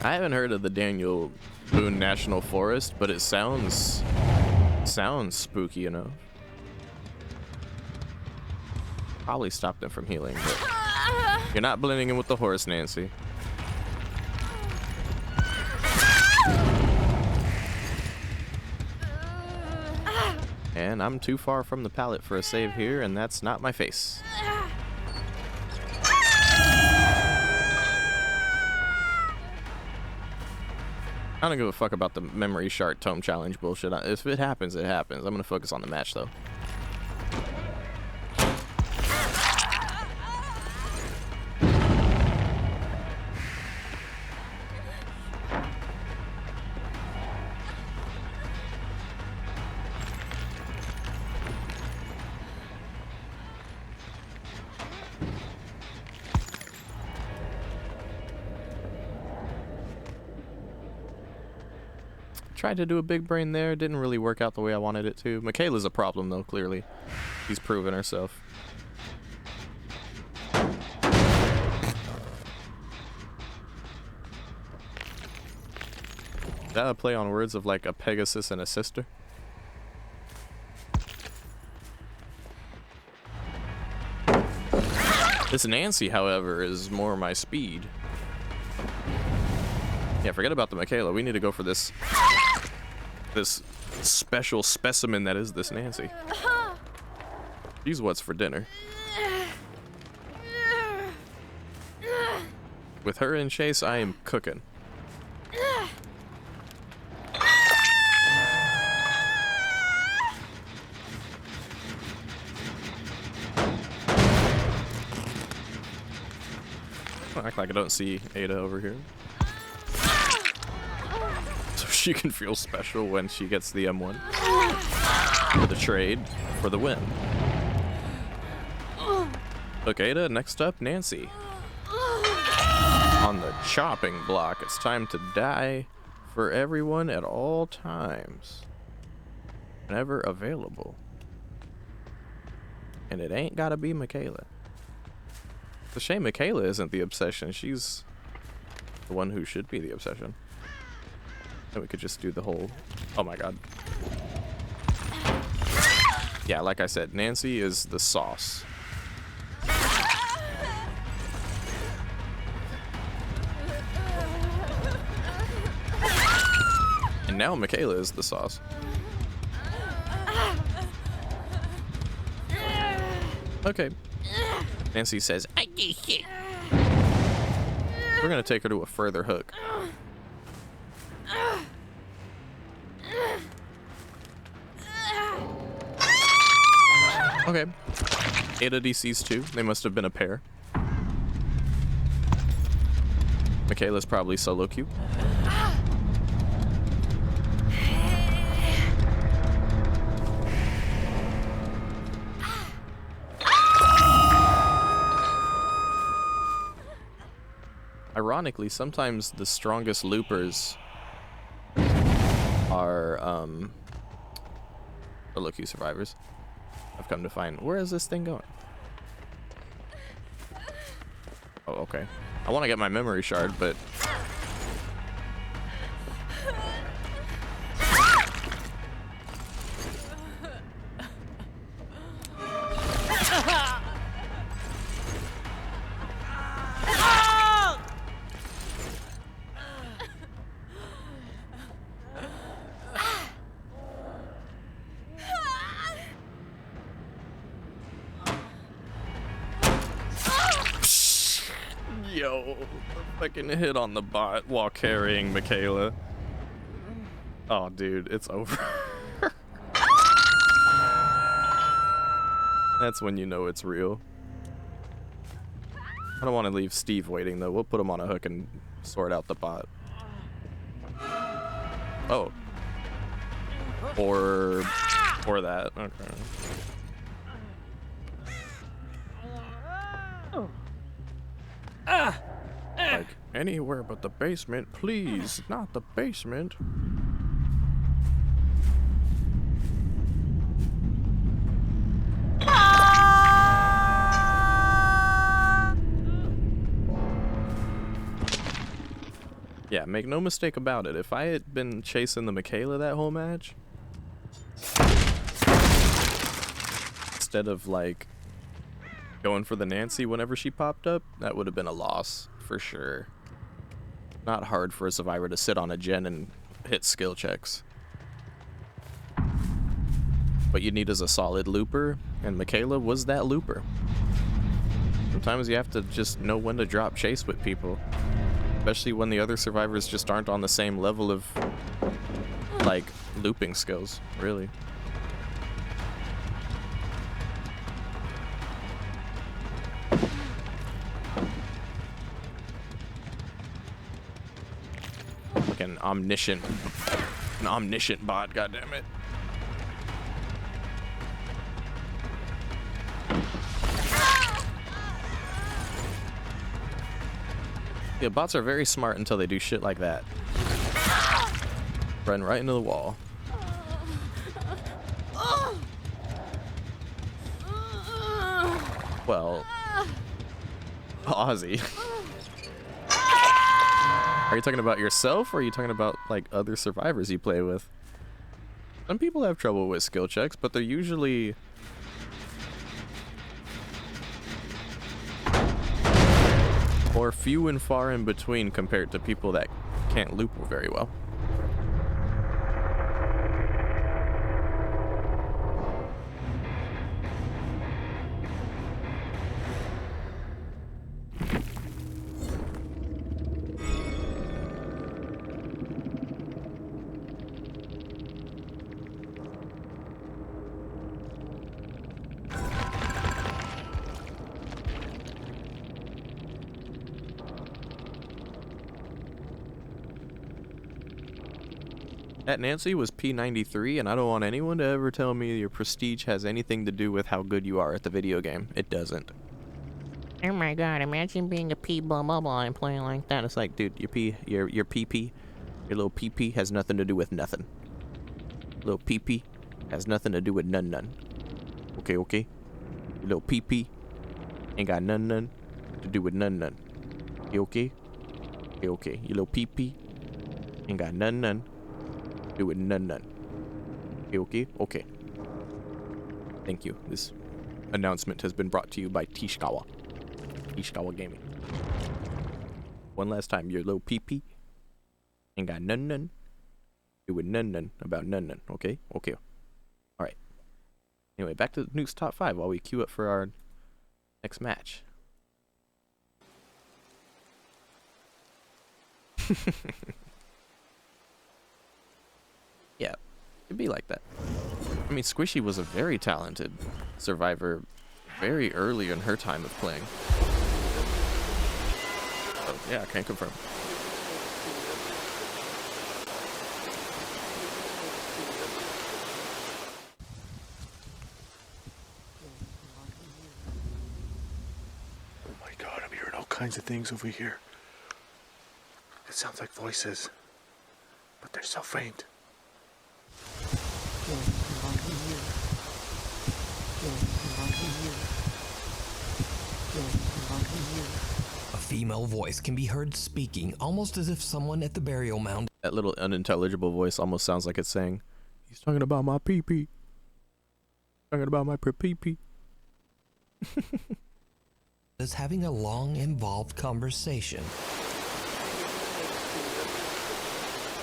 A: I haven't heard of the Daniel Boone National Forest, but it sounds spooky enough. Probably stopped them from healing, but you're not blending in with the horse, Nancy. And I'm too far from the pallet for a save here, and that's not my face. I don't give a fuck about the memory shard tome challenge bullshit. If it happens, it happens. I'm gonna focus on the match though. Tried to do a big brain there, didn't really work out the way I wanted it to. Michaela's a problem though, clearly. She's proven herself. Is that a play on words of like a Pegasus and a sister? This Nancy, however, is more my speed. Yeah, forget about the Michaela. We need to go for this special specimen that is this Nancy. She's what's for dinner. With her in chase, I am cooking. I act like I don't see Ada over here. So she can feel special when she gets the M1 for the trade for the win. Look, Ada, next up, Nancy. On the chopping block, it's time to die for everyone at all times. Whenever available. And it ain't gotta be Michaela. It's a shame Michaela isn't the obsession. She's the one who should be the obsession. And we could just do the whole... Oh my god. Yeah, like I said, Nancy is the sauce. And now Michaela is the sauce. Okay. Nancy says, I get shit. We're gonna take her to a further hook. Okay. Ada DC's too. They must have been a pair. Michaela's probably solo queue. Ironically, sometimes the strongest loopers are solo queue survivors. I've come to find. Where is this thing going? Oh, okay. I want to get my memory shard, but yo, fucking hit on the bot while carrying Michaela. Oh, dude, it's over. That's when you know it's real. I don't want to leave Steve waiting, though. We'll put him on a hook and sort out the bot. Oh. Or that. Okay. Like, anywhere but the basement, please. Not the basement. Yeah, make no mistake about it. If I had been chasing the Michaela that whole match, instead of, like, going for the Nancy whenever she popped up, that would have been a loss, for sure. Not hard for a survivor to sit on a gen and hit skill checks. What you need is a solid looper, and Michaela was that looper. Sometimes you have to just know when to drop chase with people. Especially when the other survivors just aren't on the same level of, like, looping skills, really. Like an omniscient bot, goddammit. Yeah, bots are very smart until they do shit like that. Run right into the wall. Well, Ozzy. Are you talking about yourself, or are you talking about, like, other survivors you play with? Some people have trouble with skill checks, but they're usually... or few and far in between compared to people that can't loop very well. That Nancy was P93, and I don't want anyone to ever tell me your prestige has anything to do with how good you are at the video game. It doesn't. Oh my god, imagine being a P blah blah blah and playing like that. It's like, dude, your PP, your little PP has nothing to do with nothing. Little PP has nothing to do with none. Okay, okay? Your little PP ain't got none to do with none. You okay? Okay, okay. Your little PP ain't got none to do with none. Okay, okay? Okay. Thank you. This announcement has been brought to you by Tishikawa Gaming. One last time, your little PP ain't got none to do with none about none. Okay? Okay. Alright. Anyway, back to Nuke's top 5 while we queue up for our next match. Yeah, it'd be like that. I mean, Squishy was a very talented survivor very early in her time of playing. So, yeah, I can confirm.
P: Oh my god, I'm hearing all kinds of things over here. It sounds like voices, but they're so faint.
J: A female voice can be heard speaking almost as if someone at the burial mound.
A: That little unintelligible voice almost sounds like it's saying, he's talking about my pee-pee. Talking about my pee-pee.
J: Is having a long, involved conversation.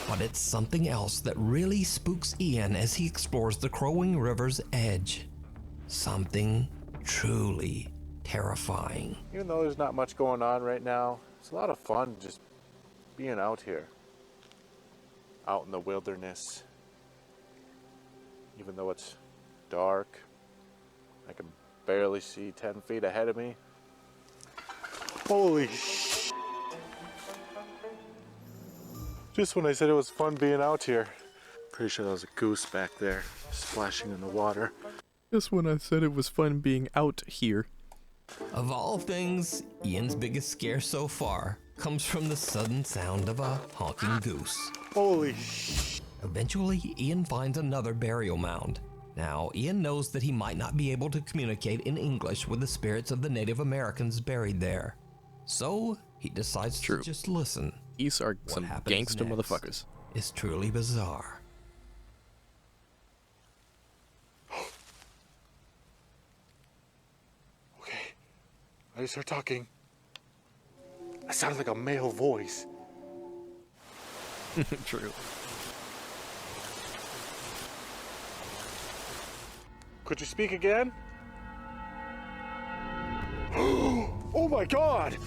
J: But it's something else that really spooks Ian as he explores the Crowing River's edge. Something truly terrifying.
P: Even though there's not much going on right now, it's a lot of fun just being out here. Out in the wilderness. Even though it's dark, I can barely see 10 feet ahead of me. Holy sh! Just when I said it was fun being out here. Pretty sure that was a goose back there, splashing in the water.
A: Just when I said it was fun being out here.
J: Of all things, Ian's biggest scare so far comes from the sudden sound of a honking goose.
P: Holy sh!
J: Eventually, Ian finds another burial mound. Now, Ian knows that he might not be able to communicate in English with the spirits of the Native Americans buried there. So, he decides to just listen.
A: These are some gangster motherfuckers.
J: It's truly bizarre.
P: Okay, I start talking. That sounds like a male voice.
A: True.
P: Could you speak again? Oh my god!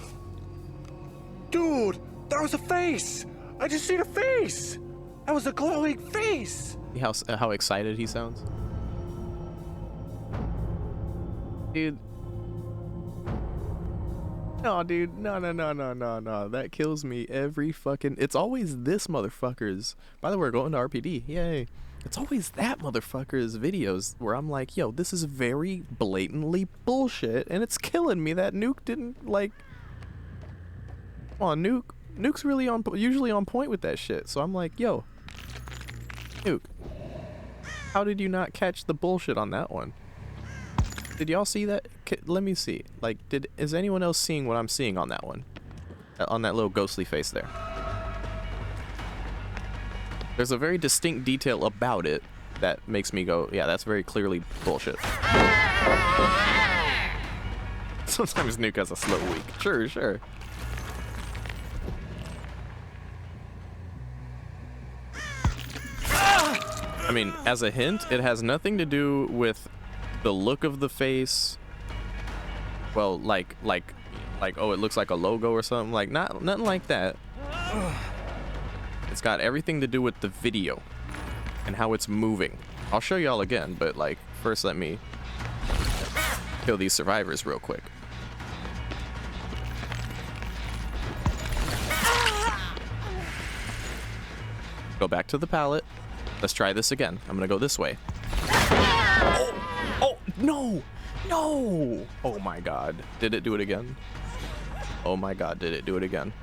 P: Dude, that was a face! I just seen a face! That was a glowing face!
A: How excited he sounds? Dude. No, dude. No. That kills me every fucking... It's always this motherfucker's... By the way, we're going to RPD. Yay. It's always that motherfucker's videos where I'm like, yo, this is very blatantly bullshit, and it's killing me that Nuke didn't, like... Come on, Nuke's really usually on point with that shit, so I'm like, yo, Nuke, how did you not catch the bullshit on that one? Did y'all see that? Let me see. Like, is anyone else seeing what I'm seeing on that one? On that little ghostly face there. There's a very distinct detail about it that makes me go, yeah, that's very clearly bullshit. Sometimes Nuke has a slow week. Sure. I mean, as a hint, it has nothing to do with the look of the face. Well, like, oh, it looks like a logo or something. Like, nothing like that. It's got everything to do with the video and how it's moving. I'll show y'all again, but like, first let me kill these survivors real quick. Go back to the pallet. Let's try this again. I'm gonna go this way. Oh, no, no. Oh my God. Did it do it again? Oh my God, did it do it again?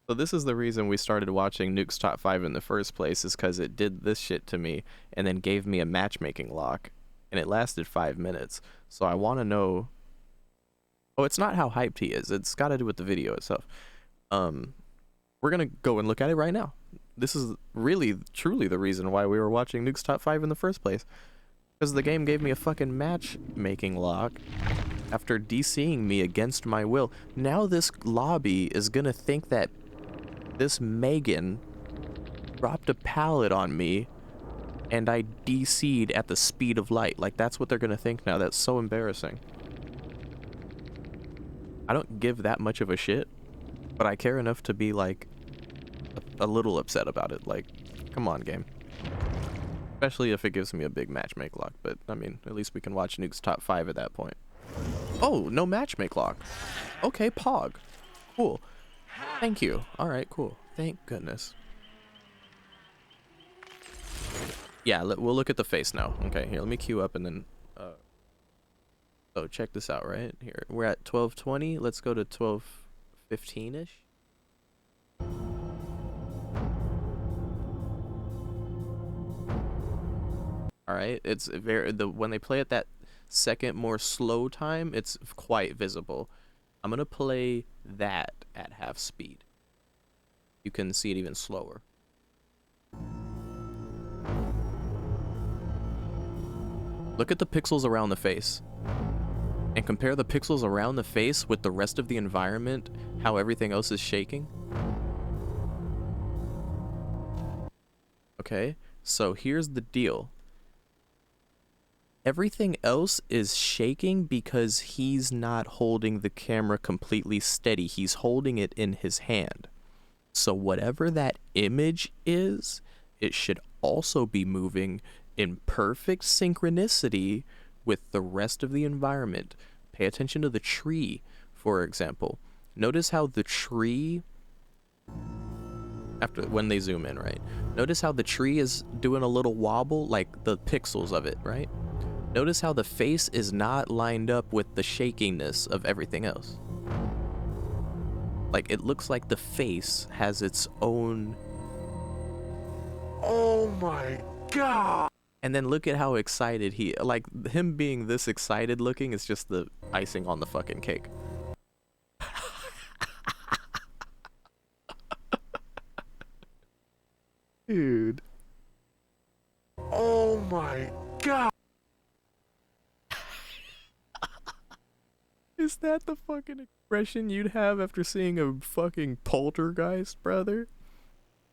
A: So this is the reason we started watching Nuke's Top 5 in the first place, is because it did this shit to me and then gave me a matchmaking lock, and it lasted 5 minutes. So I want to know... Oh, it's not how hyped he is. It's got to do with the video itself. We're going to go and look at it right now. This is really, truly the reason why we were watching Nuke's Top 5 in the first place. Because the game gave me a fucking matchmaking lock after DCing me against my will. Now this lobby is going to think that this Megan dropped a pallet on me and I DC'd at the speed of light. Like, that's what they're gonna think now. That's so embarrassing. I don't give that much of a shit, but I care enough to be like a little upset about it. Like, come on, game. Especially if it gives me a big matchmake lock, but I mean, at least we can watch Nuke's Top 5 at that point. Oh, no matchmake lock. Okay, Pog. Cool. Thank you. Alright, cool. Thank goodness. Yeah, we'll look at the face now. Okay, here, let me queue up and then... Oh, check this out, right? Here, we're at 12:20. Let's go to 12:15-ish. Alright, it's very... when they play at that second, more slow time, it's quite visible. I'm gonna play that at half speed. You can see it even slower. Look at the pixels around the face. And compare the pixels around the face with the rest of the environment, how everything else is shaking. Okay, so here's the deal. Everything else is shaking because he's not holding the camera completely steady. He's holding it in his hand. So whatever that image is, it should also be moving in perfect synchronicity with the rest of the environment. Pay attention to the tree, for example. Notice how the tree, when they zoom in, right? Notice how the tree is doing a little wobble, like the pixels of it, right? Notice how the face is not lined up with the shakiness of everything else. Like, it looks like the face has its own...
P: Oh my God!
A: And then look at how excited he... Like, him being this excited looking is just the icing on the fucking cake. Dude.
P: Oh my God!
A: Is that the fucking expression you'd have after seeing a fucking poltergeist, brother?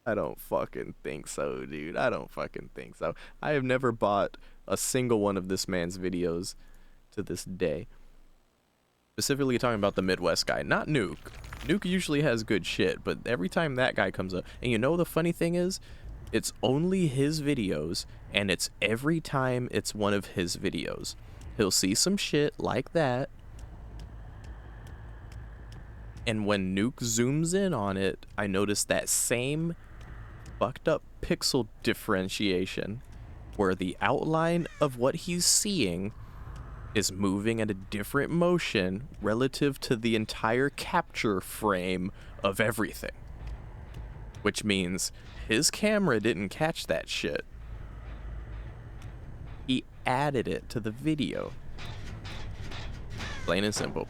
A: I don't fucking think so, dude. I don't fucking think so. I have never bought a single one of this man's videos to this day. Specifically talking about the Midwest guy, not Nuke. Nuke usually has good shit, but every time that guy comes up, and you know the funny thing is, it's only his videos, and it's every time it's one of his videos. He'll see some shit like that, and when Nuke zooms in on it, I notice that same fucked up pixel differentiation where the outline of what he's seeing is moving at a different motion relative to the entire capture frame of everything. Which means his camera didn't catch that shit. He added it to the video. Plain and simple.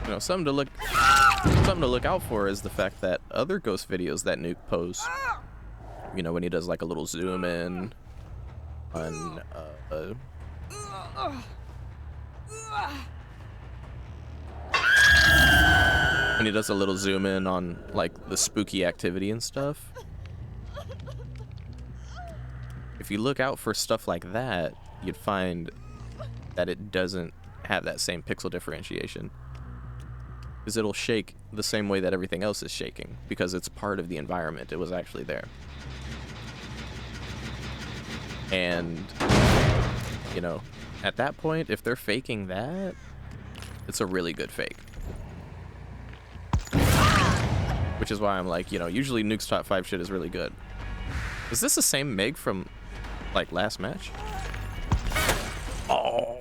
A: You know, something to look out for is the fact that other ghost videos that Nuke posts, you know, when he does like a little zoom in on when he does a little zoom in on like the spooky activity and stuff. If you look out for stuff like that, you'd find that it doesn't have that same pixel differentiation. Because it'll shake the same way that everything else is shaking, because it's part of the environment. It was actually there. And, you know, at that point, if they're faking that, it's a really good fake. Which is why I'm like, you know, usually Nuke's top 5 shit is really good. Is this the same Meg from, like, last match? Oh!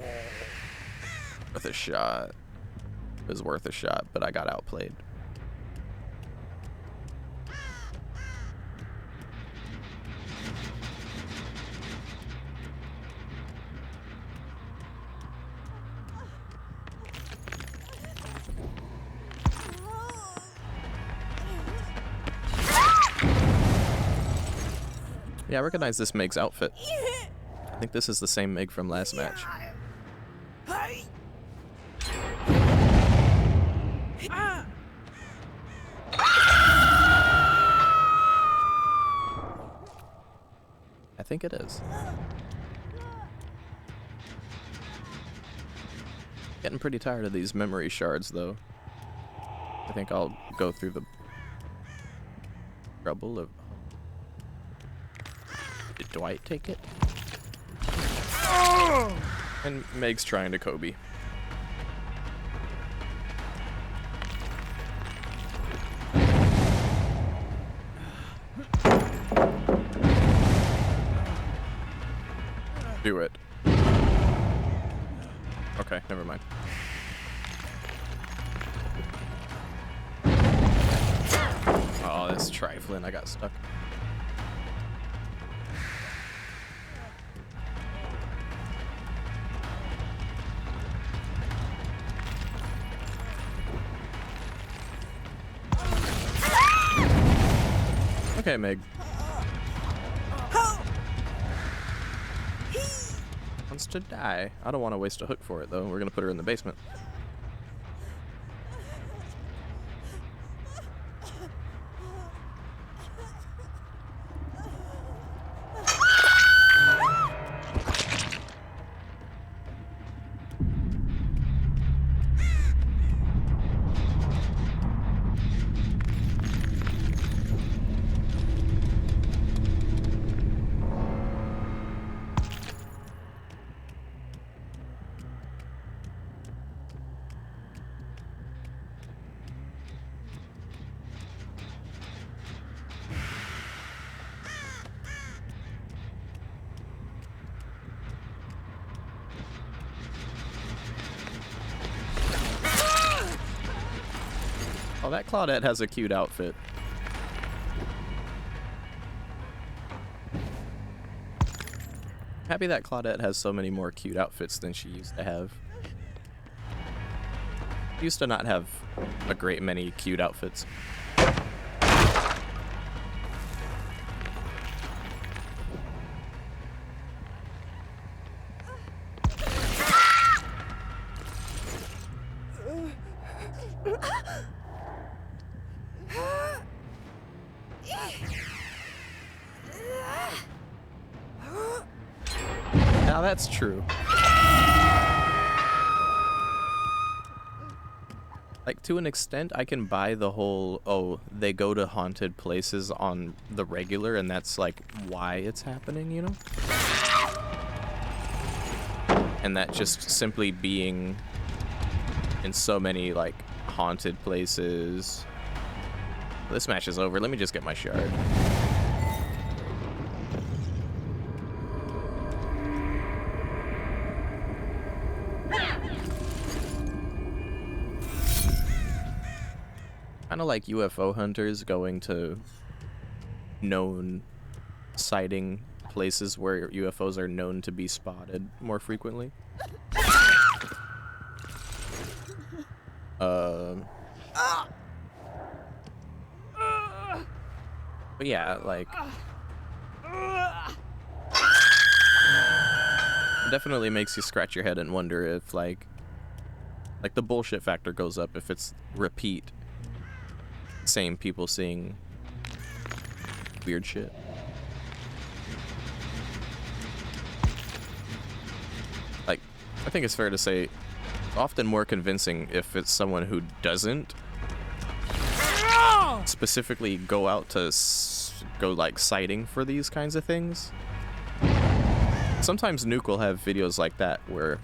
A: Worth a shot. It was worth a shot, but I got outplayed. Yeah, I recognize this Meg's outfit. I think this is the same Meg from last match. I think it is. Getting pretty tired of these memory shards, though. I think I'll go through the trouble of... Did Dwight take it? And Meg's trying to Kobe. Do it. Okay, never mind. Oh, that's trifling. I got stuck. Okay, Meg. Wants to die. I don't want to waste a hook for it, though. We're gonna put her in the basement. Oh, that Claudette has a cute outfit. Happy that Claudette has so many more cute outfits than she used to have. She used to not have a great many cute outfits. Now that's true. Like, to an extent, I can buy the whole, oh, they go to haunted places on the regular, and that's, like, why it's happening, you know? And that just simply being in so many, like, haunted places. This match is over. Let me just get my shard. Kind of like UFO hunters going to known sighting places where UFOs are known to be spotted more frequently. But yeah, like, it definitely makes you scratch your head and wonder if like the bullshit factor goes up if it's repeat same people seeing weird shit. Like, I think it's fair to say, often more convincing if it's someone who doesn't specifically go out to go like citing for these kinds of things. Sometimes Nuke will have videos like that where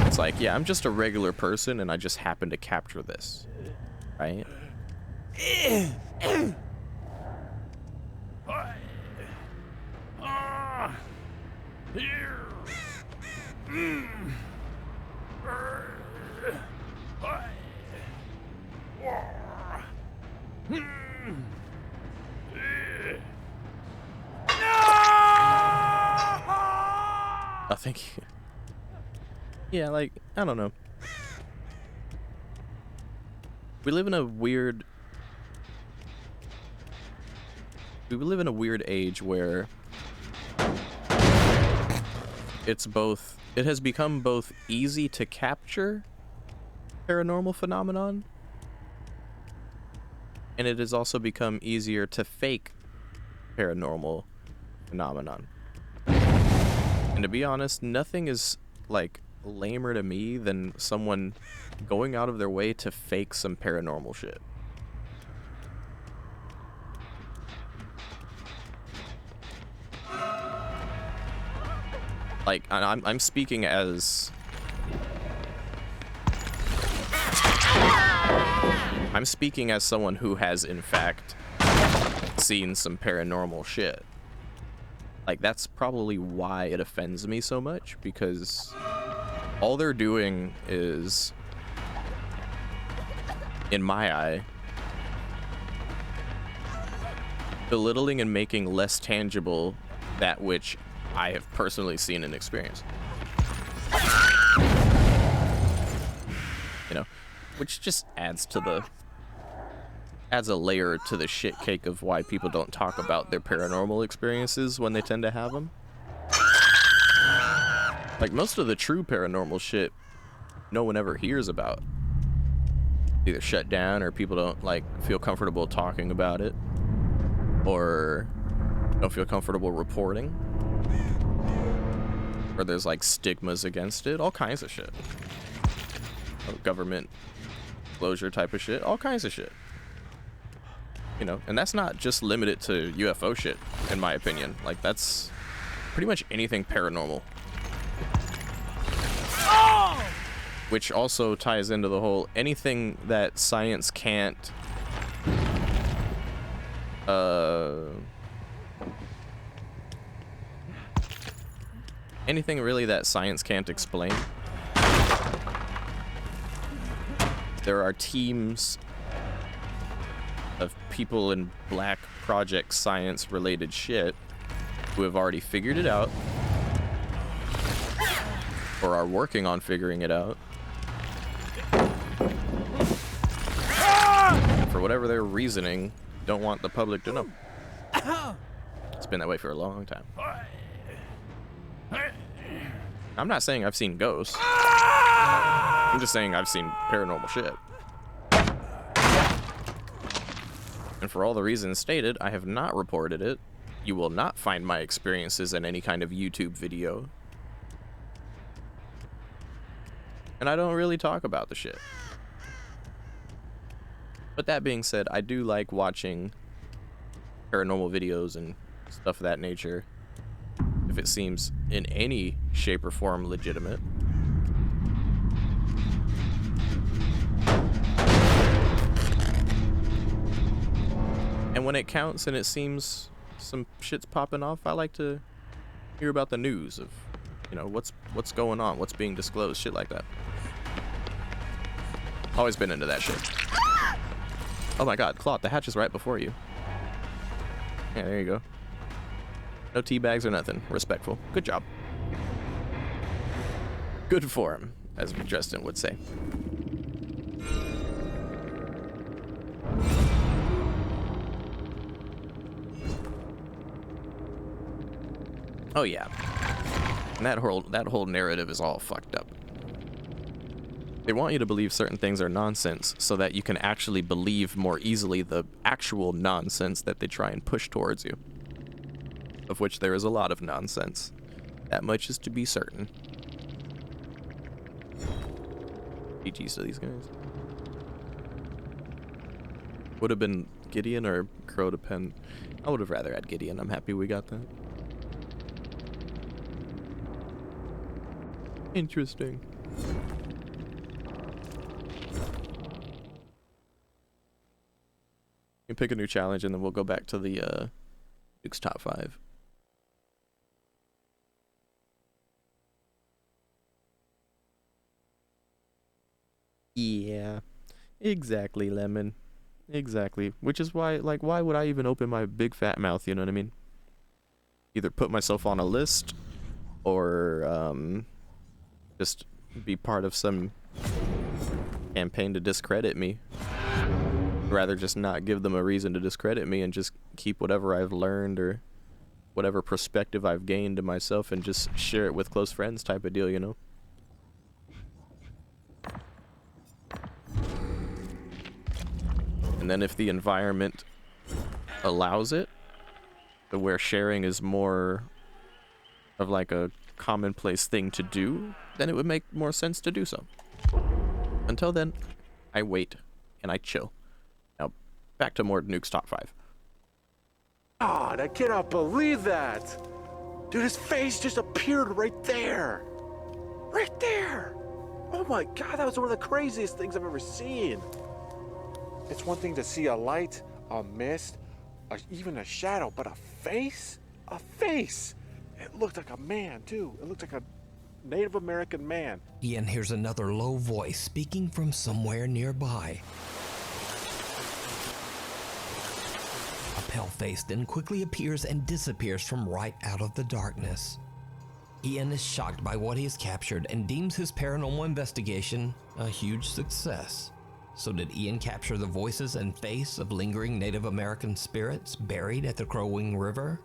A: it's like, yeah, I'm just a regular person and I just happen to capture this, right? I think, yeah, like, I don't know. We live in a weird age where it has become both easy to capture paranormal phenomenon, and it has also become easier to fake paranormal phenomenon. And to be honest, nothing is like lamer to me than someone going out of their way to fake some paranormal shit. Like, I'm speaking as someone who has in fact seen some paranormal shit. Like, that's probably why it offends me so much, because all they're doing is, in my eye, belittling and making less tangible that which I have personally seen and experienced. You know, which just adds a layer to the shit cake of why people don't talk about their paranormal experiences when they tend to have them. Like, most of the true paranormal shit no one ever hears about. Either shut down, or people don't like feel comfortable talking about it, or don't feel comfortable reporting, or there's like stigmas against it, all kinds of shit. Government closure type of shit, all kinds of shit. You know, and that's not just limited to UFO shit, in my opinion. Like, that's pretty much anything paranormal. Which also ties into the whole anything that science can't anything really that science can't explain. There are teams of people in Black Project science related shit who have already figured it out or are working on figuring it out. For whatever their reasoning, don't want the public to know. It's been that way for a long time. I'm not saying I've seen ghosts. I'm just saying I've seen paranormal shit. And for all the reasons stated, I have not reported it. You will not find my experiences in any kind of YouTube video. And I don't really talk about the shit. But that being said, I do like watching paranormal videos and stuff of that nature, if it seems in any shape or form legitimate. And when it counts and it seems some shit's popping off, I like to hear about the news of, you know, what's going on, what's being disclosed, shit like that. Always been into that shit. Oh my god, Claude, the hatch is right before you. Yeah, there you go. No tea bags or nothing. Respectful. Good job. Good form, as Justin would say. Oh yeah. And that whole narrative is all fucked up. They want you to believe certain things are nonsense so that you can actually believe more easily the actual nonsense that they try and push towards you. Of which there is a lot of nonsense. That much is to be certain. GG's to these guys. Would have been Gideon or Crow to pen. I would have rather had Gideon. I'm happy we got that. Interesting. You can pick a new challenge and then we'll go back to the Duke's top 5. Yeah, exactly, Lemon. Exactly. Which is why, like, why would I even open my big fat mouth, you know what I mean? Either put myself on a list or just be part of some campaign to discredit me. Rather just not give them a reason to discredit me and just keep whatever I've learned or whatever perspective I've gained to myself and just share it with close friends type of deal, you know? And then if the environment allows it, to where sharing is more of like a commonplace thing to do, then it would make more sense to do so. Until then, I wait and I chill. Now, back to more Nuke's top 5.
P: God, I cannot believe that. Dude, his face just appeared right there. Right there. Oh my God, that was one of the craziest things I've ever seen. It's one thing to see a light, a mist, even a shadow, but a face? A face! It looked like a man, too. It looked like a Native American man.
J: Ian hears another low voice speaking from somewhere nearby. A pale face then quickly appears and disappears from right out of the darkness. Ian is shocked by what he has captured and deems his paranormal investigation a huge success. So did Ian capture the voices and face of lingering Native American spirits buried at the Crow-Wing River?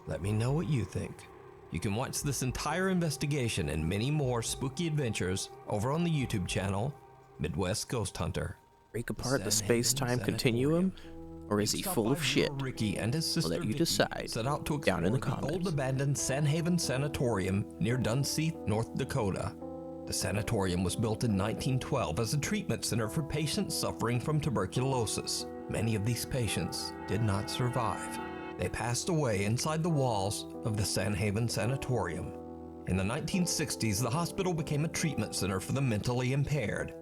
J: Let me know what you think. You can watch this entire investigation and many more spooky adventures over on the YouTube channel, Midwest Ghost Hunter.
A: Break apart the space-time continuum? Or is he full of shit?
J: Ricky and his sister
A: I'll let you decide
J: set out to
A: down in the
J: explore
A: comments.
J: old abandoned Sanhaven Sanatorium near Dunseith, North Dakota. The sanatorium was built in 1912 as a treatment center for patients suffering from tuberculosis. Many of these patients did not survive. They passed away inside the walls of the Sanhaven Sanatorium. In the 1960s, the hospital became a treatment center for the mentally impaired.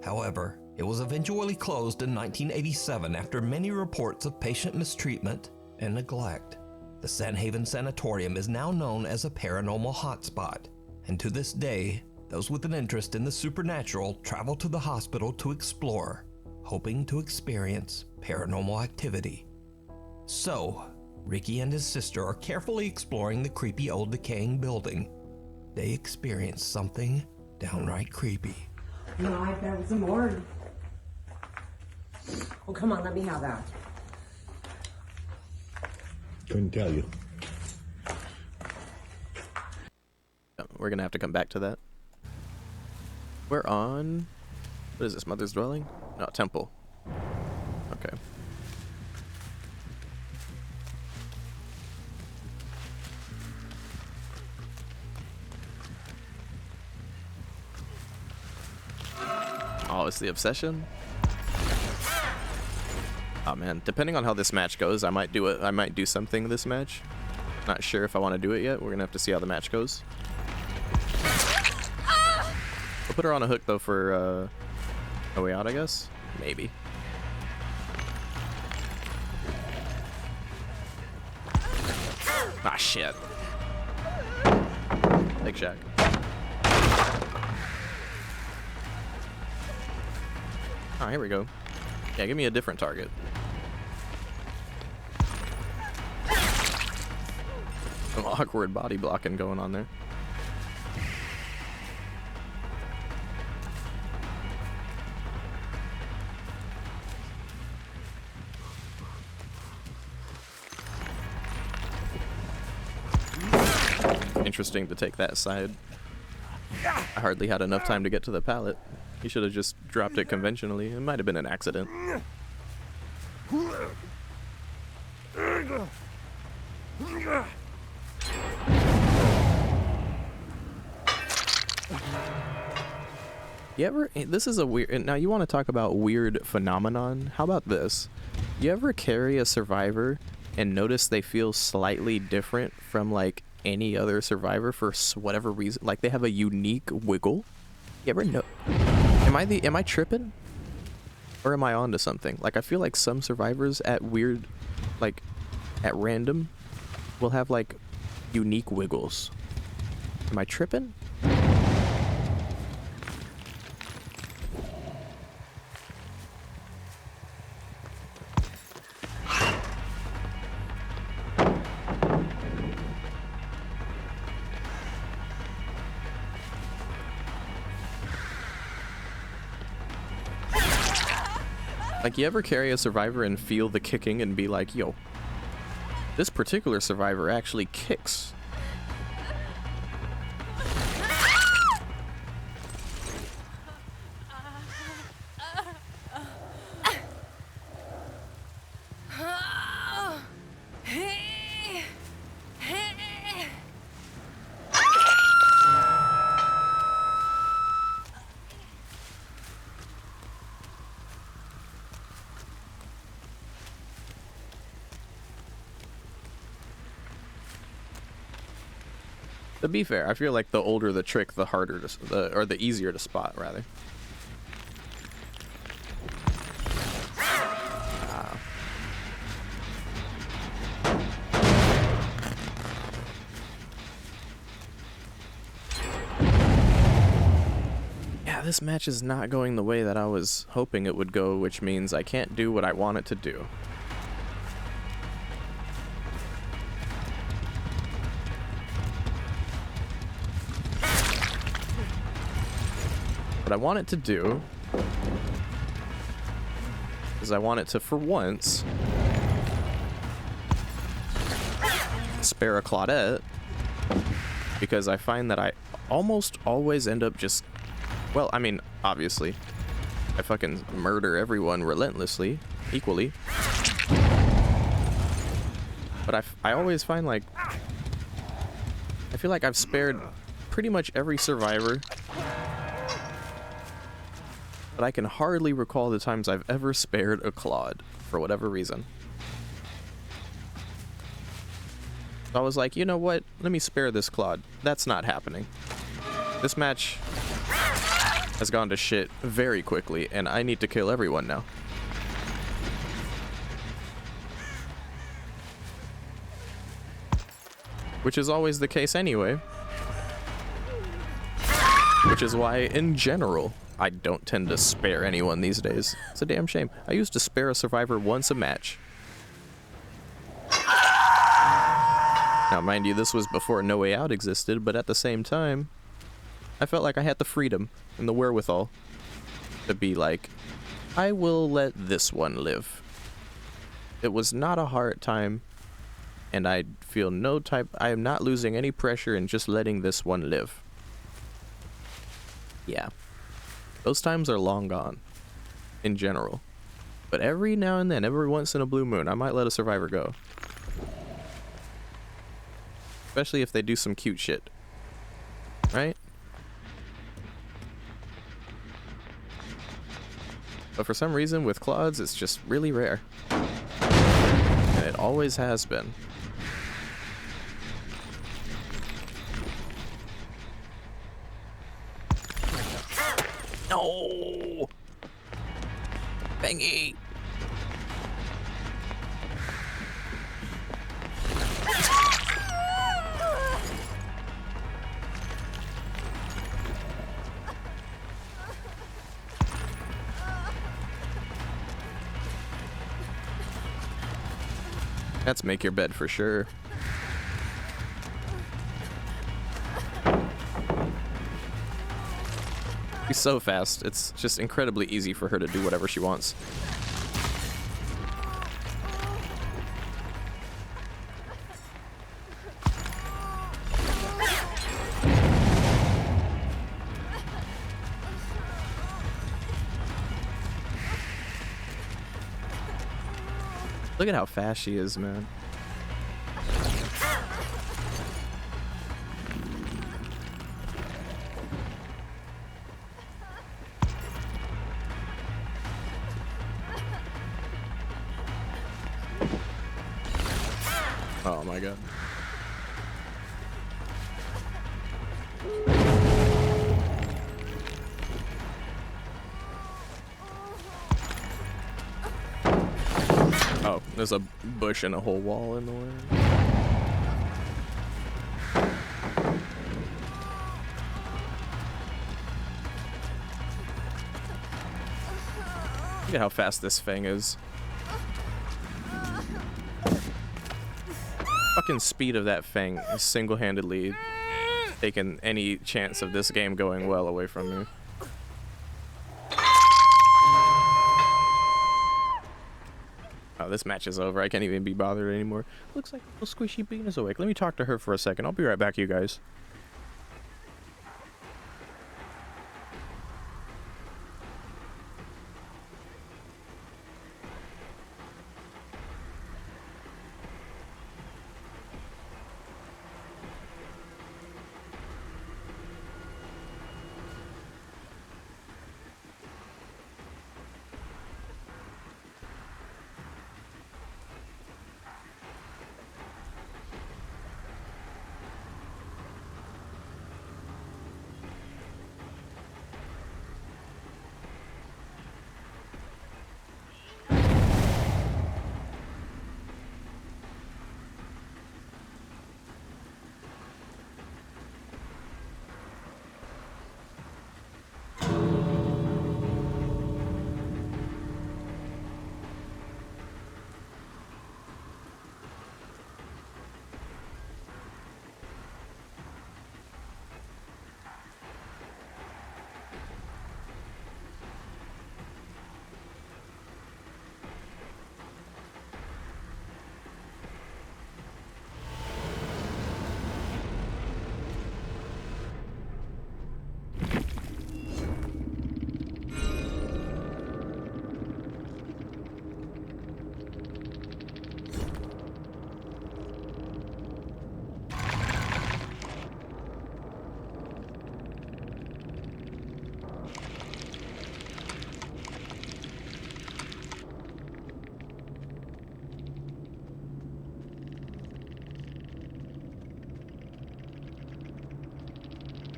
J: However, it was eventually closed in 1987 after many reports of patient mistreatment and neglect. The Sanhaven Sanatorium is now known as a paranormal hotspot, and to this day, those with an interest in the supernatural travel to the hospital to explore, hoping to experience paranormal activity. So, Ricky and his sister are carefully exploring the creepy old decaying building. They experience something downright creepy.
Q: No, I bet it was a morgue. Oh, come on, let me have that.
C: Couldn't tell you.
A: We're gonna have to come back to that. We're on... What is this, Mother's Dwelling? No, Temple. Okay. Oh, it's the obsession? Oh man, depending on how this match goes, I might do something this match. Not sure if I want to do it yet. We're gonna have to see how the match goes. We'll put her on a hook though for a way out, I guess. Maybe. Ah shit. Big Shack. Oh, here we go. Yeah, give me a different target. Some awkward body blocking going on there. Interesting to take that side. I hardly had enough time to get to the pallet. He should have just dropped it conventionally. It might have been an accident. You ever, this is a weird, now you want to talk about weird phenomenon? How about this? You ever carry a survivor and notice they feel slightly different from like any other survivor for whatever reason? Like they have a unique wiggle? You ever know? Am I tripping? Or am I onto something? Like I feel like some survivors at weird, like at random, will have like unique wiggles. Am I tripping? Like, you ever carry a survivor and feel the kicking and be like, yo, this particular survivor actually kicks. To be fair, I feel like the older the trick, the harder to, or the easier to spot, rather. Yeah, this match is not going the way that I was hoping it would go, which means I can't do what I want it to do. What I want it to do is I want it to, for once, spare a Claudette, because I find that I almost always end up just, well, I mean, obviously, I fucking murder everyone relentlessly, equally, but I always find, like, I feel like I've spared pretty much every survivor, but I can hardly recall the times I've ever spared a Claude, for whatever reason. So I was like, you know what? Let me spare this Claude. That's not happening. This match has gone to shit very quickly, and I need to kill everyone now. Which is always the case anyway. Which is why, in general, I don't tend to spare anyone these days. It's a damn shame. I used to spare a survivor once a match. Now, mind you, this was before No Way Out existed, but at the same time, I felt like I had the freedom and the wherewithal to be like, I will let this one live. It was not a hard time, and I feel I am not losing any pressure in just letting this one live. Yeah. Those times are long gone, in general. But every now and then, every once in a blue moon, I might let a survivor go. Especially if they do some cute shit. Right? But for some reason, with Claudes, it's just really rare. And it always has been. No! Bangy! That's make your bed for sure. She's so fast, it's just incredibly easy for her to do whatever she wants. Look at how fast she is, man. Oh my god. Oh, there's a bush and a whole wall in the way. Look at how fast this thing is. Fucking speed of that thing is single-handedly taking any chance of this game going well away from me. Oh, this match is over. I can't even be bothered anymore. Looks like little Squishy Bean is awake. Let me talk to her for a second. I'll be right back, you guys.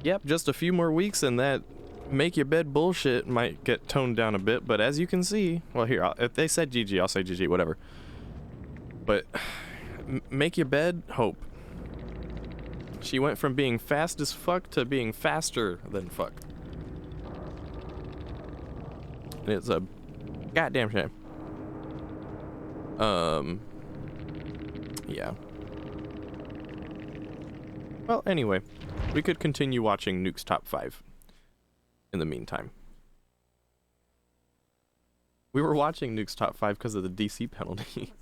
A: Yep, just a few more weeks and that make your bed bullshit might get toned down a bit, but as you can see, well here, if they said GG, I'll say GG, whatever. But make your bed, hope. She went from being fast as fuck to being faster than fuck. And it's a goddamn shame. Yeah. Well, anyway, we could continue watching Nuke's Top 5 in the meantime. We were watching Nuke's Top 5 because of the DC penalty.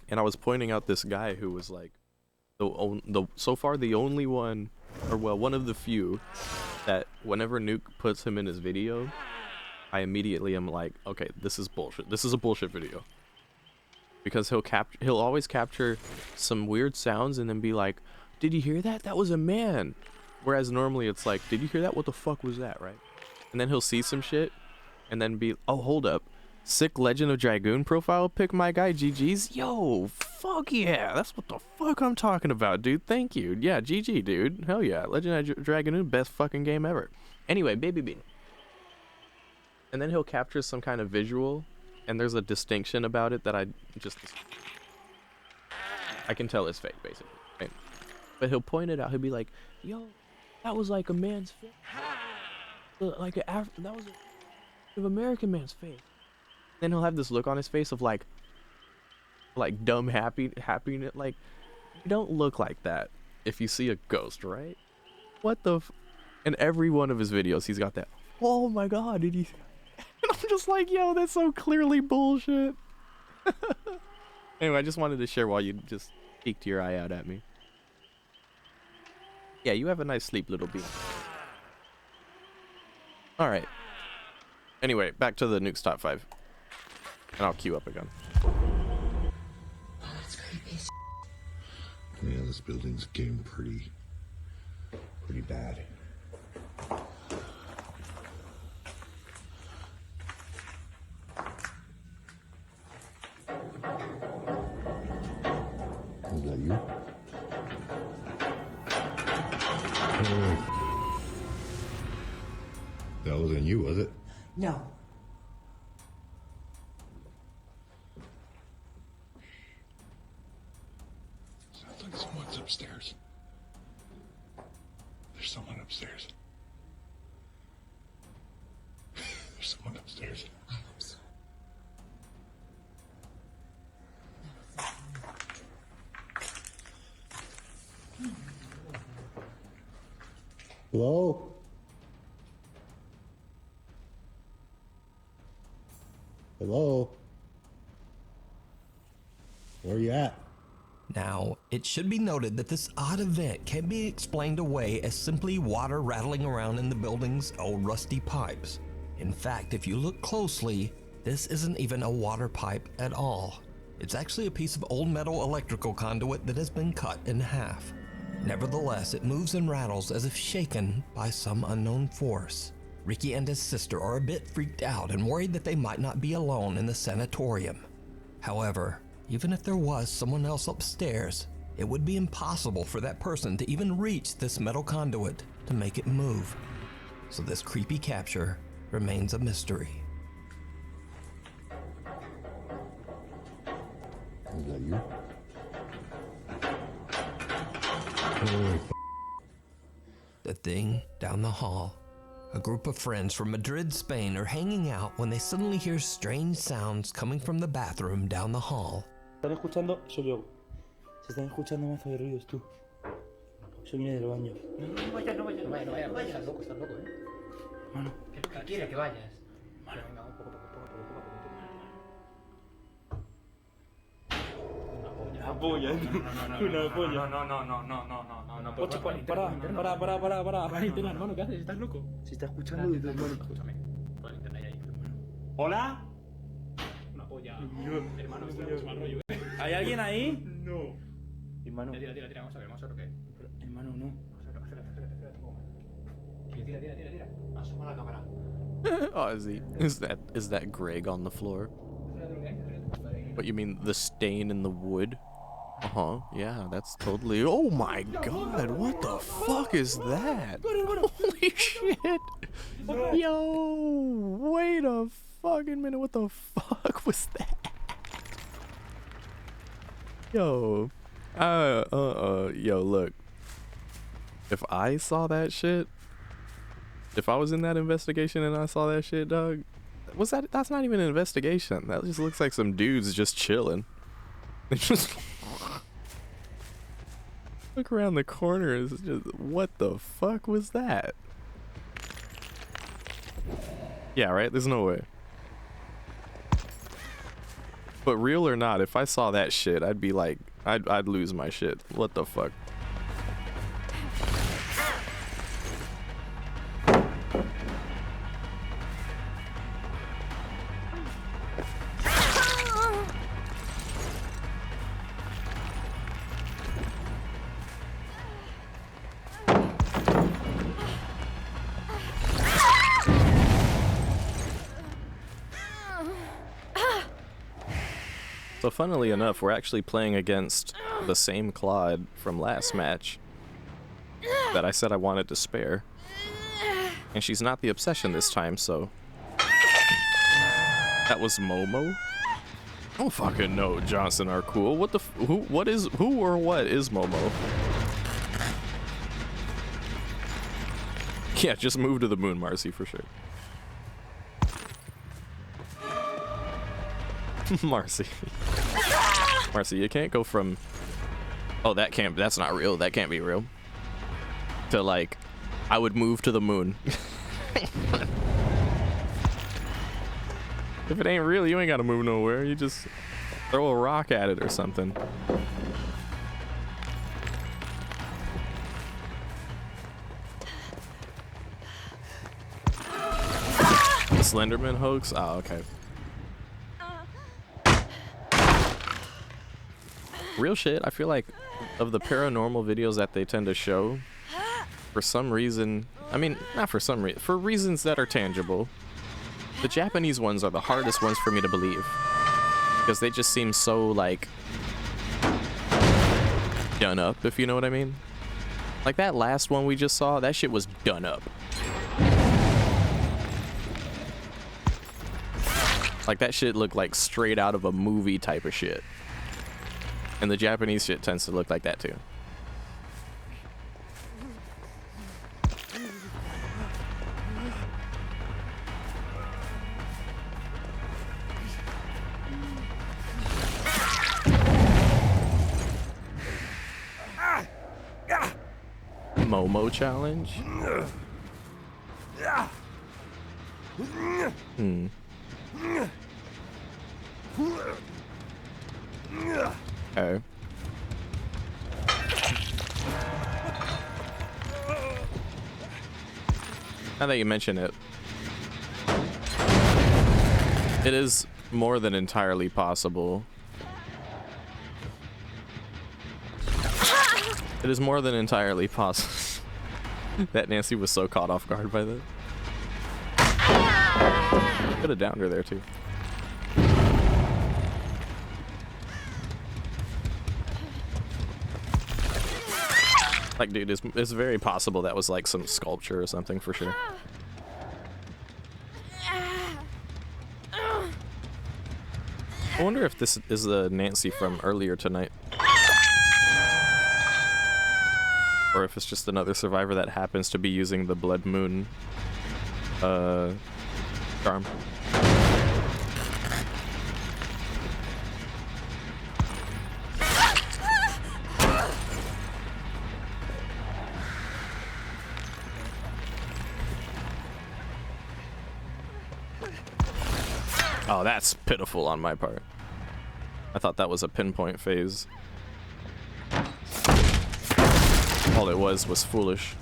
A: And I was pointing out this guy who was like, so far the only one, or well, one of the few, that whenever Nuke puts him in his video, I immediately am like, okay, this is bullshit. This is a bullshit video. Because he'll always capture some weird sounds and then be like, did you hear that? That was a man. Whereas normally it's like, did you hear that? What the fuck was that, right? And then he'll see some shit and then be, oh, hold up. Sick Legend of Dragoon profile pic, my guy, GG's. Yo, fuck yeah. That's what the fuck I'm talking about, dude. Thank you. Yeah, GG, dude. Hell yeah. Legend of Dragoon, best fucking game ever. Anyway, Baby Bean. And then he'll capture some kind of visual, and there's a distinction about it that I can tell it's fake, basically. Right? But he'll point it out. He'll be like, yo, that was like a man's face. Like that was an American man's face. Then he'll have this look on his face of like dumb happiness. Like, you don't look like that if you see a ghost, right? What the in every one of his videos he's got that, oh my god, did you? And I'm just like, yo, that's so clearly bullshit. Anyway, I just wanted to share while you just peeked your eye out at me. Yeah, you have a nice sleep, little bean. All right. Anyway, back to the nukes top 5. And I'll queue up again.
C: Yeah, this building's getting pretty bad. Is that you? That wasn't you, was it?
Q: No.
C: Sounds like someone's upstairs. There's someone upstairs. There's someone upstairs.
Q: I hope so.
C: Hello? Hello? Where are you at?
J: Now, it should be noted that this odd event can be explained away as simply water rattling around in the building's old rusty pipes. In fact, if you look closely, this isn't even a water pipe at all. It's actually a piece of old metal electrical conduit that has been cut in half. Nevertheless, it moves and rattles as if shaken by some unknown force. Ricky and his sister are a bit freaked out and worried that they might not be alone in the sanatorium. However, even if there was someone else upstairs, it would be impossible for that person to even reach this metal conduit to make it move. So this creepy capture remains a mystery.
C: Is that you?
J: The thing down the hall. A group of friends from Madrid, Spain are hanging out when they suddenly hear strange sounds coming from the bathroom down the hall.
R: ¿Están escuchando? Soy yo. Se están escuchando mazo de ruidos, tú. Soy viene del baño.
K: No vayas, estás loco,
R: Mano.
K: ¿Qué quieres que vayas?
R: Mano, venga, poco. Una polla. Una polla. No. Ocho, para. Ahí, hermano, ¿qué haces? ¿Estás loco? Se está escuchando desde el hermano. Escúchame. Por el internet ahí. ¿Hola? Una polla. Hermano, es mal rollo. ¿Hay alguien ahí? No. Hermano. Tira, vamos a ver lo que es. Hermano, no. Tira. Asoma la cámara.
A: Oh, is that Greg on the floor? What, you mean the stain in the wood? Uh-huh, yeah, that's totally... Oh my god, what the fuck is that? Holy shit! Yo, wait a fucking minute, what the fuck was that? Yo, yo, look. If I saw that shit, if I was in that investigation and I saw that shit, dog, that's not even an investigation. That just looks like some dudes just chilling. They just look around the corner. It's just, what the fuck was that? Yeah, right? There's no way. But real or not, if I saw that shit, I'd be like, I'd lose my shit. What the fuck? So funnily enough, we're actually playing against the same Claude from last match that I said I wanted to spare. And she's not the obsession this time, so... That was Momo? I don't fucking know, Johnson are cool. What the who or what is Momo? Yeah, just move to the moon, Marcy, for sure. Marcy, you can't go from, oh, that's not real, that can't be real, to like, I would move to the moon. If it ain't real, you ain't gotta move nowhere, you just throw a rock at it or something. Slenderman hoax? Oh, okay. Real shit, I feel like of the paranormal videos that they tend to show, for some reason, I mean, not for some reason, for reasons that are tangible, the Japanese ones are the hardest ones for me to believe. Because they just seem so, like, done up, if you know what I mean. Like that last one we just saw, that shit was done up. Like that shit looked like straight out of a movie type of shit. And the Japanese shit tends to look like that too. Momo challenge? Hmm. Okay. Now that you mention it, it is more than entirely possible. It is more than entirely possible that Nancy was so caught off guard by that. Could have downed her there too. Like, dude, it's very possible that was like some sculpture or something for sure. I wonder if this is the Nancy from earlier tonight. Or if it's just another survivor that happens to be using the Blood Moon charm. Oh, that's pitiful on my part. I thought that was a pinpoint phase. All it was foolish.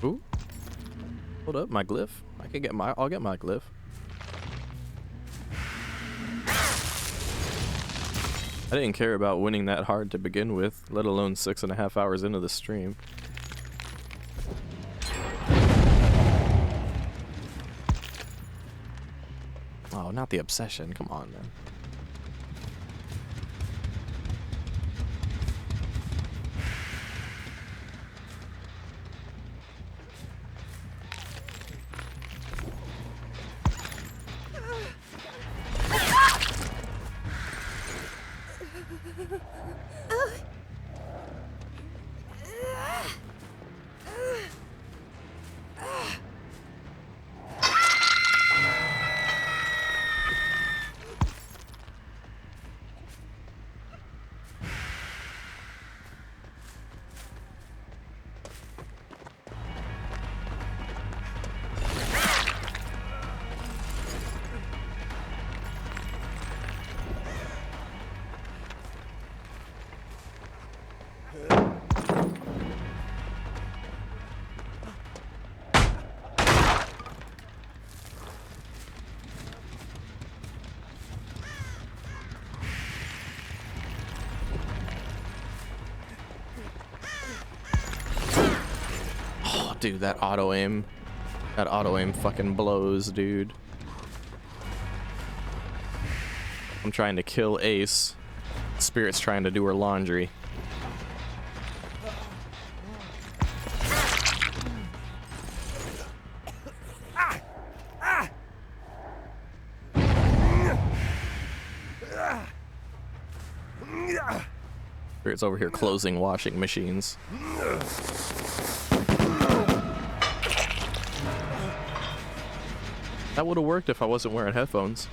A: Ooh. Hold up, my glyph. I'll get my glyph. I didn't care about winning that hard to begin with, let alone 6.5 hours into the stream. Oh, not the obsession. Come on, man. Dude, that auto aim fucking blows, dude. I'm trying to kill Ace. Spirit's trying to do her laundry. Spirit's over here closing washing machines. That would have worked if I wasn't wearing headphones.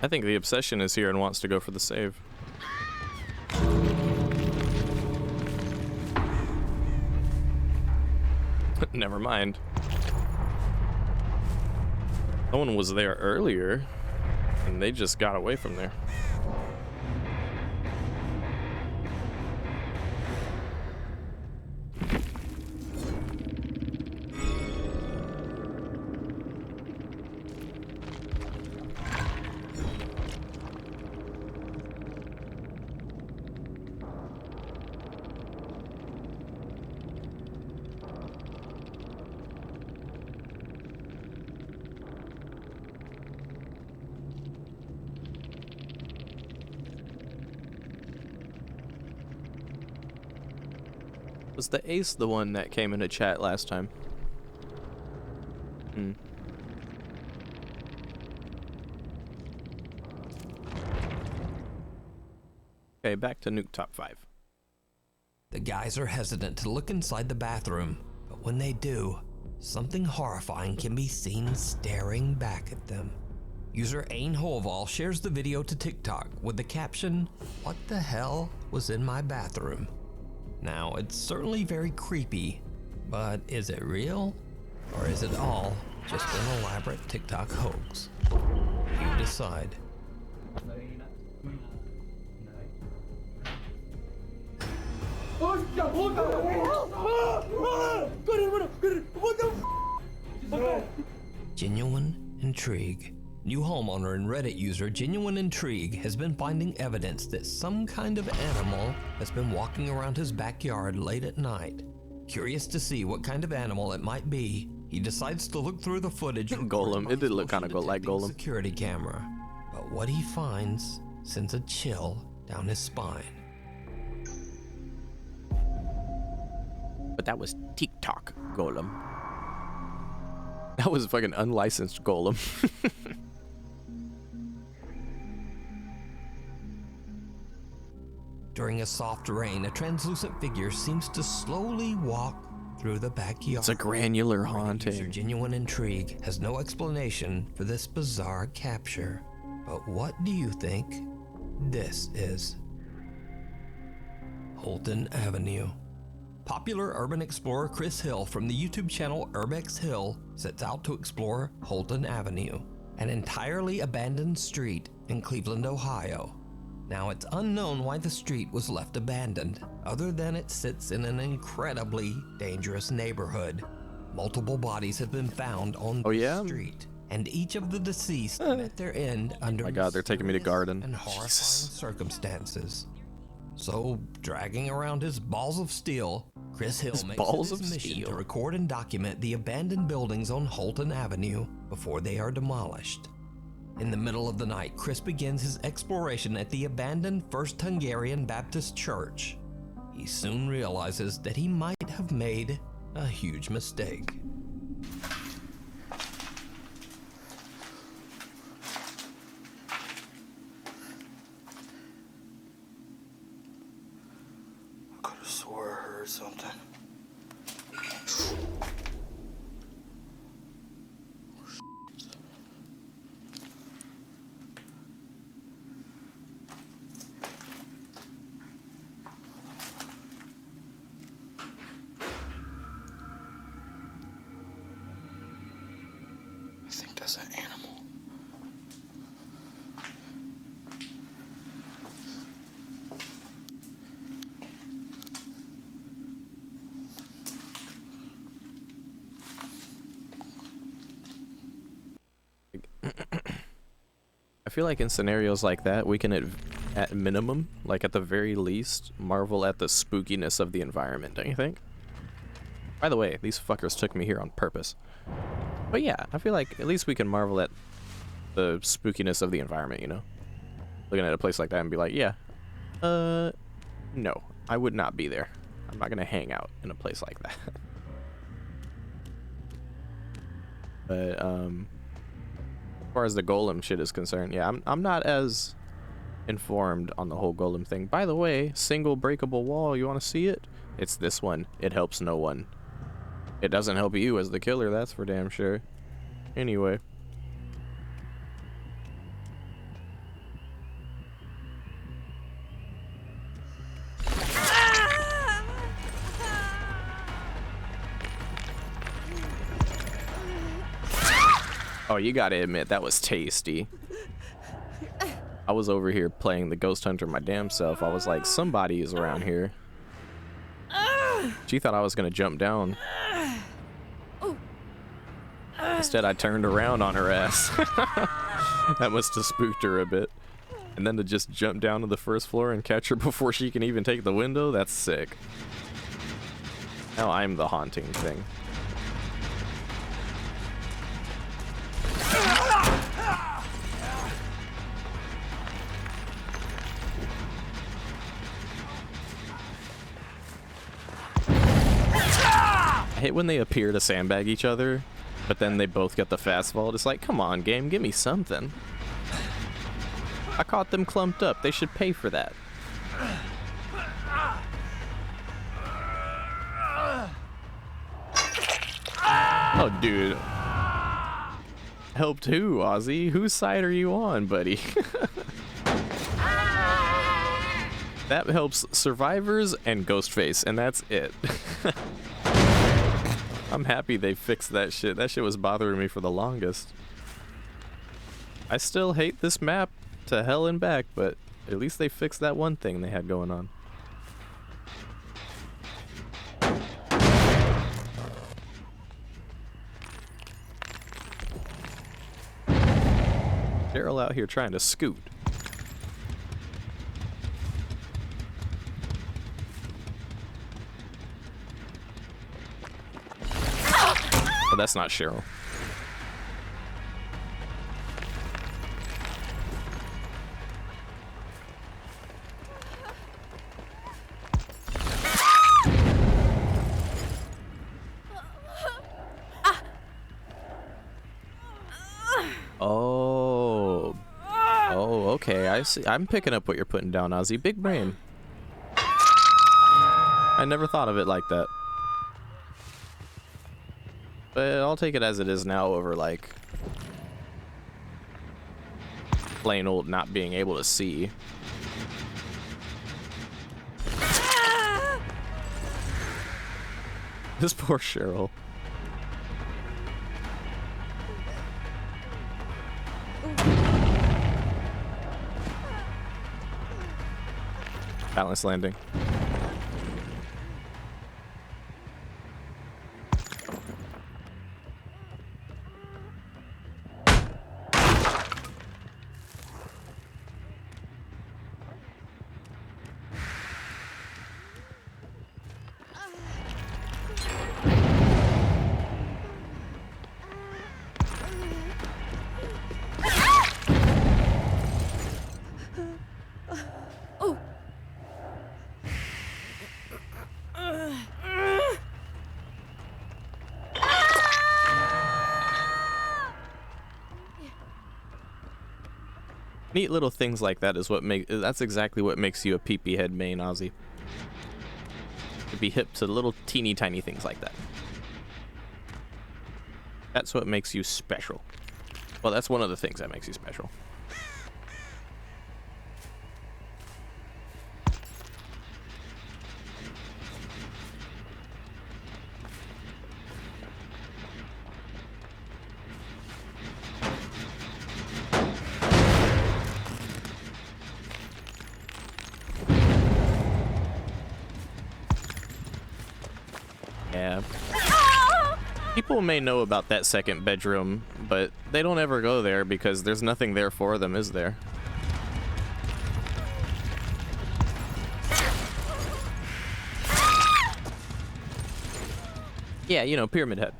A: I think the obsession is here and wants to go for the save. Never mind. Someone was there earlier, and they just got away from there. Was the ace the one that came into chat last time? Okay, back to Nuke Top 5.
J: The guys are hesitant to look inside the bathroom, but when they do, something horrifying can be seen staring back at them. User Ain Holval shares the video to TikTok with the caption, "What the hell was in my bathroom?" Now, it's certainly very creepy, but is it real? Or is it all just an elaborate TikTok hoax? You decide. Genuine intrigue. New homeowner and Reddit user Genuine Intrigue has been finding evidence that some kind of animal has been walking around his backyard late at night. Curious to see what kind of animal it might be, he decides to look through the footage.
A: Golem. It did look kind of like Golem.
J: Security camera. But what he finds sends a chill down his spine.
A: But that was TikTok Golem. That was fucking unlicensed Golem.
J: During a soft rain, a translucent figure seems to slowly walk through the backyard.
A: It's a granular haunting.
J: User Genuine Intrigue has no explanation for this bizarre capture. But what do you think this is? Holton Avenue. Popular urban explorer Chris Hill from the YouTube channel Urbex Hill sets out to explore Holton Avenue, an entirely abandoned street in Cleveland, Ohio. Now, it's unknown why the street was left abandoned, other than it sits in an incredibly dangerous neighborhood. Multiple bodies have been found on the street, and each of the deceased met their end under
A: my God, they're taking me to Garden.
J: and horrifying circumstances. So, dragging around his balls of steel, Chris Hill makes it his mission to record and document the abandoned buildings on Holton Avenue before they are demolished. In the middle of the night, Chris begins his exploration at the abandoned First Hungarian Baptist Church. He soon realizes that he might have made a huge mistake.
R: I could have swore I heard something. I think that's an animal.
A: I feel like in scenarios like that, we can at minimum, like at the very least, marvel at the spookiness of the environment, don't you think? By the way, these fuckers took me here on purpose. But yeah, I feel like at least we can marvel at the spookiness of the environment, you know? Looking at a place like that and be like, yeah, no, I would not be there. I'm not gonna hang out in a place like that. But, as far as the golem shit is concerned, yeah, I'm not as informed on the whole golem thing. By the way, single breakable wall, you want to see it? It's this one. It helps no one. It doesn't help you as the killer, that's for damn sure. Anyway. Oh, you gotta admit, that was tasty. I was over here playing the Ghost Hunter my damn self. I was like, somebody is around here. She thought I was gonna jump down. Instead, I turned around on her ass. That must have spooked her a bit. And then to just jump down to the first floor and catch her before she can even take the window, that's sick. Now I'm the haunting thing. I hate when they appear to sandbag each other, but then they both get the fast vault. It's like, come on, game, give me something. I caught them clumped up. They should pay for that. Oh, dude. Helped who, Ozzy? Whose side are you on, buddy? That helps survivors and Ghostface, and that's it. I'm happy they fixed that shit. That shit was bothering me for the longest. I still hate this map to hell and back, but at least they fixed that one thing they had going on. Daryl out here trying to scoot. Oh, that's not Cheryl. Oh. Oh, okay. I see. I'm picking up what you're putting down, Ozzy. Big brain. I never thought of it like that. But I'll take it as it is now over, like, plain old not being able to see. This poor Cheryl. Balance landing. Neat little things like that is what that's exactly what makes you a peepee head main, Ozzy. To be hip to little teeny tiny things like that. That's what makes you special. Well, that's one of the things that makes you special. Yeah. People may know about that second bedroom, but they don't ever go there because there's nothing there for them, is there? Yeah, you know, Pyramid Head.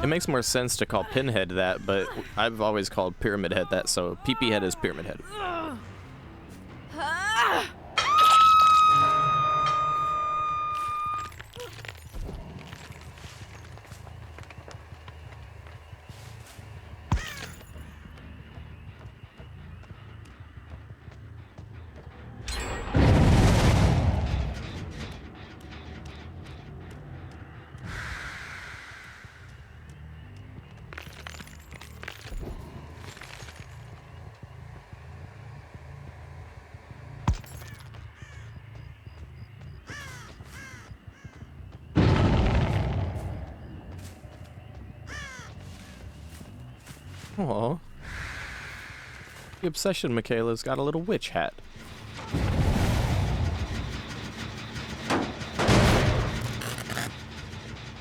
A: It makes more sense to call Pinhead that, but I've always called Pyramid Head that, so PP Head is Pyramid Head. Aw. The obsession Michaela's got a little witch hat.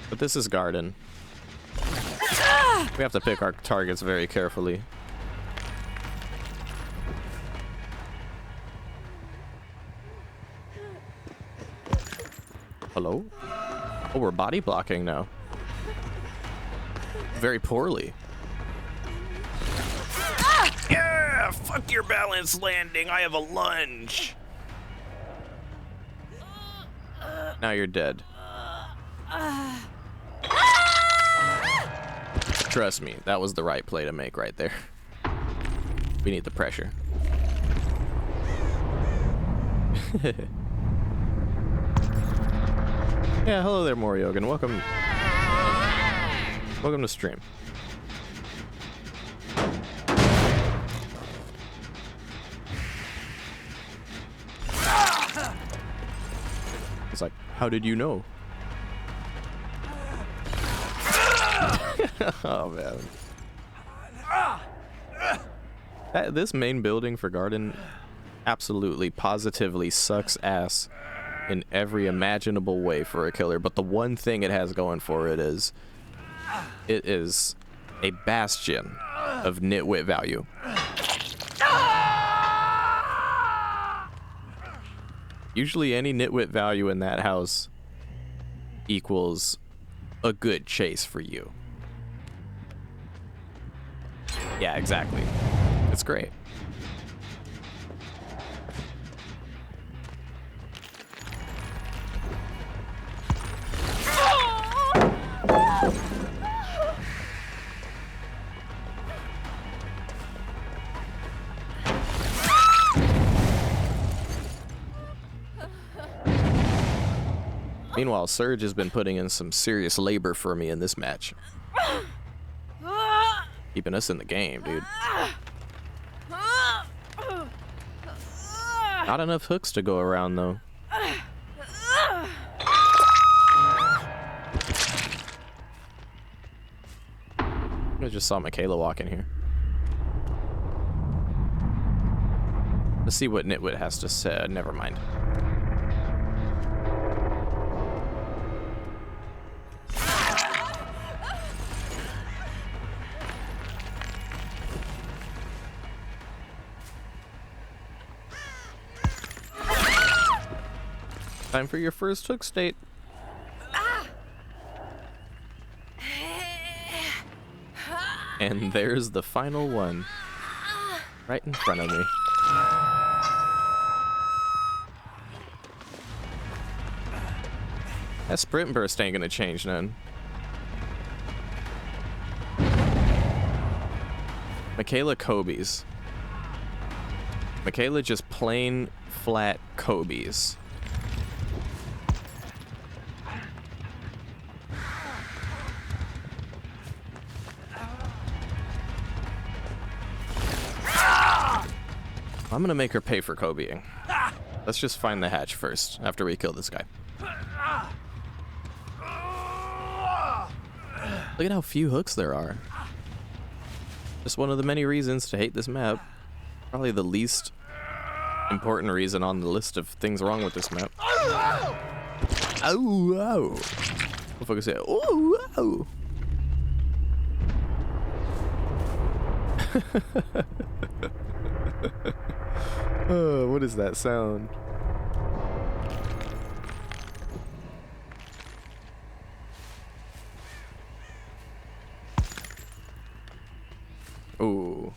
A: But this is garden. We have to pick our targets very carefully. Hello? Oh, we're body blocking now. Very poorly. Yeah! Fuck your balance landing. I have a lunge. Now you're dead. Trust me, that was the right play to make right there. We need the pressure. Yeah, hello there, Moryogan. Welcome. Welcome to stream. It's like, how did you know? Oh man. This main building for garden absolutely positively sucks ass in every imaginable way for a killer, but the one thing it has going for it is a bastion of nitwit value. Usually any nitwit value in that house equals a good chase for you. Yeah, exactly. It's great. Meanwhile, Surge has been putting in some serious labor for me in this match. Keeping us in the game, dude. Not enough hooks to go around, though. I just saw Michaela walk in here. Let's see what Nitwit has to say. Never mind. Time for your first hook state. And there's the final one. Right in front of me. That sprint burst ain't gonna change none. Michaela Kobe's. Michaela just plain flat Kobe's. I'm gonna make her pay for Kobeing. Let's just find the hatch first, after we kill this guy. Look at how few hooks there are. Just one of the many reasons to hate this map. Probably the least important reason on the list of things wrong with this map. Oh, wow. We'll focus here. Oh, wow. Oh, what is that sound? Ooh.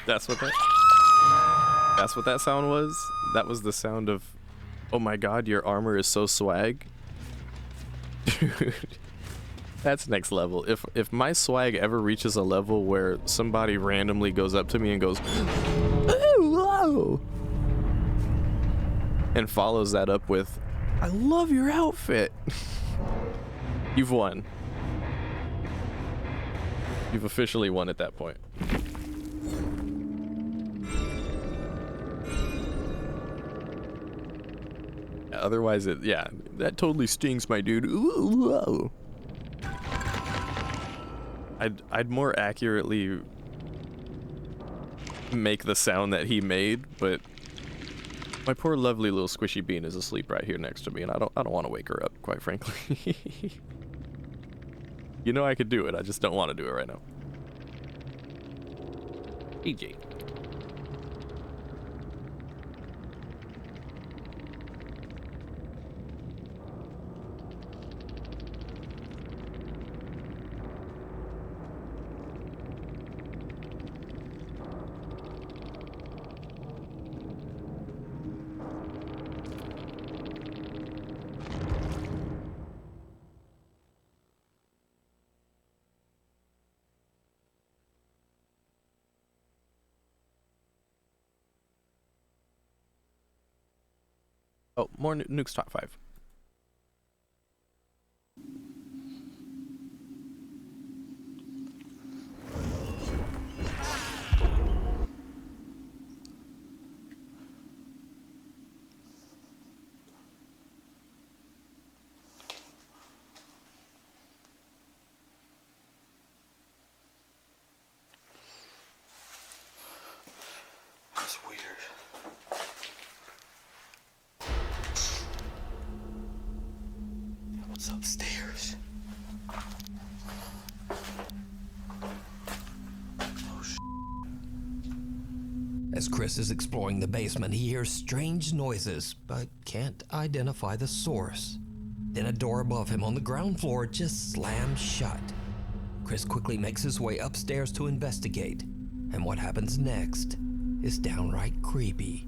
A: That's what that sound was? That was the sound of, oh my god, your armor is so swag. Dude, that's next level. If my swag ever reaches a level where somebody randomly goes up to me and goes, ooh, whoa, and follows that up with, I love your outfit. You've won. You've officially won at that point. otherwise that totally stings, my dude. Ooh, whoa. I'd more accurately make the sound that he made, but my poor lovely little squishy bean is asleep right here next to me, and I don't want to wake her up, quite frankly. You know I could do it, I just don't want to do it right now. EJ. Oh, more Nuke's top 5.
S: That's weird. What's upstairs?
J: As Chris is exploring the basement, he hears strange noises, but can't identify the source. Then a door above him on the ground floor just slams shut. Chris quickly makes his way upstairs to investigate, and what happens next is downright creepy.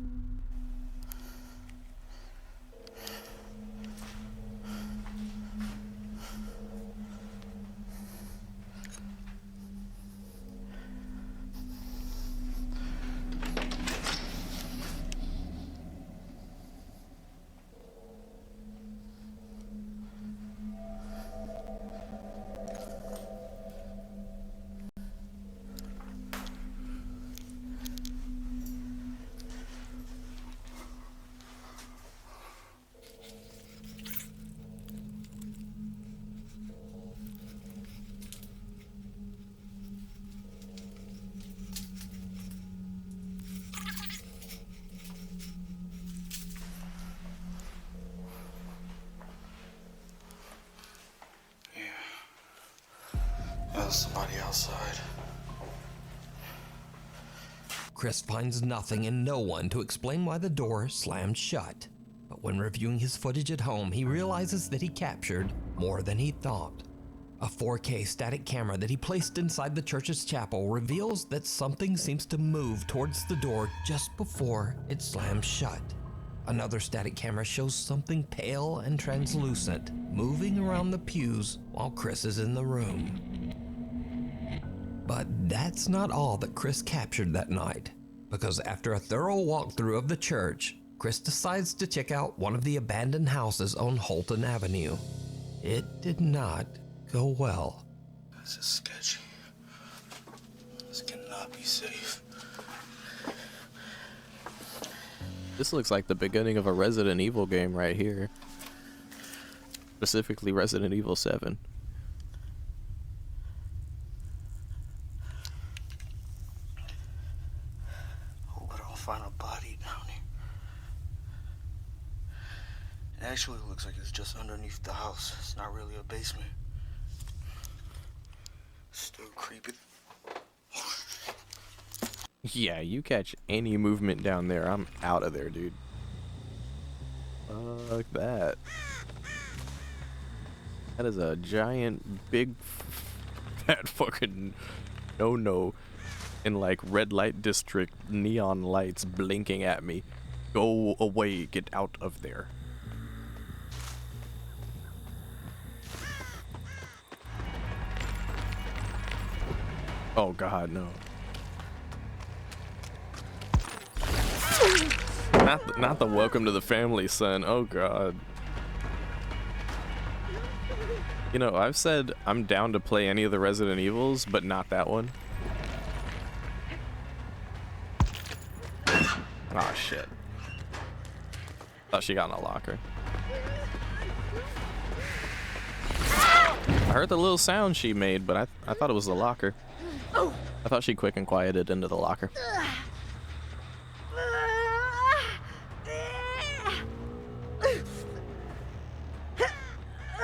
S: There's somebody outside.
J: Chris finds nothing and no one to explain why the door slammed shut. But when reviewing his footage at home, he realizes that he captured more than he thought. A 4K static camera that he placed inside the church's chapel reveals that something seems to move towards the door just before it slams shut. Another static camera shows something pale and translucent moving around the pews while Chris is in the room. But that's not all that Chris captured that night, because after a thorough walkthrough of the church, Chris decides to check out one of the abandoned houses on Holton Avenue. It did not go well.
S: This is sketchy. This cannot be safe.
A: This looks like the beginning of a Resident Evil game right here. Specifically Resident Evil 7.
S: Hope I don't find a body down here. It actually looks like it's just underneath the house. It's not really a basement. Still creepy.
A: Yeah, you catch any movement down there, I'm out of there, dude. Fuck that. That is a giant, big, fat fucking no-no in like red light district neon lights blinking at me. Go away, get out of there. Oh god, no. Not the welcome to the family, son. Oh god. You know, I've said I'm down to play any of the Resident Evils, but not that one. Oh shit. Thought she got in a locker. I heard the little sound she made, but I thought it was the locker. I thought she quick and quieted into the locker.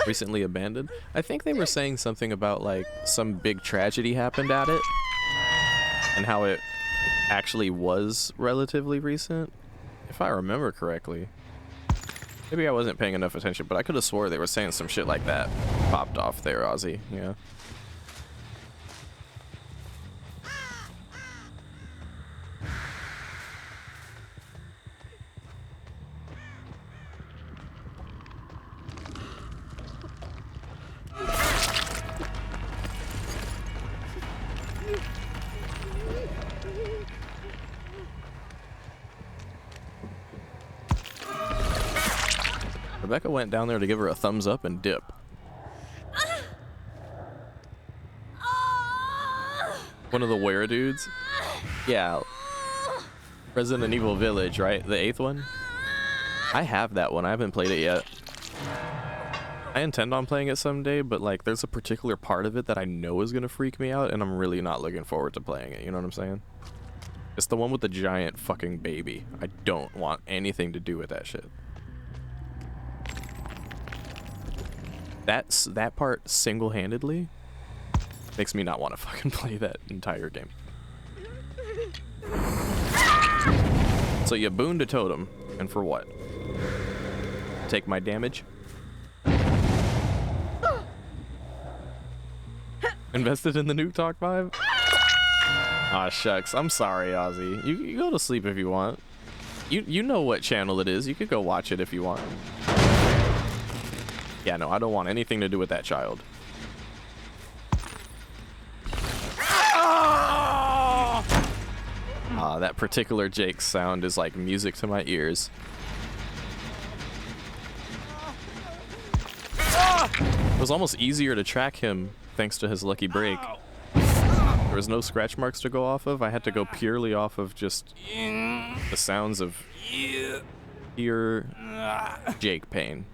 A: Recently abandoned? I think they were saying something about like some big tragedy happened at it and how it actually was relatively recent, if I remember correctly. Maybe I wasn't paying enough attention, but I could have swore they were saying some shit like that popped off there, Ozzy. Yeah. Rebecca went down there to give her a thumbs up and dip. One of the were dudes? Yeah. Resident Evil Village, right? The 8th one? I have that one. I haven't played it yet. I intend on playing it someday, but like there's a particular part of it that I know is gonna freak me out and I'm really not looking forward to playing it, you know what I'm saying? It's the one with the giant fucking baby. I don't want anything to do with that shit. That part single-handedly makes me not want to fucking play that entire game. So you booned a totem, and for what? Take my damage? Invested in the Nuke Talk 5? Aw, shucks. I'm sorry, Ozzy. You go to sleep if you want. You know what channel it is. You could go watch it if you want. Yeah, no, I don't want anything to do with that child. That particular Jake sound is like music to my ears. It was almost easier to track him thanks to his lucky break. There was no scratch marks to go off of. I had to go purely off of just the sounds of pure Jake pain.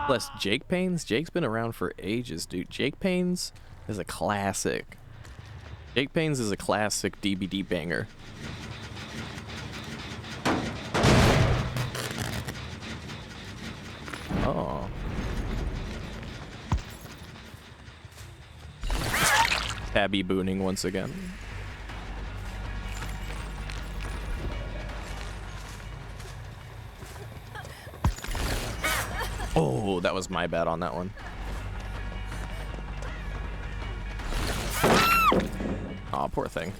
A: Plus Jake Pains. Jake's been around for ages, dude. Jake Pains is a classic. Jake Pains is a classic DVD banger. Oh. Tabby booning once again. Oh, that was my bad on that one. Aw, poor thing.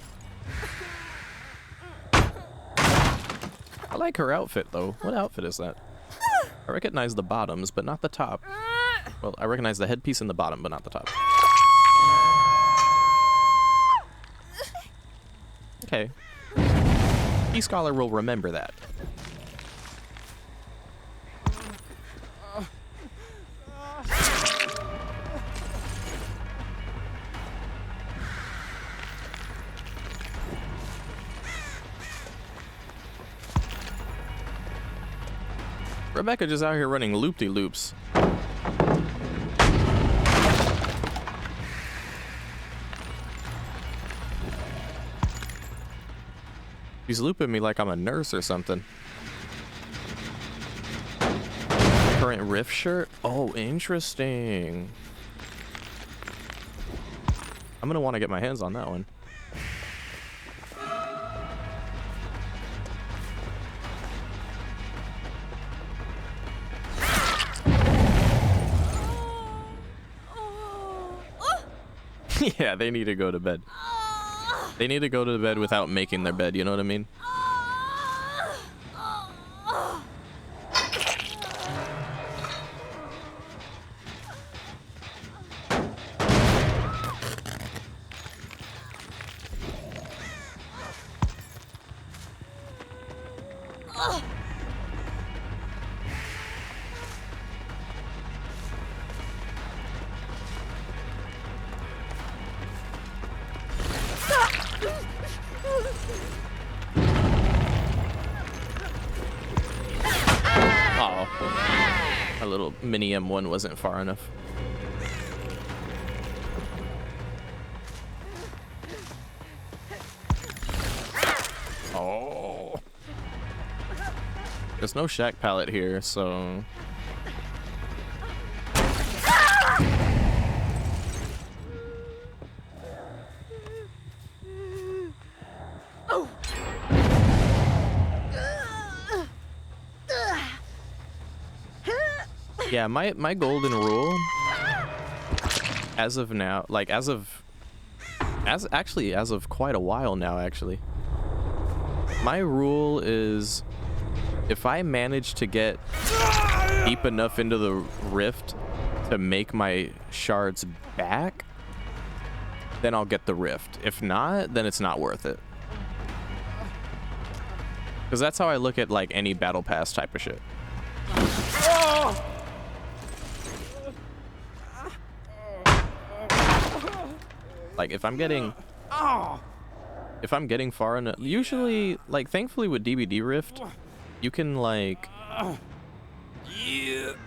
A: I like her outfit, though. What outfit is that? I recognize the bottoms, but not the top. Well, I recognize the headpiece and the bottom, but not the top. Okay. E-Scholar will remember that. Rebecca just out here running loop-de-loops. He's looping me like I'm a nurse or something. Current Rift shirt? Oh, interesting. I'm gonna want to get my hands on that one. Yeah, they need to go to bed. They need to go to bed without making their bed, you know what I mean? Oh, my little mini M1 wasn't far enough. Oh. There's no shack pallet here, so... Yeah, my golden rule, as of now, like as of quite a while now, actually. My rule is, if I manage to get deep enough into the rift to make my shards back, then I'll get the rift. If not, then it's not worth it. Because that's how I look at like any battle pass type of shit. Like if I'm getting far enough, usually, like thankfully with DBD Rift, you can like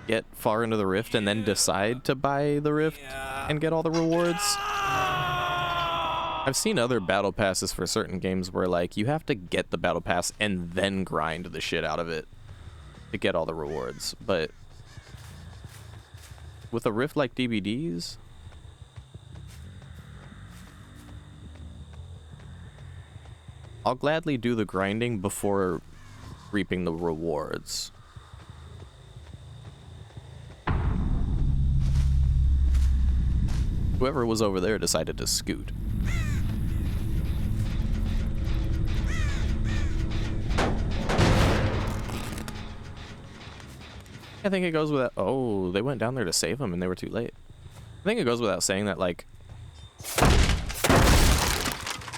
A: get far into the rift and then decide to buy the rift and get all the rewards. I've seen other battle passes for certain games where like you have to get the battle pass and then grind the shit out of it to get all the rewards. But with a rift like DBD's, I'll gladly do the grinding before reaping the rewards. Whoever was over there decided to scoot. I think it goes without... Oh, they went down there to save him and they were too late. I think it goes without saying that, like...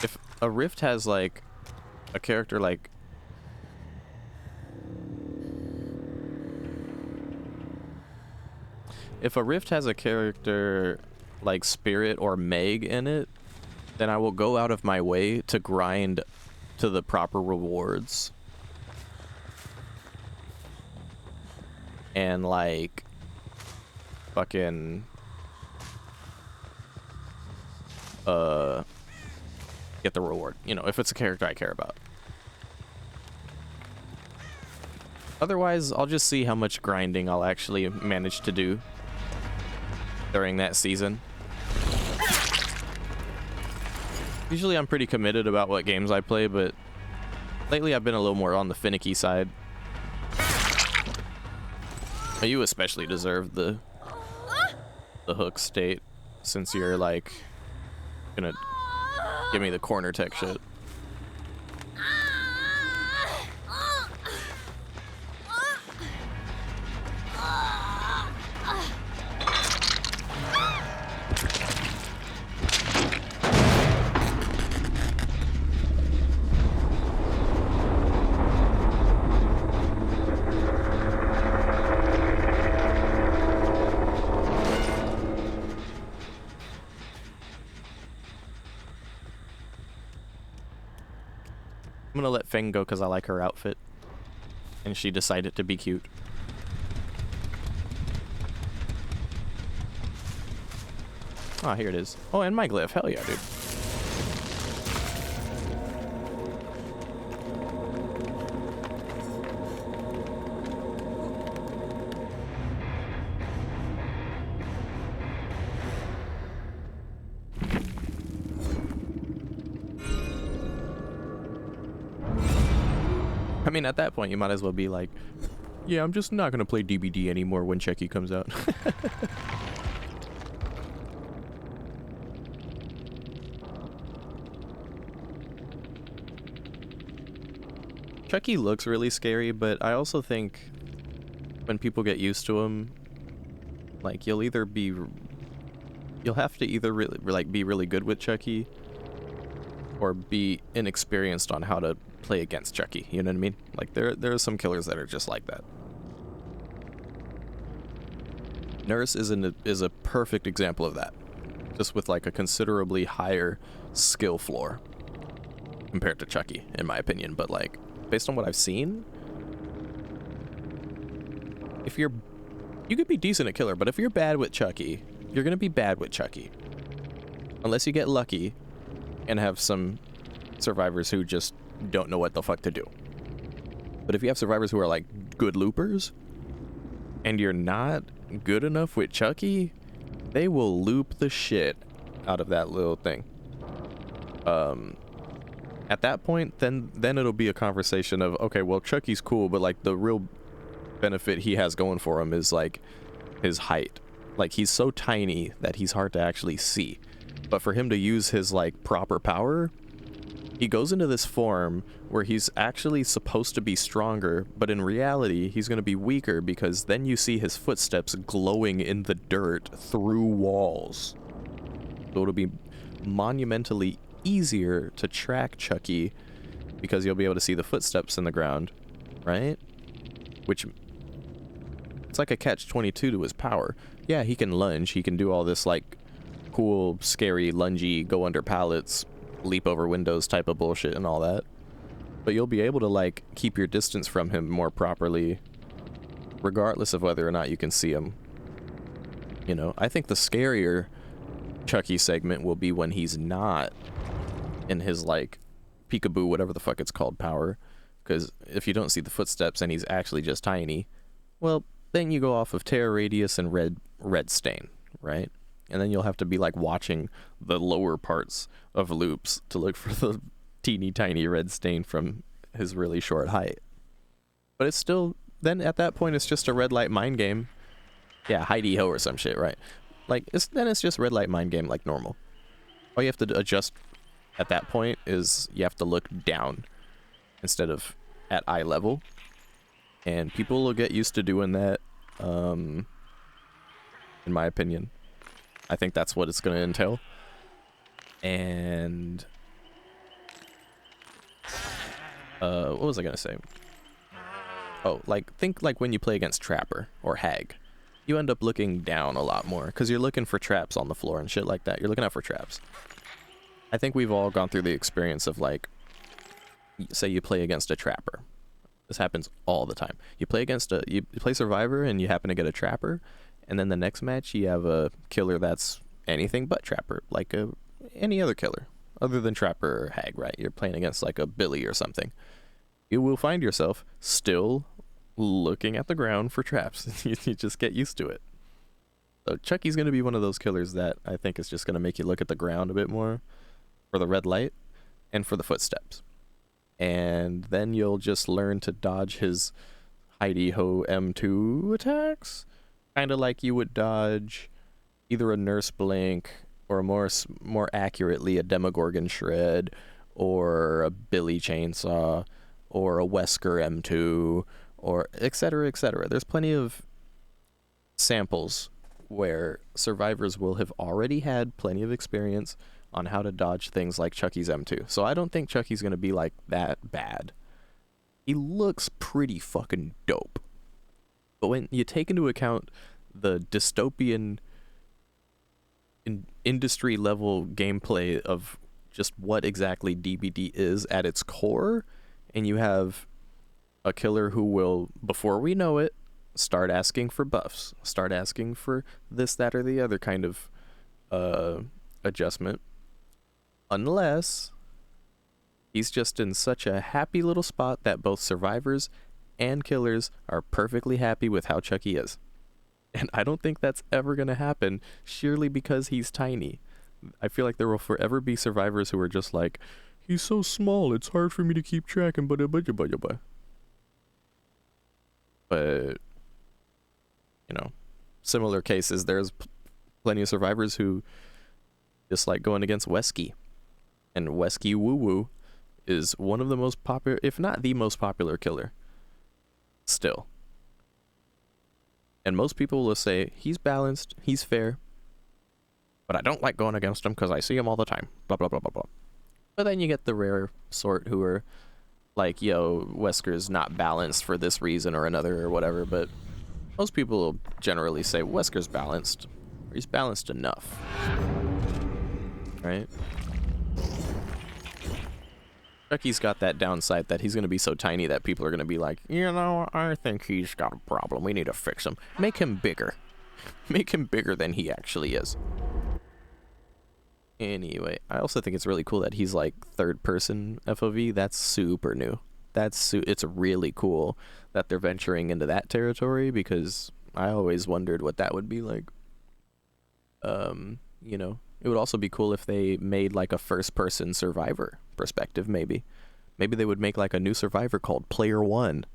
A: If a rift has, like, a character like... If a rift has a character like Spirit or Meg in it, then I will go out of my way to grind to the proper rewards. And like fucking get the reward, you know, if it's a character I care about. Otherwise, I'll just see how much grinding I'll actually manage to do during that season. Usually I'm pretty committed about what games I play, but lately I've been a little more on the finicky side. You especially deserve the hook state, since you're like gonna give me the corner tech shit. I'm gonna let Feng go because I like her outfit, and she decided to be cute. Oh, here it is. Oh, and my glyph. Hell yeah, dude. I mean, at that point, you might as well be like, yeah, I'm just not going to play DBD anymore when Checky comes out. Chucky looks really scary, but I also think when people get used to him, like, you'll have to either really, like, be really good with Chucky or be inexperienced on how to play against Chucky, you know what I mean? Like, there are some killers that are just like that. Nurse is a perfect example of that, just with like a considerably higher skill floor compared to Chucky, in my opinion. But like, based on what I've seen, you could be decent at killer, but if you're bad with Chucky, you're gonna be bad with Chucky. Unless you get lucky and have some survivors who just don't know what the fuck to do. But if you have survivors who are like good loopers, and you're not good enough with Chucky, they will loop the shit out of that little thing. At that point, then it'll be a conversation of, okay, well, Chucky's cool, but like the real benefit he has going for him is like his height. Like, he's so tiny that he's hard to actually see. But for him to use his like proper power, he goes into this form where he's actually supposed to be stronger, but in reality, he's going to be weaker because then you see his footsteps glowing in the dirt through walls. So it'll be monumentally easier to track Chucky because you'll be able to see the footsteps in the ground, right? Which, it's like a catch-22 to his power. Yeah, he can lunge, he can do all this like cool, scary, lungy, go under pallets, leap over windows type of bullshit and all that. But you'll be able to like keep your distance from him more properly, regardless of whether or not you can see him. You know, I think the scarier Chucky segment will be when he's not in his like peekaboo, whatever the fuck it's called, power. Because if you don't see the footsteps and he's actually just tiny, well, then you go off of Terror Radius and Red Stain, right? And then you'll have to be like watching the lower parts of loops to look for the teeny tiny red stain from his really short height. But it's still, then at that point it's just a red light mind game. Yeah, Heidi Ho or some shit, right? Like, then it's just red light mind game like normal. All you have to adjust at that point is you have to look down instead of at eye level. And people will get used to doing that, in my opinion. I think that's what it's going to entail. And what was I going to say? Oh, like, think like when you play against Trapper or Hag. You end up looking down a lot more because you're looking for traps on the floor and shit like that. You're looking out for traps. I think we've all gone through the experience of like, say you play against a Trapper. This happens all the time. You play against you play Survivor and you happen to get a Trapper, and then the next match you have a killer that's anything but Trapper, like any other killer other than Trapper or Hag, right? You're playing against like a Billy or something. You will find yourself still looking at the ground for traps. You just get used to it. So Chucky's going to be one of those killers that I think is just going to make you look at the ground a bit more for the red light and for the footsteps. And then you'll just learn to dodge his Heidi Ho M2 attacks. Kind of like you would dodge either a Nurse Blink or more accurately a Demogorgon Shred or a Billy Chainsaw or a Wesker M2 or etc., etc. There's plenty of samples where survivors will have already had plenty of experience on how to dodge things like Chucky's M2. So I don't think Chucky's going to be like that bad. He looks pretty fucking dope. But when you take into account the dystopian industry level gameplay of just what exactly DBD is at its core, and you have a killer who will, before we know it, start asking for buffs, start asking for this, that, or the other kind of adjustment, unless he's just in such a happy little spot that both survivors and killers are perfectly happy with how Chucky is. And I don't think that's ever going to happen, surely because he's tiny. I feel like there will forever be survivors who are just like, he's so small, it's hard for me to keep track, and But, you know, similar cases, there's plenty of survivors who just like going against Wesky. And Wesky Woo Woo is one of the most popular, if not the most popular killer. Still. And most people will say, he's balanced, he's fair, but I don't like going against him because I see him all the time. Blah, blah, blah, blah, blah. But then you get the rare sort who are like, yo, Wesker's not balanced for this reason or another or whatever, but most people will generally say Wesker's balanced, or he's balanced enough. Right? Chucky's got that downside that he's going to be so tiny that people are going to be like, you know, I think he's got a problem. We need to fix him. Make him bigger. Make him bigger than he actually is. Anyway, I also think it's really cool that he's like third person FOV. That's super new. It's really cool that they're venturing into that territory, because I always wondered what that would be like. You know, it would also be cool if they made like a first person Survivor perspective. Maybe they would make like a new Survivor called Player One,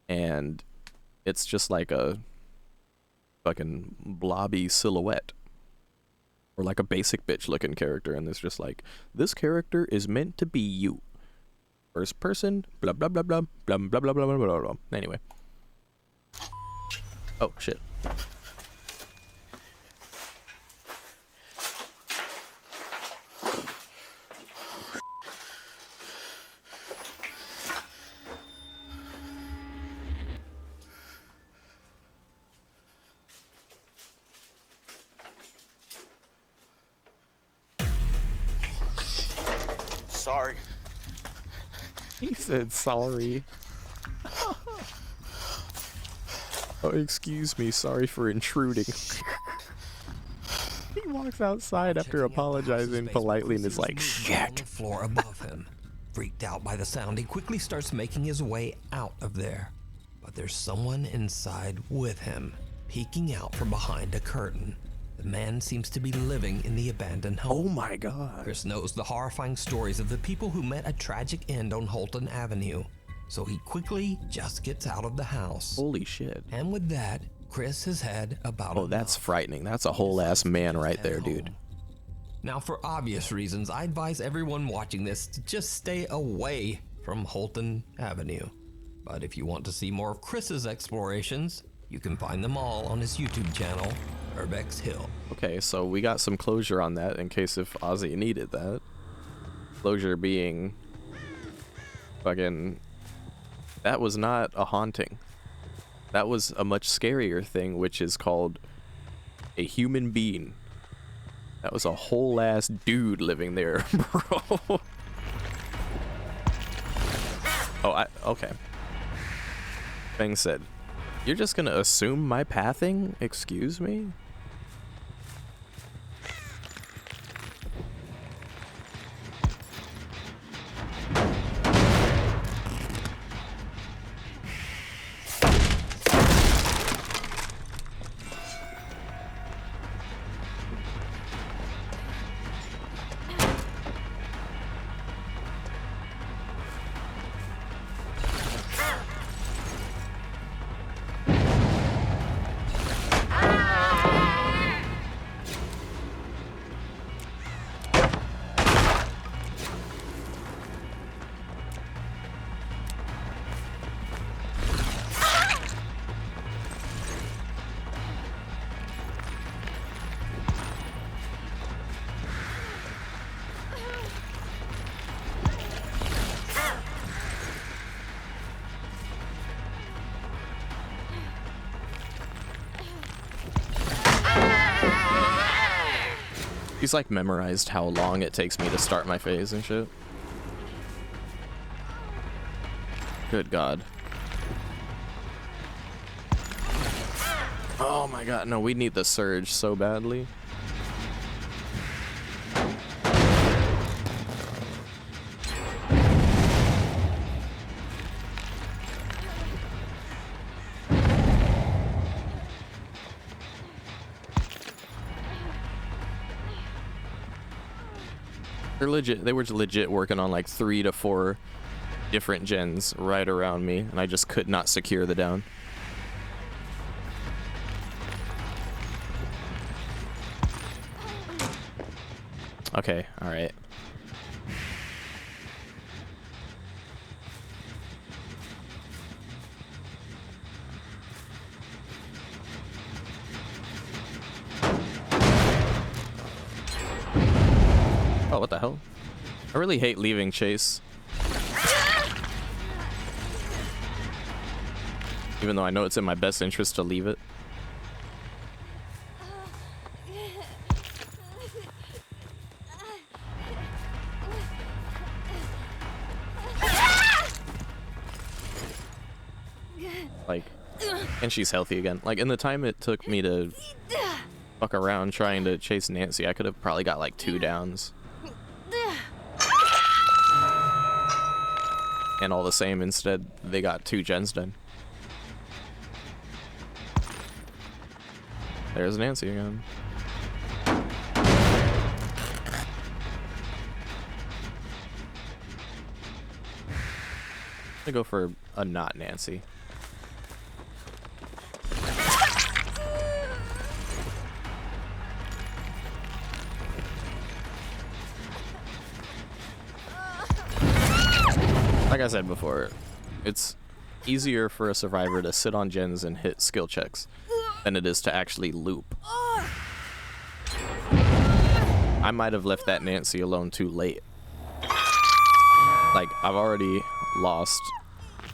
A: and it's just like a fucking blobby silhouette, or like a basic bitch looking character, and it's just like, this character is meant to be you, first person, blah blah blah blah blah blah blah blah blah blah blah. Anyway, oh shit.
S: Sorry.
A: He said sorry. Oh, excuse me, sorry for intruding. He walks outside after apologizing politely and is like, shit.
J: On the floor above him. Freaked out by the sound, he quickly starts making his way out of there. But there's someone inside with him, peeking out from behind a curtain. The man seems to be living in the abandoned home.
A: Oh my god.
J: Chris knows the horrifying stories of the people who met a tragic end on Holton Avenue, so he quickly just gets out of the house.
A: Holy shit.
J: And with that, Chris has had about
A: Oh, that's frightening. That's a whole ass man right there, dude.
J: Now, for obvious reasons, I advise everyone watching this to just stay away from Holton Avenue. But if you want to see more of Chris's explorations, you can find them all on his YouTube channel, Urbex Hill.
A: Okay, so we got some closure on that in case if Ozzy needed that. Closure being fucking, that was not a haunting. That was a much scarier thing, which is called a human being. That was a whole ass dude living there, bro. Oh, okay. Feng said, "You're just gonna assume my pathing? Excuse me?" He's like memorized how long it takes me to start my phase and shit. Good God. Oh my God, no, we need the surge so badly. They were legit working on like 3 to 4 different gens right around me, and I just could not secure the down. Okay, all right. Oh, what the hell? I really hate leaving Chase. Even though I know it's in my best interest to leave it. Like, and she's healthy again. Like, in the time it took me to fuck around trying to chase Nancy, I could have probably got like 2 downs. And all the same, instead they got 2 gens done. There's Nancy again. I'm gonna go for a not Nancy. Like I said before, it's easier for a survivor to sit on gens and hit skill checks than it is to actually loop. I might have left that Nancy alone too late. Like, I've already lost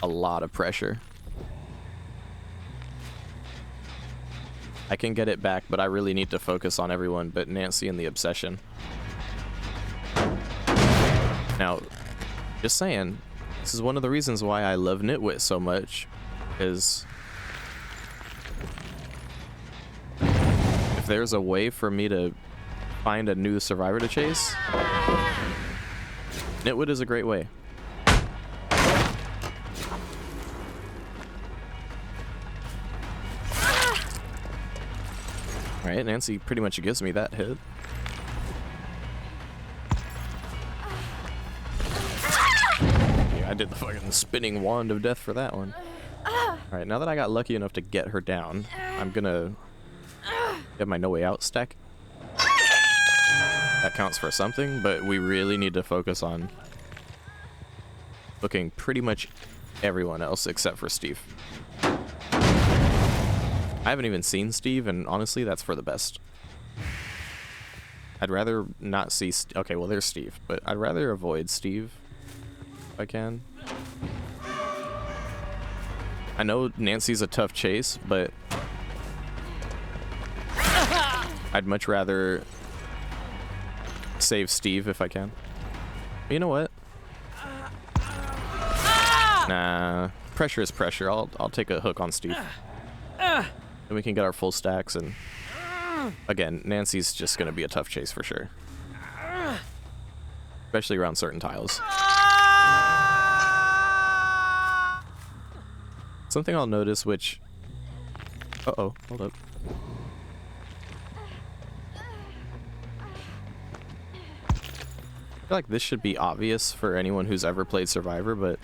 A: a lot of pressure. I can get it back, but I really need to focus on everyone but Nancy and the obsession. Now, just saying, this is one of the reasons why I love Nitwit so much, is if there's a way for me to find a new survivor to chase, Nitwit is a great way. Alright, Nancy pretty much gives me that hit. Yeah, I did the fucking spinning wand of death for that one. Alright, now that I got lucky enough to get her down, I'm gonna get my no way out stack. That counts for something, but we really need to focus on looking pretty much everyone else except for Steve. I haven't even seen Steve, and honestly, that's for the best. I'd rather not see... okay, well, there's Steve, but I'd rather avoid Steve if I can. I know Nancy's a tough chase, but I'd much rather save Steve if I can. But you know what? Nah, pressure is pressure. I'll take a hook on Steve. And we can get our full stacks, and again, Nancy's just gonna be a tough chase for sure. Especially around certain tiles. Something I'll notice, which... uh-oh, hold up. I feel like this should be obvious for anyone who's ever played Survivor, but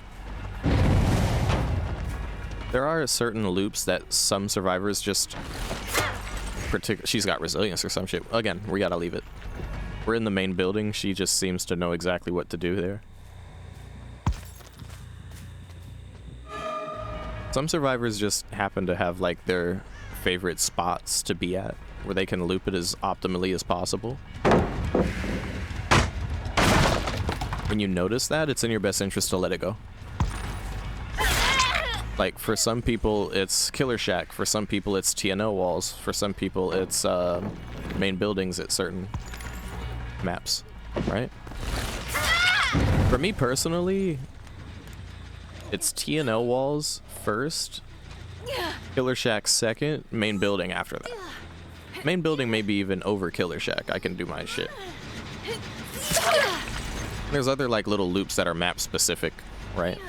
A: there are certain loops that some survivors just she's got resilience or some shit. Again, we gotta leave it. We're in the main building. She just seems to know exactly what to do there. Some survivors just happen to have like their favorite spots to be at, where they can loop it as optimally as possible. When you notice that, it's in your best interest to let it go. Like, for some people, it's Killer Shack. For some people, it's TNO walls. For some people, it's main buildings at certain maps, right? For me personally, it's TNO walls first, Killer Shack second, main building after that. Main building maybe even over Killer Shack. I can do my shit. There's other like little loops that are map specific, right?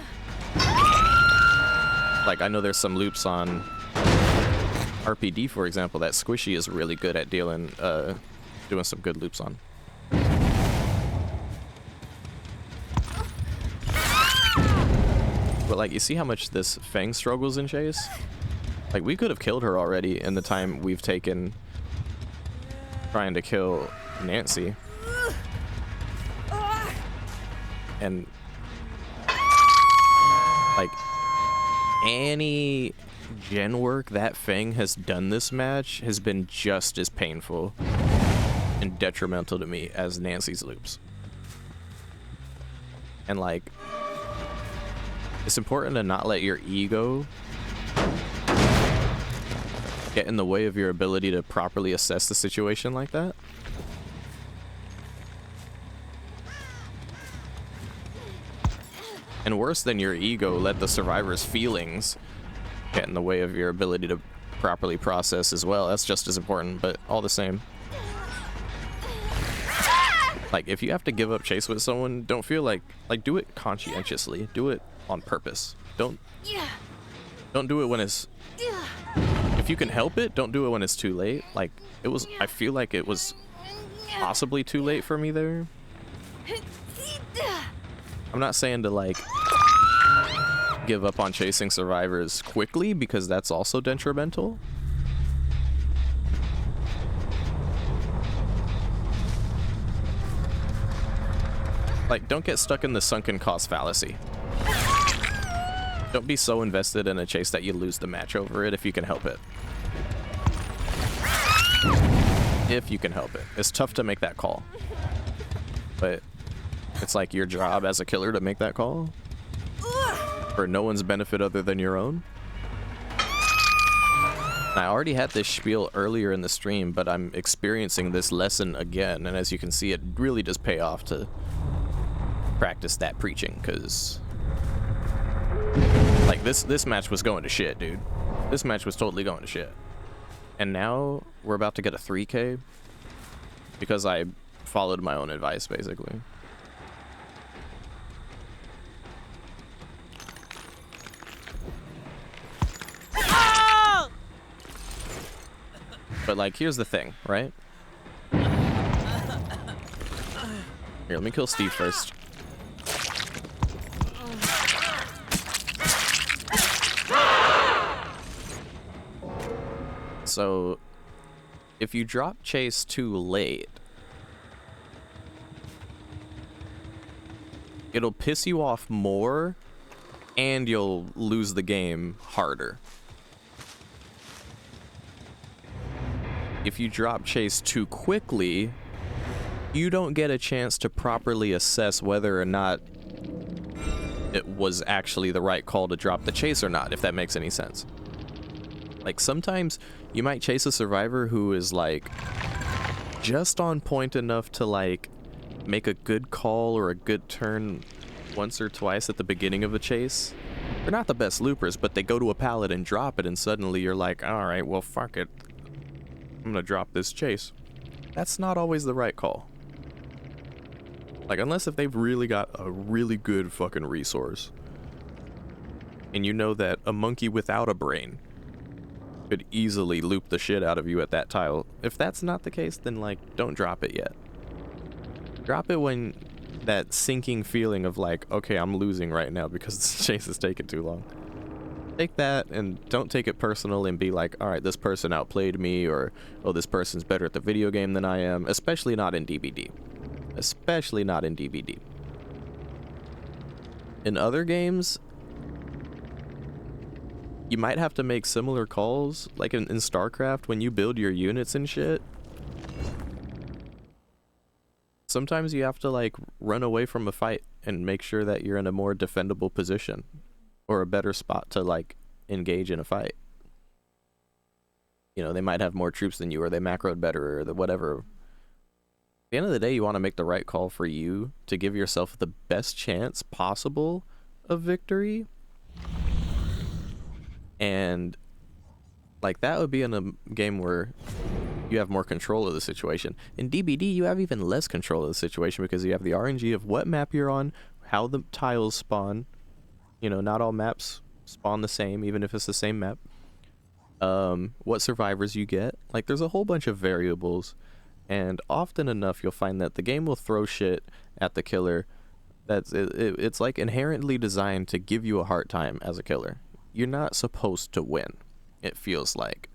A: Like, I know there's some loops on RPD, for example, that Squishy is really good at doing some good loops on. But like, you see how much this Fang struggles in chase? Like, we could have killed her already in the time we've taken trying to kill Nancy. And like, any gen work that Fang has done this match has been just as painful and detrimental to me as Nancy's loops. And like, it's important to not let your ego get in the way of your ability to properly assess the situation like that. And worse than your ego, let the survivor's feelings get in the way of your ability to properly process as well. That's just as important, but all the same. Like, if you have to give up chase with someone, don't feel like do it conscientiously. Do it on purpose. Don't do it when it's, if you can help it, don't do it when it's too late. Like, I feel like it was possibly too late for me there. I'm not saying to, like, give up on chasing survivors quickly, because that's also detrimental. Like, don't get stuck in the sunken cost fallacy. Don't be so invested in a chase that you lose the match over it if you can help it. If you can help it. It's tough to make that call. But it's like your job as a killer to make that call. For no one's benefit other than your own. I already had this spiel earlier in the stream, but I'm experiencing this lesson again. And as you can see, it really does pay off to practice that preaching, because like this match was going to shit, dude. This match was totally going to shit. And now we're about to get a 3K because I followed my own advice, basically. But like, here's the thing, right? Here, let me kill Steve first. So, if you drop chase too late, it'll piss you off more, and you'll lose the game harder. If you drop chase too quickly, you don't get a chance to properly assess whether or not it was actually the right call to drop the chase or not, if that makes any sense. Like, sometimes you might chase a survivor who is like just on point enough to like make a good call or a good turn once or twice at the beginning of a chase. They're not the best loopers, but they go to a pallet and drop it, and suddenly you're like, all right, well, fuck it, I'm gonna drop this chase. That's not always the right call. Like, unless if they've really got a really good fucking resource, and you know that a monkey without a brain could easily loop the shit out of you at that tile. If that's not the case, then like, don't drop it yet. Drop it when that sinking feeling of like, okay, I'm losing right now because this chase is taking too long. Take that and don't take it personal and be like, all right, this person outplayed me, or, oh, this person's better at the video game than I am. Especially not in DBD. Especially not in DBD. In other games, you might have to make similar calls, like in StarCraft, when you build your units and shit. Sometimes you have to like run away from a fight and make sure that you're in a more defendable position, or a better spot to like engage in a fight. You know, they might have more troops than you, or they macroed better, or whatever. At the end of the day, you want to make the right call for you to give yourself the best chance possible of victory. And like, that would be in a game where you have more control of the situation. In DBD, you have even less control of the situation because you have the RNG of what map you're on, how the tiles spawn. You know, not all maps spawn the same, even if it's the same map. What survivors you get. Like, there's a whole bunch of variables, and often enough you'll find that the game will throw shit at the killer it's like inherently designed to give you a hard time as a killer. You're not supposed to win, it feels like.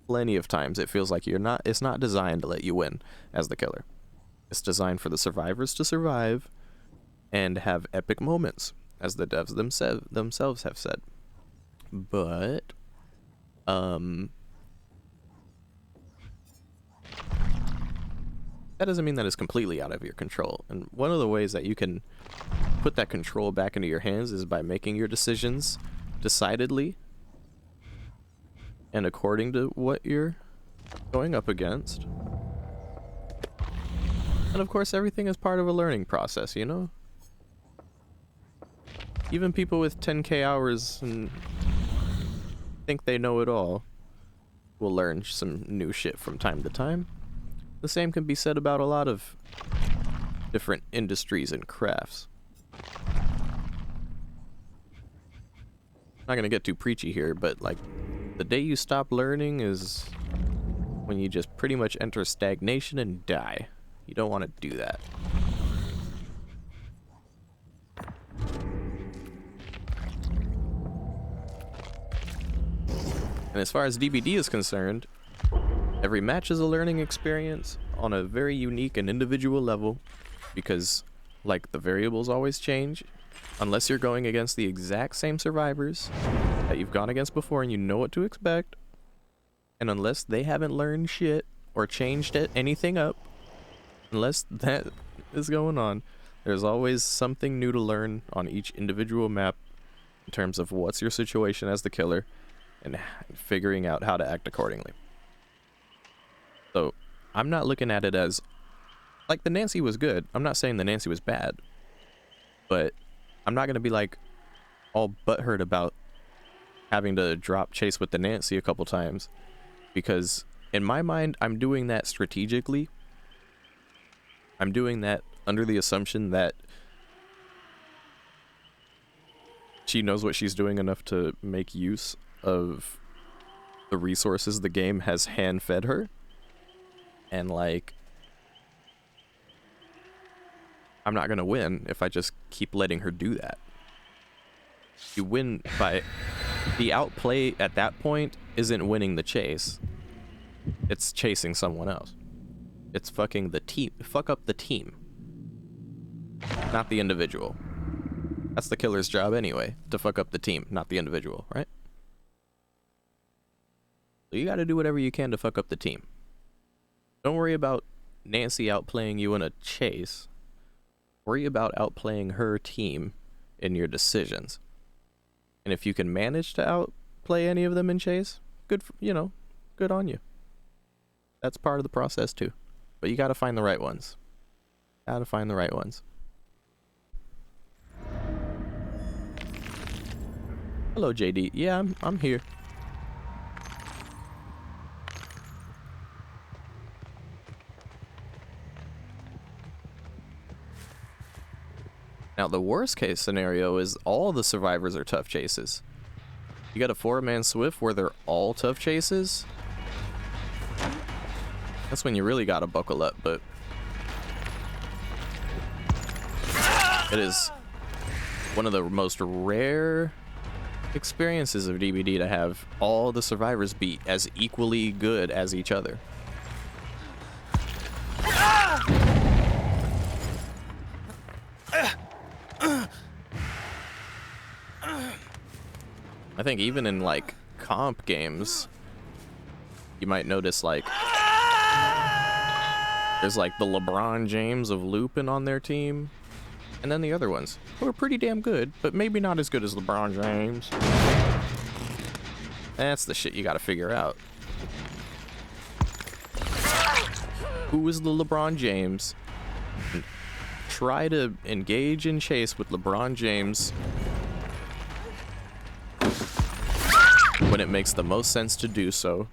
A: Plenty of times it feels like it's not designed to let you win as the killer. It's designed for the survivors to survive and have epic moments, as the devs themselves have said. But that doesn't mean that it's completely out of your control. And one of the ways that you can put that control back into your hands is by making your decisions decidedly and according to what you're going up against. And of course, everything is part of a learning process, you know? Even people with 10k hours and think they know it all will learn some new shit from time to time. The same can be said about a lot of different industries and crafts. Not gonna get too preachy here, but like, the day you stop learning is when you just pretty much enter stagnation and die. You don't want to do that. And as far as DBD is concerned, every match is a learning experience on a very unique and individual level, because, like, the variables always change. Unless you're going against the exact same survivors that you've gone against before and you know what to expect, and unless they haven't learned shit or changed anything up, unless that is going on, there's always something new to learn on each individual map in terms of what's your situation as the killer and figuring out how to act accordingly. So I'm not looking at it as, like, the Nancy was good. I'm not saying the Nancy was bad, but I'm not going to be like all butthurt about having to drop chase with the Nancy a couple times, because in my mind, I'm doing that strategically. I'm doing that under the assumption that she knows what she's doing enough to make use of the resources the game has hand-fed her. And, like, I'm not gonna win if I just keep letting her do that. You win by... The outplay at that point isn't winning the chase. It's chasing someone else. It's fucking the team. Fuck up the team. Not the individual. That's the killer's job anyway, to fuck up the team, not the individual, right? So you gotta do whatever you can to fuck up the team. Don't worry about Nancy outplaying you in a chase. Worry about outplaying her team in your decisions. And if you can manage to outplay any of them in chase, good on you. That's part of the process too. But you gotta find the right ones. Gotta find the right ones. Hello, JD. Yeah, I'm here. Now, the worst case scenario is all the survivors are tough chases. You got a 4-man Swift where they're all tough chases. That's when you really gotta buckle up, but it is one of the most rare experiences of DBD to have all the survivors be as equally good as each other. I think even in, like, comp games, you might notice, like, there's, like, the LeBron James of Lupin on their team, and then the other ones, who are pretty damn good, but maybe not as good as LeBron James. That's the shit you gotta figure out. Who is the LeBron James? And try to engage in chase with LeBron James when it makes the most sense to do so,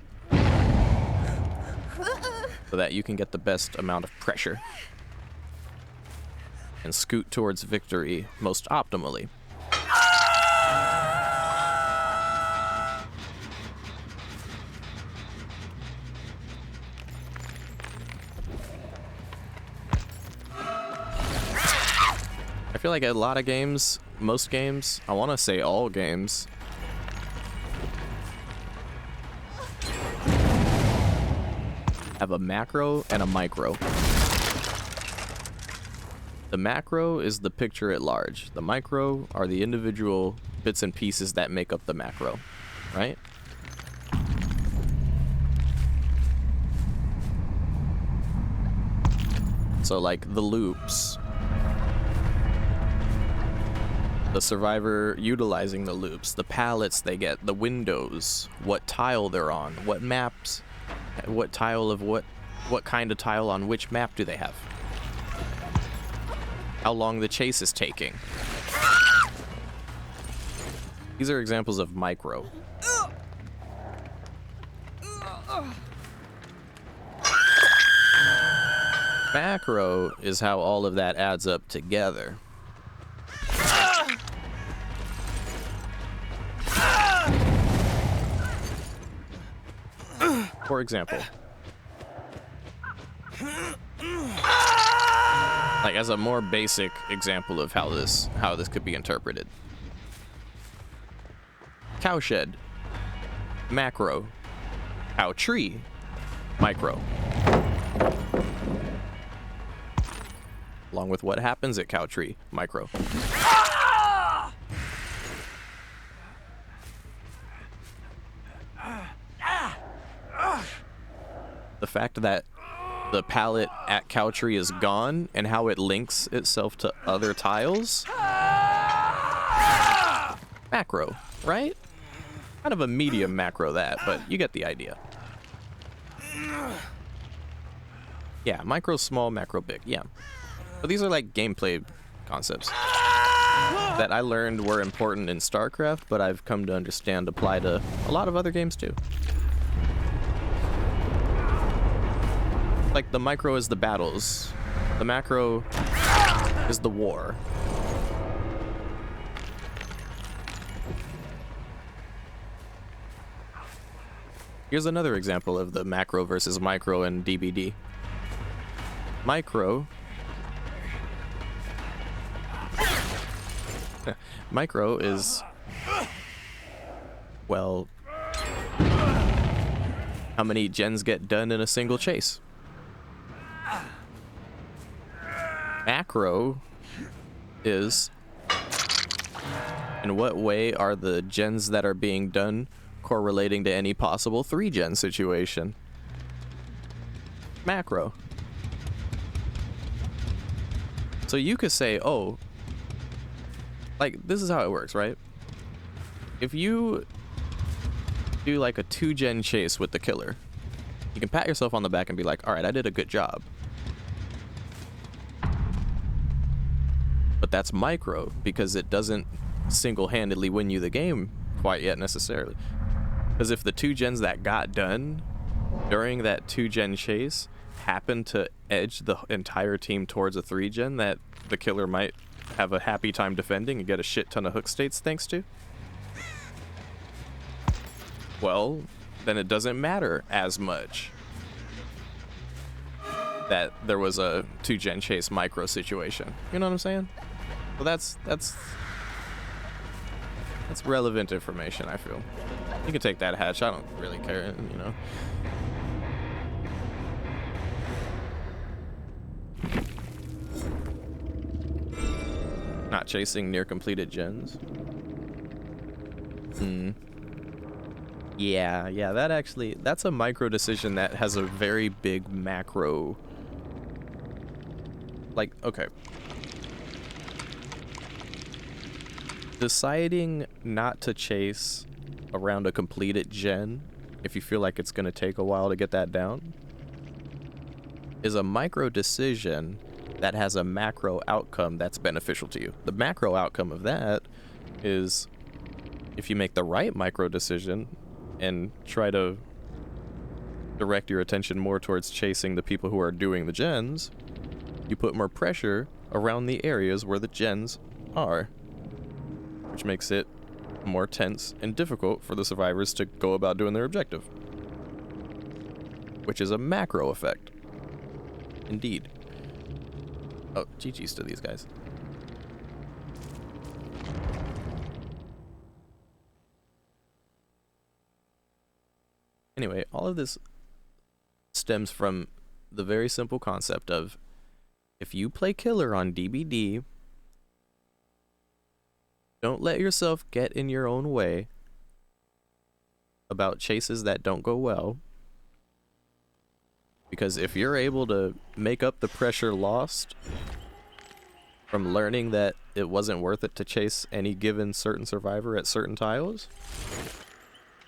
A: so that you can get the best amount of pressure and scoot towards victory most optimally. I feel like a lot of games, most games, I want to say all games, have a macro and a micro. The macro is the picture at large. The micro are the individual bits and pieces that make up the macro, right? So, like, the loops. The survivor utilizing the loops, the pallets they get, the windows, what tile they're on, what maps, what tile of what kind of tile on which map do they have? How long the chase is taking. These are examples of micro. Macro is how all of that adds up together. For example, like as a more basic example of how this could be interpreted. Cowshed, macro. Cow tree, micro. Along with what happens at cow tree, micro. The fact that the palette at Cowtree is gone and how it links itself to other tiles. Macro, right? Kind of a medium macro that, but you get the idea. Yeah, micro small, macro big, yeah. But these are like gameplay concepts that I learned were important in StarCraft, but I've come to understand apply to a lot of other games too. Like the micro is the battles, the macro is the war. Here's another example of the macro versus micro in DBD. Micro is, well, how many gens get done in a single chase. Macro is, in what way are the gens that are being done correlating to any possible 3-gen situation? Macro. So you could say, oh, like this is how it works, right? If you do like a 2-gen chase with the killer, you can pat yourself on the back and be like, all right, I did a good job. But that's micro because it doesn't single-handedly win you the game quite yet necessarily. Because if the 2 gens that got done during that 2-gen chase happen to edge the entire team towards a 3-gen that the killer might have a happy time defending and get a shit ton of hook states thanks to, well, then it doesn't matter as much that there was a 2-gen chase micro situation. You know what I'm saying? Well, that's relevant information, I feel. You can take that hatch, I don't really care, you know. Not chasing near completed gens. Yeah, that's a micro decision that has a very big macro. Like, okay. Deciding not to chase around a completed gen, if you feel like it's going to take a while to get that down, is a micro decision that has a macro outcome that's beneficial to you. The macro outcome of that is if you make the right micro decision and try to direct your attention more towards chasing the people who are doing the gens, you put more pressure around the areas where the gens are, which makes it more tense and difficult for the survivors to go about doing their objective, which is a macro effect. Indeed. Oh, GG's to these guys. Anyway, all of this stems from the very simple concept of if you play killer on DBD, don't let yourself get in your own way about chases that don't go well. Because if you're able to make up the pressure lost from learning that it wasn't worth it to chase any given certain survivor at certain tiles,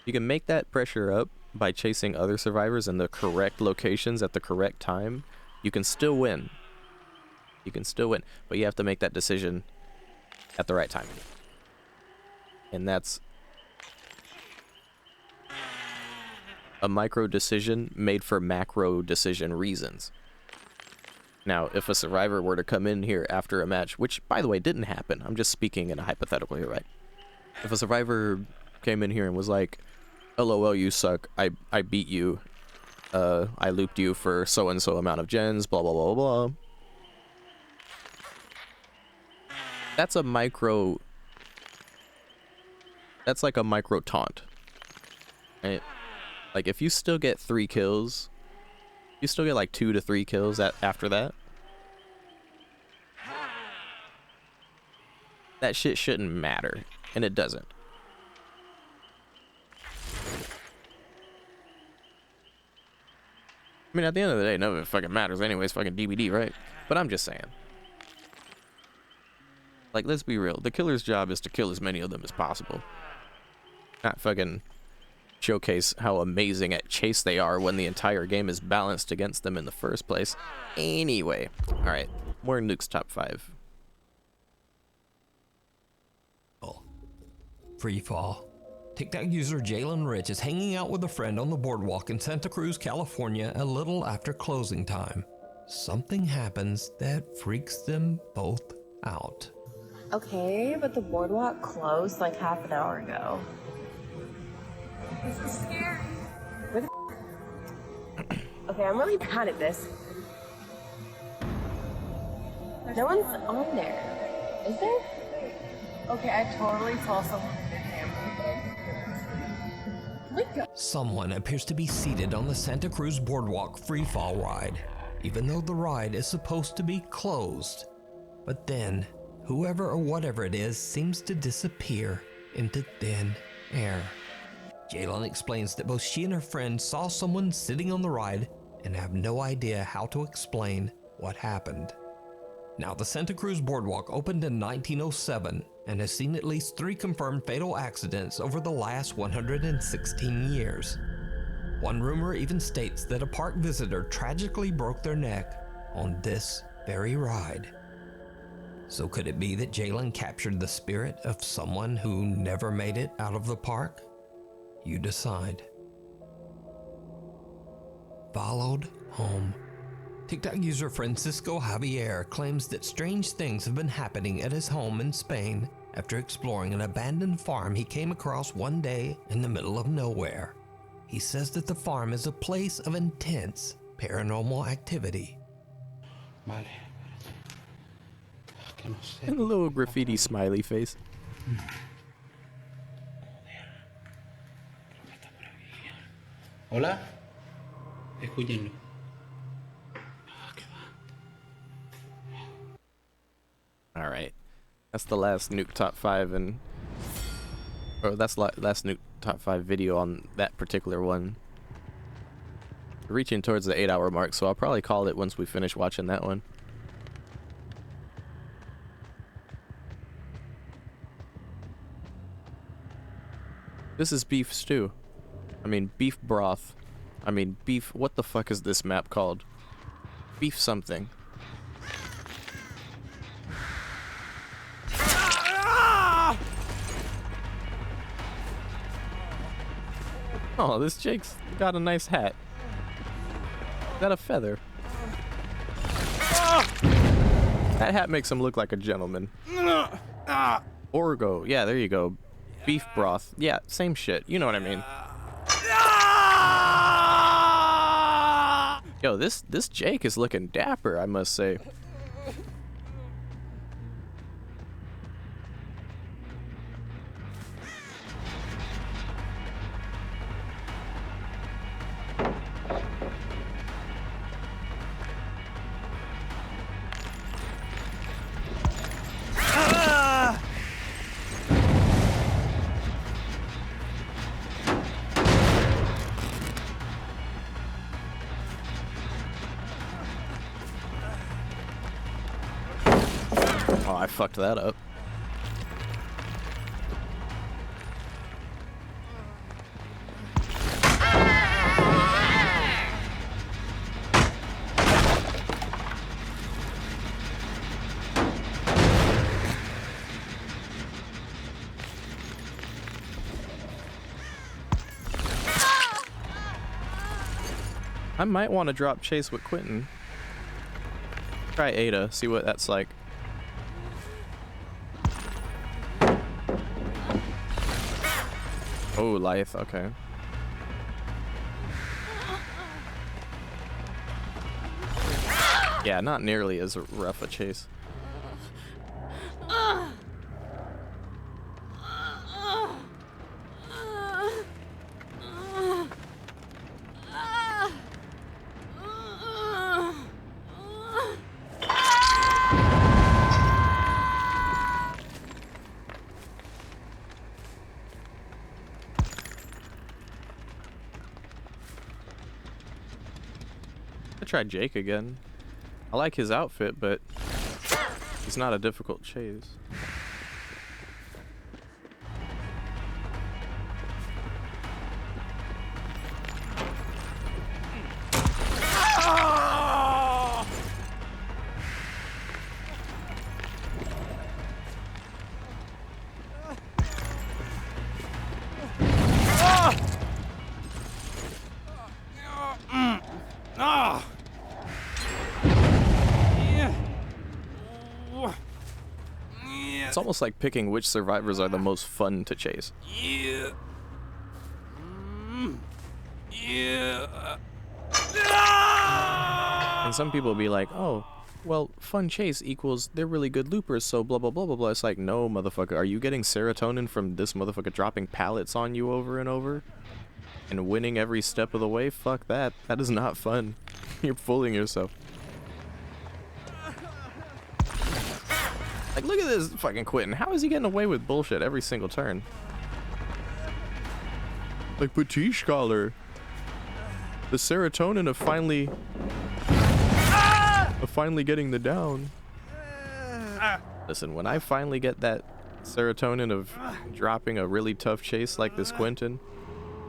A: you can make that pressure up by chasing other survivors in the correct locations at the correct time. You can still win. You can still win, but you have to make that decision at the right time. And that's a micro decision made for macro decision reasons. Now, if a survivor were to come in here after a match, which, by the way, didn't happen. I'm just speaking in a hypothetical here, right? If a survivor came in here and was like, LOL, you suck, I beat you, I looped you for so-and-so amount of gens, blah, blah, blah, blah. That's a micro... That's like a micro taunt. Right? Like, if you still get 3 kills... You still get like 2 to 3 kills after that. That shit shouldn't matter, and it doesn't. I mean, at the end of the day, none of it fucking matters anyways, fucking DBD, right? But I'm just saying. Like, let's be real. The killer's job is to kill as many of them as possible. Not fucking showcase how amazing at chase they are when the entire game is balanced against them in the first place. Anyway, alright, more Nuke's top 5.
J: Free fall. TikTok user Jalen Rich is hanging out with a friend on the boardwalk in Santa Cruz, California a little after closing time. Something happens that freaks them both out.
T: Okay, but the boardwalk closed like half an hour ago. This is scary. Where the Okay, I'm really bad at this. No one's on there. Is there? Okay, I totally saw someone with their camera.
J: Someone appears to be seated on the Santa Cruz Boardwalk freefall ride, even though the ride is supposed to be closed. But then, whoever or whatever it is seems to disappear into thin air. Jalen explains that both she and her friend saw someone sitting on the ride and have no idea how to explain what happened. Now, the Santa Cruz Boardwalk opened in 1907 and has seen at least 3 confirmed fatal accidents over the last 116 years. One rumor even states that a park visitor tragically broke their neck on this very ride. So could it be that Jalen captured the spirit of someone who never made it out of the park? You decide. Followed home. TikTok user Francisco Javier claims that strange things have been happening at his home in Spain after exploring an abandoned farm he came across one day in the middle of nowhere. He says that the farm is a place of intense paranormal activity.
A: And a little graffiti smiley face.
S: Hola, escúchenlo.
A: Alright. That's the last Nuke top 5 and... Or that's last Nuke top 5 video on that particular one. We're reaching towards the 8-hour mark, so I'll probably call it once we finish watching that one. This is beef stew. I mean, beef broth. I mean, beef... What the fuck is this map called? Beef something. Oh, this Jake's got a nice hat. Got a feather. That hat makes him look like a gentleman. Orgo. Yeah, there you go. Beef broth. Yeah, same shit. You know what I mean. Yo, this Jake is looking dapper, I must say. Oh, I fucked that up. I might want to drop chase with Quentin. Try Ada, see what that's like. Oh, Lithe, okay. Yeah, not nearly as rough a chase. I tried Jake again. I like his outfit, but it's not a difficult chase. It's almost like picking which survivors are the most fun to chase.
D: Yeah. Yeah.
A: And some people be like, oh, well, fun chase equals they're really good loopers, so blah, blah, blah, blah, blah. It's like, no, motherfucker. Are you getting serotonin from this motherfucker dropping pallets on you over and over? And winning every step of the way? Fuck that. That is not fun. You're fooling yourself. Like, look at this fucking Quentin. How is he getting away with bullshit every single turn? Like, Petit Scholar. The serotonin of finally getting the down. Listen, when I finally get that serotonin of dropping a really tough chase like this Quentin,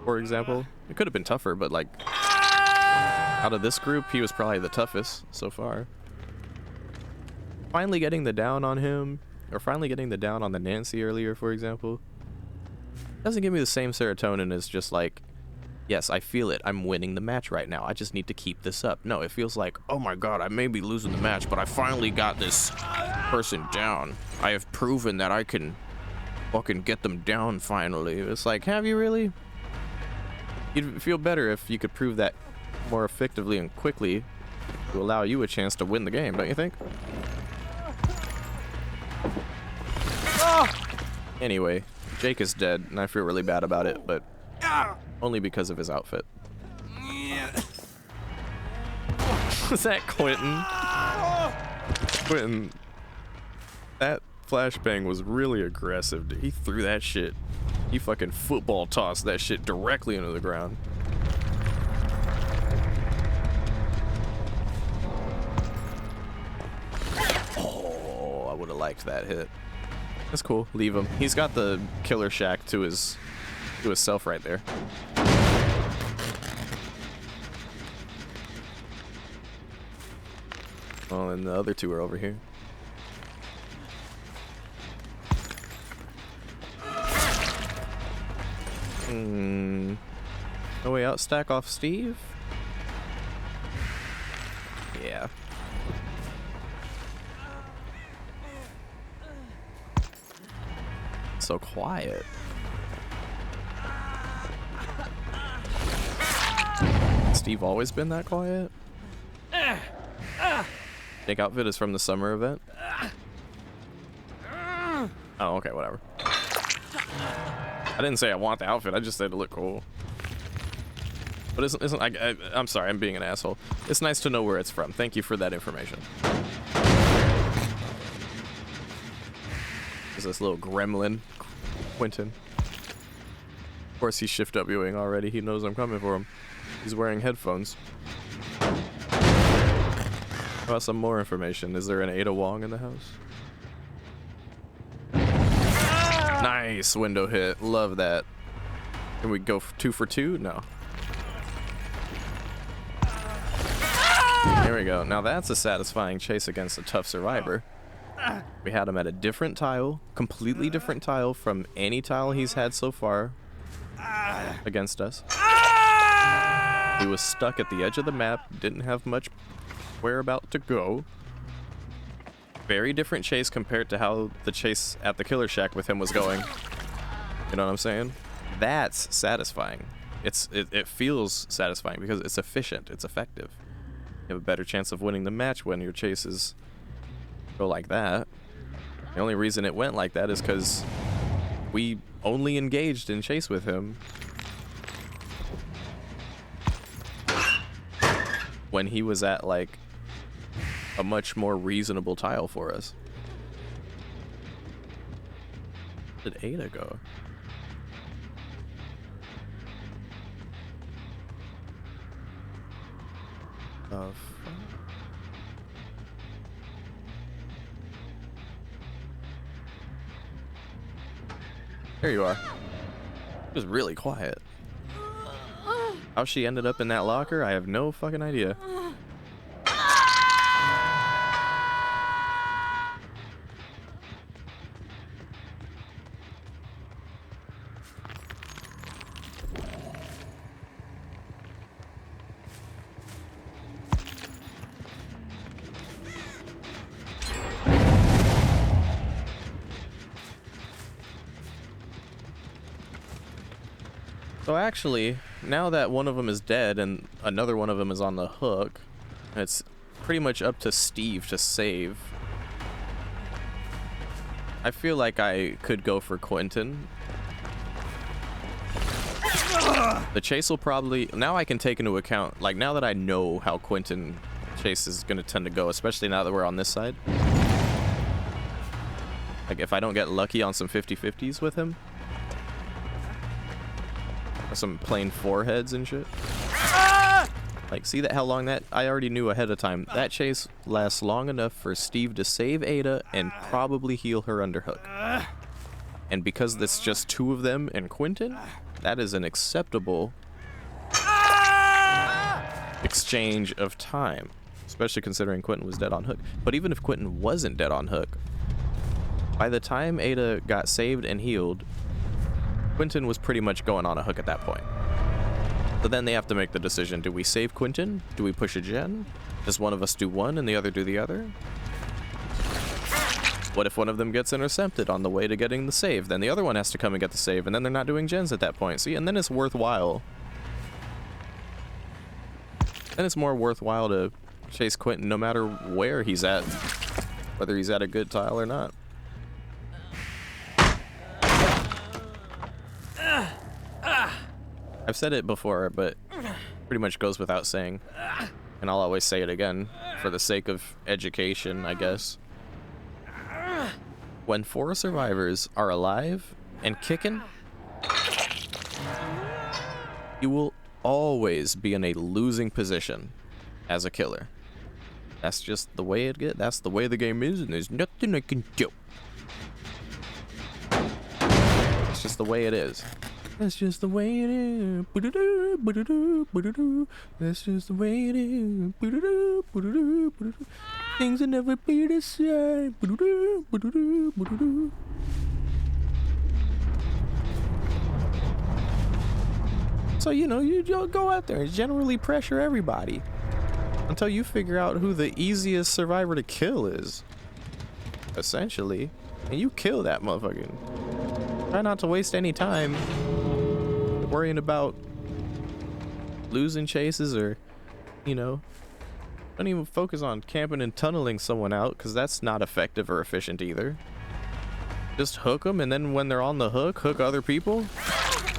A: for example, it could have been tougher, but like, out of this group, he was probably the toughest so far. Finally getting the down on him, or finally getting the down on the Nancy earlier, for example, doesn't give me the same serotonin as just like, yes, I feel it, I'm winning the match right now, I just need to keep this up. No, it feels like, oh my god, I may be losing the match, but I finally got this person down. I have proven that I can fucking get them down finally. It's like, have you really? You'd feel better if you could prove that more effectively and quickly to allow you a chance to win the game, don't you think? Anyway, Jake is dead, and I feel really bad about it, but only because of his outfit. Was that Quentin? Quentin, that flashbang was really aggressive. He threw that shit. He fucking football tossed that shit directly into the ground. Oh, I would have liked that hit. That's cool. Leave him. He's got the killer shack to his self right there. Oh, and the other two are over here. No way out. Stack off Steve? Yeah. So quiet. Steve always been that quiet? Jake outfit is from the summer event? Oh, okay, whatever. I didn't say I want the outfit, I just said it looked cool. But I'm sorry, I'm being an asshole. It's nice to know where it's from. Thank you for that information. There's this little gremlin, Quentin. Of course he's shift Wing already. He knows I'm coming for him. He's wearing headphones. How about some more information? Is there an Ada Wong in the house? Nice window hit. Love that. Can we go 2 for 2? No. There we go. Now that's a satisfying chase against a tough survivor. We had him at a different tile, completely different tile from any tile he's had so far against us. He was stuck at the edge of the map, didn't have much whereabout to go. Very different chase compared to how the chase at the killer shack with him was going. You know what I'm saying? That's satisfying. It feels satisfying because it's efficient, it's effective. You have a better chance of winning the match when your chases go like that. The only reason it went like that is because we only engaged in chase with him when he was at like a much more reasonable tile for us. Where did Ada go? There you are. It was really quiet. How she ended up in that locker, I have no fucking idea. So actually, now that one of them is dead and another one of them is on the hook, it's pretty much up to Steve to save. I feel like I could go for Quentin. The chase will probably... Now I can take into account, like now that I know how Quentin chase is going to tend to go, especially now that we're on this side. Like if I don't get lucky on some 50-50s with him. Some plain foreheads and shit. Like, see that how long that... I already knew ahead of time. That chase lasts long enough for Steve to save Ada and probably heal her underhook. And because it's just two of them and Quentin, that is an acceptable exchange of time. Especially considering Quentin was dead on hook. But even if Quentin wasn't dead on hook, by the time Ada got saved and healed, Quentin was pretty much going on a hook at that point. So then they have to make the decision. Do we save Quentin? Do we push a gen? Does one of us do one and the other do the other? What if one of them gets intercepted on the way to getting the save? Then the other one has to come and get the save, and then they're not doing gens at that point. See, and then it's worthwhile. Then it's more worthwhile to chase Quentin no matter where he's at. Whether he's at a good tile or not. I've said it before, but pretty much goes without saying. And I'll always say it again, for the sake of education, I guess. When 4 survivors are alive and kicking, you will always be in a losing position as a killer. That's just the way it gets. That's the way the game is, and there's nothing I can do. It's just the way it is. That's just the way it is. That's just the way it is. Things will never be the same. So, you know, you go out there and generally pressure everybody until you figure out who the easiest survivor to kill is. Essentially. And you kill that motherfucker. Try not to waste any time worrying about losing chases or, you know, don't even focus on camping and tunneling someone out, because that's not effective or efficient either. Just hook them, and then when they're on the hook, hook other people.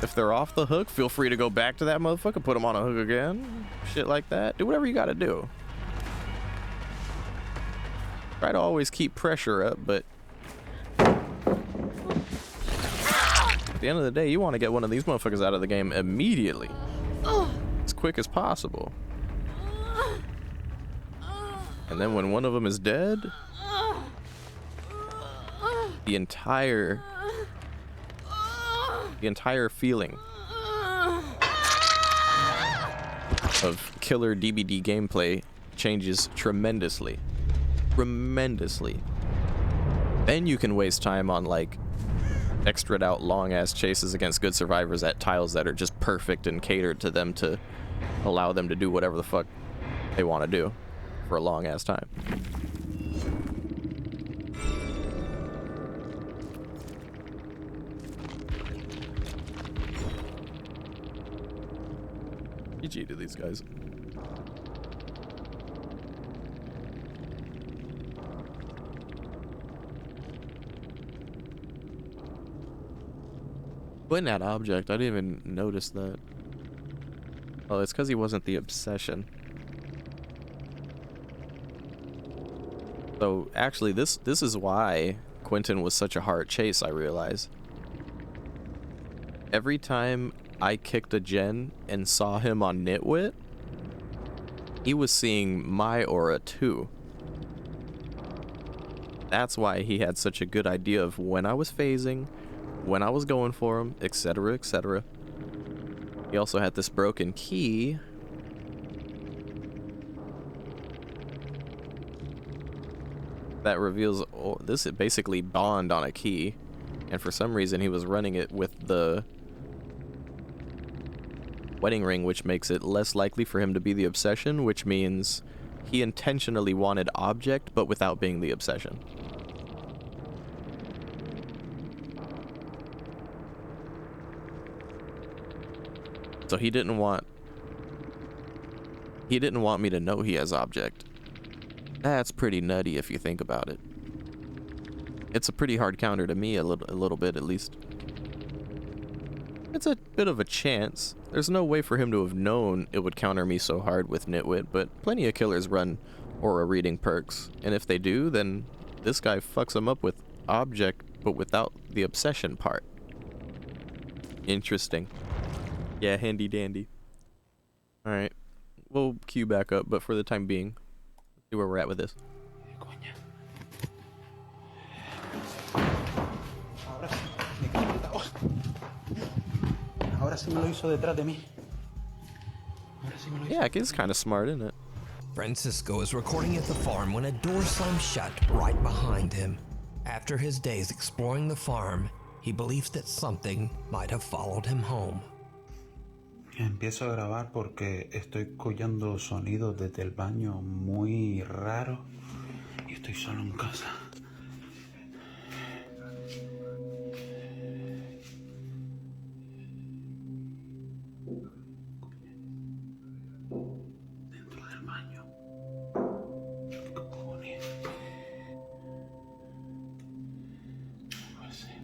A: If they're off the hook, feel free to go back to that motherfucker, put them on a hook again. Shit like that. Do whatever you gotta do. Try to always keep pressure up, but at the end of the day, you want to get one of these motherfuckers out of the game immediately. As quick as possible. And then when one of them is dead, the entire feeling of killer DBD gameplay changes tremendously. Tremendously. Then you can waste time on like extra'd out long ass chases against good survivors at tiles that are just perfect and catered to them to allow them to do whatever the fuck they want to do for a long ass time. GG to these guys. Putting that object, I didn't even notice that. Oh, it's because he wasn't the obsession. So actually, this is why Quentin was such a hard chase, I realize. Every time I kicked a gen and saw him on Nitwit, he was seeing my aura too. That's why he had such a good idea of when I was phasing, when I was going for him, etc., etc. He also had this broken key. That reveals, oh, this is basically bond on a key. And for some reason he was running it with the wedding ring, which makes it less likely for him to be the obsession, which means he intentionally wanted object, but without being the obsession. So he didn't want me to know he has object. That's pretty nutty if you think about it. It's a pretty hard counter to me, a little bit at least. It's a bit of a chance. There's no way for him to have known it would counter me so hard with Nitwit, but plenty of killers run aura reading perks, and if they do, then this guy fucks them up with object, but without the obsession part. Interesting. Yeah, handy dandy. Alright. We'll queue back up, but for the time being, let's see where we're at with this. Yeah, it's kind of smart, isn't it?
J: Francisco is recording at the farm when a door slams shut right behind him. After his days exploring the farm, he believes that something might have followed him home.
U: Empiezo a grabar porque estoy escuchando sonidos desde el baño muy raros y estoy solo en casa. Dentro del baño. ¿Qué cojones? No puede ser.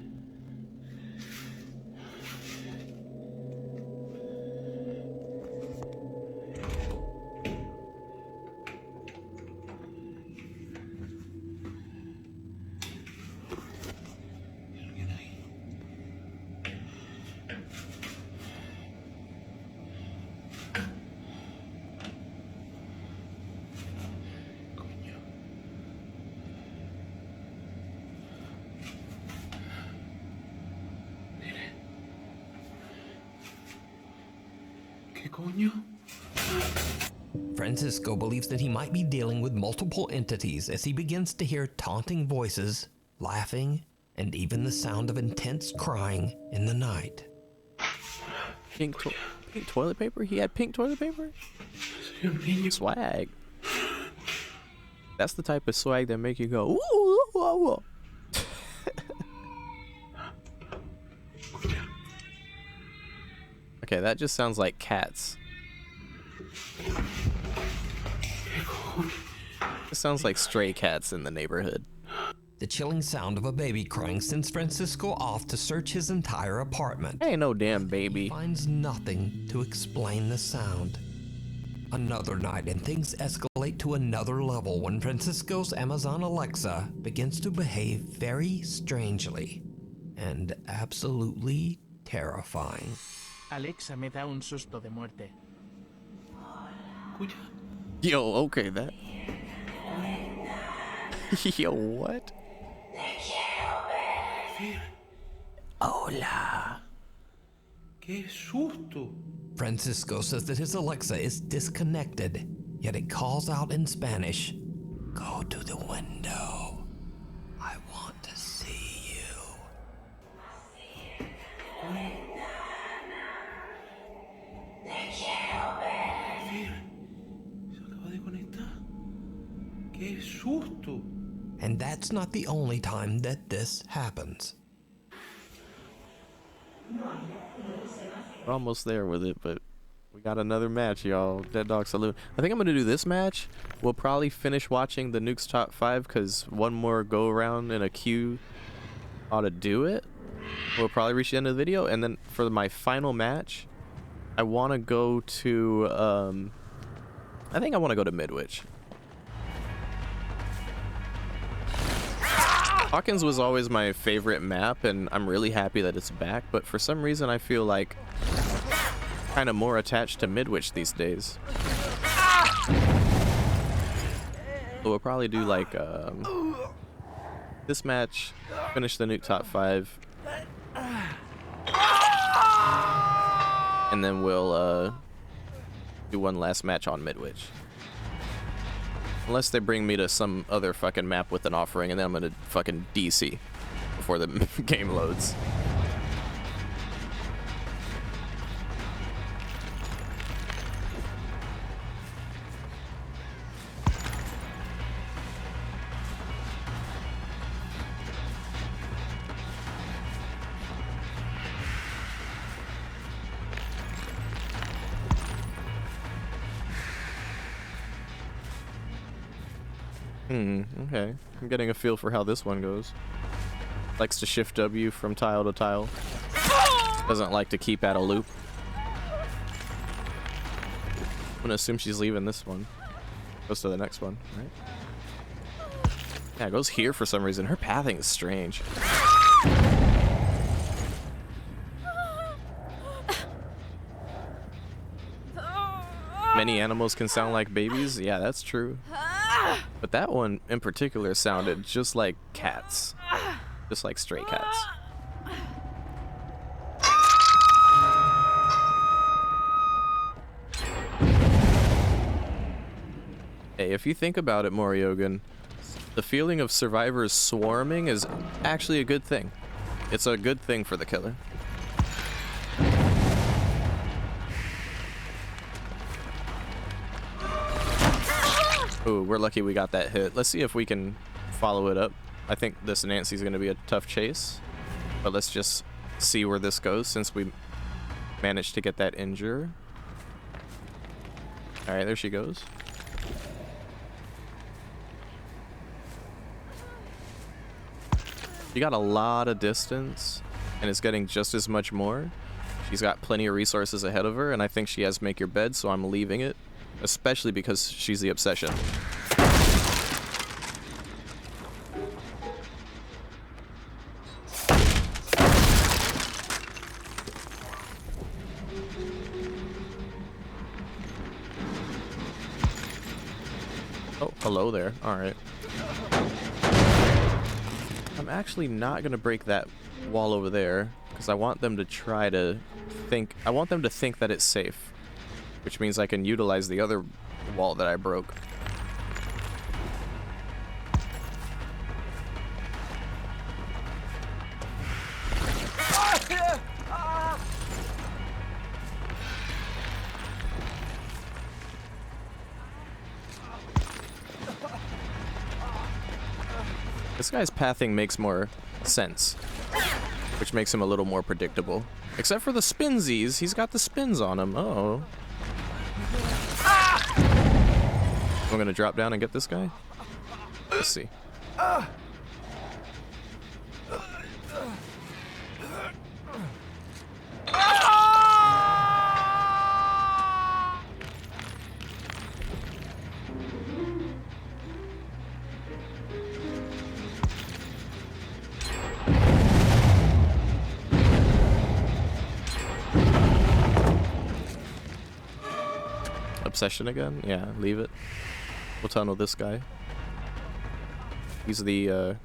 J: Francisco believes that he might be dealing with multiple entities as he begins to hear taunting voices, laughing, and even the sound of intense crying in the night.
A: Pink toilet paper? He had pink toilet paper? Swag. That's the type of swag that make you go, ooh, ooh, ooh, ooh. Okay, that just sounds like cats. It sounds like stray cats in the neighborhood.
J: The chilling sound of a baby crying sends Francisco off to search his entire apartment.
A: Ain't no damn baby.
J: He finds nothing to explain the sound. Another night and things escalate to another level when Francisco's Amazon Alexa begins to behave very strangely and absolutely terrifying.
N: Alexa me da un susto de muerte.
A: Yo, okay, that. Yo, what?
U: Hola. Qué susto.
J: Francisco says that his Alexa is disconnected, yet it calls out in Spanish, "Go to the window. I want to see you."
U: qué susto.
J: And that's not the only time that this happens.
A: We're almost there with it, but we got another match, y'all. Dead Dog Saloon. I think I'm gonna do this match. We'll probably finish watching the Nukes Top 5 because one more go around in a queue ought to do it. We'll probably reach the end of the video, and then for my final match, I want to go to I think I want to go to Midwich. Hawkins was always my favorite map, and I'm really happy that it's back, but for some reason I feel like kind of more attached to Midwich these days. So we'll probably do like this match, finish the Nuke Top 5, and then we'll do one last match on Midwich. Unless they bring me to some other fucking map with an offering, and then I'm gonna fucking DC before the game loads. Okay. I'm getting a feel for how this one goes. Likes to shift W from tile to tile. Doesn't like to keep at a loop. I'm gonna assume she's leaving this one. Goes to the next one, right? Yeah, it goes here for some reason. Her pathing is strange. Many animals can sound like babies. Yeah, that's true. But that one in particular sounded just like cats. Just like stray cats. Hey, if you think about it, Moriogun, the feeling of survivors swarming is actually a good thing. It's a good thing for the killer. Ooh, we're lucky we got that hit. Let's see if we can follow it up. I think this Nancy's going to be a tough chase. But let's just see where this goes since we managed to get that injure. Alright, there she goes. She got a lot of distance and is getting just as much more. She's got plenty of resources ahead of her, and I think she has Make Your Bed, so I'm leaving it. Especially because she's the obsession. Oh, hello there. Alright. I'm actually not gonna break that wall over there, because I want them to try to think... I want them to think that it's safe. Which means I can utilize the other wall that I broke. This guy's pathing makes more sense, which makes him a little more predictable. Except for the spinsies, he's got the spins on him. Uh-oh. I'm gonna drop down and get this guy. Let's see. Obsession again? Yeah, leave it. We'll tunnel this guy. He's the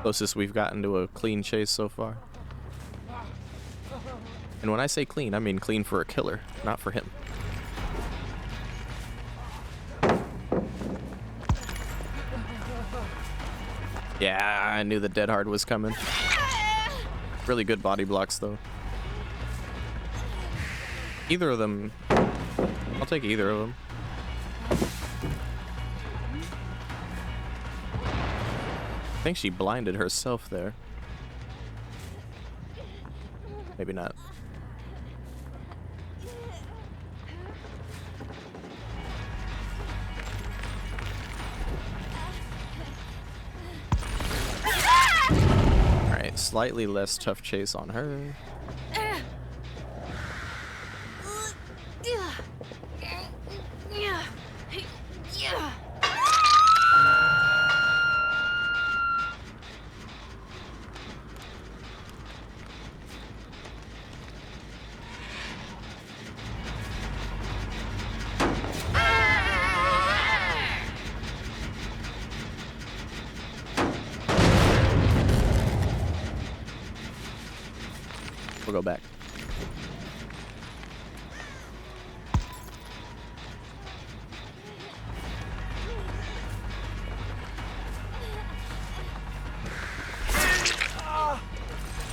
A: closest we've gotten to a clean chase so far. And when I say clean, I mean clean for a killer, not for him. Yeah, I knew the dead hard was coming. Really good body blocks though. Either of them, I'll take either of them. think she blinded herself there. Maybe not. Alright, slightly less tough chase on her. We'll go back.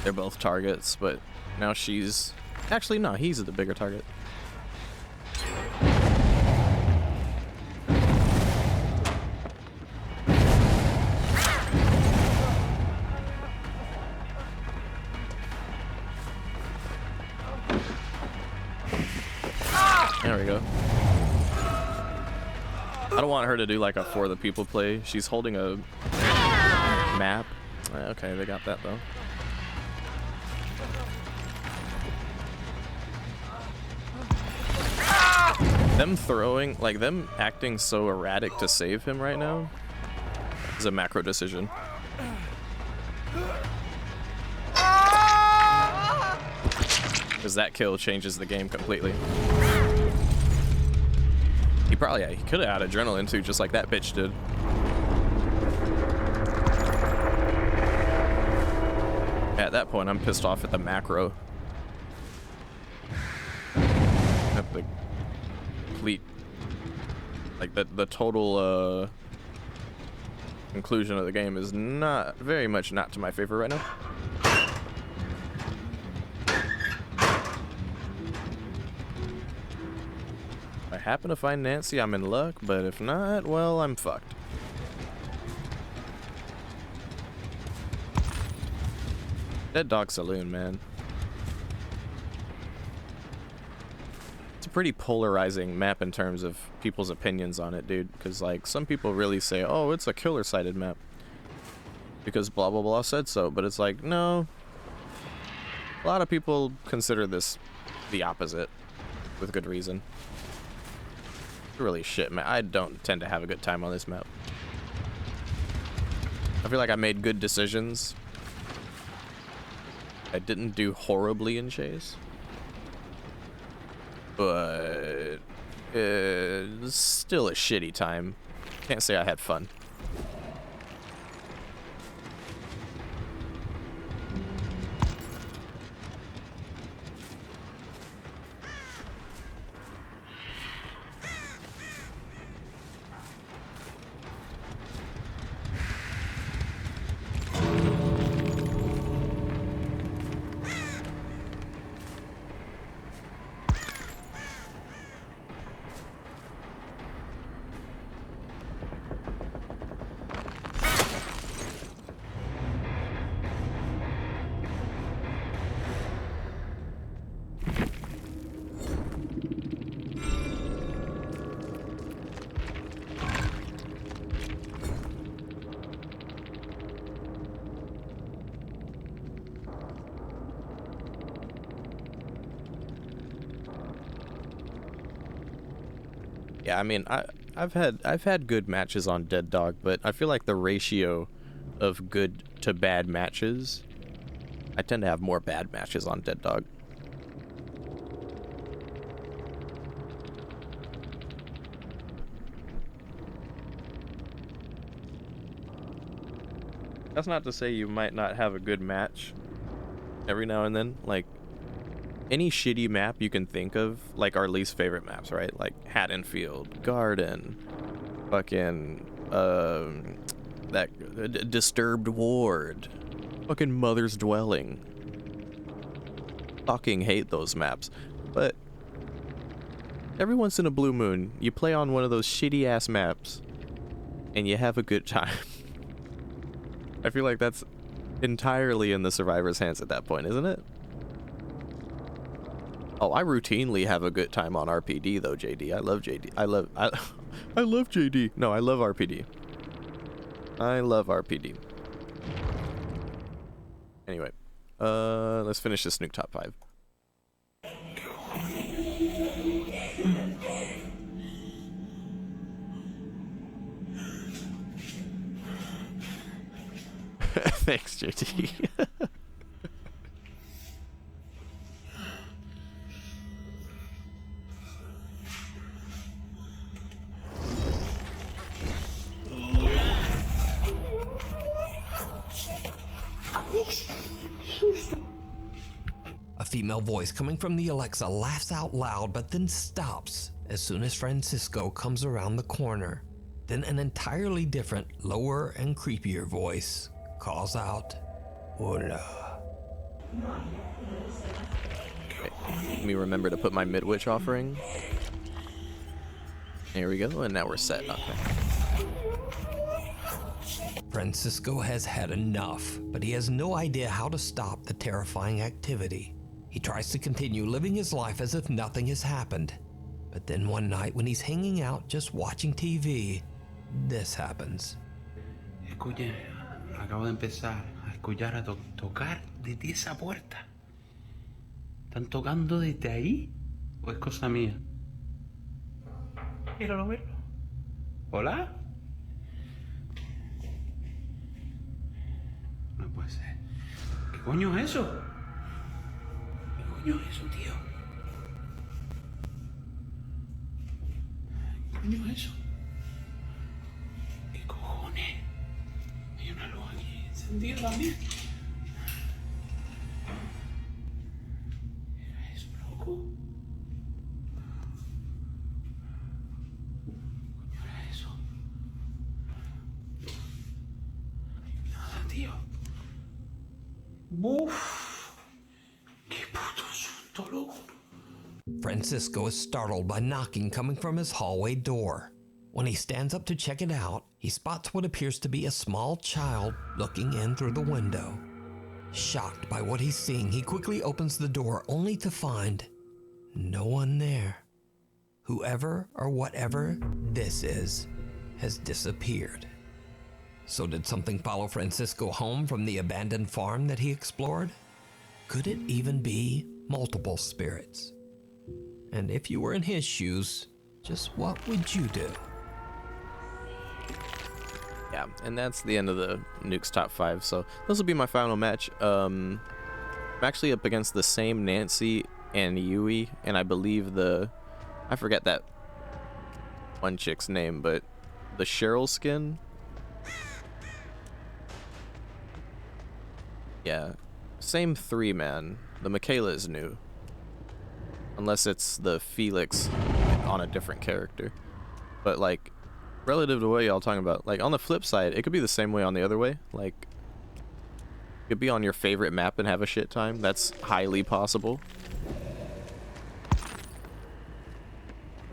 A: They're both targets, but now she's... Actually, no, he's the bigger target. There we go. I don't want her to do like a for the people play. She's holding a map. Okay, they got that though. Them throwing, like them acting so erratic to save him right now is a macro decision. Because that kill changes the game completely. He probably, yeah, he could have had adrenaline too, just like that bitch did. At that point, I'm pissed off at the macro. At the complete, like the total conclusion of the game is not very much not to my favor right now. If I happen to find Nancy, I'm in luck, but if not, well, I'm fucked. Dead Dog Saloon, man. It's a pretty polarizing map in terms of people's opinions on it, dude. Because, like, some people really say, oh, it's a killer-sided map. Because blah, blah, blah said so. But it's like, no. A lot of people consider this the opposite. With good reason. It's really shit, man. I don't tend to have a good time on this map. I feel like I made good decisions. I didn't do horribly in Chase, but it's still a shitty time. Can't say I had fun. Yeah, I mean, I've had good matches on Dead Dog, but I feel like the ratio of good to bad matches, I tend to have more bad matches on Dead Dog. That's not to say you might not have a good match every now and then. Like, any shitty map you can think of, like our least favorite maps, right? Like Haddonfield, Garden, fucking, that Disturbed Ward, fucking Mother's Dwelling. Fucking hate those maps. But every once in a blue moon, you play on one of those shitty ass maps and you have a good time. I feel like that's entirely in the survivor's hands at that point, isn't it? Oh, I routinely have a good time on RPD though, JD. I love JD. I love JD. No, I love RPD. I love RPD. Anyway, let's finish this nuke top 5. Thanks, JT.
J: A female voice coming from the Alexa laughs out loud but then stops as soon as Francisco comes around the corner. Then an entirely different, lower and creepier voice calls out, "Hola."
A: Okay, let me remember to put my Midwich offering. There we go, and now we're set. Okay.
J: Francisco has had enough, but he has no idea how to stop the terrifying activity. He tries to continue living his life as if nothing has happened. But then one night when he's hanging out just watching TV, this happens.
U: Escuche, acabo de empezar a escuchar a tocar desde esa puerta. ¿Están tocando desde ahí? ¿O es cosa mía? Míralo, míralo. ¿Hola? No puede ser. ¿Qué coño es eso? ¿Qué coño es eso, tío? ¿Qué coño es eso? ¿Qué cojones? Hay una luz aquí encendida también. ¿Qué era eso, loco? ¿Qué coño era eso? Nada, tío. Uf. Qué puto susto, loco.
J: Francisco is startled by knocking coming from his hallway door. When he stands up to check it out, he spots what appears to be a small child looking in through the window. Shocked by what he's seeing, he quickly opens the door only to find no one there. Whoever or whatever this is has disappeared. So did something follow Francisco home from the abandoned farm that he explored? Could it even be multiple spirits? And if you were in his shoes, just what would you do?
A: Yeah, and that's the end of the Nukes top 5. So this will be my final match. I'm actually up against the same Nancy and Yui, and I believe I forget that one chick's name, but the Cheryl skin. Yeah, same 3 man. The Michaela is new, unless it's the Felix on a different character. But like, relative to what y'all talking about, like on the flip side, it could be the same way on the other way. Like, you could be on your favorite map and have a shit time. That's highly possible.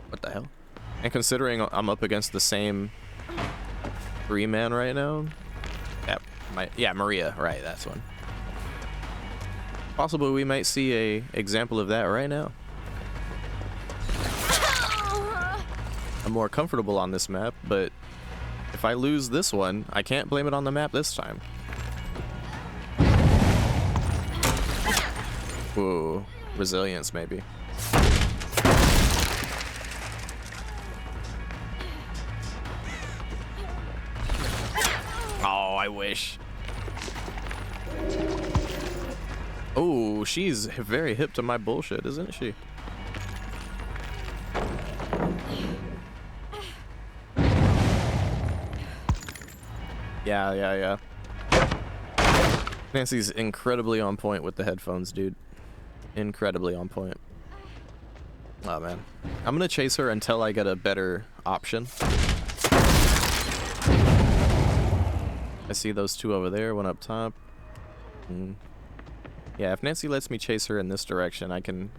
A: What the hell? And considering I'm up against the same 3 man right now. Yeah, Maria, right, that's one. Possibly we might see a example of that right now. I'm more comfortable on this map, but if I lose this one, I can't blame it on the map this time. Whoa, resilience maybe. Oh, I wish. Oh, she's very hip to my bullshit, isn't she? Yeah. Nancy's incredibly on point with the headphones, dude. Incredibly on point. Oh, man. I'm gonna chase her until I get a better option. I see those 2 over there, one up top. Yeah, if Nancy lets me chase her in this direction, I can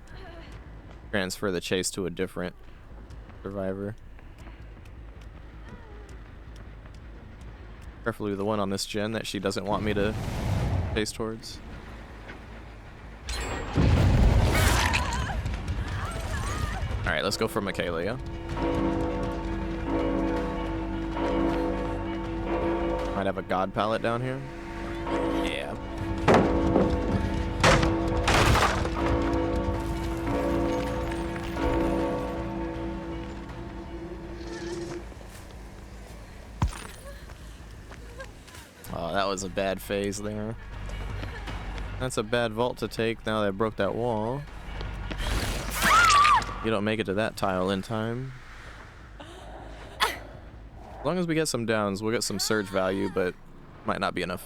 A: transfer the chase to a different survivor. Preferably the one on this gen that she doesn't want me to face towards. Alright, let's go for Michaela, yeah? Might have a god pallet down here. Yeah. Oh, that was a bad phase there. That's a bad vault to take now that I broke that wall. You don't make it to that tile in time. As long as we get some downs, we'll get some surge value, but might not be enough.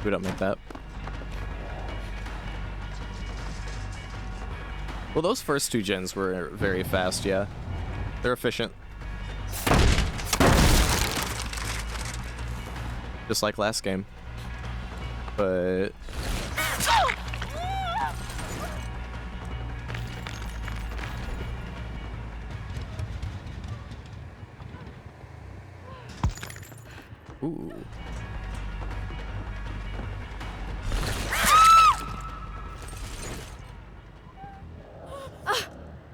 A: We don't make that. Well, those first two gens were very fast, yeah. They're efficient. Just like last game. But... Ooh.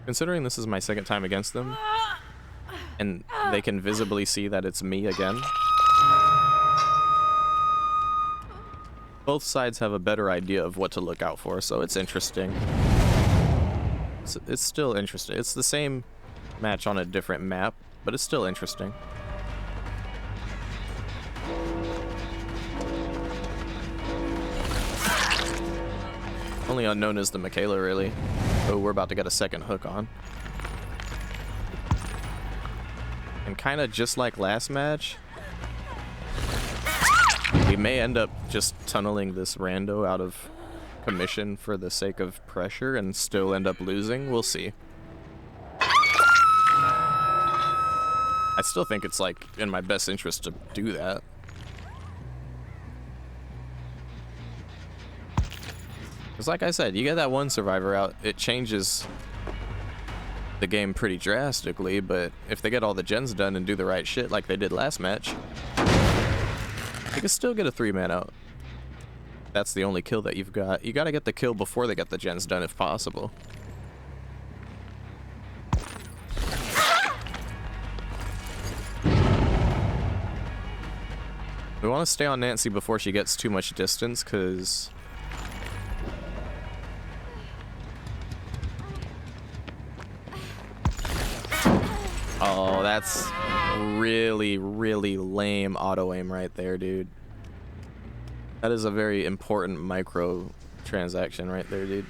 A: Considering this is my second time against them, and they can visibly see that it's me again, both sides have a better idea of what to look out for, so it's interesting. It's still interesting. It's the same match on a different map, but it's still interesting. Only unknown is the Michaela, really. Oh, we're about to get a second hook on. And kind of just like last match, we may end up just tunneling this rando out of commission for the sake of pressure and still end up losing. We'll see. I still think it's like in my best interest to do that. Because like I said, you get that one survivor out, it changes the game pretty drastically, but if they get all the gens done and do the right shit like they did last match, they can still get a 3-man out. That's the only kill that you've got. You gotta get the kill before they get the gens done if possible. We want to stay on Nancy before she gets too much distance, because... Oh, that's really, really lame auto-aim right there, dude. That is a very important micro transaction right there, dude.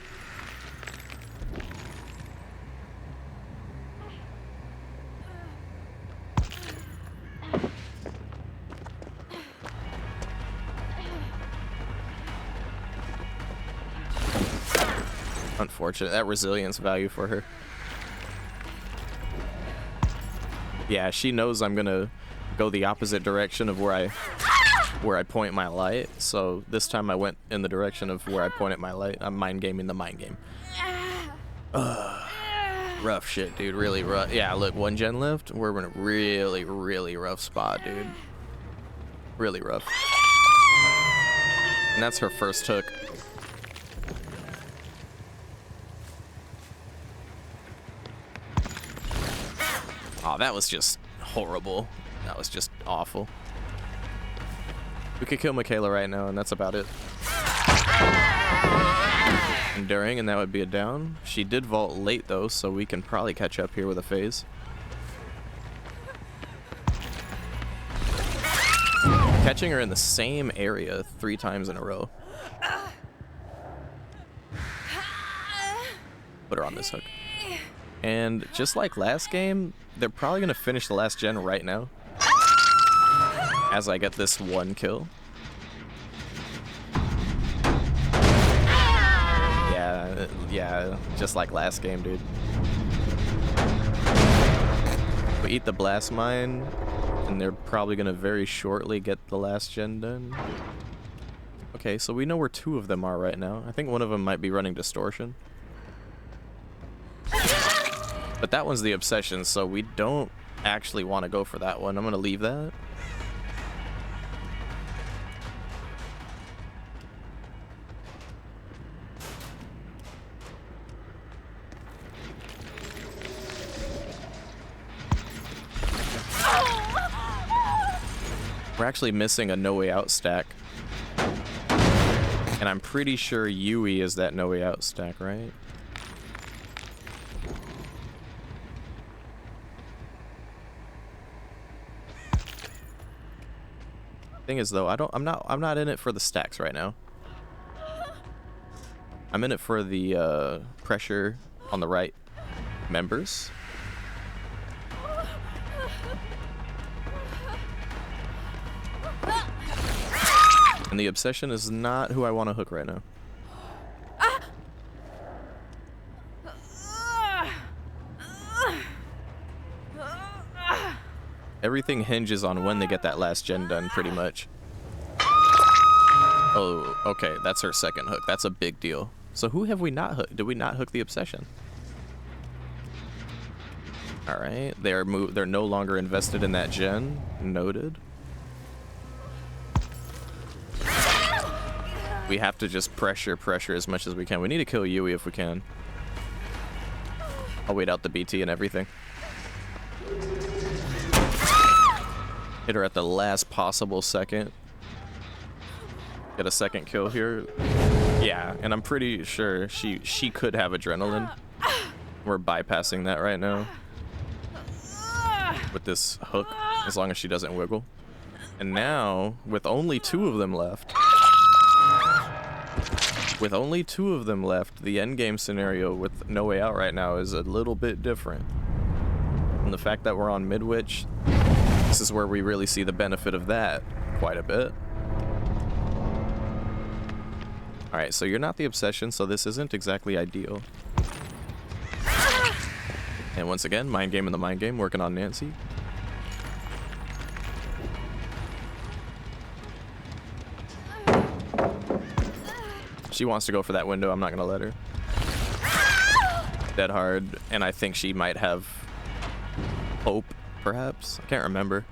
A: Unfortunate. That resilience value for her. Yeah, she knows I'm gonna go the opposite direction of where I point my light. So this time I went in the direction of where I pointed my light. I'm mind gaming the mind game. Rough shit, dude. Really rough. Yeah, look, 1 gen left. We're in a really, really rough spot, dude. Really rough. And that's her first hook. Oh, that was just horrible. That was just awful. We could kill Michaela right now, and that's about it. Enduring, and that would be a down. She did vault late, though, so we can probably catch up here with a phase. Catching her in the same area 3 times in a row. Put her on this hook. And just like last game, they're probably going to finish the last gen right now. As I get this 1 kill. Yeah, just like last game, dude. We eat the blast mine, And they're probably gonna very shortly get the last gen done. Okay, so we know where 2 of them are right now. I think one of them might be running distortion. But that one's the obsession, so we don't actually want to go for that one. I'm gonna leave that. We're actually missing a No Way Out stack. And I'm pretty sure Yui is that No Way Out stack, right? Thing is though, I'm not in it for the stacks right now. I'm in it for the pressure on the right members. And the obsession is not who I want to hook right now. Everything hinges on when they get that last gen done, pretty much. Oh, okay, that's her second hook. That's a big deal. So who have we not hooked? Did we not hook the obsession? All right, they're no longer invested in that gen. Noted. We have to just pressure as much as we can. We need to kill Yui if we can. I'll wait out the BT and everything. Hit her at the last possible second. Get a second kill here. Yeah, and I'm pretty sure she could have adrenaline. We're bypassing that right now with this hook, as long as she doesn't wiggle. And now, with only 2 of them left, the endgame scenario with No Way Out right now is a little bit different. And the fact that we're on Midwich, this is where we really see the benefit of that quite a bit. Alright, so you're not the obsession, so this isn't exactly ideal. And once again, mind game in the mind game, working on Nancy. She wants to go for that window, I'm not gonna let her. Dead hard, and I think she might have hope, perhaps? I can't remember.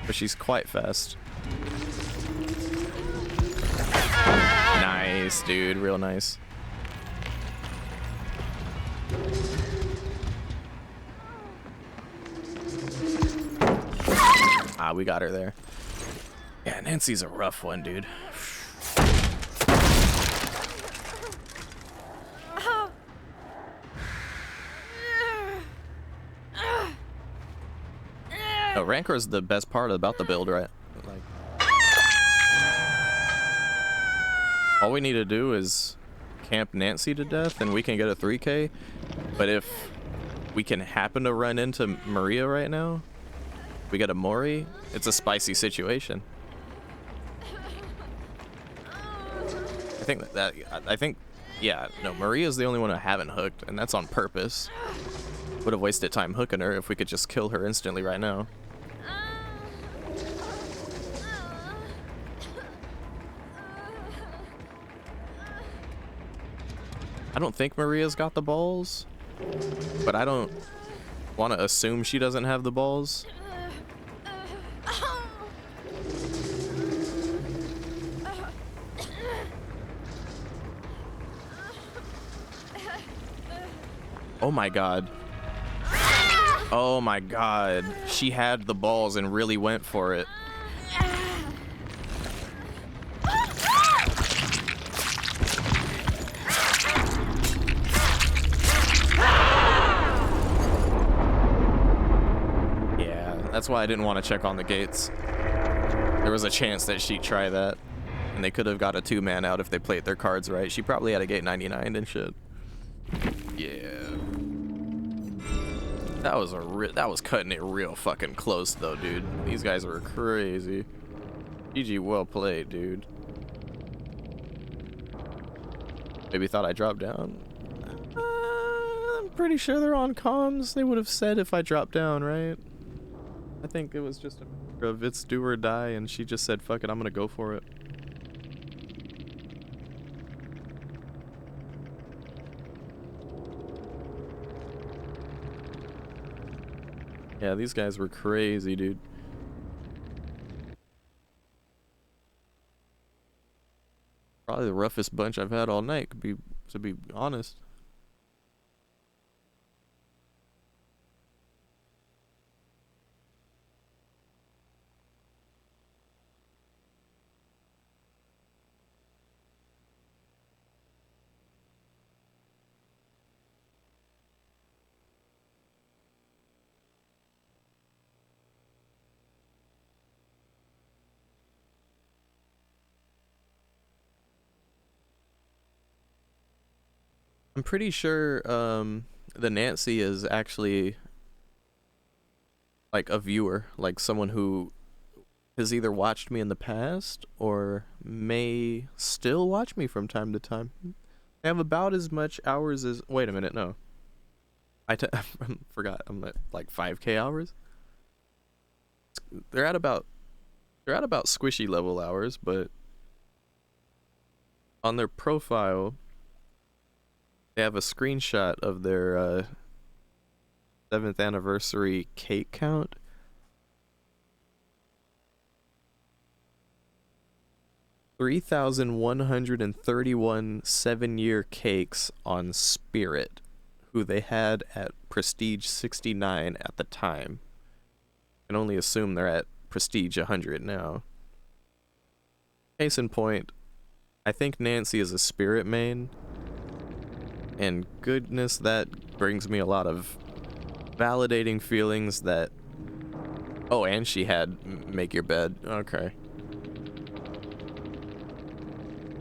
A: But she's quite fast. Nice, dude, real nice. Ah, we got her there. Yeah, Nancy's a rough one, dude. Oh, Rancor is the best part about the build, right? Like, all we need to do is camp Nancy to death and we can get a 3K. But if we can happen to run into Maria right now, we get a Mori, it's a spicy situation. I think, yeah, no, Maria's the only one I haven't hooked, and that's on purpose. Would have wasted time hooking her if we could just kill her instantly right now. I don't think Maria's got the balls, but I don't want to assume she doesn't have the balls. Oh my god. Oh my god. She had the balls and really went for it. Yeah, that's why I didn't want to check on the gates. There was a chance that she'd try that, and they could have got a 2-man out if they played their cards right. She probably had a gate 99 and shit. Yeah. That was cutting it real fucking close though, dude. These guys were crazy. GG, well played, dude. Maybe thought I dropped down. I'm pretty sure they're on comms. They would have said if I dropped down, right? I think it was just a matter of it's do or die, and she just said, fuck it, I'm gonna go for it. Yeah, these guys were crazy, dude. Probably the roughest bunch I've had all night, to be honest. I'm pretty sure the Nancy is actually like a viewer, like someone who has either watched me in the past or may still watch me from time to time. They have about as much hours as, wait a minute, no. I forgot, I'm at like 5K hours. They're at about squishy level hours, but on their profile they have a screenshot of their 7th anniversary cake count. $3,131 7-year cakes on Spirit, who they had at Prestige 69 at the time. I can only assume they're at Prestige 100 now. Case in point, I think Nancy is a Spirit main. And goodness, that brings me a lot of validating feelings that... Oh, and she had Make Your Bed. Okay.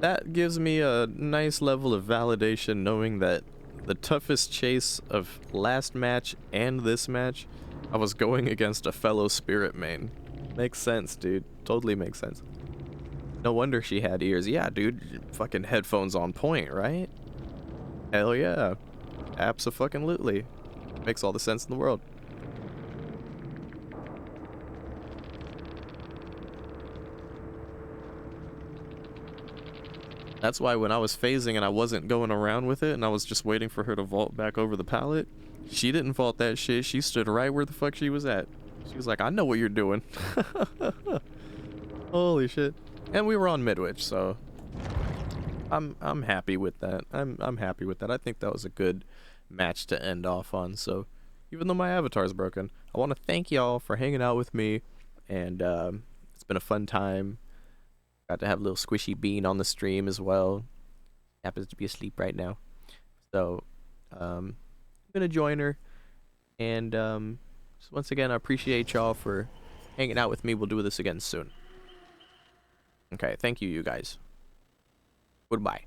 A: That gives me a nice level of validation knowing that the toughest chase of last match and this match, I was going against a fellow Spirit main. Makes sense, dude. Totally makes sense. No wonder she had ears. Yeah, dude. Fucking headphones on point, right? Hell yeah. Abso-fucking-lutely. Makes all the sense in the world. That's why when I was phasing and I wasn't going around with it and I was just waiting for her to vault back over the pallet, she didn't vault that shit. She stood right where the fuck she was at. She was like, I know what you're doing. Holy shit. And we were on Midwich, so I'm happy with that. I'm happy with that. I think that was a good match to end off on. So even though my avatar's broken, I want to thank y'all for hanging out with me, and it's been a fun time. Got to have a little squishy bean on the stream as well. Happens to be asleep right now, so I'm gonna join her. And so once again, I appreciate y'all for hanging out with me. We'll do this again soon. Okay, thank you, you guys. Goodbye.